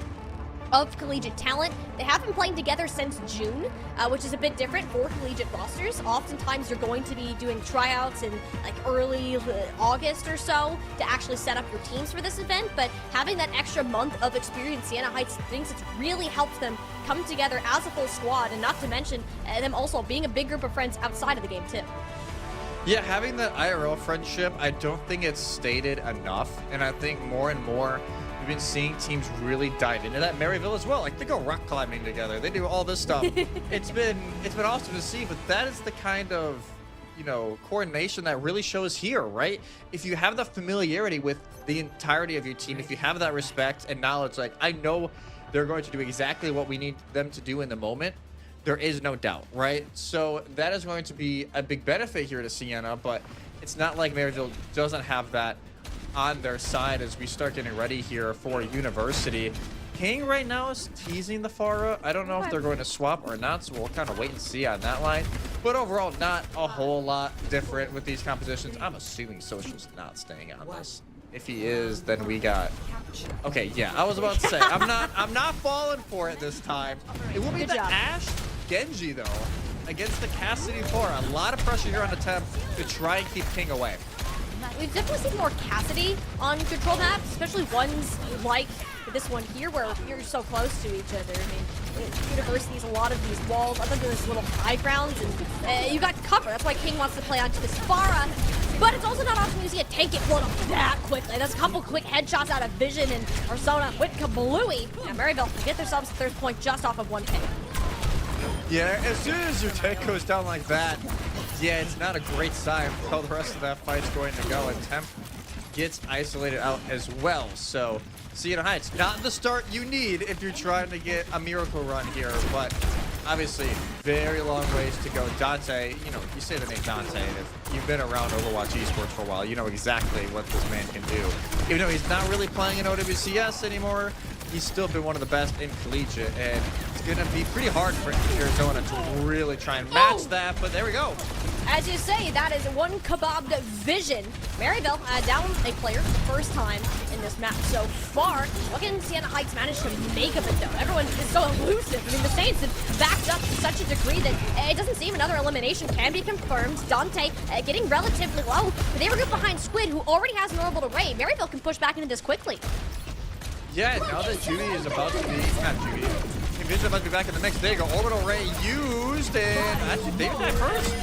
of collegiate talent. They have been playing together since June, which is a bit different for collegiate rosters. Oftentimes you're going to be doing tryouts in like early August or so to actually set up your teams for this event, but having that extra month of experience, Sienna Heights thinks it's really helped them come together as a full squad, and not to mention them also being a big group of friends outside of the game too. Yeah, having that IRL friendship, I don't think it's stated enough, and I think more and more we've been seeing teams really dive into that. Maryville as well, like, they go rock climbing together, they do all this stuff. It's been awesome to see, but that is the kind of, you know, coordination that really shows here, right? If you have the familiarity with the entirety of your team, if you have that respect and knowledge, like, I know they're going to do exactly what we need them to do in the moment, there is no doubt, right? So that is going to be a big benefit here to Sienna, but it's not like Maryville doesn't have that on their side as we start getting ready here for University. King right now is teasing the Pharah. I don't know if they're going to swap or not, so we'll kind of wait and see on that line. But overall, not a whole lot different with these compositions. I'm assuming Social's not staying on this. If he is, then we got... Okay, yeah, I was about to say, I'm not falling for it this time. It will be the Ashe Genji, though, against the Cassidy Pharah. A lot of pressure here on the temp to try and keep King away. We've definitely seen more Cassidy on control maps, especially ones like this one here where you're so close to each other. I mean, University's a lot of these walls, other than this little high grounds, and you got cover. That's why King wants to play onto this Pharah. But it's also not often you see a tank get blown up that quickly. That's a couple quick headshots out of Vision and Arizona with Kablooey. And Maryville can get themselves a third point just off of one pick. Yeah, as soon as your tank goes down like that, yeah, it's not a great sign for how the rest of that fight's going to go. And Temp gets isolated out as well. So Sienna Heights, not the start you need if you're trying to get a miracle run here, but obviously very long ways to go. Dante, you know, you say the name Dante, and if you've been around Overwatch Esports for a while, you know exactly what this man can do. Even though he's not really playing in OWCS anymore, he's still been one of the best in Collegiate, and it's going to be pretty hard for Arizona to really try and match that, but there we go. As you say, that is one kebabbed Vision. Maryville down a player for the first time in this map so far. What can Sienna Heights manage to make of it, though? Everyone is so elusive. I mean, the Saints have backed up to such a degree that it doesn't seem another elimination can be confirmed. Dante getting relatively low, but they regroup behind Squid, who already has an orbital array. Maryville can push back into this quickly. Yeah, now that Judy is about to be, not Judy, Envision about to be back in the mix. There you go, Orbital Ray used, and actually they died first.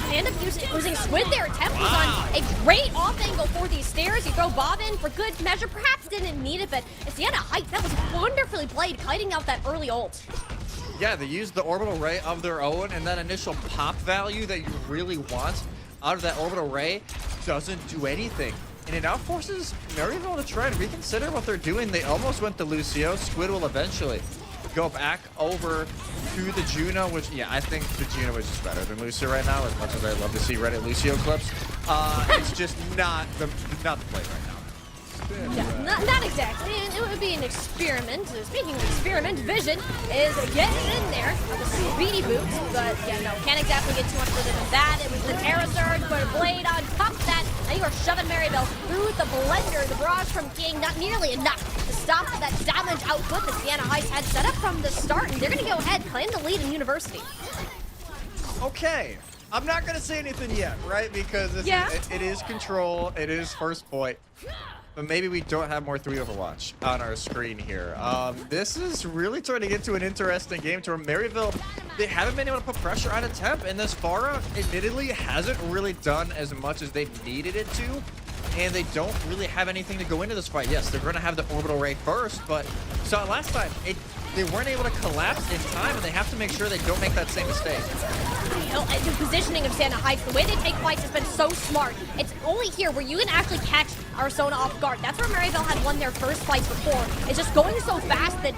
They end up using Squid there. Temp was on a great off angle for these stairs. You throw Bob in for good measure. Perhaps didn't need it, but Sienna Heights, that was wonderfully played, kiting out that early ult. Yeah, they used the Orbital Ray of their own, and that initial pop value that you really want out of that Orbital Ray doesn't do anything. And it now forces Maryville to try and reconsider what they're doing. They almost went to Lucio. Squid will eventually go back over to the Juno, which, yeah, I think the Juno is just better than Lucio right now, as much as I love to see Reddit Lucio clips. It's just not the play right now. Yeah, not exactly. It would be an experiment. Speaking of experiment, Vision is getting in there with a speedy boot, but yeah, no, can't exactly get too much further than that. It was the Terra Surge, but a Blade on top of that, and you are shoving Maryville through the blender. The barrage from King, not nearly enough to stop that damage output that Sienna Heights had set up from the start, and they're going to go ahead, claim the lead in University. Okay. I'm not going to say anything yet, right? Because it is control. It is first point. But maybe we don't have more 3 Overwatch on our screen here. This is really turning into an interesting game to where Maryville, they haven't been able to put pressure on a temp, and this Pharah, admittedly, hasn't really done as much as they needed it to, and they don't really have anything to go into this fight. Yes, they're going to have the Orbital Ray first, but so last time, they weren't able to collapse in time, and they have to make sure they don't make that same mistake. You know, the positioning of Sienna Heights, the way they take fights has been so smart. It's only here where you can actually catch Arizona off guard. That's where Maryville had won their first fights before. It's just going so fast that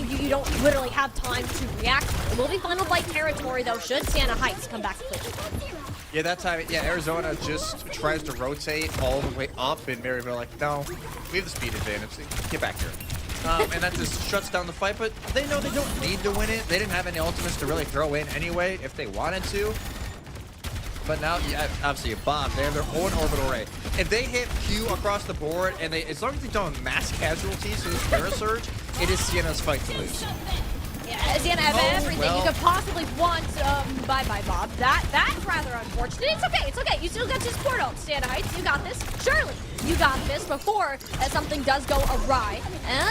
you don't literally have time to react. It will be final fight territory, though, should Sienna Heights come back quickly. Yeah, that time, yeah, Arizona just tries to rotate all the way up, and Maryville like, no, we have the speed advantage. Get back here. And that just shuts down the fight, but they know they don't need to win it. They didn't have any ultimates to really throw in anyway if they wanted to. But now, yeah, obviously a bomb. They have their own Orbital Ray. If they hit Q across the board, and as long as they don't have mass casualties to this Terra Surge, it is Sienna's fight to lose. Yeah, Sienna have everything you could possibly want. Bye-bye, Bob. That's rather unfortunate. It's okay, it's okay. You still got your support ult, Sienna Heights. You got this. Surely, you got this before something does go awry.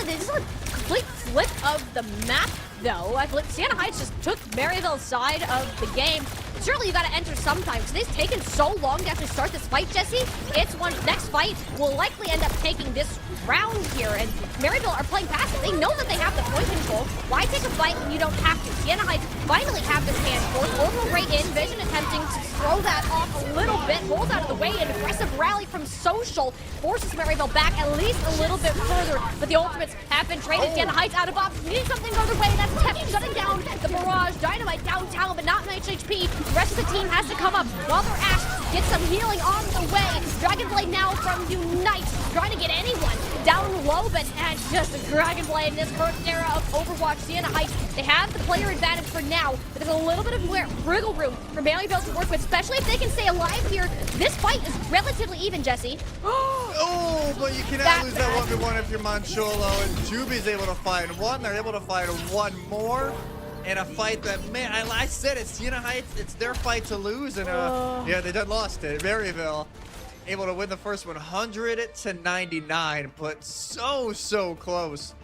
This is a complete flip of the map, though. I believe Sienna Heights just took Maryville's side of the game. Surely you gotta enter sometime, because it's taken so long to actually start this fight, Jesse. It's one next fight will likely end up taking this round here, and Maryville are playing passive. They know that they have the point control. Why take a fight when you don't have to? Sienna Heights finally have this hand force. Orbital Ray in, Vision attempting to throw that off a little bit, rolls out of the way, an aggressive rally from Social forces Maryville back at least a little bit further, but the ultimates have been traded. Sienna Heights out of options, needing something the other way. That's Temp shutting down the barrage. Dynamite downtown, but not much HP. The rest of the team has to come up while their Ash gets some healing on the way. Dragonblade now from Unite, trying to get anyone down low, but just the Dragonblade in this first era of Overwatch. Sienna Heights, they have the player advantage for now, but there's a little bit of wriggle room for Maryville to work with, especially if they can stay alive here. This fight is relatively even, Jesse. Oh, but you cannot lose that 1v1 if you're Mancholo, and Juby's able to find one. They're able to find one more. In a fight that, man, I said it, Sienna Heights, it's their fight to lose, and yeah, they done lost it. Maryville able to win the first 100-99, but so close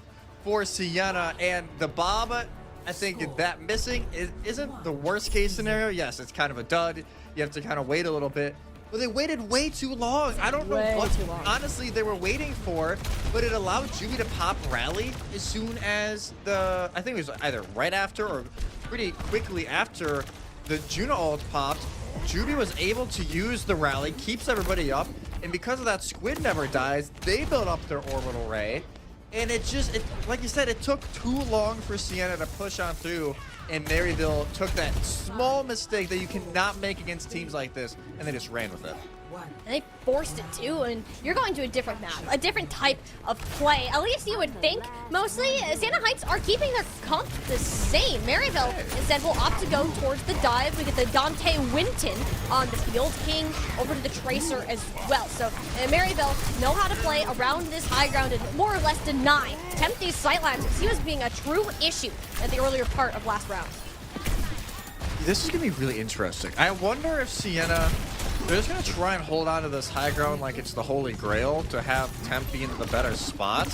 for Sienna. And the bomb, I think that missing isn't the worst case scenario. Yes, it's kind of a dud. You have to kind of wait a little bit. But they waited way too long. I don't know what, honestly, they were waiting for, but it allowed Juby to pop rally as soon as I think it was either right after or pretty quickly after the Juno ult popped. Juby was able to use the rally, keeps everybody up, and because of that, Squid never dies. They build up their Orbital Ray, and like you said, it took too long for Sienna to push on through. And Maryville took that small mistake that you cannot make against teams like this, and they just ran with it. And they forced it too, and you're going to a different map, a different type of play. At least you would think. Mostly, Sienna Heights are keeping their comp the same. Maryville instead will opt to go towards the dive. We get the Dante Winton on the field. King over to the Tracer as well. So Maryville know how to play around this high ground and more or less deny, tempt these sightlines. See as being a true issue at the earlier part of last round. This is going to be really interesting. I wonder if Sienna They're just going to try and hold on to this high ground like it's the holy grail to have Temp be in the better spot.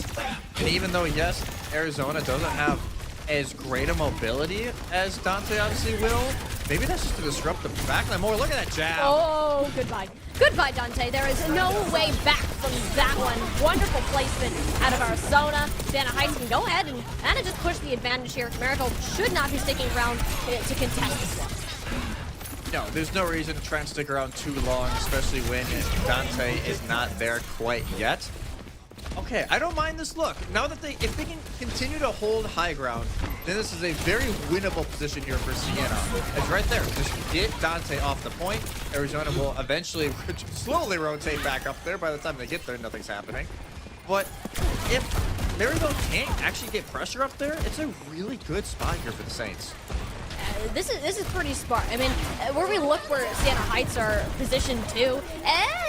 And even though, yes, Arizona doesn't have as great a mobility as Dante obviously will, maybe that's just to disrupt the backline more. Look at that jab. Oh, goodbye. Goodbye, Dante. There is no way back from that one. Wonderful placement out of Arizona. Sienna Heights can go ahead and kind of just push the advantage here. Maryville should not be sticking around to contest this one. No, there's no reason to try and stick around too long, especially when Dante is not there quite yet. Okay, I don't mind this look. Now that if they can continue to hold high ground, then this is a very winnable position here for Sienna. It's right there. Just get Dante off the point. Arizona will eventually slowly rotate back up there. By the time they get there, nothing's happening. But if Maryville can't actually get pressure up there, it's a really good spot here for the Saints. This is pretty smart. I mean, where we look where Sienna Heights are positioned to,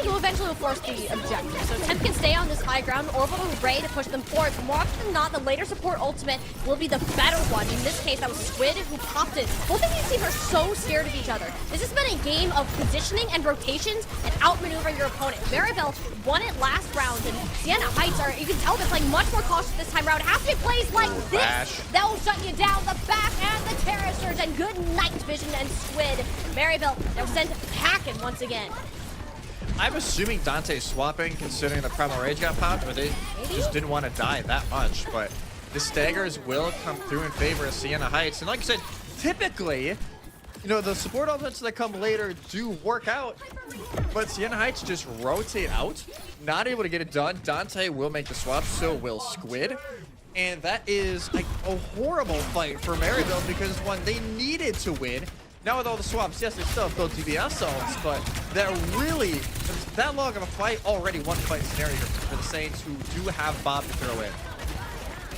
you'll eventually force the objective. So Temp can stay on this high ground, Orbital Ray to push them forward. But more often than not, the later support ultimate will be the better one. In this case, that was Squid who popped it. Both of these teams are so scared of each other. This has been a game of positioning and rotations and outmaneuver your opponent. Maryville won it last round, and Sienna Heights are, you can tell they're playing much more cautious this time around. It has to be plays like this that will shut you down. The back and the terror surge, and good night, Vision and Squid. Maryville, they're sent packing once again. I'm assuming Dante's swapping, considering the Primal Rage got popped, but they just didn't want to die that much. But the staggers will come through in favor of Sienna Heights. And like I said, typically, you know, the support ultimates that come later do work out, but Sienna Heights just rotate out, not able to get it done. Dante will make the swap, so will Squid. And that is like a horrible fight for Maryville because one, they needed to win. Now with all the swaps, yes, they still have built DBS zones, but that long of a fight, already one fight scenario for the Saints, who do have Bob to throw in.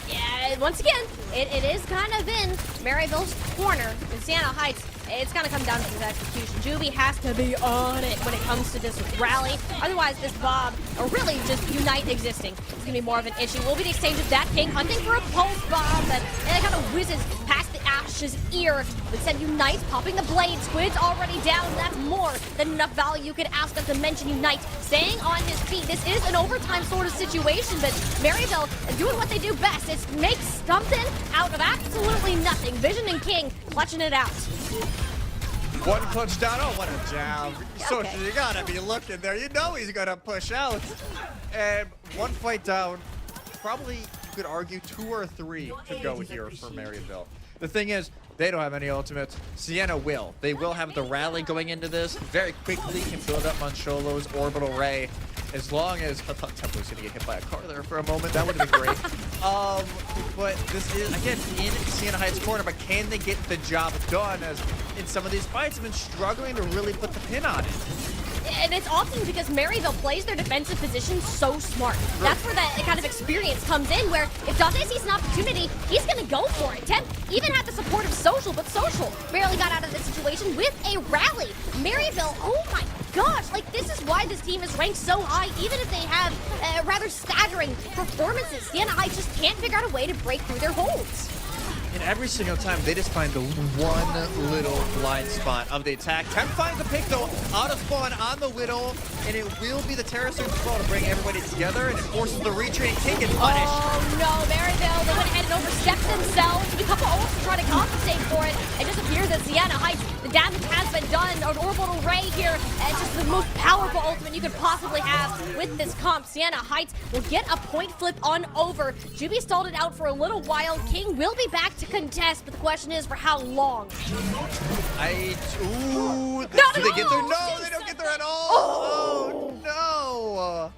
Yeah, once again, it is kind of in Maryville's corner. In Sienna Heights, it's going to come down to his execution. Juby has to be on it when it comes to this rally. Otherwise, this Bob, or really just Unite existing, is going to be more of an issue. Will be the exchange of that King hunting for a pulse bomb that kind of whizzes past the Ash's ear. Instead, Unite popping the blade. Squid's already down. That's more than enough value you could ask of to mention Unite. Staying on his feet. This is an overtime sort of situation, but Maryville doing what they do best. It's make something out of absolutely nothing. Vision and King clutching it out. One clutch down. Oh, what a jab. So Okay. you gotta be looking there. You know he's gonna push out. And one fight down. Probably, you could argue, 2 or 3 could go here for Maryville. The thing is, they don't have any ultimates. Sienna will. They will have the rally going into this. Very quickly can build up Moncholo's Orbital Ray. As long as, I thought Tempo was going to get hit by a car there for a moment. That would have been great. But this is, again, in Sienna Heights' corner. But can they get the job done? As in some of these fights have been struggling to really put the pin on it. And it's often because Maryville plays their defensive position so smart. That's where that kind of experience comes in, where if Dante sees an opportunity, he's going to go for it. Temp even had the support of Social, but Social barely got out of this situation with a rally. Maryville, oh my gosh, like this is why this team is ranked so high, even if they have rather staggering performances. Sienna Heights just can't figure out a way to break through their holds. And every single time, they just find the one little blind spot of the attack. Temp finds the pick, though, out of spawn on the Widow, and it will be the Terror Surge as well to bring everybody together, and it forces the retreat. King gets punished. Oh no, Maryville, they went ahead and overstepped themselves. A couple ults to try to compensate for it. It just appears that Sienna Heights, the damage has been done. An Orbital Ray here, and just the most powerful ultimate you could possibly have with this comp. Sienna Heights will get a point flip on over. Juby stalled it out for a little while. King will be back to contest, but the question is for how long? Do they get there? No, they don't get there at all. Oh no.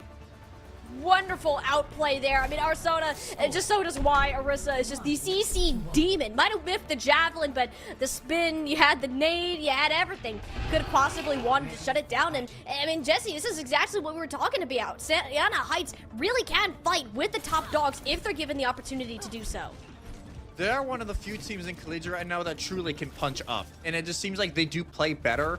Wonderful outplay there. I mean, Arizona, just so does why Arissa is just the CC demon. Might have whiffed the javelin, but the spin, you had the nade, you had everything. Could have possibly wanted to shut it down. And I mean, Jesse, this is exactly what we were talking about. Sienna Heights really can fight with the top dogs if they're given the opportunity to do so. They are one of the few teams in Collegiate right now that truly can punch up. And it just seems like they do play better.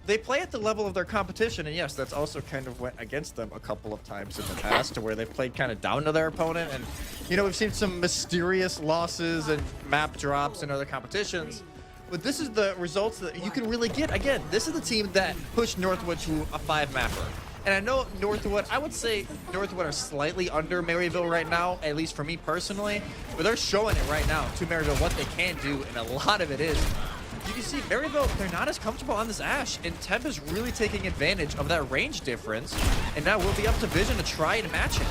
They play at the level of their competition, and yes, that's also kind of went against them a couple of times in the past, to where they've played kind of down to their opponent. And, you know, we've seen some mysterious losses and map drops in other competitions. but this is the results that you can really get. Again, this is the team that pushed Northwood to a 5-mapper. And I know Northwood, I would say Northwood are slightly under Maryville right now, at least for me personally, but they're showing it right now to Maryville what they can do, and a lot of it is, you can see Maryville, they're not as comfortable on this Ashe, and Temp is really taking advantage of that range difference, and now we'll be up to Vision to try and match it.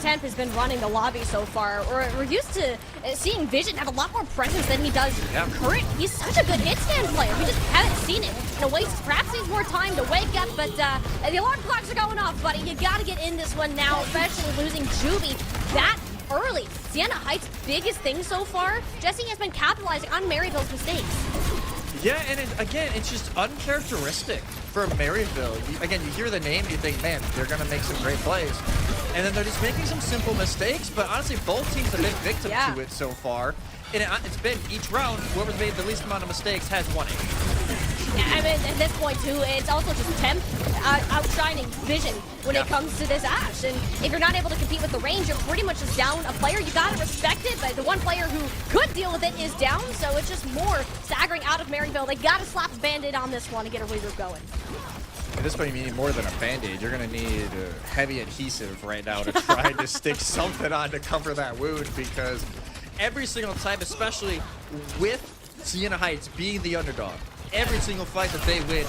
Temp has been running the lobby so far. We're used to seeing Vision have a lot more presence than he does current. He's such a good hit stand player. We just haven't seen it in a way. Perhaps needs more time to wake up, but the alarm clocks are going off, buddy. You got to get in this one now, especially losing Juby that early. Sienna Heights' biggest thing so far, Jesse has been capitalizing on Maryville's mistakes. Yeah, and again, it's just uncharacteristic for Maryville. Again, you hear the name, you think, man, they're going to make some great plays. And then they're just making some simple mistakes, but honestly, both teams have been victim to it so far. And it's been each round, whoever's made the least amount of mistakes has won it. Yeah, I mean, at this point, too, it's also just Temp outshining Vision when it comes to this Ashe. And if you're not able to compete with the range, you're pretty much just down a player. You gotta respect it, but the one player who could deal with it is down, so it's just more staggering out of Maryville. They gotta slap a Band-Aid on this one to get a regroup going. At this point, you need more than a Band-Aid. You're going to need heavy adhesive right now to try to stick something on to cover that wound, because every single time, especially with Sienna Heights being the underdog, every single fight that they win,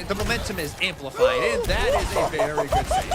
the momentum is amplified, and that is a very good save.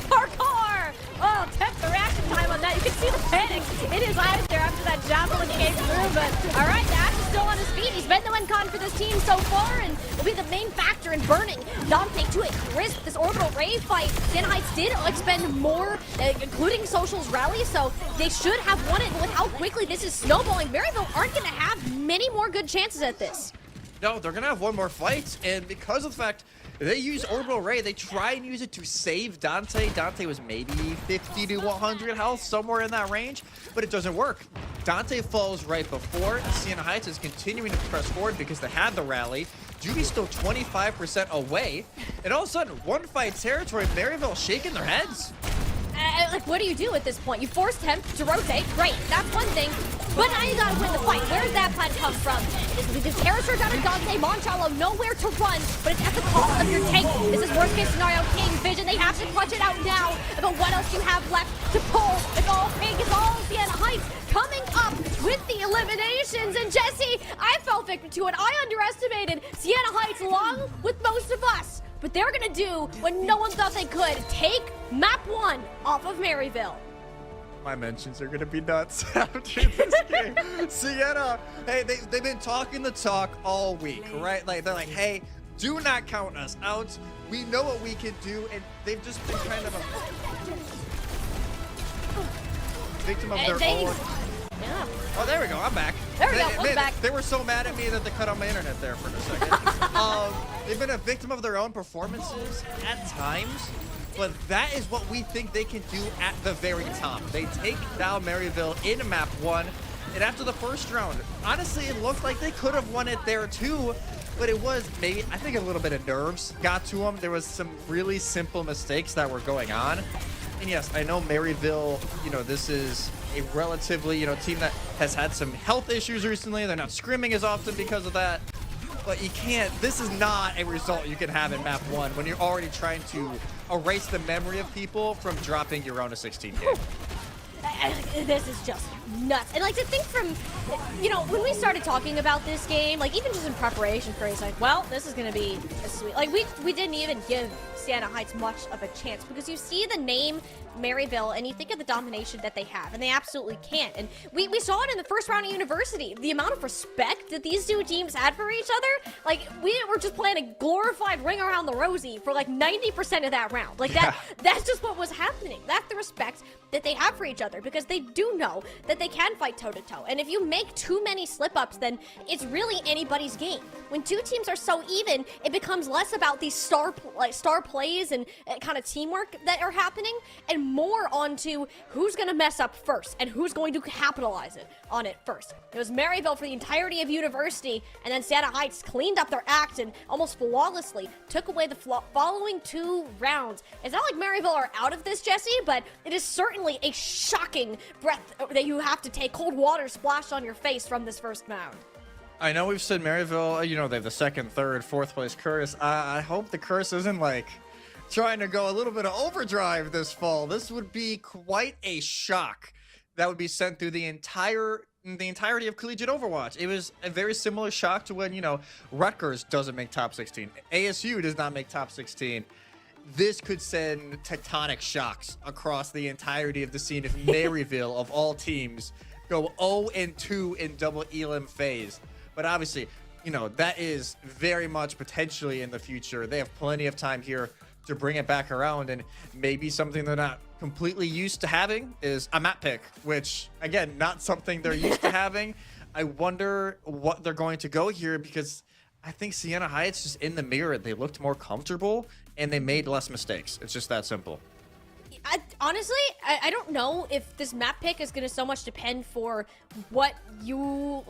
Parkour! Oh, Temp, the reaction time on that. You can see the panic in his eyes there after that javelin came through, but all right, the Ashe is still on his feet. He's been the win con for this team so far, and will be the main factor in burning Dante to a crisp. This orbital ray fight, Sienna Heights did expend more, including Social's rally, so they should have won it. But with how quickly this is snowballing, Maryville aren't going to have many more good chances at this. No, they're going to have one more fight, and because of the fact they use Orbital Ray, they try and use it to save Dante. Dante was maybe 50 to 100 health, somewhere in that range, but it doesn't work. Dante falls right before. Sienna Heights is continuing to press forward because they had the rally. Juby's still 25% away, and all of a sudden, one fight territory, Maryville shaking their heads. Like, what do you do at this point? You force Temp to rotate, great, that's one thing, but now you gotta win the fight. Where does that plan come from? This character down to Dante, Monchalo, nowhere to run, but it's at the cost of your tank. This is worst case scenario, King Vision, they have to clutch it out now, but what else do you have left to pull? It's all Pink, it's all Sienna Heights coming up with the eliminations, and Jesse, I fell victim to it. I underestimated Sienna Heights along with most of us. But they're gonna do what no one thought they could. Take map 1 off of Maryville. My mentions are gonna be nuts after this game. Sienna, hey, they've been talking the talk all week, right? Like, they're like, hey, do not count us out. We know what we can do, and they've just been kind of a victim of their own. Yeah. Oh, there we go. I'm back. There we go. Welcome back. They were so mad at me that they cut on my internet there for a second. They've been a victim of their own performances at times, but that is what we think they can do at the very top. They take down Maryville in map 1, and after the first round, honestly, it looked like they could have won it there too, but it was maybe, I think, a little bit of nerves got to them. There was some really simple mistakes that were going on. And yes, I know Maryville, this is a relatively, team that has had some health issues recently. They're not scrimming as often because of that. But you can't, this is not a result you can have in map 1 when you're already trying to erase the memory of people from dropping your own a 16 game. This is just nuts. And like to think from, when we started talking about this game, like even just in preparation for it, it's like, well, this is going to be a sweet, like we didn't even give Sienna Heights much of a chance because you see the name Maryville and you think of the domination that they have, and they absolutely can't. And we saw it in the first round of University, the amount of respect that these two teams had for each other. Like we were just playing a glorified ring around the rosy for like 90% of that round. Like that's just what was happening. That's the respect that they have for each other because they do know that they can fight toe to toe. And if you make too many slip ups, then it's really anybody's game. When two teams are so even, it becomes less about these star plays and kind of teamwork that are happening, and more onto who's going to mess up first and who's going to capitalize on it first. It was Maryville for the entirety of University, and then Sienna Heights cleaned up their act and almost flawlessly took away the following 2 rounds. It's not like Maryville are out of this, Jesse, but it is certainly a shocking breath that you have to take. Cold water splashed on your face from this first round. I know we've said Maryville, you know, they have the second, third, fourth place curse. I hope the curse isn't like trying to go a little bit of overdrive this fall. This would be quite a shock that would be sent through the entirety of collegiate Overwatch. It was a very similar shock to when, you know, Rutgers doesn't make top 16. ASU does not make top 16. This could send tectonic shocks across the entirety of the scene if Maryville, of all teams, go 0-2 in double elim phase. But obviously, you know, that is very much potentially in the future. They have plenty of time here to bring it back around, and maybe something they're not completely used to having is a map pick, which, again, not something they're used to having. I wonder what they're going to go here, because I think Sienna Heights, just in the mirror, they looked more comfortable and they made less mistakes. It's just that simple. Honestly, I don't know if this map pick is going to so much depend for what you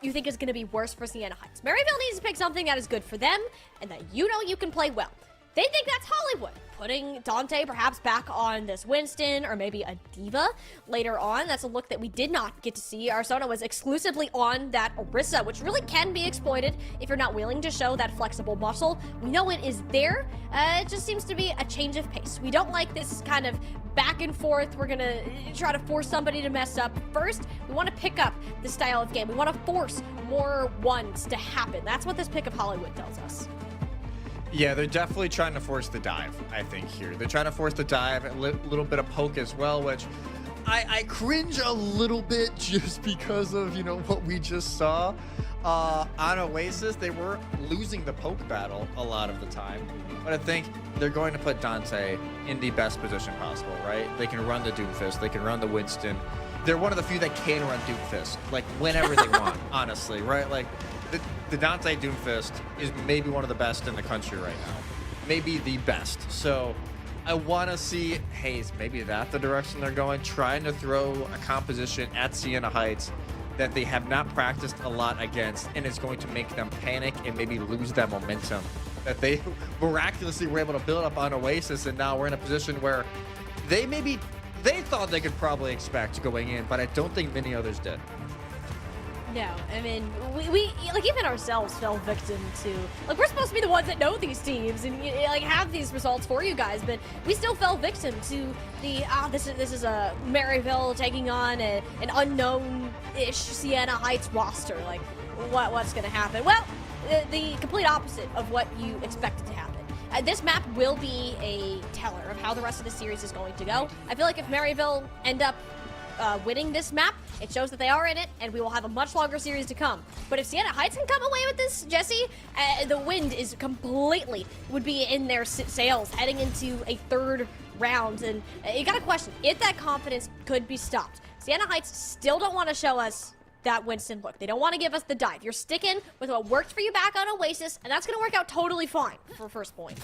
think is going to be worse for Sienna Heights. Maryville needs to pick something that is good for them and that you know you can play well. They think that's Hollywood. Putting Dante perhaps back on this Winston or maybe a Diva later on. That's a look that we did not get to see. Arsona was exclusively on that Orisa, which really can be exploited if you're not willing to show that flexible muscle. We know it is there. It just seems to be a change of pace. We don't like this kind of back and forth. We're going to try to force somebody to mess up. First, we want to pick up the style of game. We want to force more ones to happen. That's what this pick of Hollywood tells us. Yeah, they're definitely trying to force the dive, I think, here. They're trying to force the dive, a little bit of poke as well, which I cringe a little bit just because of, you know, what we just saw. On Oasis, they were losing the poke battle a lot of the time. But I think they're going to put Dante in the best position possible, right? They can run the Doomfist. They can run the Winston. They're one of the few that can run Doomfist, like, whenever they want, honestly, right? Like, the Dante Doomfist is maybe one of the best in the country right now. Maybe the best. So I want to see, hey, is maybe that the direction they're going? Trying to throw a composition at Sienna Heights that they have not practiced a lot against, and it's going to make them panic and maybe lose that momentum that they miraculously were able to build up on Oasis, and now we're in a position where they thought they could probably expect going in, but I don't think many others did. No, I mean, we like, even ourselves fell victim to, like, we're supposed to be the ones that know these teams and, like, have these results for you guys, but we still fell victim to the, this is a Maryville taking on an unknown-ish Sienna Heights roster. Like, what's gonna happen? Well, the complete opposite of what you expected to happen. This map will be a teller of how the rest of the series is going to go. I feel like if Maryville end up winning this map, it shows that they are in it, and we will have a much longer series to come. But if Sienna Heights can come away with this, Jesse, the wind is completely would be in their sails heading into a third round, and you gotta question if that confidence could be stopped. Sienna Heights still don't want to show us that Winston look. They don't want to give us the dive. You're sticking with what worked for you back on Oasis, and that's going to work out totally fine for first point.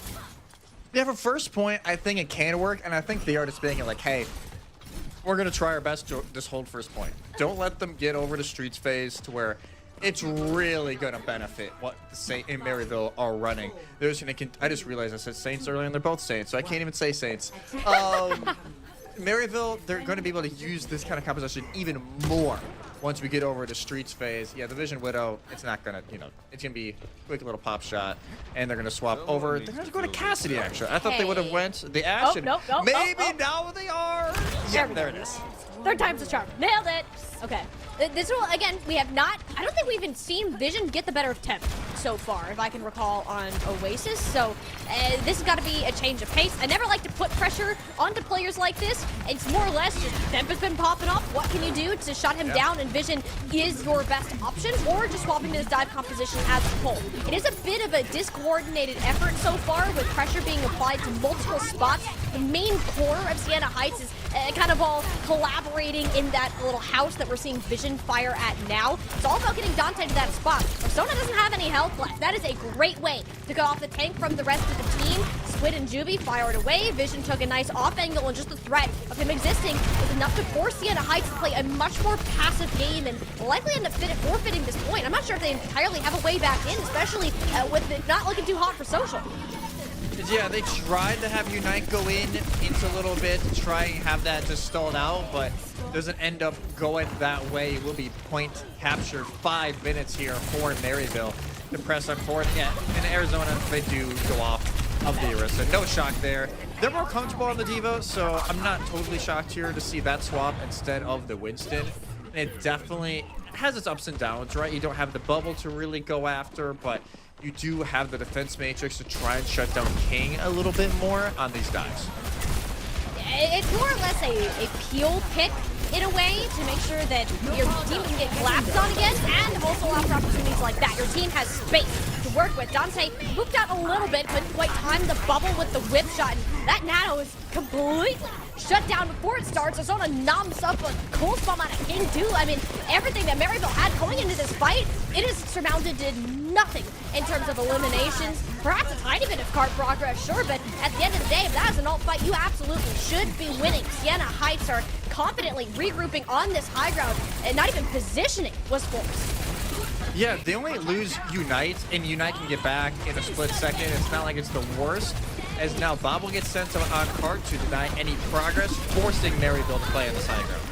Yeah, for first point, I think it can work, and I think they are displaying it like, hey, we're going to try our best to just hold first point. Don't let them get over to Streets phase to where it's really going to benefit what the Saint and Maryville are running. They're just going to, I just realized I said Saints earlier, and they're both Saints, so I can't even say Saints. Maryville, they're going to be able to use this kind of composition even more once we get over to Streets phase. Yeah, the Vision Widow, it's not going to, it's going to be a quick little pop shot, and they're going to swap over. They're going to go to Cassidy, actually. I thought they would have went the Ashen. Nope, Now they are. Yeah, there it is. Third time's the charm. Nailed it. Okay. This will, again, we have not, I don't think we've even seen Vision get the better of Temp so far, if I can recall, on Oasis. So this has got to be a change of pace. I never like to put pressure onto players like this. It's more or less just Temp has been popping off. What can you do to shut him down? And Vision is your best option, or just swapping to his dive composition as a whole. It is a bit of a discoordinated effort so far, with pressure being applied to multiple spots. The main core of Sienna Heights is kind of all collaborating in that little house that we're seeing Vision fire at now. It's all about getting Dante to that spot. Persona doesn't have any health left. That is a great way to cut off the tank from the rest of the team. Squid and Juvie fired away. Vision took a nice off angle, and just the threat of him existing was enough to force Sienna Heights to play a much more passive game and likely end up forfeiting this point. I'm not sure if they entirely have a way back in, especially with it not looking too hot for social. Yeah, they tried to have Unite go into a little bit to try and have that just stalled out, but doesn't end up going that way, it will be point captured. 5 minutes here for Maryville to press on forward. Yeah, in Arizona, they do go off of the Orisa. No shock there. They're more comfortable on the Devo, so I'm not totally shocked here to see that swap instead of the Winston. It definitely has its ups and downs, right? You don't have the bubble to really go after, but you do have the defense matrix to try and shut down King a little bit more on these dives. It's more or less a peel pick in a way to make sure that your team can get collapsed on against and also allow for opportunities like that. Your team has space to work with. Dante moved out a little bit, but quite timed the bubble with the whip shot. And that Nano is completely shut down before it starts. Arizona numbs up a cold bomb out of King too. I mean, everything that Maryville had going into this fight, it is surmounted to nothing in terms of eliminations. Perhaps a tiny bit of card progress, sure, but at the end of the day, if that is an alt fight, you absolutely should be winning. Sienna Heights are confidently regrouping on this high ground, and not even positioning was forced. Yeah, they only lose Unite, and Unite can get back in a split second. It's not like it's the worst, as now Bobble gets sent on cart to deny any progress, forcing Maryville to play on this high ground.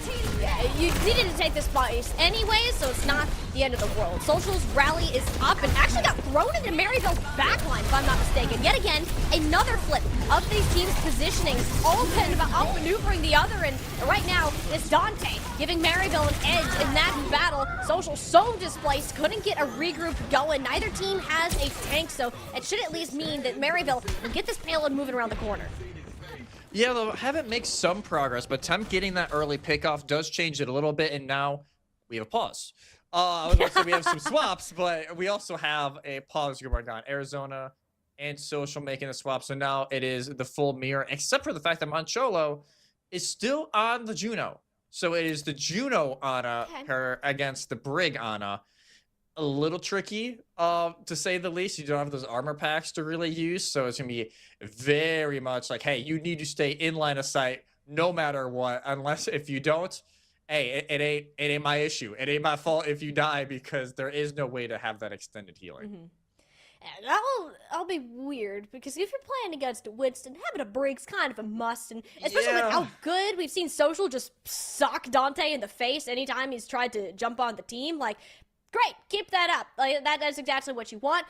Yeah, you needed to take this place anyway, so it's not the end of the world. Social's rally is up and actually got thrown into Maryville's backline, if I'm not mistaken. Yet again, another flip of these teams' positioning, all kind of outmaneuvering the other, and right now, it's Dante giving Maryville an edge in that battle. Social so displaced, couldn't get a regroup going. Neither team has a tank, so it should at least mean that Maryville will get this payload moving around the corner. Yeah, they'll have it make some progress, but Temp getting that early pickoff does change it a little bit, and now we have a pause. I was about to say we have some swaps, but we also have a pause going on. Arizona and Social making a swap, so now it is the full mirror, except for the fact that Mancholo is still on the Juno. So it is the Juno Ana her against the Brig Ana. A little tricky, to say the least. You don't have those armor packs to really use, so it's gonna be very much like, hey, you need to stay in line of sight no matter what. Unless if you don't, hey, it ain't my issue. It ain't my fault if you die, because there is no way to have that extended healing. Mm-hmm. That'll be weird, because if you're playing against Winston, having a Brig's kind of a must, and especially with how good we've seen Social just sock Dante in the face anytime he's tried to jump on the team. Like, great, keep that up. Like, that's exactly what you want.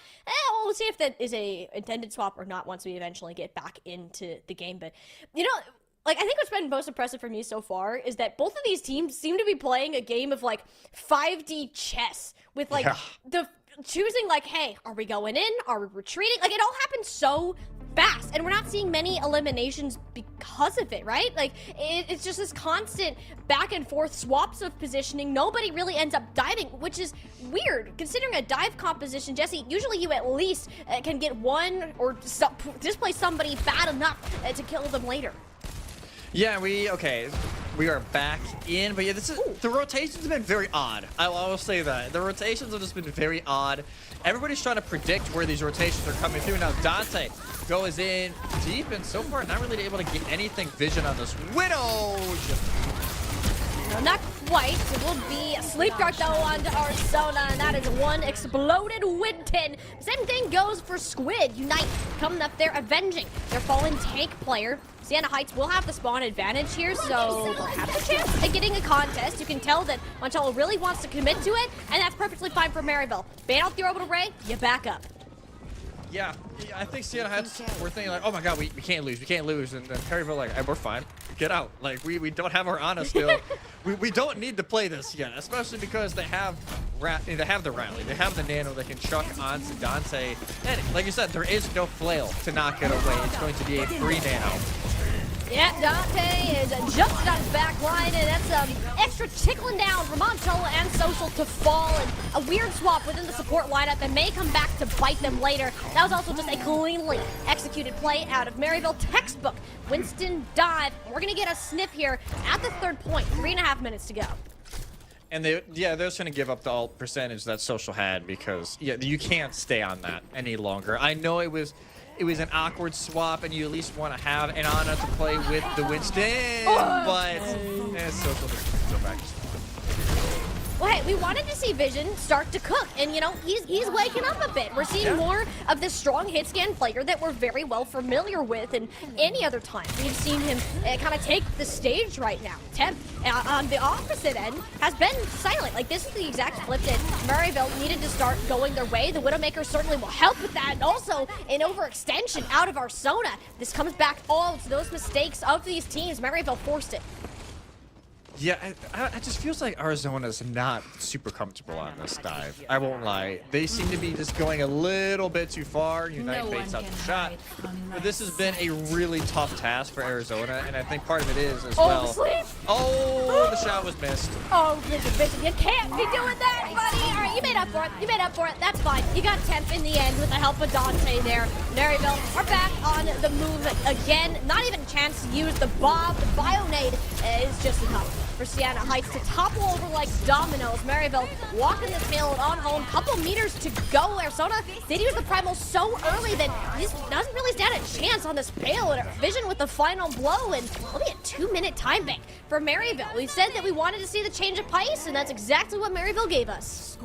We'll see if that is a intended swap or not once we eventually get back into the game. But, you know, like, I think what's been most impressive for me so far is that both of these teams seem to be playing a game of, like, 5D chess with, like, the choosing, like, hey, are we going in? Are we retreating? Like, it all happens so fast, and we're not seeing many eliminations because of it, right? Like, it's just this constant back and forth swaps of positioning. Nobody really ends up diving, which is weird considering a dive composition. Jesse, usually you at least can get one or displace somebody bad enough to kill them later. Yeah, we are back in, but yeah, this is the rotations have been very odd. I will say that the rotations have just been very odd. Everybody's trying to predict where these rotations are coming through. Now Dante goes in deep, and so far not really able to get anything vision on this Widow. No, not quite. It will be a sleep dart though onto Arizona, and that is one exploded Winton. Same thing goes for Squid. Unite coming up there, avenging their fallen tank player. Sienna Heights will have the spawn advantage here, so they'll have a chance at getting a contest. You can tell that Mancholo really wants to commit to it, and that's perfectly fine for Maryville. Ban out the orbital ray, you back up. Yeah, I think Sienna Heights were thinking like, oh my god, we can't lose, and then Perryville like, hey, we're fine, get out. Like, we don't have our Ana still. we don't need to play this yet, especially because they have the rally, they have the nano they can chuck onto Dante, and like you said, there is no flail to knock it away. It's going to be a free nano. Yeah, Dante is jumping on his back line, and that's extra tickling down for Mancholo and Social to fall, and a weird swap within the support lineup that may come back to bite them later. That was also just a cleanly executed play out of Maryville textbook. Winston dive. We're going to get a sniff here at the third point. 3.5 minutes to go. And they're just going to give up the ult percentage that Social had, because you can't stay on that any longer. I know it was an awkward swap, and you at least want to have an Ana to play with the Winston, but Social just go back. Well, hey, we wanted to see Vision start to cook, and you know, he's waking up a bit. We're seeing more of this strong hit scan player that we're very well familiar with, and any other time we've seen him kind of take the stage right now. Temp on the opposite end has been silent. Like, this is the exact flip that Maryville needed to start going their way. The Widowmaker certainly will help with that, and also an overextension out of Arizona. This comes back all to those mistakes of these teams. Maryville forced it. Yeah, it just feels like Arizona's not super comfortable on this dive. I won't lie. They seem to be just going a little bit too far. Unite baits out the shot. But this has been a really tough task for Arizona, and I think part of it is as well. Oh, the shot was missed. Oh, Vision, you can't be doing that, buddy. All right, you made up for it. You made up for it. That's fine. You got Temp in the end with the help of Dante there. Maryville are back on the move again. Not even a chance to use the Bob. The Bionade is just enough for Sienna Heights to topple over like dominoes. Maryville walking this payload on home. Couple meters to go. Arizona did use the primal so early that this doesn't really stand a chance on this payload. Vision with the final blow, and only a 2-minute time bank for Maryville. We said that we wanted to see the change of pace, and that's exactly what Maryville gave us.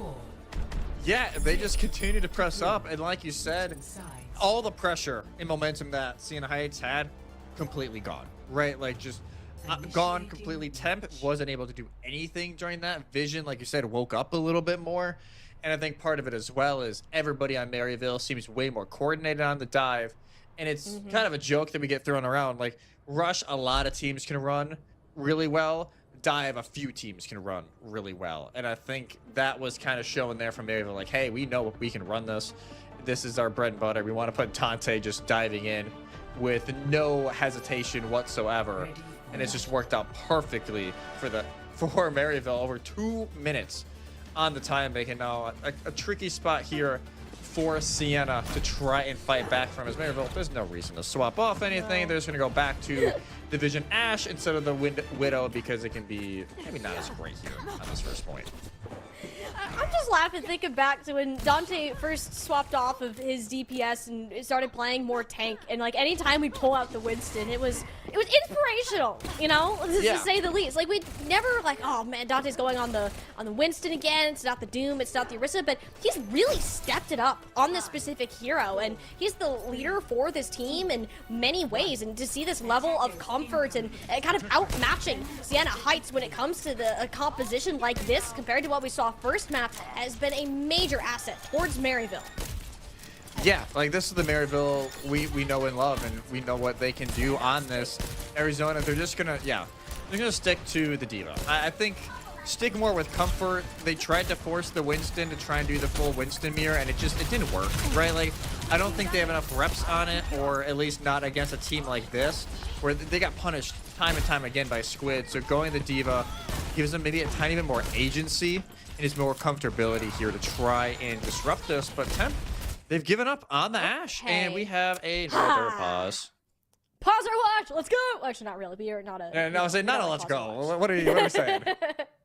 Yeah, they just continue to press up, and like you said, all the pressure and momentum that Sienna Heights had, completely gone. Right, like just gone completely. Temp wasn't able to do anything during that. Vision, like you said, woke up a little bit more, and I think part of it as well is everybody on Maryville seems way more coordinated on the dive, and it's kind of a joke that we get thrown around. Like, rush, a lot of teams can run really well. Dive, a few teams can run really well, and I think that was kind of showing there from Maryville, like, hey, we know we can run this. This is our bread and butter. We want to put Dante just diving in with no hesitation whatsoever. And it's just worked out perfectly for Maryville. Over 2 minutes on the time bank, and now a tricky spot here for Sienna to try and fight back from his Maryville. There's no reason to swap off anything. They're just going to go back to the Vision Ash instead of the Widow because it can be maybe not as great here on this first point. I'm just laughing thinking back to when Dante first swapped off of his DPS and started playing more tank, and like anytime we pull out the Winston, it was inspirational, you know, to say the least. Like, we never like, oh man, Dante's going on the Winston again. It's not the Doom, it's not the Orisa, but he's really stepped it up on this specific hero, and he's the leader for this team in many ways. And to see this level of comfort and kind of outmatching Sienna Heights when it comes to the composition like this compared to what we saw first map has been a major asset towards Maryville. Yeah, like this is the Maryville we know and love, and we know what they can do on this. Arizona, they're just gonna, they're gonna stick to the Diva. I think stick more with comfort. They tried to force the Winston to try and do the full Winston mirror, and it didn't work, right? Like, I don't think they have enough reps on it, or at least not against a team like this, where they got punished time and time again by Squid. So going the Diva gives them maybe a tiny bit more agency and is more comfortability here to try and disrupt this. But Temp, they've given up on the Ash, and we have another pause. Pause our watch. Let's go. Actually, not really. But you're not a. No, I say not a let's go. What are you saying?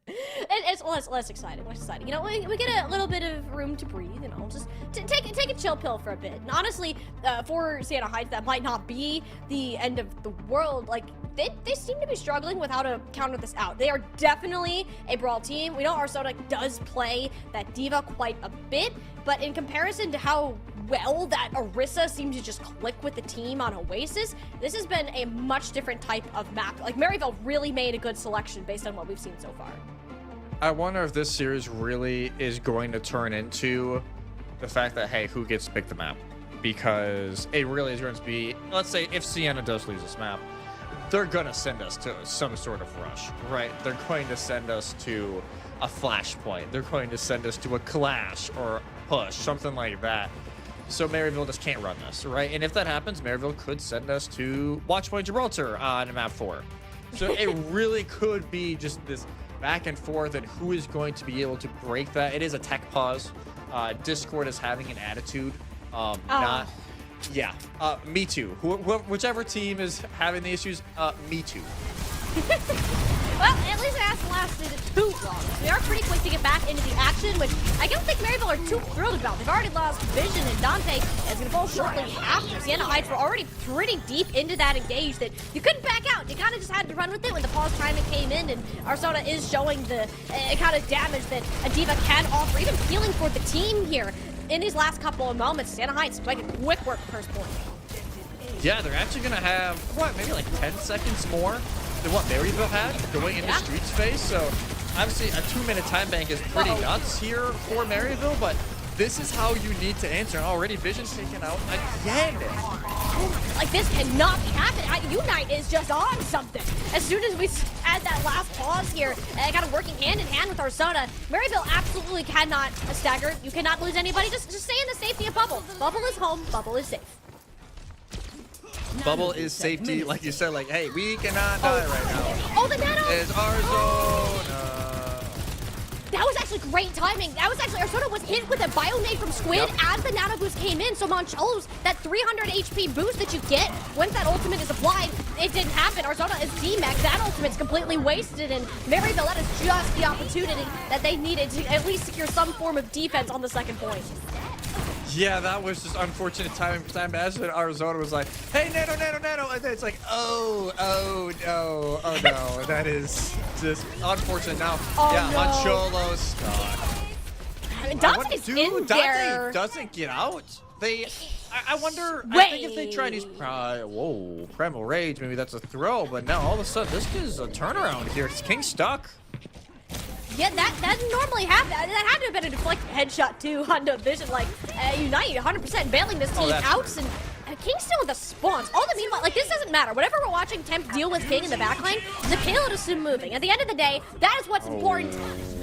It's less exciting. Less exciting. You know, we get a little bit of room to breathe. You know, just take a chill pill for a bit. And honestly, for Sienna Heights, that might not be the end of the world. Like, they seem to be struggling with how to counter this out. They are definitely a brawl team. We know Arizona does play that Diva quite a bit, but in comparison to how well that Orisa seemed to just click with the team on Oasis, this has been a much different type of map. Like, Maryville really made a good selection based on what we've seen so far. I wonder if this series really is going to turn into the fact that, hey, who gets to pick the map? Because it really is going to be, let's say if Sienna does lose this map, they're going to send us to some sort of rush, right? They're going to send us to a flashpoint. They're going to send us to a clash or push, something like that. So Maryville just can't run this, right? And if that happens, Maryville could send us to Watchpoint Gibraltar on map 4. So it really could be just this back and forth, and who is going to be able to break that. It is a tech pause. Discord is having an attitude. Me too. Whichever team is having the issues, me too. Well, at least it hasn't lasted too long. They are pretty quick to get back into the action, which I don't think Maryville are too thrilled about. They've already lost Vision, and Dante is going to fall shortly after. Sienna Heights were already pretty deep into that engage that you couldn't back out. You kind of just had to run with it when the pause timing came in, and Arizona is showing the kind of damage that a D.Va can offer, even healing for the team here. In these last couple of moments, Sienna Heights making quick work first point. Yeah, they're actually going to have, what, maybe like 10 seconds more than what Maryville had going into Streets phase. So obviously a 2-minute time bank is pretty nuts here for Maryville, but this is how you need to answer. And already Vision's taken out again. Like, this cannot be happening. Unite is just on something. As soon as we add that last pause here, kind of working hand in hand with Arizona, Maryville absolutely cannot stagger. You cannot lose anybody. Just stay in the safety of Bubble. Bubble is home. Bubble is safe. Bubble is safety, like you said, like, hey, we cannot die right now. Oh, the nano! Is Arizona. That was actually great timing. That was actually, Arizona was hit with a bio nade from Squid as the nano boost came in. So Moncholo's, that 300 HP boost that you get once that ultimate is applied, it didn't happen. Arizona is D-Max. That ultimate's completely wasted. And Maryville, that is just the opportunity that they needed to at least secure some form of defense on the second point. Yeah, that was just unfortunate timing. As Arizona was like, hey, nano, and then it's like, oh no, that is just unfortunate. Now, Moncholo's stuck. I mean, Dante's in there. Dante doesn't get out. I wonder. I think if they try to use Primal Rage, maybe that's a throw. But now all of a sudden, this is a turnaround here. It's King stuck. Yeah, that normally happen. That had to have been a deflected headshot too on the Vision. Like, Unite 100% bailing this team out, and King's still with the spawns. All the meanwhile, like, this doesn't matter. Whatever we're watching Temp deal with King in the backline, the payload is still moving. At the end of the day, that is what's important.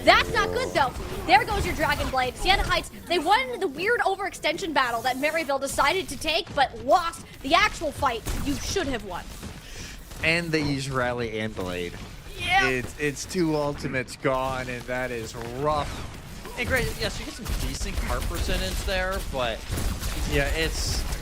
That's not good though. There goes your Dragon Blade. Sienna Heights, they won the weird overextension battle that Maryville decided to take, but lost the actual fight you should have won. And they use Rally and Blade. Yeah. It's 2 ultimates gone, and that is rough. And great, yes, you get some decent cart percentage there, but yeah,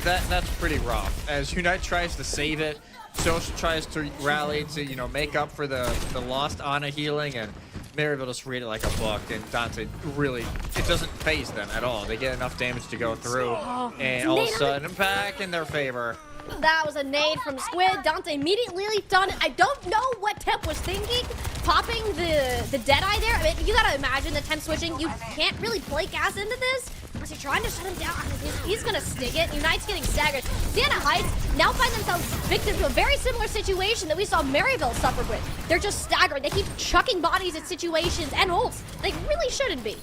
that's pretty rough. As Unite tries to save it, Social tries to rally to make up for the lost Ana healing, and Maryville just read it like a book, and Dante really, it doesn't phase them at all. They get enough damage to go through, and all of a sudden back in their favor. That was a nade from Squid. Dante immediately leaped on it. I don't know what Temp was thinking, popping the Deadeye there. I mean, you gotta imagine the Temp switching. You can't really play gas into this. Was he trying to shut him down? He's gonna stick it. Unite's getting staggered. Sienna Heights now find themselves victims to a very similar situation that we saw Maryville suffer with. They're just staggered. They keep chucking bodies at situations and ults they really shouldn't be.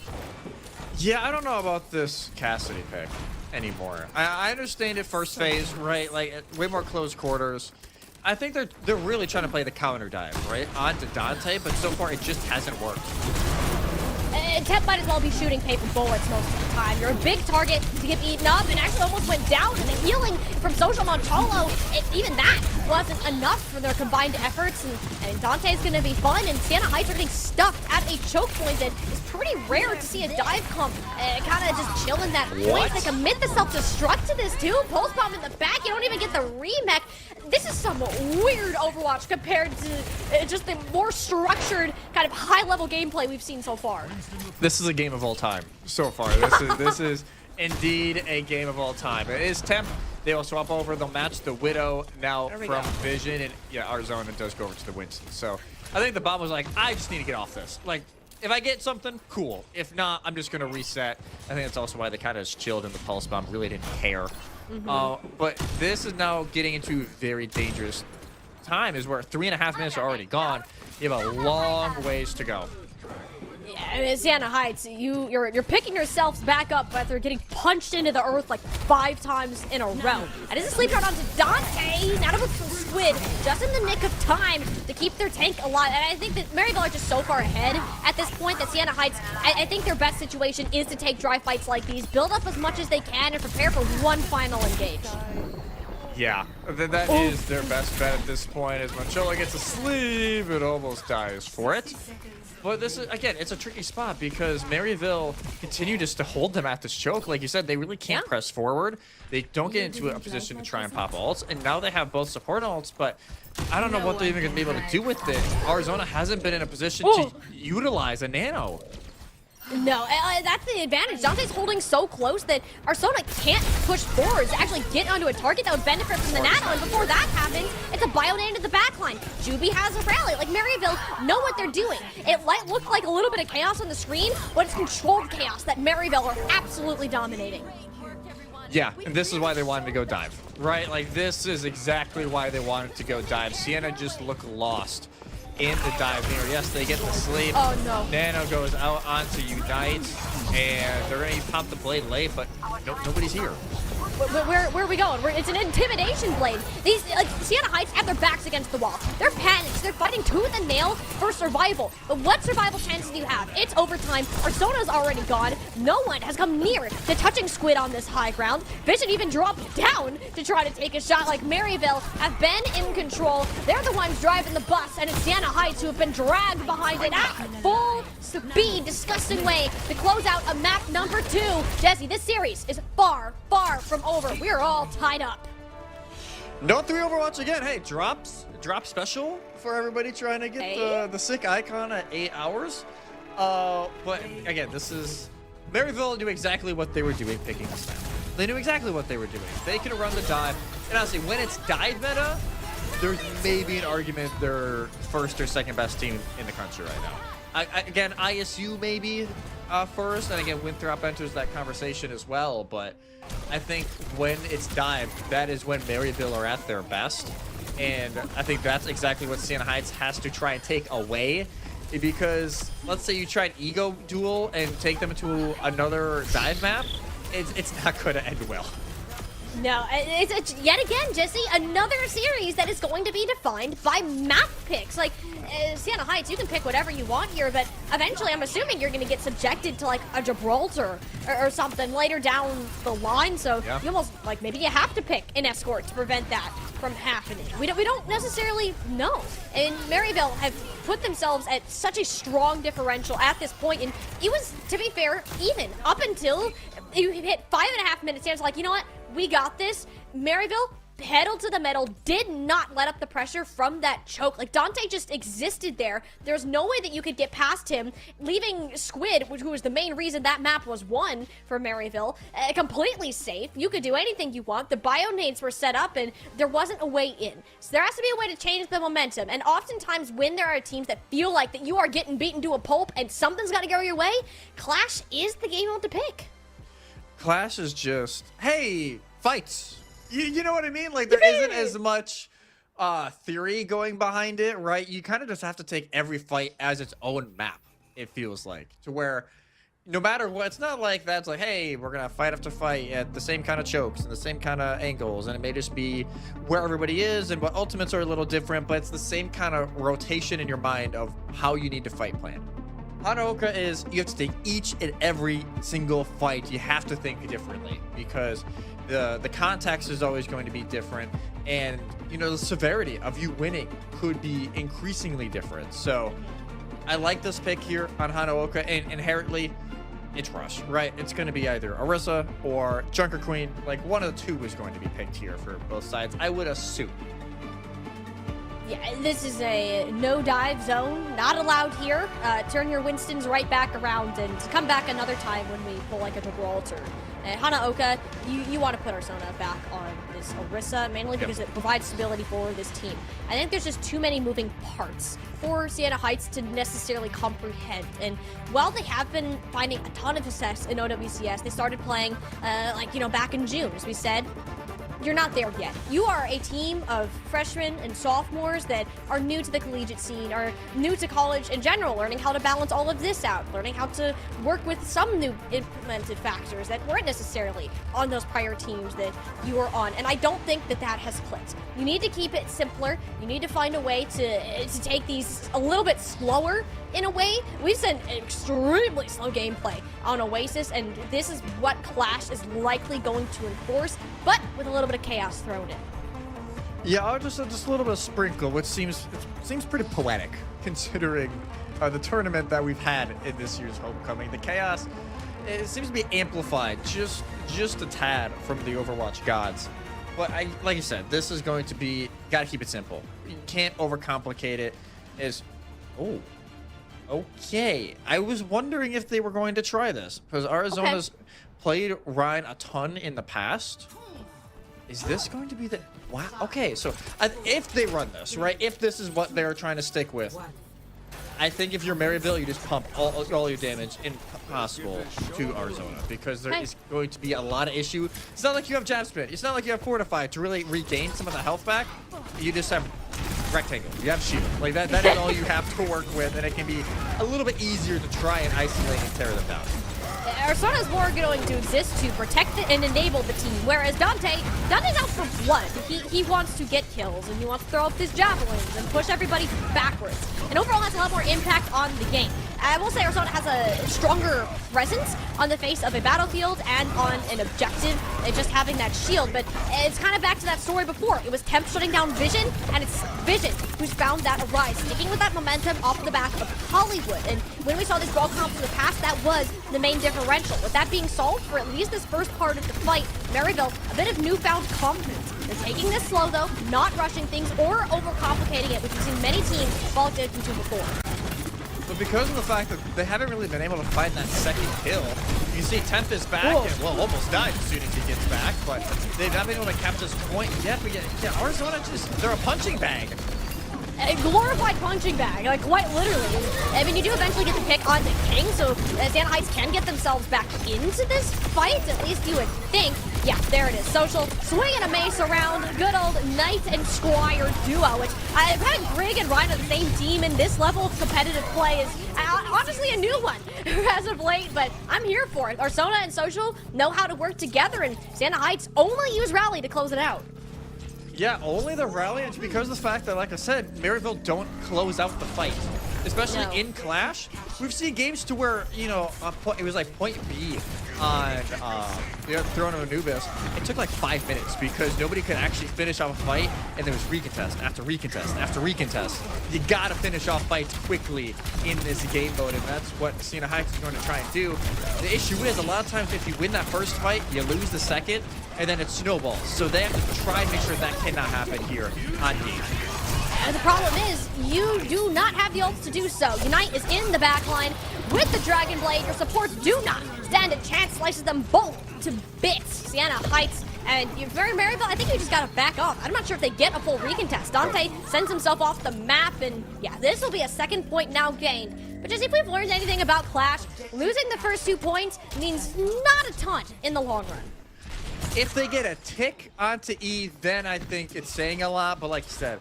Yeah, I don't know about this Cassidy pick anymore. I understand it first phase, right? Like, way more close quarters. I think they're really trying to play the counter dive, right, onto Dante, but so far it just hasn't worked. Temp might as well be shooting paper bullets most of the time. You're a big target to get eaten up, and actually almost went down in the healing from Social Moncholo. Even that wasn't enough for their combined efforts, and Dante's gonna be fun, and Sienna Heights are getting stuck at a choke point that is pretty rare to see a dive comp kind of just chilling that point. They commit the self-destruct to this too. Pulse bomb in the back, you don't even get the remech. This is some weird Overwatch compared to just the more structured, kind of high-level gameplay we've seen so far. This is a game of all time so far. This is indeed a game of all time. It is Temp. They will swap over. They'll match the Widow now from Vision, and yeah, Arizona does go over to the Winston. So I think the bomb was like, I just need to get off this. Like, if I get something, cool. If not, I'm just gonna reset. I think that's also why they kind of just chilled in the pulse bomb. Really didn't care. But this is now getting into very dangerous time, is where 3.5 minutes are already gone. You have a long ways to go. Yeah, I mean, Sienna Heights, you're picking yourselves back up after getting punched into the earth like 5 times in a row. And this is sleep shot onto Dante, out of it from Squid, just in the nick of time to keep their tank alive. And I think that Maryville are just so far ahead at this point that Sienna Heights, I think their best situation is to take dry fights like these, build up as much as they can, and prepare for one final engage. Yeah, that is their best bet at this point. As Moncholo gets a sleeve, it almost dies for it. But this is, again, it's a tricky spot because Maryville continue just to hold them at this choke. Like you said, they really can't press forward. They don't get into a position to try and pop ults. And now they have both support ults, but I don't know what they're even going to be able to do with it. Arizona hasn't been in a position to utilize a nano. No, that's the advantage. Dante's holding so close that Arizona can't push forwards to actually get onto a target that would benefit from the nano. And before that happens, it's a bio nade to the backline. Juby has a rally. Like, Maryville know what they're doing. It looked like a little bit of chaos on the screen, but it's controlled chaos that Maryville are absolutely dominating. Yeah, and this is why they wanted to go dive, right? Like, this is exactly why they wanted to go dive. Sienna just looked lost in the dive here. Yes, they get the sleep. Oh, no. Nano goes out onto Unite, and they're going to pop the blade late, but nobody's here. Where are we going? It's an intimidation blade. These Sienna Heights have their backs against the wall. They're panicked. They're fighting tooth and nail for survival. But what survival chances do you have? It's overtime. Arsona's already gone. No one has come near to touching Squid on this high ground. Vision even dropped down to try to take a shot. Like, Maryville have been in control. They're the ones driving the bus, and it's Sienna Heights who have been dragged behind it at full speed, disgusting way to close out a map number 2. Jesse, this series is far, far from over. We're all tied up. No 3 Overwatch again. Hey, drop special for everybody trying to get the sick icon at 8 hours. But again, this is Maryville knew exactly what they were doing picking this map. They knew exactly what they were doing. They can run the dive. And honestly, when it's dive meta, there's maybe an argument they're first or second best team in the country right now. Again, ISU maybe first, and again, Winthrop enters that conversation as well, but I think when it's dive, that is when Maryville are at their best, and I think that's exactly what Sienna Heights has to try and take away, because let's say you tried Ego Duel and take them to another dive map, it's not going to end well. No, it's yet again, Jesse, another series that is going to be defined by map picks. Like, Sienna Heights, you can pick whatever you want here, but eventually I'm assuming you're going to get subjected to, like, a Gibraltar or something later down the line, so you almost, like, maybe you have to pick an escort to prevent that from happening. We don't necessarily know. And Maryville have put themselves at such a strong differential at this point, and it was, to be fair, even up until you hit 5.5 minutes, it's like, you know what? We got this. Maryville, pedal to the metal, did not let up the pressure from that choke. Like, Dante just existed there. There's no way that you could get past him, leaving Squid, who was the main reason that map was won for Maryville, completely safe. You could do anything you want. The bio nades were set up, and there wasn't a way in. So there has to be a way to change the momentum. And oftentimes, when there are teams that feel like that you are getting beaten to a pulp and something's got to go your way, Clash is the game mode to pick. Clash is just, hey, fights. You know what I mean? Like, there isn't as much theory going behind it, right? You kind of just have to take every fight as its own map, it feels like. To where, no matter what, it's not like that's like, hey, we're going to fight after fight at the same kind of chokes and the same kind of angles. And it may just be where everybody is, and but ultimates are a little different, but it's the same kind of rotation in your mind of how you need to fight plan. Hanaoka is, you have to take each and every single fight. You have to think differently because the context is always going to be different, and you know the severity of you winning could be increasingly different. So I like this pick here on Hanaoka, and inherently it's Rush, right? It's going to be either Orisa or Junker Queen. Like, one of the two is going to be picked here for both sides, I would assume. Yeah, this is a no-dive zone, not allowed here. Turn your Winstons right back around and come back another time when we pull like a Gibraltar. Hanaoka, you want to put Arizona back on this Orisa, mainly because it provides stability for this team. I think there's just too many moving parts for Sienna Heights to necessarily comprehend. And while they have been finding a ton of success in OWCS, they started playing, back in June, as we said. You're not there yet. You are a team of freshmen and sophomores that are new to the collegiate scene, are new to college in general, learning how to balance all of this out, learning how to work with some new implemented factors that weren't necessarily on those prior teams that you were on. And I don't think that that has clicked. You need to keep it simpler. You need to find a way to take these a little bit slower in a way. We've seen extremely slow gameplay on Oasis, and this is what Clash is likely going to enforce, but with a little bit of chaos thrown in. Yeah, just a little bit of sprinkle, which seems pretty poetic, considering the tournament that we've had in this year's Homecoming. The chaos, it seems to be amplified just a tad from the Overwatch gods. But like you said, this is going to be, gotta keep it simple. You can't overcomplicate it. Oh, okay. I was wondering if they were going to try this because Arizona's played Ryan a ton in the past. Is this going to be the... Wow. Okay, so if they run this, right, if this is what they're trying to stick with, I think if you're Maryville, you just pump all your damage possible to Arizona because there is going to be a lot of issue. It's not like you have Jab Spit. It's not like you have Fortify to really regain some of the health back. You just have Rectangle. You have Shield. Like that is all you have to work with, and it can be a little bit easier to try and isolate and tear them down. Arizona is more going to exist to protect it and enable the team, whereas Dante's out for blood. He wants to get kills, and he wants to throw up his javelins and push everybody backwards, and overall has a lot more impact on the game. I will say Arizona has a stronger presence on the face of a battlefield and on an objective, and just having that shield, but it's kind of back to that story before. It was Temp shutting down Vision, and it's Vision who's found that arise, sticking with that momentum off the back of Hollywood, and when we saw these brawl comps in the past, that was the main differential. With that being solved for at least this first part of the fight, Maryville, a bit of newfound confidence. They're taking this slow though, not rushing things or overcomplicating it, which we've seen many teams fall victim to before. But because of the fact that they haven't really been able to find that second kill, you see Temp is back and, well, almost died as soon as he gets back, but they've not been able to capture this point yet. But yeah, Arizona they're a punching bag. A glorified punching bag, like quite literally. I mean, you do eventually get the pick on the King, so Sienna Heights can get themselves back into this fight, at least you would think. Yeah, there it is. Social, swinging a mace around, good old Knight and Squire duo, which I've had Greg and Ryan on the same team, and this level of competitive play is honestly a new one as of late, but I'm here for it. Arizona and Social know how to work together, and Sienna Heights only use Rally to close it out. Yeah, only the rally, and because of the fact that, like I said, Maryville don't close out the fight. Especially in Clash. We've seen games to where, you know, it was like point B on the Throne of Anubis. It took like 5 minutes because nobody could actually finish off a fight, and there was recontest after recontest after recontest. You gotta finish off fights quickly in this game mode, and that's what Sienna Heights is going to try and do. The issue is, a lot of times if you win that first fight, you lose the second, and then it snowballs. So they have to try and make sure that cannot happen here on game. And the problem is, you do not have the ults to do so. Unite is in the backline with the Dragon Blade. Your supports do not stand a chance. Slices them both to bits. Sienna Heights and Maryville, I think you just gotta back off. I'm not sure if they get a full recontest. Dante sends himself off the map, and yeah, this will be a second point now gained. But just if we've learned anything about Clash, losing the first 2 points means not a ton in the long run. If they get a tick onto E, then I think it's saying a lot, but like you said,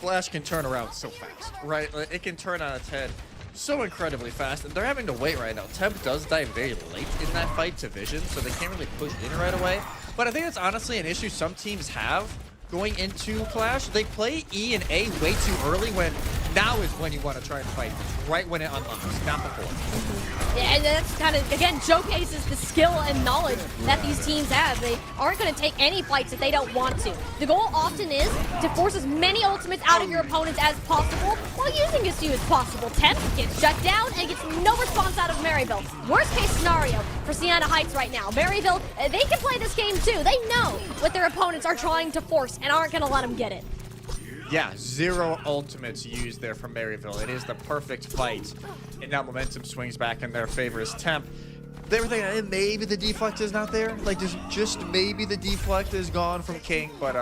Clash can turn around so fast, right? It can turn on its head so incredibly fast, and they're having to wait right now. Temp does die very late in that fight to Vision, so they can't really push in right away. But I think it's honestly an issue some teams have going into Clash. They play E and A way too early, when now is when you want to try and fight, right when it unlocks, not before. Yeah, and that's kind of, again, showcases the skill and knowledge that these teams have. They aren't going to take any fights if they don't want to. The goal often is to force as many ultimates out of your opponents as possible while using as few as possible. Temp gets shut down and gets no response out of Maryville. Worst case scenario for Sienna Heights right now. Maryville, they can play this game too. They know what their opponents are trying to force and aren't going to let them get it. Yeah, 0 ultimates used there from Maryville. It is the perfect fight, and now momentum swings back in their favor as Temp. They were thinking maybe the deflect is not there. Like, there's just maybe the deflect is gone from King, but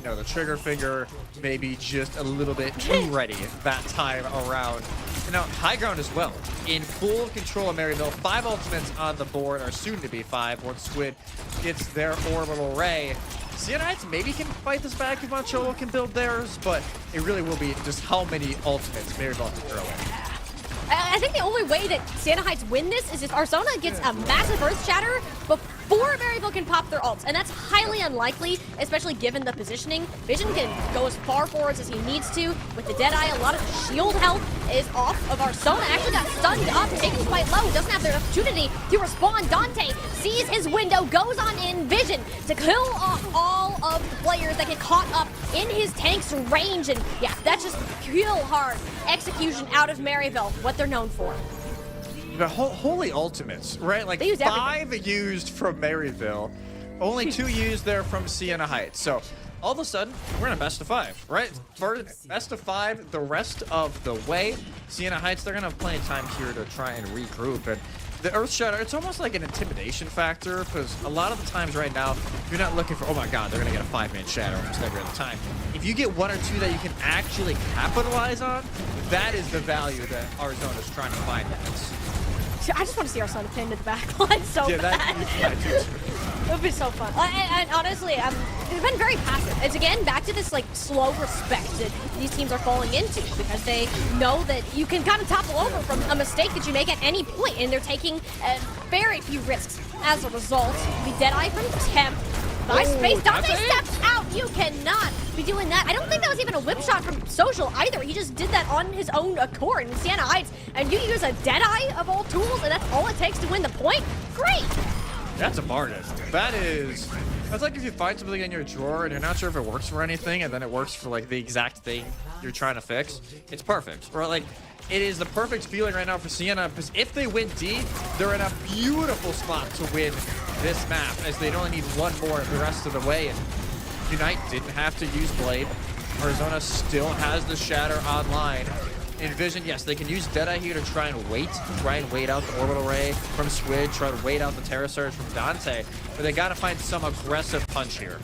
no, the trigger finger maybe just a little bit too ready that time around. And now high ground as well, in full control of Maryville. 5 ultimates on the board, or soon to be 5 once Squid gets their orbital ray. Sienna Heights maybe can fight this back if Moncholo can build theirs, but it really will be just how many ultimates Maryville can throw in. I think the only way that Sienna Heights win this is if Arizona gets a massive Earth Shatter before or Maryville can pop their ults, and that's highly unlikely, especially given the positioning. Vision can go as far forwards as he needs to. With the Deadeye, a lot of the shield health is off of Arsona. Actually got stunned up, taken quite low, doesn't have the opportunity to respond. Dante sees his window, goes on in Vision to kill off all of the players that get caught up in his tank's range, and yeah, that's just real hard execution out of Maryville, what they're known for. The holy ultimates, right? Like They use 5 used from Maryville, only 2 used there from Sienna Heights. So all of a sudden, we're in a best of 5, right? For best of 5, the rest of the way. Sienna Heights, they're gonna have plenty of time here to try and regroup. And the Earth Shatter, it's almost like an intimidation factor, because a lot of the times right now, you're not looking for, oh my god, they're gonna get a 5-man shatter almost every other time. If you get 1 or 2 that you can actually capitalize on, that is the value that Arizona's trying to find in this. I just want to see our son pinned to the back line so bad. It would be so fun. And honestly, they've been very passive. It's again back to this like slow respect that these teams are falling into, because they know that you can kind of topple over from a mistake that you make at any point, and they're taking very few risks as a result. The Deadeye from Temp. Nice space. Dante steps out. You cannot be doing that. I don't think that was even a whip shot from Social either. He just did that on his own accord in Sienna Heights. And you use a Deadeye of all tools, and that's all it takes to win the point? Great. That's a bargain. That's like if you find something in your drawer and you're not sure if it works for anything, and then it works for like the exact thing you're trying to fix. It's perfect. Or like, it is the perfect feeling right now for Sienna, because if they win D, they're in a beautiful spot to win this map, as they'd only need 1 more the rest of the way. And Unite didn't have to use Blade. Arizona still has the Shatter online. In Vision, yes, they can use Deadeye here to try and wait out the Orbital Ray from Squid, try to wait out the Terra Surge from Dante, but they gotta find some aggressive punch here.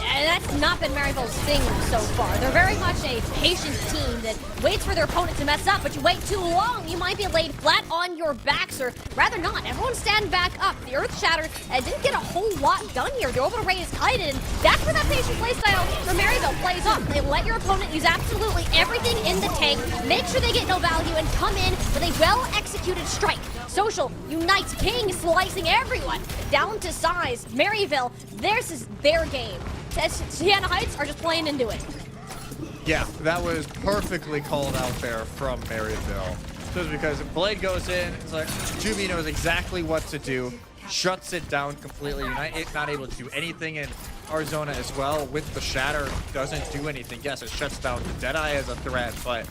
And that's not been Maryville's thing so far. They're very much a patient team that waits for their opponent to mess up, but you wait too long, you might be laid flat on your backs, or rather not. Everyone stand back up. The Earth Shatter didn't get a whole lot done here. The Orbital Ray is kited, and that's where that patient playstyle for Maryville plays up. They let your opponent use absolutely everything in the tank, make sure they get no value, and come in with a well-executed strike. Social unites, King slicing everyone down to size. Maryville, this is their game. Sienna Heights are just playing into it. Yeah, that was perfectly called out there from Maryville. Just because Blade goes in, it's like Juby knows exactly what to do, shuts it down completely. Unite not able to do anything, and Arizona as well with the Shatter doesn't do anything. Yes, it shuts down the Deadeye as a threat, but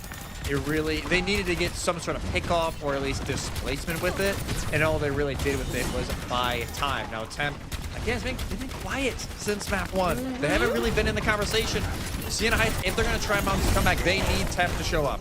they needed to get some sort of pickoff or at least displacement with it, and all they really did with it was buy time. Now Temp, again, they've been quiet since map 1. They haven't really been in the conversation. Sienna Heights, if they're going to try Mountain's comeback, they need Temp to show up.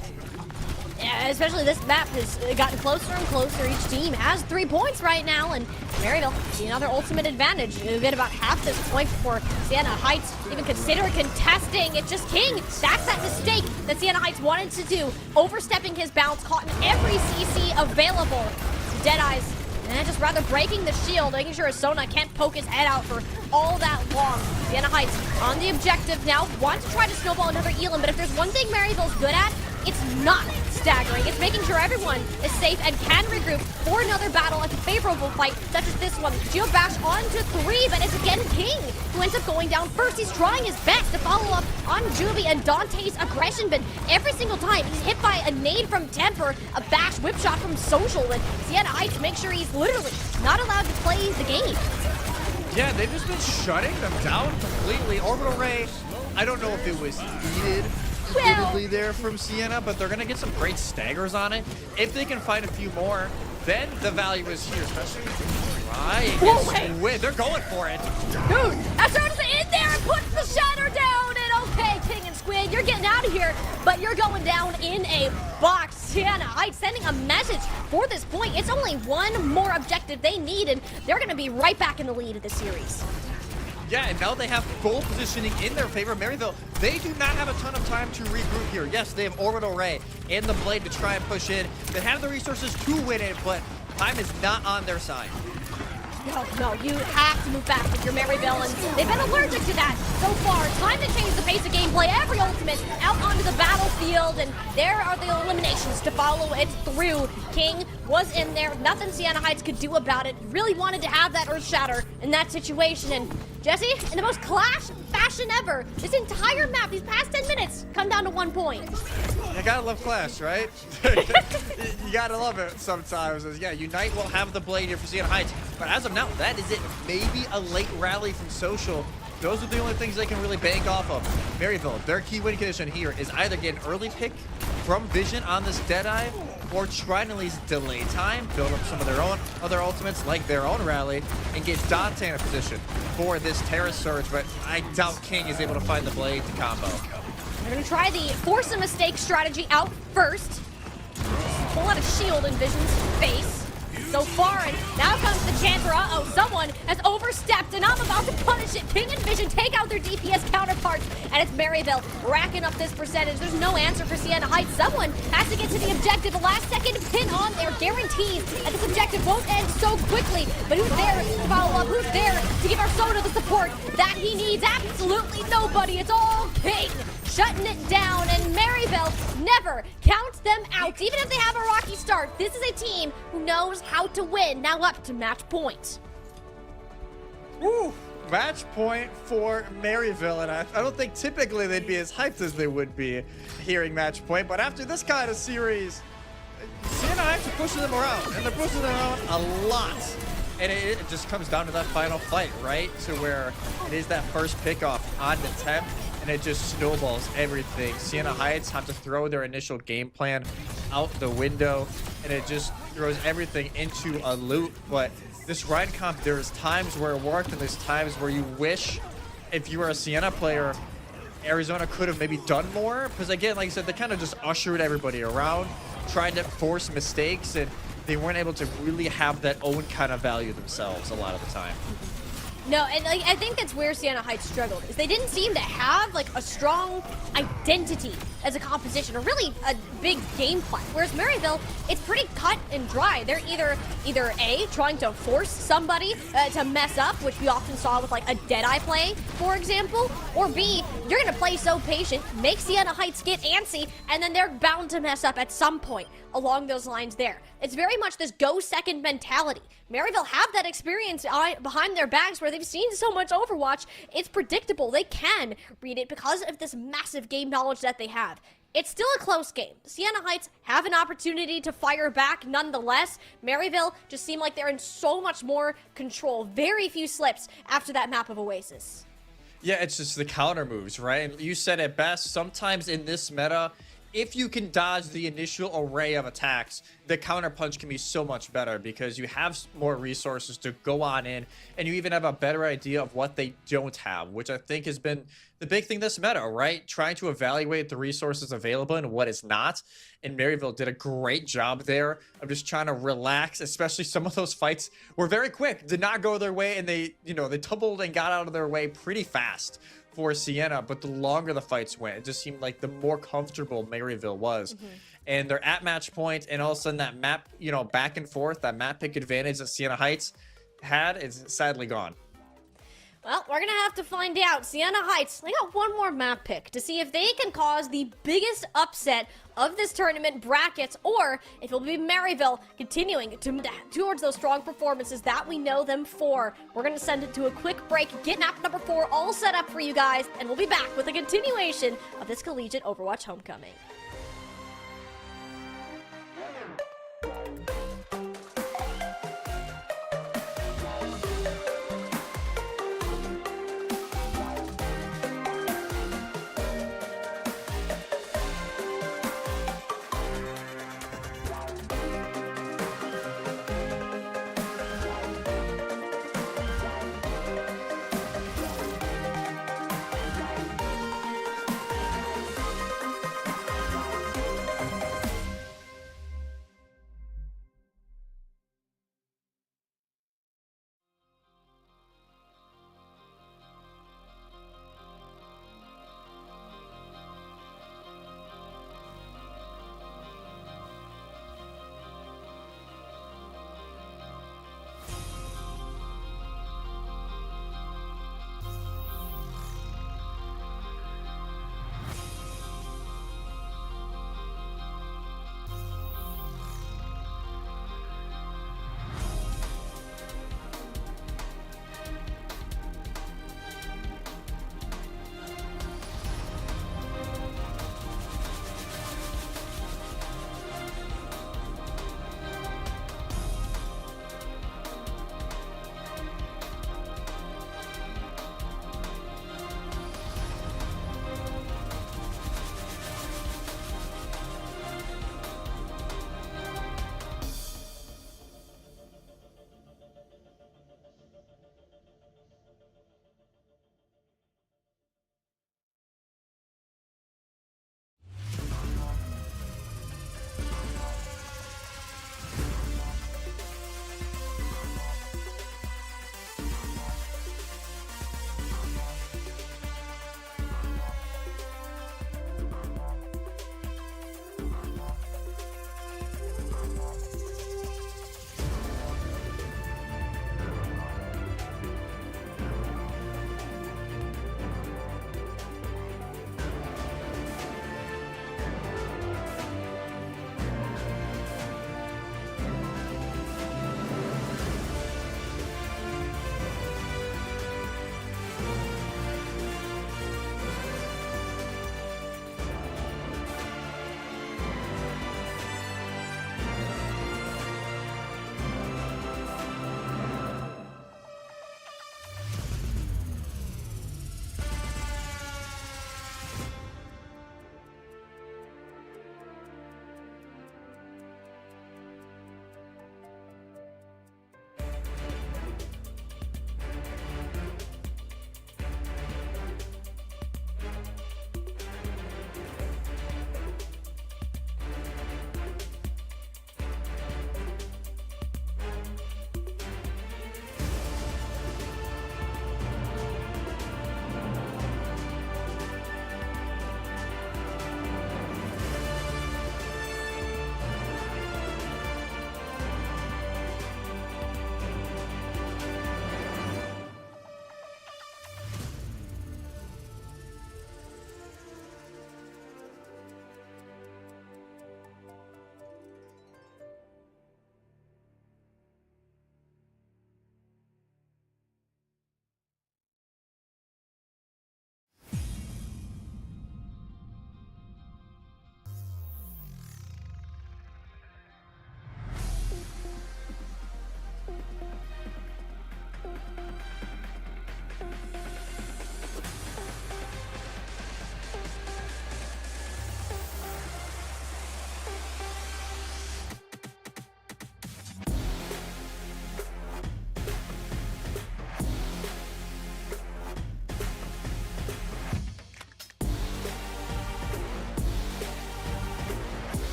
Yeah, especially this map has gotten closer and closer. Each team has 3 points right now, and Maryville see another ultimate advantage. You'll get about half this point before Sienna Heights even consider contesting. It's just King. That's that mistake that Sienna Heights wanted to do, overstepping his bounds, caught in every CC available. Deadeyes, and just rather breaking the shield, making sure Sona can't poke his head out for all that long. Sienna Heights on the objective now, want to try to snowball another Elam, but if there's one thing Maryville's good at, it's not staggering. It's making sure everyone is safe and can regroup for another battle, a favorable fight such as this one. Geo Bash on to 3, but it's again King who ends up going down first. He's trying his best to follow up on Juby and Dante's aggression, but every single time he's hit by a nade from Temper, a bash whip shot from Social, and Sienna Heights make sure he's literally not allowed to play the game. Yeah, they've just been shutting them down completely. Orbital Ray, I don't know if it was needed repeatedly there from Sienna, but they're going to get some great staggers on it. If they can find a few more, then the value is here, especially they're going for it. Dude, Astronaut's in there and puts the Shatter down, and okay, King and Squid, you're getting out of here, but you're going down in a box. Sienna Heights sending a message for this point. It's only 1 more objective they need, and they're going to be right back in the lead of the series. Yeah, and now they have goal positioning in their favor. Maryville, they do not have a ton of time to regroup here. Yes, they have Orbital Ray and the Blade to try and push in. They have the resources to win it, but time is not on their side. No, you have to move back with your Maryville, and they've been allergic to that so far. Time to change the pace of gameplay. Every ultimate out onto the battlefield, and there are the eliminations to follow it through. King was in there. Nothing Sienna Heights could do about it. Really wanted to have that Earth Shatter in that situation, and Jesse, in the most Clash fashion ever, this entire map, these past 10 minutes, come down to 1 point. You gotta love Clash, right? You gotta love it sometimes. Yeah, Unite will have the blade here for Sienna Heights, but as of now, that is it. Maybe a late rally from Social. Those are the only things they can really bank off of. Maryville, their key win condition here is either get an early pick from Vision on this Deadeye, or try to at least delay time, build up some of their own other ultimates like their own rally, and get Dante in a position for this Terra Surge, but I doubt King is able to find the blade to combo. They're gonna try the force a mistake strategy out first. Pull out a shield in Vision's face. So far, and now comes the Chancer. Uh-oh, someone has overstepped, and I'm about to punish it. King and Vision take out their DPS counterparts, and it's Maryville racking up this percentage. There's no answer for Sienna Heights. Someone has to get to the objective. A last-second pin on there guarantees that this objective won't end so quickly. But who's there to follow up? Who's there to give our Soda the support that he needs? Absolutely nobody. It's all King shutting it down, and Maryville never counts them out. Even if they have a rocky start, this is a team who knows how to win. Now up to match point. Woo! Match point for Maryville, and I don't think typically they'd be as hyped as they would be hearing match point, but after this kind of series, Sienna actually pushing them around, and they're pushing them around a lot. And it just comes down to that final fight, right? To where it is that first pickoff on the 10th, and it just snowballs everything. Sienna Heights have to throw their initial game plan out the window, and it just throws everything into a loop. But this ride comp, there's times where it worked, and there's times where you wish, if you were a Sienna player, Arizona could have maybe done more. Because again, like I said, they kind of just ushered everybody around, tried to force mistakes, and they weren't able to really have that own kind of value themselves a lot of the time. No, and like, I think that's where Sienna Heights struggled, is they didn't seem to have like a strong identity as a composition, or really a big game plan. Whereas Maryville, it's pretty cut and dry. They're either A, trying to force somebody to mess up, which we often saw with like a Deadeye play, for example, or B, you're gonna play so patient, make Sienna Heights get antsy, and then they're bound to mess up at some point along those lines there. It's very much this go second mentality. Maryville have that experience behind their backs where they've seen so much Overwatch, it's predictable. They can read it because of this massive game knowledge that they have. It's still a close game. Sienna Heights have an opportunity to fire back nonetheless. Maryville just seem like they're in so much more control. Very few slips after that map of Oasis. Yeah, it's just the counter moves, right? You said it best. Sometimes in this meta, if you can dodge the initial array of attacks, the counter punch can be so much better because you have more resources to go on in, and you even have a better idea of what they don't have, which I think has been the big thing this meta, right? Trying to evaluate the resources available and what is not. And Maryville did a great job there of just trying to relax, especially some of those fights were very quick, did not go their way, and they tumbled and got out of their way pretty fast for Sienna, but the longer the fights went, it just seemed like the more comfortable Maryville was. And they're at match point, and all of a sudden that map, back and forth, that map pick advantage that Sienna Heights had is sadly gone. Well, we're gonna have to find out. Sienna Heights, they got one more map pick to see if they can cause the biggest upset of this tournament brackets, or if it'll be Maryville continuing towards those strong performances that we know them for. We're gonna send it to a quick break, get map number 4 all set up for you guys, and we'll be back with a continuation of this Collegiate Overwatch Homecoming.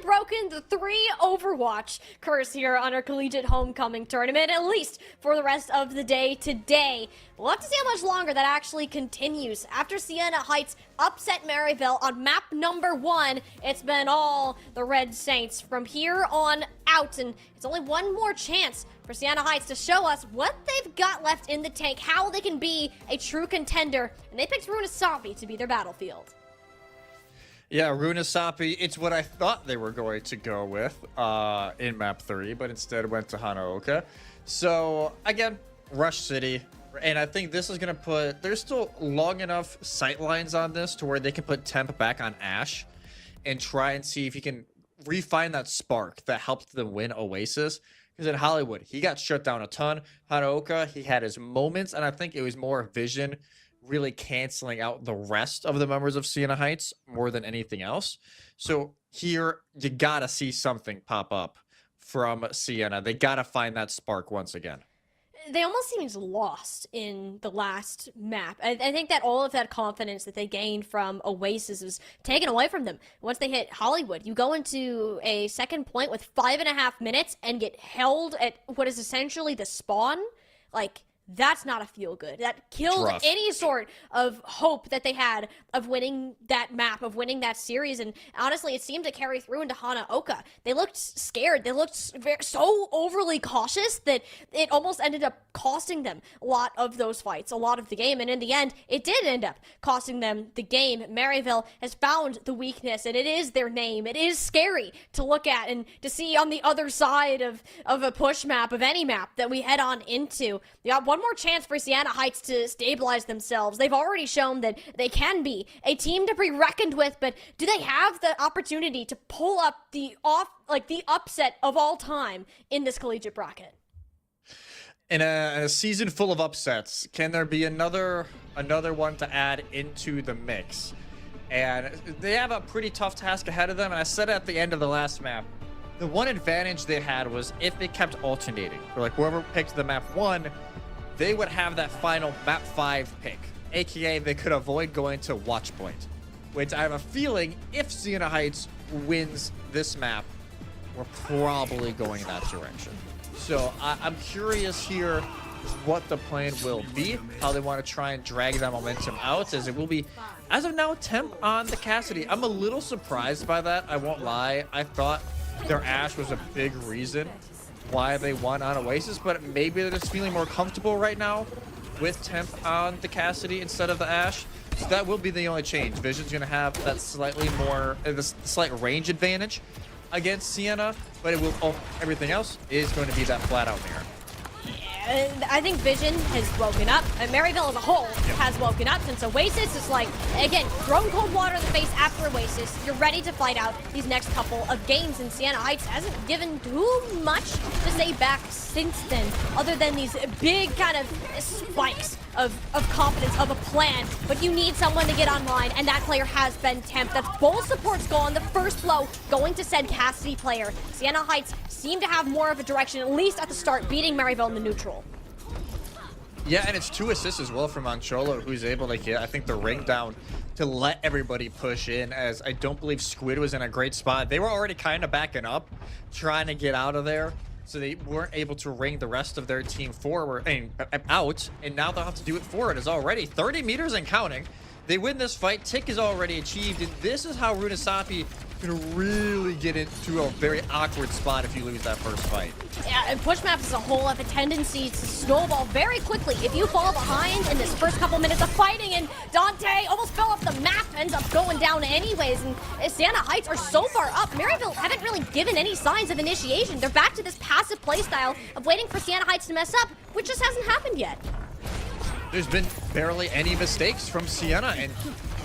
broken the 3 Overwatch curse here on our Collegiate Homecoming tournament, at least for the rest of the day today. We'll have to see how much longer that actually continues. After Sienna Heights upset Maryville on map number 1, it's been all the Red Saints from here on out, and it's only one more chance for Sienna Heights to show us what they've got left in the tank, how they can be a true contender, and they picked Runasapi to be their battlefield. Yeah, Runasapi, it's what I thought they were going to go with in map 3, but instead went to Hanaoka. So, again, Rush City. And I think this is going to put... There's still long enough sight lines on this to where they can put Temp back on Ash and try and see if he can refine that spark that helped them win Oasis. Because in Hollywood, he got shut down a ton. Hanaoka, he had his moments, and I think it was more Vision really canceling out the rest of the members of Sienna Heights more than anything else. So here, you got to see something pop up from Sienna. They got to find that spark once again. They almost seemed lost in the last map. I think that all of that confidence that they gained from Oasis was taken away from them. Once they hit Hollywood, you go into a second point with 5.5 minutes and get held at what is essentially the spawn. Like, that's not a feel good. That killed any sort of hope that they had of winning that map, of winning that series. And honestly, it seemed to carry through into Hanaoka. They looked scared. They looked so overly cautious that it almost ended up costing them a lot of those fights, a lot of the game. And in the end, it did end up costing them the game. Maryville has found the weakness, and it is their name. It is scary to look at and to see on the other side of a push map, of any map that we head on into. You got one more chance for Sienna Heights to stabilize themselves. They've already shown that they can be a team to be reckoned with, but do they have the opportunity to pull up the upset of all time in this collegiate bracket? In a season full of upsets, can there be another one to add into the mix? And they have a pretty tough task ahead of them, and I said at the end of the last map, the one advantage they had was if they kept alternating. Or like whoever picked the map 1, they would have that final map 5 pick, aka they could avoid going to Watch Point, which I have a feeling if Sienna Heights wins this map, we're probably going in that direction. So I'm curious here what the plan will be, how they want to try and drag that momentum out, as it will be, as of now, Temp on the Cassidy. I'm a little surprised by that, I won't lie. I thought their Ash was a big reason why they won on Oasis, but maybe they're just feeling more comfortable right now with Temp on the Cassidy instead of the Ash. So that will be the only change. Vision's going to have that slightly more, the slight range advantage against Sienna, but it will, everything else is going to be that flat out mirror. I think Vision has woken up, and Maryville as a whole has woken up since Oasis is like, again, thrown cold water in the face after Oasis. You're ready to fight out these next couple of games, and Sienna Heights hasn't given too much to say back since then, other than these big kind of spikes of confidence, of a plan. But you need someone to get online, and that player has been Temp. That's both supports gone. The first blow going to said Cassidy player. Sienna Heights seem to have more of a direction, at least at the start, beating Maryville in the neutral. Yeah, and it's 2 assists as well from Ancholo, who's able to get, I think, the ring down to let everybody push in, as I don't believe Squid was in a great spot. They were already kind of backing up, trying to get out of there, so they weren't able to ring the rest of their team forward and out, and now they'll have to do it forward. It's already 30 meters and counting. They win this fight. Tick is already achieved, and this is how Runasapi can really get into a very awkward spot if you lose that first fight. Yeah, and push maps as a whole have a tendency to snowball very quickly if you fall behind in this first couple minutes of fighting, and Dante almost fell off the map, ends up going down anyways, and Sienna Heights are so far up. Maryville haven't really given any signs of initiation. They're back to this passive playstyle of waiting for Sienna Heights to mess up, which just hasn't happened yet. There's been barely any mistakes from Sienna, and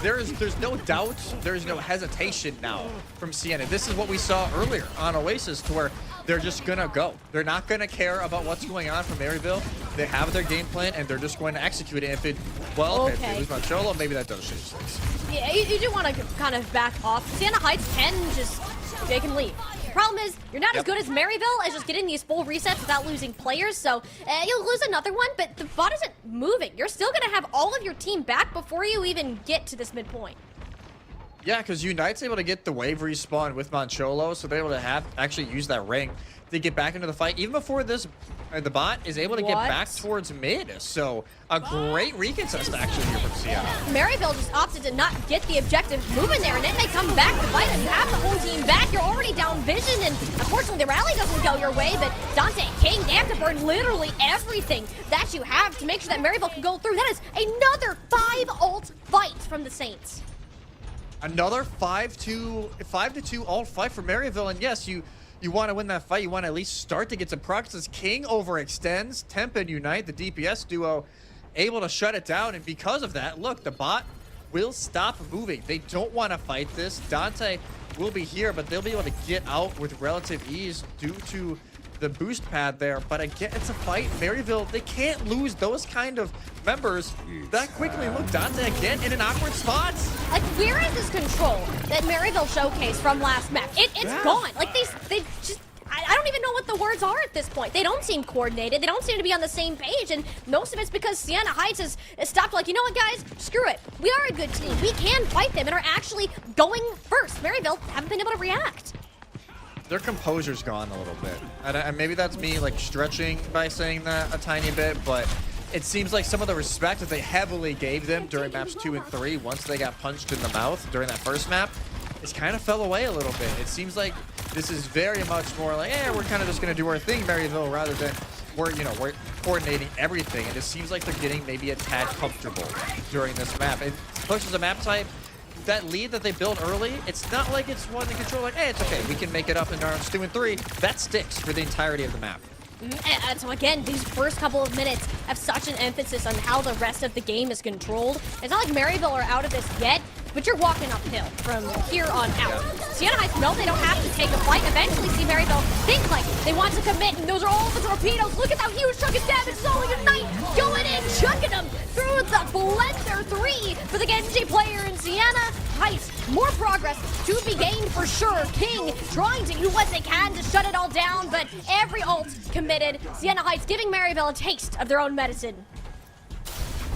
there's no doubt, there's no hesitation now from Sienna. This is what we saw earlier on Oasis, to where they're just gonna go. They're not gonna care about what's going on from Maryville. They have their game plan, and they're just going to execute it. If it, well, okay, if they lose Mancholo, maybe that does change things. Yeah, you do want to kind of back off. Sienna Heights can just, they can leave. The problem is, you're not as good as Maryville as just getting these full resets without losing players, so you'll lose another one, but the bot isn't moving. You're still going to have all of your team back before you even get to this midpoint. Yeah, because Unite's able to get the wave respawn with Mancholo, so they're able to actually use that ring to get back into the fight. Even before this, the bot is able to get back towards mid. So a great recontest actually here from Sienna. Maryville just opted to not get the objective moving there, and then they come back to fight us. You have the whole team back. You're already down vision, and unfortunately the rally doesn't go your way, but Dante, King, they have to burn literally everything that you have to make sure that Maryville can go through. That is another 5-ult fight from the Saints. Another 5-2 ult fight for Maryville, and yes, you want to win that fight. You want to at least start to get some progress. King overextends. Temp and Unite, the DPS duo, able to shut it down. And because of that, look, the bot will stop moving. They don't want to fight this. Dante will be here, but they'll be able to get out with relative ease due to the boost pad there. But again, it's a fight. Maryville, they can't lose those kind of members that quickly. Look, Dante again in an awkward spot. Like, where is this control that Maryville showcased from last map? It's gone. Like, they just... I don't even know what the words are at this point. They don't seem coordinated. They don't seem to be on the same page, and most of it's because Sienna Heights has stopped like, you know what, guys? Screw it. We are a good team. We can fight them and are actually going first. Maryville haven't been able to react. Their composure's gone a little bit. And maybe that's me, like, stretching by saying that a tiny bit, but it seems like some of the respect that they heavily gave them during maps 2 and 3, once they got punched in the mouth during that first map, it's kind of fell away a little bit. It seems like this is very much more like, we're kind of just going to do our thing, Maryville, rather than we're coordinating everything. And it seems like they're getting maybe a tad comfortable during this map. It pushes a map type. That lead that they built early, it's not like it's one to control, like, hey, it's okay, we can make it up in rounds 2 and 3. That sticks for the entirety of the map. And so again, these first couple of minutes have such an emphasis on how the rest of the game is controlled. It's not like Maryville are out of this yet, but you're walking uphill from here on out. Sienna Heights know they don't have to take a fight. Eventually see Maryville think like they want to commit, and those are all the torpedoes. Look at that huge chunk of damage. It's only Unite going in, chucking them through the blender 3 for the Genji player in Sienna Heights. More progress to be gained for sure. King trying to do what they can to shut it all down, but every ult committed. Sienna Heights giving Maryville a taste of their own medicine.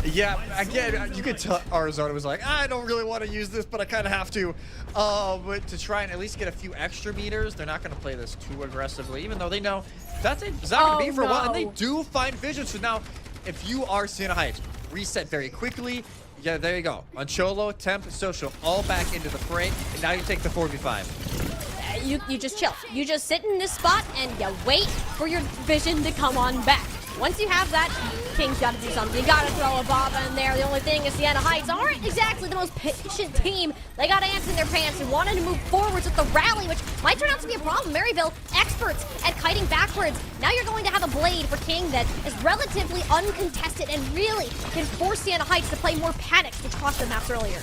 Yeah, again, you could tell Arizona was like, I don't really want to use this, but I kind of have to. But to try and at least get a few extra meters, they're not going to play this too aggressively, even though they know that's it. It's not going to be for a while, and they do find vision. So now, if you are Sienna Heights, reset very quickly. Yeah, there you go. Mancholo, Temp, Social, all back into the fray, and now you take the 4v5. You just chill. You just sit in this spot and you wait for your vision to come on back. Once you have that, King's got to do something. You got to throw a Baba in there. The only thing is Sienna Heights aren't exactly the most patient team. They got ants in their pants and wanted to move forwards with the rally, which might turn out to be a problem. Maryville, experts at kiting backwards. Now you're going to have a Blade for King that is relatively uncontested and really can force Sienna Heights to play more panics, which cost them maps earlier.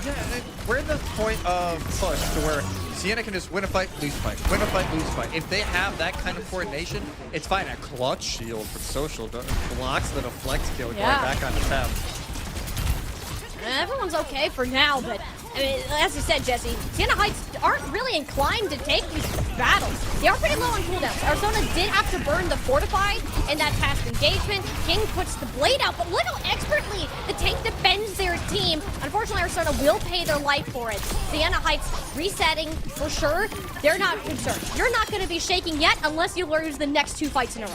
Yeah, we're at the point of push to where Sienna can just win a fight, lose a fight, win a fight, lose a fight. If they have that kind of coordination, it's fine. A clutch shield from Social blocks the deflect kill going back on the tap. Everyone's okay for now, but I mean, as you said, Jesse, Sienna Heights aren't really inclined to take these battles. They are pretty low on cooldowns. Arizona did have to burn the Fortified in that past engagement. King puts the Blade out, but look how expertly the tank defends their team. Unfortunately, Arizona will pay their life for it. Sienna Heights resetting for sure. They're not concerned. You're not going to be shaking yet unless you lose the next 2 fights in a row.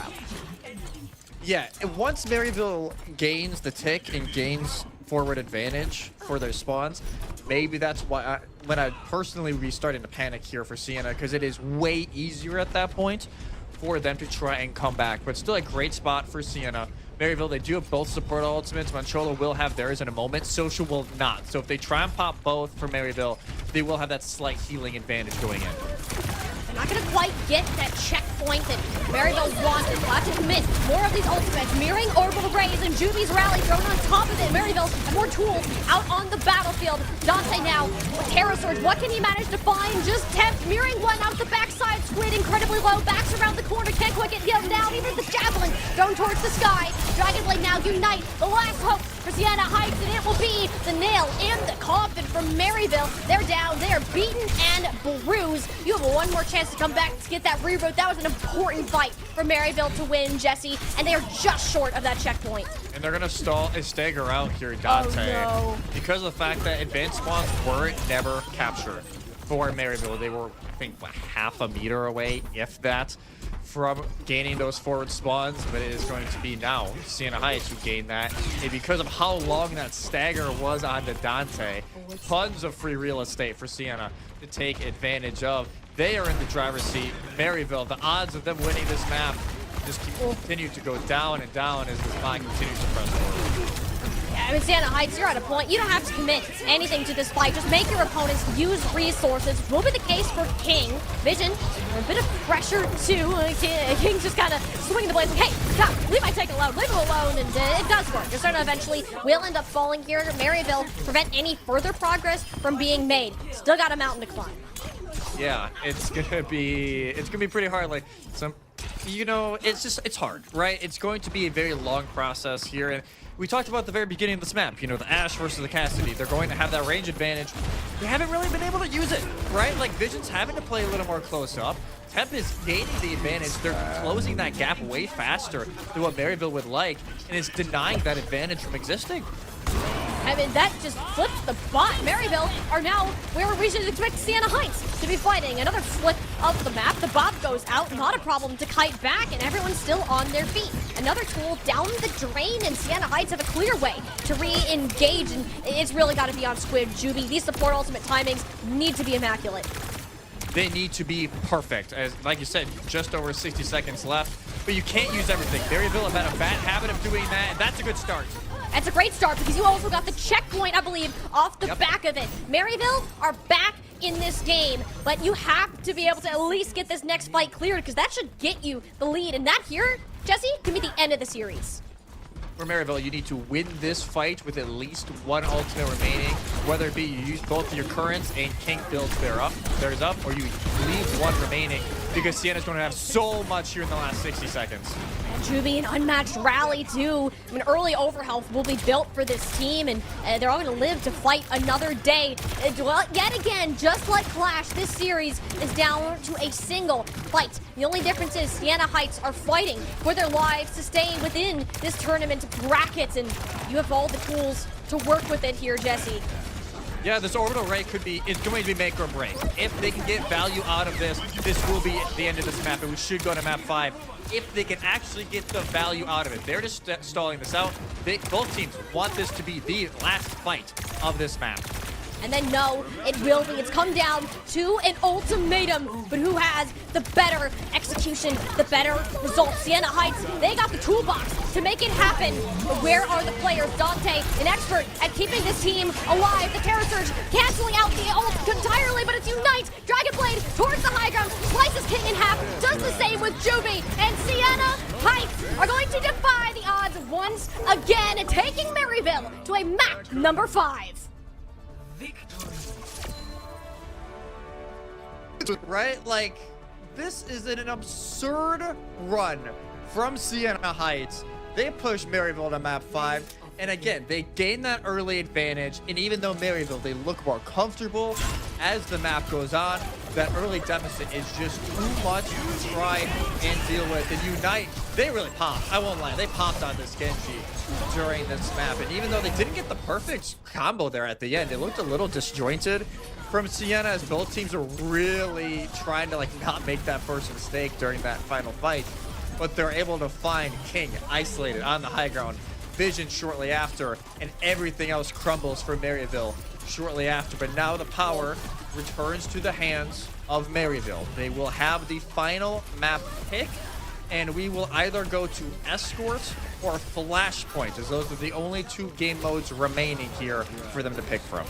Yeah, once Maryville gains the tick and gains forward advantage for their spawns, maybe that's why when I personally would be starting to panic here for Sienna, because it is way easier at that point for them to try and come back. But still a great spot for Sienna. Maryville, they do have both support ultimates. Mancholo will have theirs in a moment. Social will not. So if they try and pop both for Maryville, they will have that slight healing advantage going in. They're not going to quite get that checkpoint that Maryville wanted. They'll have to commit more of these ultimates. Mirroring Orbital Rays and Juby's Rally thrown on top of it. Maryville have more tools out on the battlefield. Dante now with Terror Swords. What can he manage to find? Just Temp mirroring one out the backside. Squid incredibly low. Backs around around the corner, can't quite get him down, even the javelin thrown towards the sky. Dragonblade now unite, the last hope for Sienna Heights, and it will be the nail and the coffin from Maryville. They're down, they are beaten and bruised. You have one more chance to come back to get that reboot. That was an important fight for Maryville to win, Jesse, and they are just short of that checkpoint. And they're gonna stagger out here, Dante, Oh, no. because of the fact that advanced spawns were never captured for Maryville. They were, I think, what, half a meter away, if that, from gaining those forward spawns. But it is going to be now Sienna Heights who gained that, and because of how long that stagger was onto Dante, tons of free real estate for Sienna to take advantage of. They are in the driver's seat. Maryville, the odds of them winning this map just continue to go down and down as this mod continues to press forward. Yeah, I mean, Sienna Heights, you're at a point. You don't have to commit anything to this fight. Just make your opponents use resources. Will be the case for King. Vision, a bit of pressure too. King's just kind of swinging the blades like, hey, stop, leave my tank alone, leave him alone, and it does work. You're eventually will end up falling here. Maryville prevent any further progress from being made. Still got a mountain to climb. Yeah, it's gonna be pretty hard. Like it's hard, right? It's going to be a very long process here, and we talked about at the very beginning of this map. You know, the Ashe versus the Cassidy. They're going to have that range advantage. They haven't really been able to use it, right? Like Vision's having to play a little more close up. Temp is gaining the advantage. They're closing that gap way faster than what Maryville would like, and is denying that advantage from existing. I mean, that just flips the bot. Maryville are now where we should expect Sienna Heights to be fighting. Another flip of the map. The bot goes out. Not a problem to kite back, and everyone's still on their feet. Another tool down the drain, and Sienna Heights have a clear way to re-engage, and it's really got to be on Squid Juby. These support ultimate timings need to be immaculate. They need to be perfect. As like you said, just over 60 seconds left, but you can't use everything. Maryville have had a bad habit of doing that, and that's a good start. That's a great start because you also got the checkpoint, I believe, off the back of it. Maryville are back in this game, but you have to be able to at least get this next fight cleared because that should get you the lead. And that here, Jesse, can be the end of the series. For Maryville, you need to win this fight with at least one ultimate remaining, whether it be you use both of your currents and King builds theirs up, or you leave one remaining because Sienna's going to have so much here in the last 60 seconds. Juby, an unmatched rally too. I mean, early overhealth will be built for this team, and they're all going to live to fight another day. Well, yet again, just like Clash, this series is down to a single fight. The only difference is Sienna Heights are fighting for their lives to stay within this tournament bracket, and you have all the tools to work with it here, Jesse. Yeah, this orbital ray is going to be make or break. If they can get value out of this, this will be the end of this map, and we should go to map 5. If they can actually get the value out of it. They're just stalling this out. Both teams want this to be the last fight of this map. And then no, it will be. It's come down to an ultimatum, but who has the better execution, the better results? Sienna Heights, they got the toolbox to make it happen. But where are the players? Dante, an expert at keeping this team alive. The Terror Surge canceling out the ult entirely, but it's Unite. Dragonblade towards the high ground, slices King in half, does the same with Juby. And Sienna Heights are going to defy the odds once again, taking Maryville to a map number 5. Right? Like, this is an absurd run from Sienna Heights. They push Maryville to map 5. And again, they gain that early advantage. And even though Maryville, they look more comfortable as the map goes on, that early deficit is just too much to try and deal with. And Unite, they really popped. I won't lie. They popped on this Genji during this map. And even though they didn't get the perfect combo there at the end, it looked a little disjointed from Sienna, as both teams are really trying to not make that first mistake during that final fight. But they're able to find King isolated on the high ground. Vision shortly after, and everything else crumbles for Maryville shortly after. But now the power returns to the hands of Maryville. They will have the final map pick, and we will either go to Escort or Flashpoint, as those are the only 2 game modes remaining here for them to pick from.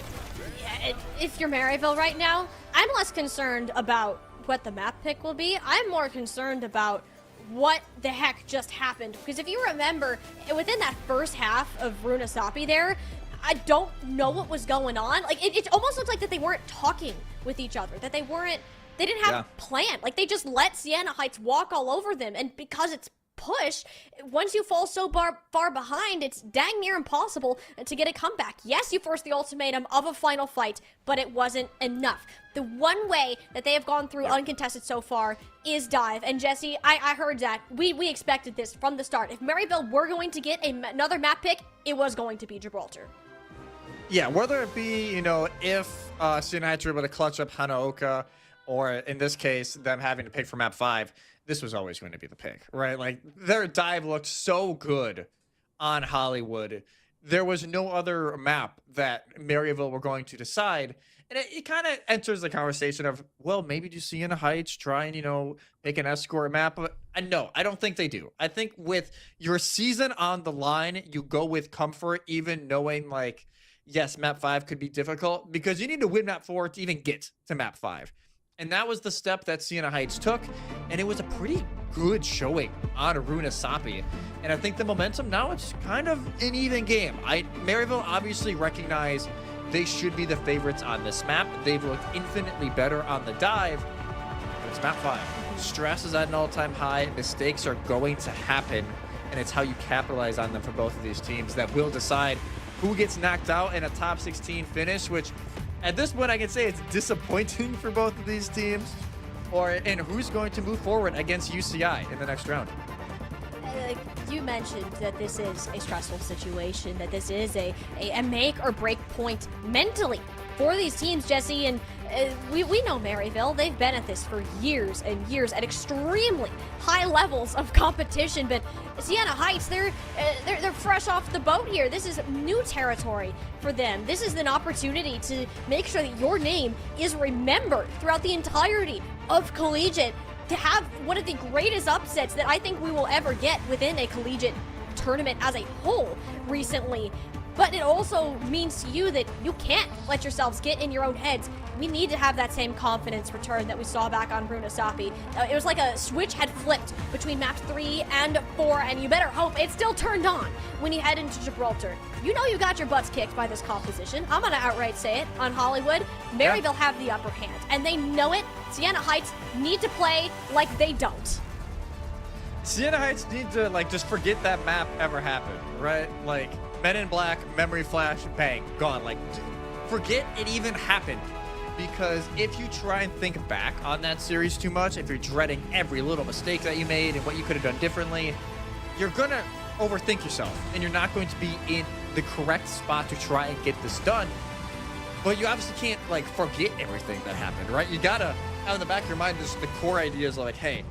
Yeah, if you're Maryville right now, I'm less concerned about what the map pick will be. I'm more concerned about what the heck just happened. Because if you remember, within that first half of Runasapi there, I don't know what was going on. Like, it almost looked like that they weren't talking with each other, that they weren't They didn't have a plan. Like, they just let Sienna Heights walk all over them, and because it's push, once you fall so far behind, it's dang near impossible to get a comeback. Yes, you forced the ultimatum of a final fight, but it wasn't enough. The one way that they have gone through uncontested so far is dive. And Jesse, I heard that. We expected this from the start. If Maryville were going to get another map pick, it was going to be Gibraltar. Yeah, whether it be, you know, if Sienna Heights were able to clutch up Hanaoka, or in this case, them having to pick for map 5, this was always going to be the pick, right? Like, their dive looked so good on Hollywood. There was no other map that Maryville were going to decide. And it kind of enters the conversation of, well, maybe do Sienna Heights try and, you know, pick an escort map? But no, I don't think they do. I think with your season on the line, you go with comfort, even knowing, like, yes, map 5 could be difficult, because you need to win map 4 to even get to map 5. And that was the step that Sienna Heights took, and it was a pretty good showing on Runasapi. And I think the momentum now, it's kind of an even game. Maryville obviously recognized they should be the favorites on this map. They've looked infinitely better on the dive, but it's map 5. Stress is at an all-time high. Mistakes are going to happen, and it's how you capitalize on them for both of these teams that will decide who gets knocked out in a top 16 finish, which at this point, I can say it's disappointing for both of these teams, and who's going to move forward against UCI in the next round. You mentioned that this is a stressful situation, that this is a make or break point mentally for these teams, Jesse, and we know Maryville. They've been at this for years and years at extremely high levels of competition, but Sienna Heights, they're fresh off the boat here. This is new territory for them. This is an opportunity to make sure that your name is remembered throughout the entirety of Collegiate, to have one of the greatest upsets that I think we will ever get within a collegiate tournament as a whole recently. But it also means to you that you can't let yourselves get in your own heads. We need to have that same confidence return that we saw back on Runasapi. It was like a switch had flipped between maps 3 and 4, and you better hope it's still turned on when you head into Gibraltar. You know you got your butts kicked by this composition. I'm gonna outright say it on Hollywood. Maryville have the upper hand, and they know it. Sienna Heights need to play like they don't. Sienna Heights need to, like, just forget that map ever happened, right? Like, Men in Black, memory flash, bang, gone. Like, forget it even happened. Because if you try and think back on that series too much, if you're dreading every little mistake that you made and what you could have done differently, you're gonna overthink yourself, and you're not going to be in the correct spot to try and get this done. But you obviously can't, like, forget everything that happened, right? You gotta have in the back of your mind just the core ideas like, hey,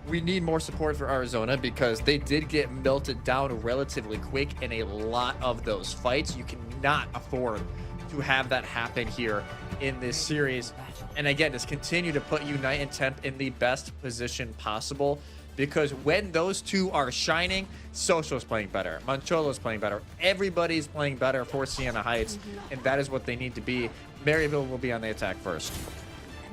we need more support for Arizona, because they did get melted down relatively quick in a lot of those fights. You cannot afford to have that happen here in this series. And again, just continue to put Unite and Temp in the best position possible, because when those two are shining, Social's playing better, Mancholo's playing better, everybody's playing better for Sienna Heights, and that is what they need to be. Maryville will be on the attack first.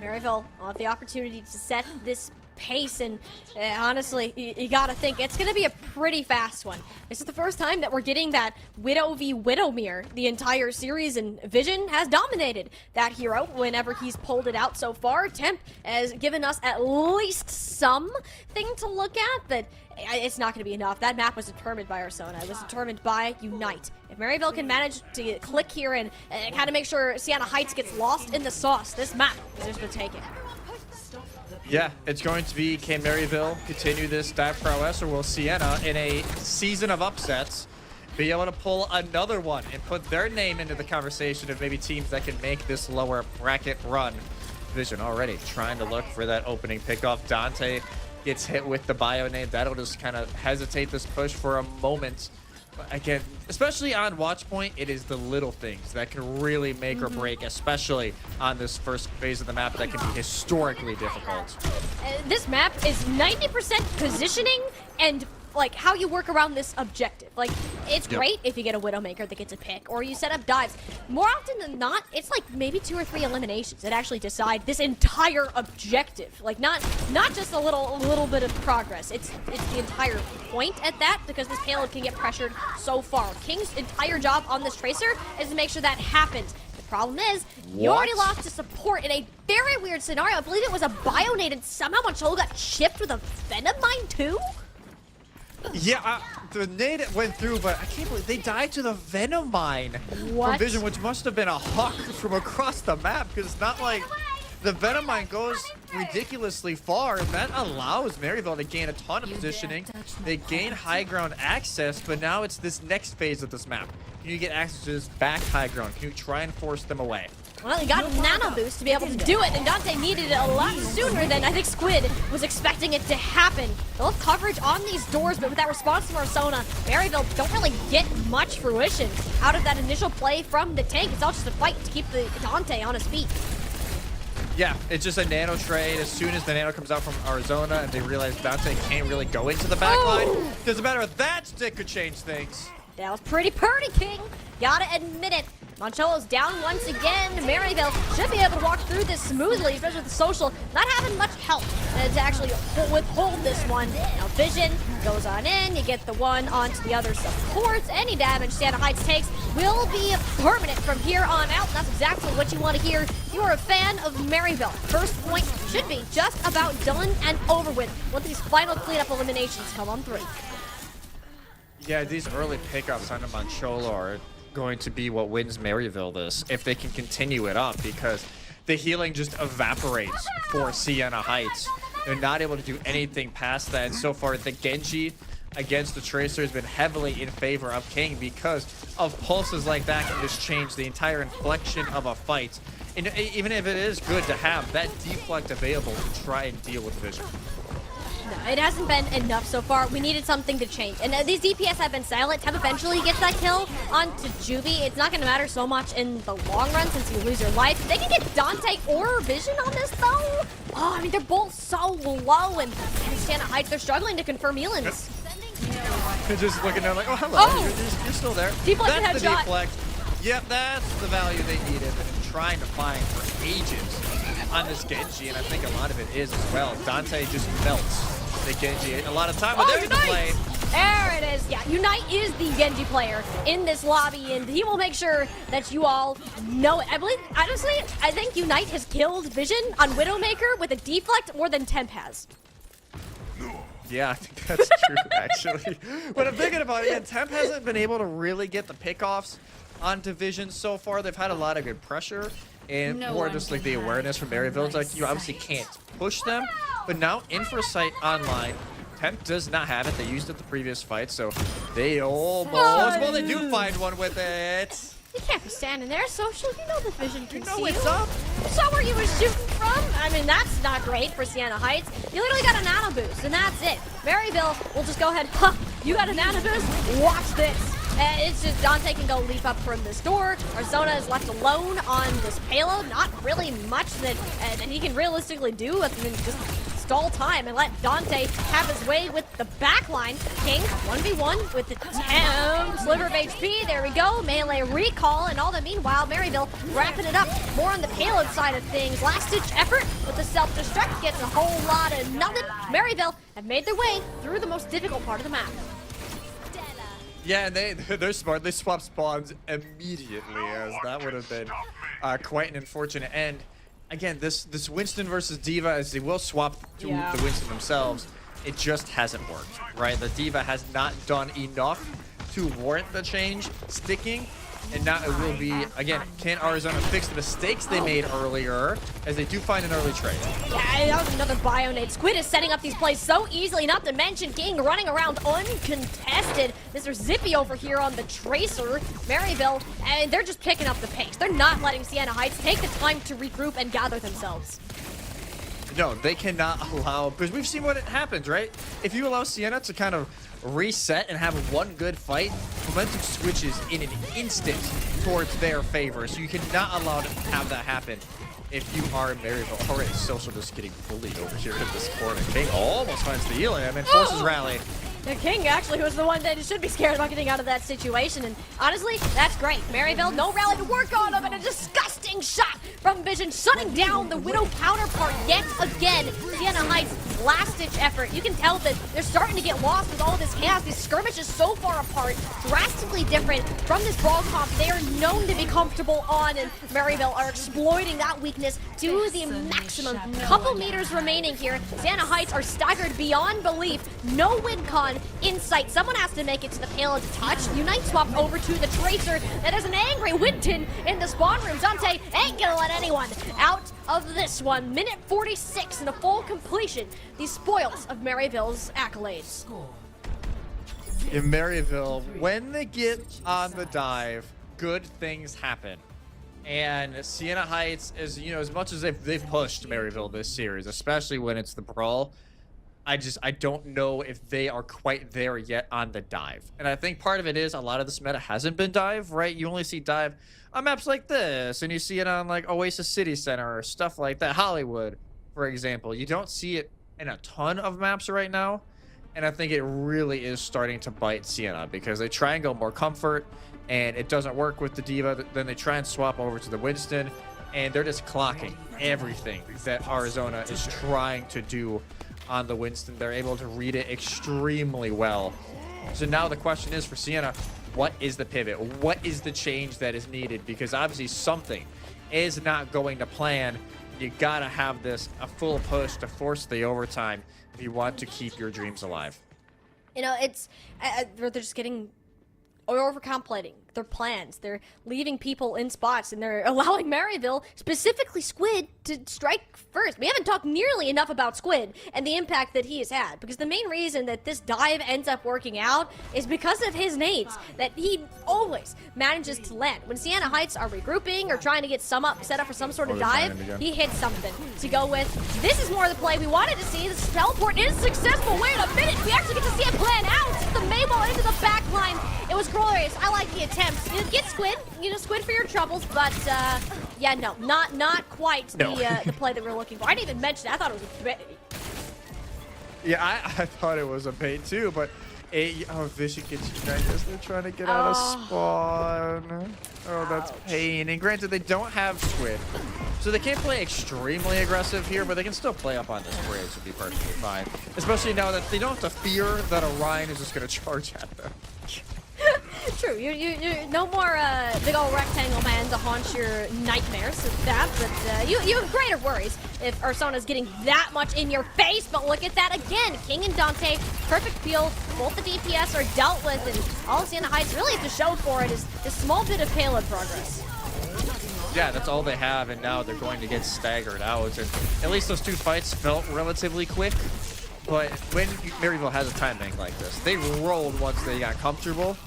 Maryville will have the opportunity to set this pace, and honestly, you gotta think it's gonna be a pretty fast one. This is the first time that we're getting that Widow v Widowmere the entire series, and Vision has dominated that hero whenever he's pulled it out so far. Temp has given us at least something to look at, but it's not going to be enough. That map was determined by Arizona. It was determined by Unite. If Maryville can manage to click here and kind of make sure Sienna Heights gets lost in the sauce, this map is just going to take it. Yeah, it's going to be, can Maryville continue this dive prowess, or will Sienna, in a season of upsets, be able to pull another one and put their name into the conversation of maybe teams that can make this lower bracket run? Vision already trying to look for that opening pickoff. Dante gets hit with the bio nade. That'll just kind of hesitate this push for a moment. But again, especially on watch point, it is the little things that can really make or break, especially on this first phase of the map that can be historically difficult. This map is 90% positioning and like how you work around this objective. Like, it's great if you get a Widowmaker that gets a pick, or you set up dives. More often than not, it's like maybe 2 or 3 eliminations that actually decide this entire objective. Like, not just a little bit of progress. It's the entire point at that, because this payload can get pressured so far. King's entire job on this Tracer is to make sure that happens. Problem is, you already lost to support in a very weird scenario. I believe it was a Bionade, and somehow Mancholo got chipped with a Venom Mine too? Yeah, the nade went through, but I can't believe they died to the Venom Mine What? from Vision, which must have been a hawk from across the map, because it's not like the Venom Mine goes ridiculously far, and that allows Maryville to gain a ton of positioning. They gain high ground access, but now it's this next phase of this map. Can you get access to this back high ground? Can you try and force them away? Well, he got a nano boost to be able to do it, and Dante needed it a lot sooner than I think Squid was expecting it to happen. They'll have coverage on these doors, but with that response from Arizona, Maryville don't really get much fruition out of that initial play from the tank. It's all just a fight to keep the Dante on his feet. Yeah, it's just a nano trade. As soon as the nano comes out from Arizona and they realize Dante can't really go into the back line, doesn't matter if that stick could change things. That was pretty King. Gotta admit it. Mancholo's down once again. Maryville should be able to walk through this smoothly, especially with the social not having much help to actually withhold this one. Now Vision goes on in. You get the one onto the other supports. Any damage Sienna Heights takes will be permanent from here on out. That's exactly what you want to hear. If you are a fan of Maryville, first point should be just about done and over with once these final cleanup eliminations come on through. Yeah, these early pickups on Mancholo are going to be what wins Maryville this, if they can continue it up, because the healing just evaporates for Sienna Heights. They're not able to do anything past that, and so far the Genji against the Tracer has been heavily in favor of King because of pulses like that can just change the entire inflection of a fight. And even if it is good to have that deflect available to try and deal with Vision. No, it hasn't been enough so far. We needed something to change. And these DPS have been silent. Tab eventually gets that kill onto Juby. It's not going to matter so much in the long run since you lose your life. If they can get Dante or Vision on this, though, oh, I mean, they're both so low. And Sienna Heights, they're struggling to confirm Elins. They're just looking down like, oh, hello, Oh! you're still there. Deflect and That's the headshot. deflect. Yep, that's the value they needed and trying to find for ages on this Genji, and I think a lot of it is as well. Dante just melts the Genji a lot of time, but there's the play. There it is. Yeah, Unite is the Genji player in this lobby, and he will make sure that you all know it. I believe, honestly, I think Unite has killed Vision on Widowmaker with a deflect more than Temp has. Yeah, I think that's true, actually. But I'm thinking about it, Temp hasn't been able to really get the pickoffs on Division so far. They've had a lot of good pressure and more just like the awareness from Maryville. It's like you obviously can't push them, but now Infrasight online. Temp does not have it. They used it the previous fight, so they almost, well, they do find one with it. You can't be standing there, Social. You know the Vision can see it's you. up. You saw where you were shooting from? I mean, that's not great for Sienna Heights. You literally got a nano boost, and that's it. Maryville will just go ahead, you got a nano boost? Watch this. And it's just Dante can go leap up from this door. Arizona is left alone on this payload. Not really much that he can realistically do other than just stall time and let Dante have his way with the backline. King 1v1 with the Temp sliver of HP. There we go. Melee recall, and all the meanwhile, Maryville wrapping it up. More on the payload side of things. Last ditch effort with the self-destruct gets a whole lot of nothing. Maryville have made their way through the most difficult part of the map. Yeah, and they're smart. They swap spawns immediately, as that would have been quite an unfortunate end. Again, this Winston versus D.Va, as they will swap to the Winston themselves, it just hasn't worked, right? The D.Va has not done enough to warrant the change sticking, and now it will be, again, can Arizona fix the mistakes they made earlier, as they do find an early trade? Yeah, that was another Bionade. Squid is setting up these plays so easily, not to mention King running around uncontested. Mr. Zippy over here on the Tracer, Maryville, and they're just picking up the pace. They're not letting Sienna Heights take the time to regroup and gather themselves. No, they cannot allow, because we've seen what happens, right? If you allow Sienna to kind of reset and have one good fight, momentum switches in an instant towards their favor. So you cannot allow to have that happen if you are Maryville. Already, Social just getting bullied over here at this corner. King almost finds the Ilios and forces rally. The King actually was the one that should be scared about getting out of that situation, and honestly, that's great. Maryville, no rally to work on them, and a disgusting shot from Vision, shutting down the Widow counterpart yet again. Sienna Heights last-ditch effort. You can tell that they're starting to get lost with all of this chaos. These skirmishes so far apart, drastically different from this brawl comp they are known to be comfortable on, and Maryville are exploiting that weakness to the maximum. Couple meters remaining here. Sienna Heights are staggered beyond belief. No win con in sight. Someone has to make it to the payload to touch. Unite swap over to the Tracer, and there's an angry Winton in the spawn room. Dante ain't gonna let anyone out of this one. Minute 46 and a full completion. The spoils of Maryville's accolades. In Maryville, when they get on the dive, good things happen. And Sienna Heights is, you know, as much as they've pushed Maryville this series, especially when it's the brawl, I don't know if they are quite there yet on the dive. And I think part of it is a lot of this meta hasn't been dive, right? You only see dive on maps like this, and you see it on like Oasis City Center or stuff like that, Hollywood, for example. You don't see it in a ton of maps right now. And I think it really is starting to bite Sienna because they try and go more comfort, and it doesn't work with the Diva. Then they try and swap over to the Winston, and they're just clocking everything that Arizona is trying to do on the Winston. They're able to read it extremely well. So now the question is for Sienna, what is the pivot? What is the change that is needed? Because obviously something is not going to plan. You gotta have this a full push to force the overtime if you want to keep your dreams alive. You know, it's they're just getting overcomplicating their plans. They're leaving people in spots, and they're allowing Maryville, specifically Squid, to strike first. We haven't talked nearly enough about Squid and the impact that he has had, because the main reason that this dive ends up working out is because of his nades that he always manages to land. When Sienna Heights are regrouping or trying to get set up for some sort of dive, he hits something to go with. This is more the play we wanted to see. This teleport is successful. Wait a minute, we actually get to see it plan out. The Mayball into the back line. It was glorious. I like the attempt. You get Squid, Squid for your troubles, but yeah, no, not quite the play that we're looking for. I didn't even mention it. I thought it was a bait. Yeah, I thought it was a bait too, but Vision gets Unite as they're trying to get out of spawn. Oh, that's pain. And granted, they don't have Squid, so they can't play extremely aggressive here, but they can still play up on this bridge and be perfectly fine. Especially now that they don't have to fear that Orion is just going to charge at them. True, you no more big old rectangle man to haunt your nightmares with that, but you have greater worries if Ursona's getting that much in your face. But look at that again, King and Dante, perfect peel, both the DPS are dealt with, and all Sienna Heights really have to show for it is this small bit of payload progress. Yeah, that's all they have, and now they're going to get staggered out. And at least those two fights felt relatively quick. But when Maryville has a time bank like this, they rolled once they got comfortable,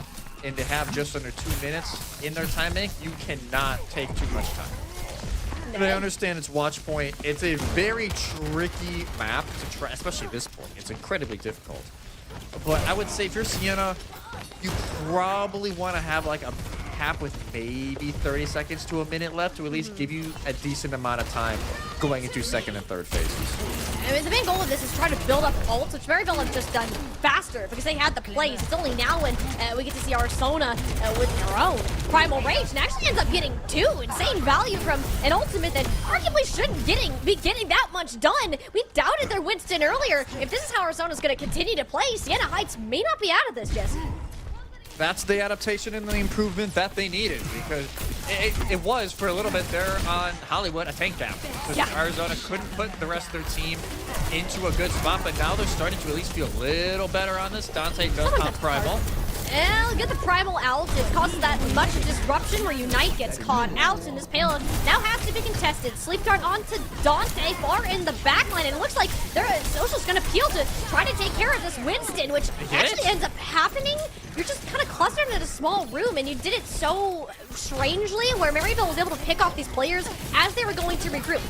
and to have just under 2 minutes in their time bank, you cannot take too much time. But I understand it's watch point. It's a very tricky map to try, especially this point. It's incredibly difficult. But I would say if you're Sienna, you probably want to have like a cap with maybe 30 seconds to a minute left to at least give you a decent amount of time going into second and third phases. I mean, the main goal of this is try to build up ults, which Maryville have just done faster because they had the plays. It's only now when we get to see Arizona with their own Primal Rage, and actually ends up getting 2 insane value from an ultimate that arguably shouldn't be getting that much done. We doubted their Winston earlier. If this is how Arizona's going to continue to play, Sienna Heights may not be out of this, Jesse. That's the adaptation and the improvement that they needed, because it was for a little bit there on Hollywood a tank down. Because Arizona couldn't put the rest of their team into a good spot, but now they're starting to at least feel a little better on this. Dante does pop Primal. And get the Primal out. It causes that much disruption where Unite gets caught out, and this payload now has to be contested. Sleep Dart onto Dante far in the backline, and it looks like Social's going to peel to try to take care of this Winston, which actually ends up happening. You're just kind of clustered in a small room, and you did it so strangely where Maryville was able to pick off these players as they were going to regroup.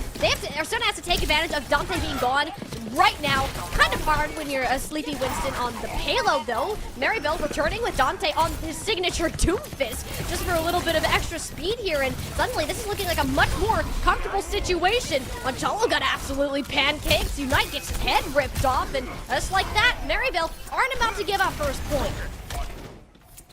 Arizona has to take advantage of Dante being gone right now. Kind of hard when you're a sleepy Winston on the payload, though. Maryville returning with Dante on his signature Doomfist just for a little bit of extra speed here, and suddenly this is looking like a much more comfortable situation. Manchalo got absolutely pancaked. Unite gets his head ripped off, and just like that, Maryville aren't about to give up first point.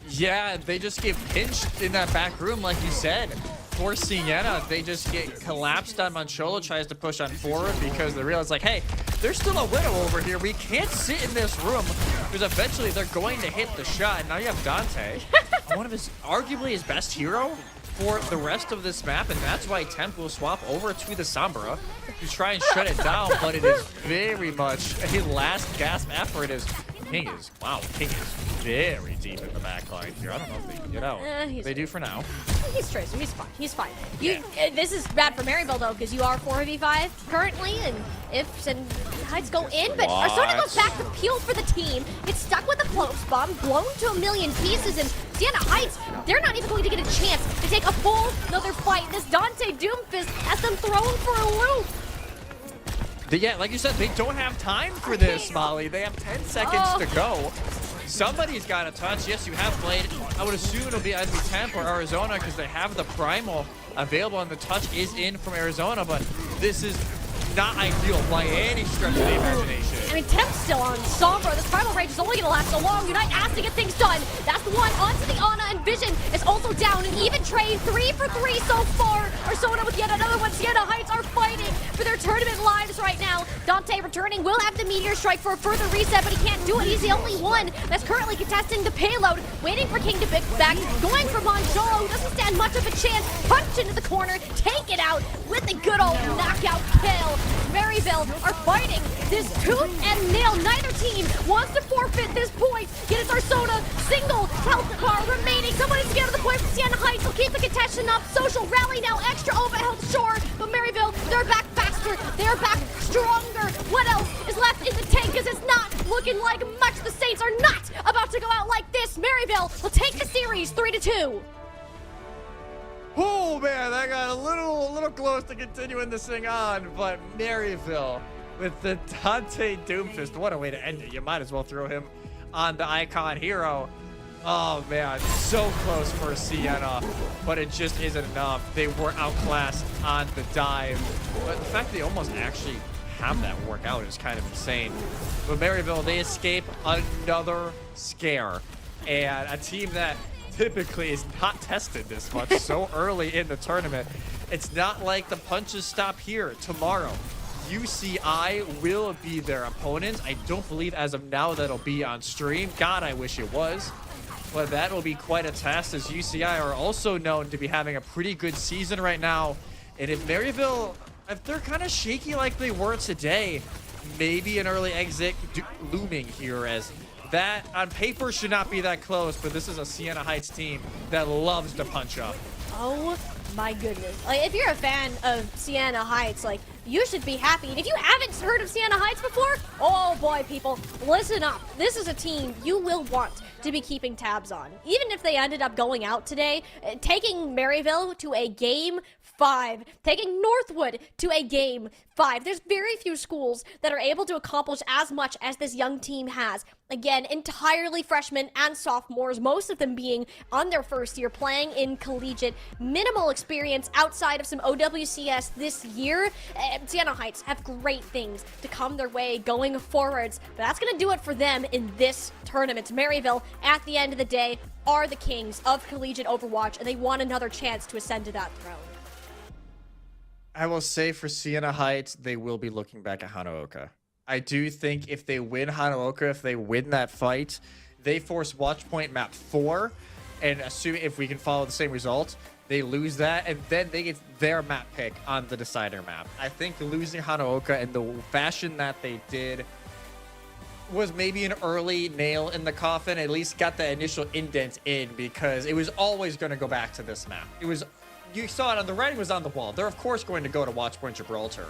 Yeah, they just get pinched in that back room, like you said. for Sienna, they just get collapsed on. Mancholo tries to push on forward because they realize, like, hey, there's still a Widow over here. We can't sit in this room because eventually they're going to hit the shot. Now you have Dante, one of arguably his best hero for the rest of this map, and that's why Temp will swap over to the Sombra to try and shut it down, but it is very much a last gasp effort as King is very deep in the back line here. I don't know if they can get out. They do for now. He's tracing. He's fine. He's fine. This is bad for Maryville, though, because you are 4v5 currently, and if Sienna Heights go in, but Arsona goes back to peel for the team. It's stuck with a close bomb, blown to a million pieces, and Sienna Heights, they're not even going to get a chance to take a full another fight. This Dante Doomfist has them thrown for a loop. Yeah, like you said, they don't have time for this, Molly. They have 10 seconds to go. Somebody's got to touch. Yes, you have played. I would assume it'll be either Temp or Arizona because they have the Primal available, and the touch is in from Arizona, but this is not ideal by any stretch of the imagination. I mean, Temp's still on Sombra. This Primal Rage is only going to last so long. Unite has to get things done. That's the one onto the Ana, and Vision is also down. And even trade 3 for 3 so far. Arsona with yet another one. Sienna Heights are fighting for their tournament lives right now. Dante returning will have the Meteor Strike for a further reset, but he can't do it. He's the only one that's currently contesting the payload. Waiting for King to pick back. Going for Manjolo, who doesn't stand much of a chance. Punch into the corner. Take it out with a good old knockout kill. Maryville are fighting this tooth and nail. Neither team wants to forfeit this point. Yet it's Arsona, single health car remaining. Somebody's to get to the point from Sienna Heights. They'll keep the contention up. Social rally now, extra over health, sure. But Maryville, they're back faster. They're back stronger. What else is left in the tank? Because it's not looking like much. The Saints are not about to go out like this. Maryville will take the series 3-2. Oh man, that got a little close to continuing this thing on, but Maryville with the Dante Doomfist, what a way to end it. You might as well throw him on the icon hero. Oh man, so close for Sienna, but it just isn't enough. They were outclassed on the dive, but the fact they almost actually have that work out is kind of insane. But Maryville, they escape another scare, and a team that typically is not tested this much so early in the tournament. It's not like the punches stop here. Tomorrow, UCI will be their opponent. I don't believe as of now that'll be on stream. God, I wish it was. But that will be quite a test, as UCI are also known to be having a pretty good season right now. And if Maryville, if they're kind of shaky like they were today, maybe an early exit looming here, as that on paper should not be that close, but this is a Sienna Heights team that loves to punch up. Oh my goodness. Like, if you're a fan of Sienna Heights, like, you should be happy. And if you haven't heard of Sienna Heights before, oh boy, people, listen up. This is a team you will want to be keeping tabs on. Even if they ended up going out today, taking Maryville to a game 5, taking Northwood to a game 5. There's very few schools that are able to accomplish as much as this young team has. Again, entirely freshmen and sophomores, most of them being on their first year playing in collegiate. Minimal experience outside of some OWCS this year. Sienna Heights have great things to come their way going forwards, but that's going to do it for them in this tournament. Maryville, at the end of the day, are the kings of collegiate Overwatch, and they want another chance to ascend to that throne. I will say for Sienna Heights, they will be looking back at Hanaoka. I do think if they win Hanaoka, if they win that fight, they force Watchpoint map 4, and assuming if we can follow the same result, they lose that, and then they get their map pick on the decider map. I think losing Hanaoka in the fashion that they did was maybe an early nail in the coffin, at least got the initial indent in, because it was always going to go back to this map. It was, you saw it on the writing was on the wall. They're of course going to go to Watchpoint Gibraltar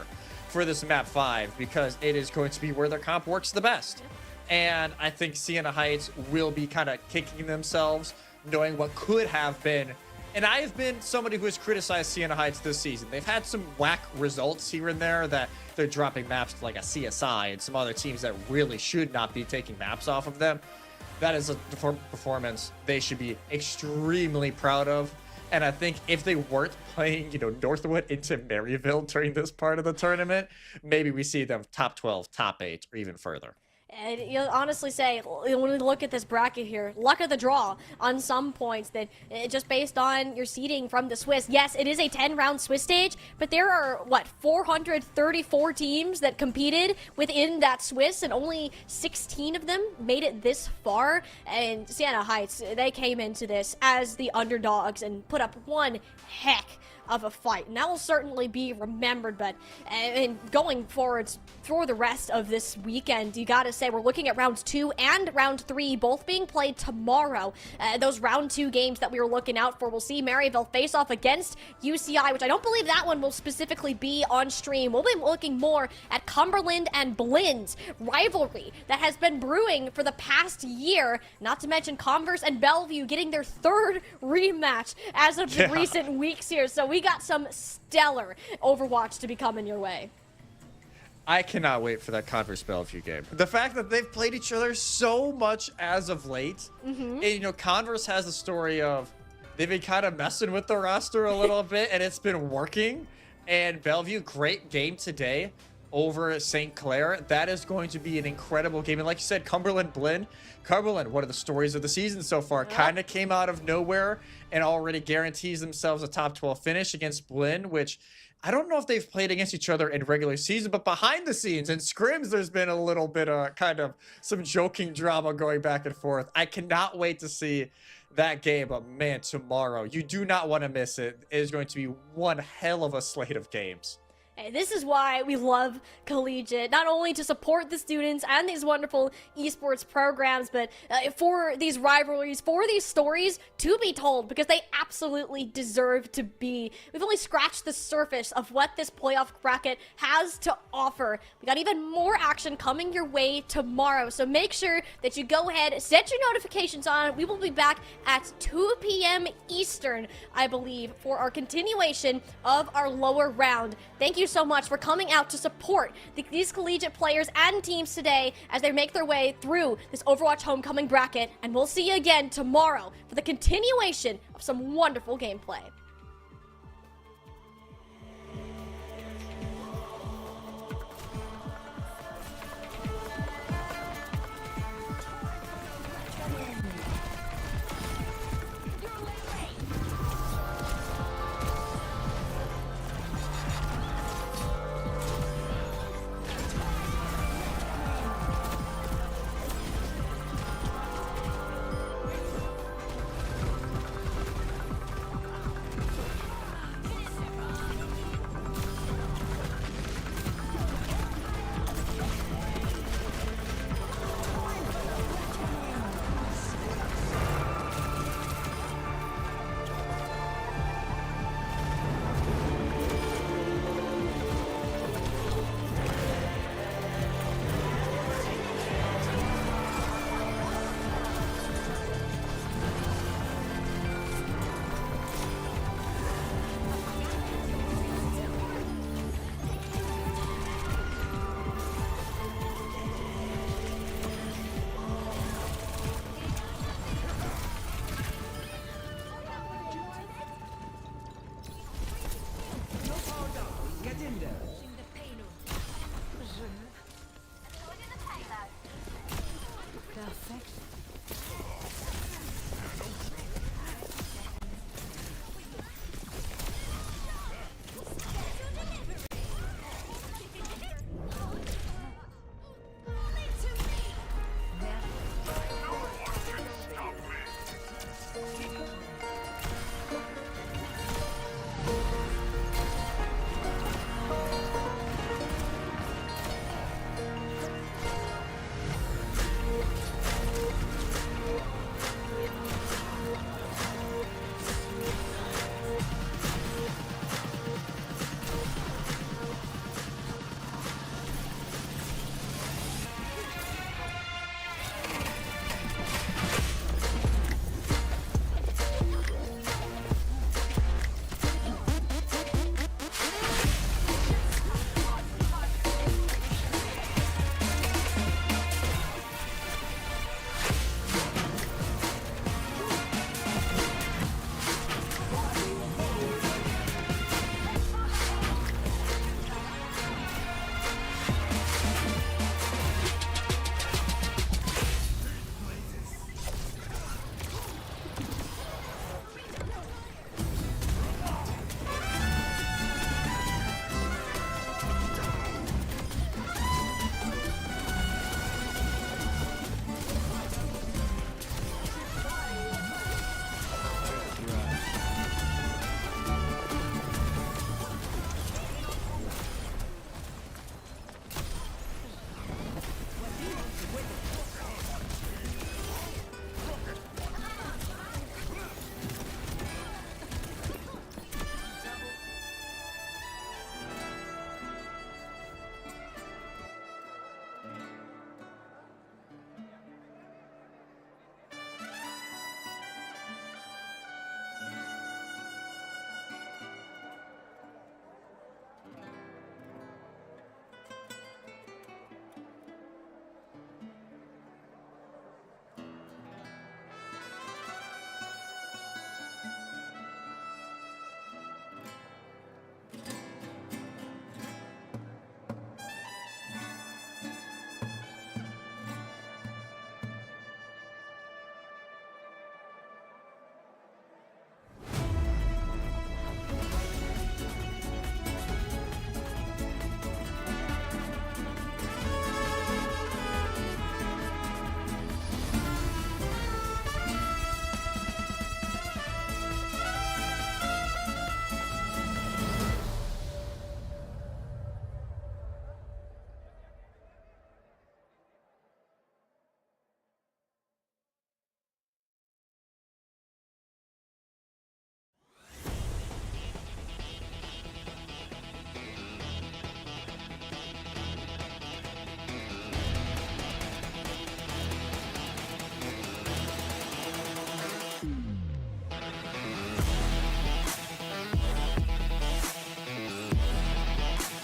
for this map 5 because it is going to be where their comp works the best. And I think Sienna Heights will be kind of kicking themselves, knowing what could have been. And I have been somebody who has criticized Sienna Heights this season. They've had some whack results here and there that they're dropping maps to like a CSI and some other teams that really should not be taking maps off of them. That is a performance they should be extremely proud of. And I think if they weren't playing, Northwood into Maryville during this part of the tournament, maybe we see them top 12, top 8, or even further. And you'll honestly say, when we look at this bracket here, luck of the draw on some points that just based on your seeding from the Swiss. Yes, it is a 10-round Swiss stage, but there are, 434 teams that competed within that Swiss, and only 16 of them made it this far. And Sienna Heights, they came into this as the underdogs and put up one heck of a fight, and that will certainly be remembered. But and going forwards for the rest of this weekend, you gotta say we're looking at round 2 and round 3 both being played tomorrow. Those round 2 games that we were looking out for, we'll see Maryville face off against UCI, which I don't believe that one will specifically be on stream. We'll be looking more at Cumberland and Blinn's rivalry that has been brewing for the past year, not to mention Converse and Bellevue getting their 3rd rematch as of the recent weeks here. So we got some stellar Overwatch to be coming your way. I cannot wait for that Converse Bellevue game. The fact that they've played each other so much as of late, and Converse has the story of they've been kind of messing with the roster a little bit, and it's been working. And Bellevue, great game today over St. Clair. That is going to be an incredible game. And like you said, Cumberland, Blinn. Cumberland, one of the stories of the season so far, kind of came out of nowhere and already guarantees themselves a top 12 finish against Blinn, which I don't know if they've played against each other in regular season, but behind the scenes in scrims, there's been a little bit of kind of some joking drama going back and forth. I cannot wait to see that game, but man, tomorrow, you do not want to miss it. It is going to be one hell of a slate of games. And this is why we love Collegiate, not only to support the students and these wonderful esports programs, but for these rivalries, for these stories to be told, because they absolutely deserve to be. We've only scratched the surface of what this playoff bracket has to offer. We got even more action coming your way tomorrow, so make sure that you go ahead, set your notifications on. We will be back at 2 p.m. Eastern, I believe, for our continuation of our lower round. Thank you so much for coming out to support these collegiate players and teams today as they make their way through this Overwatch homecoming bracket, and we'll see you again tomorrow for the continuation of some wonderful gameplay.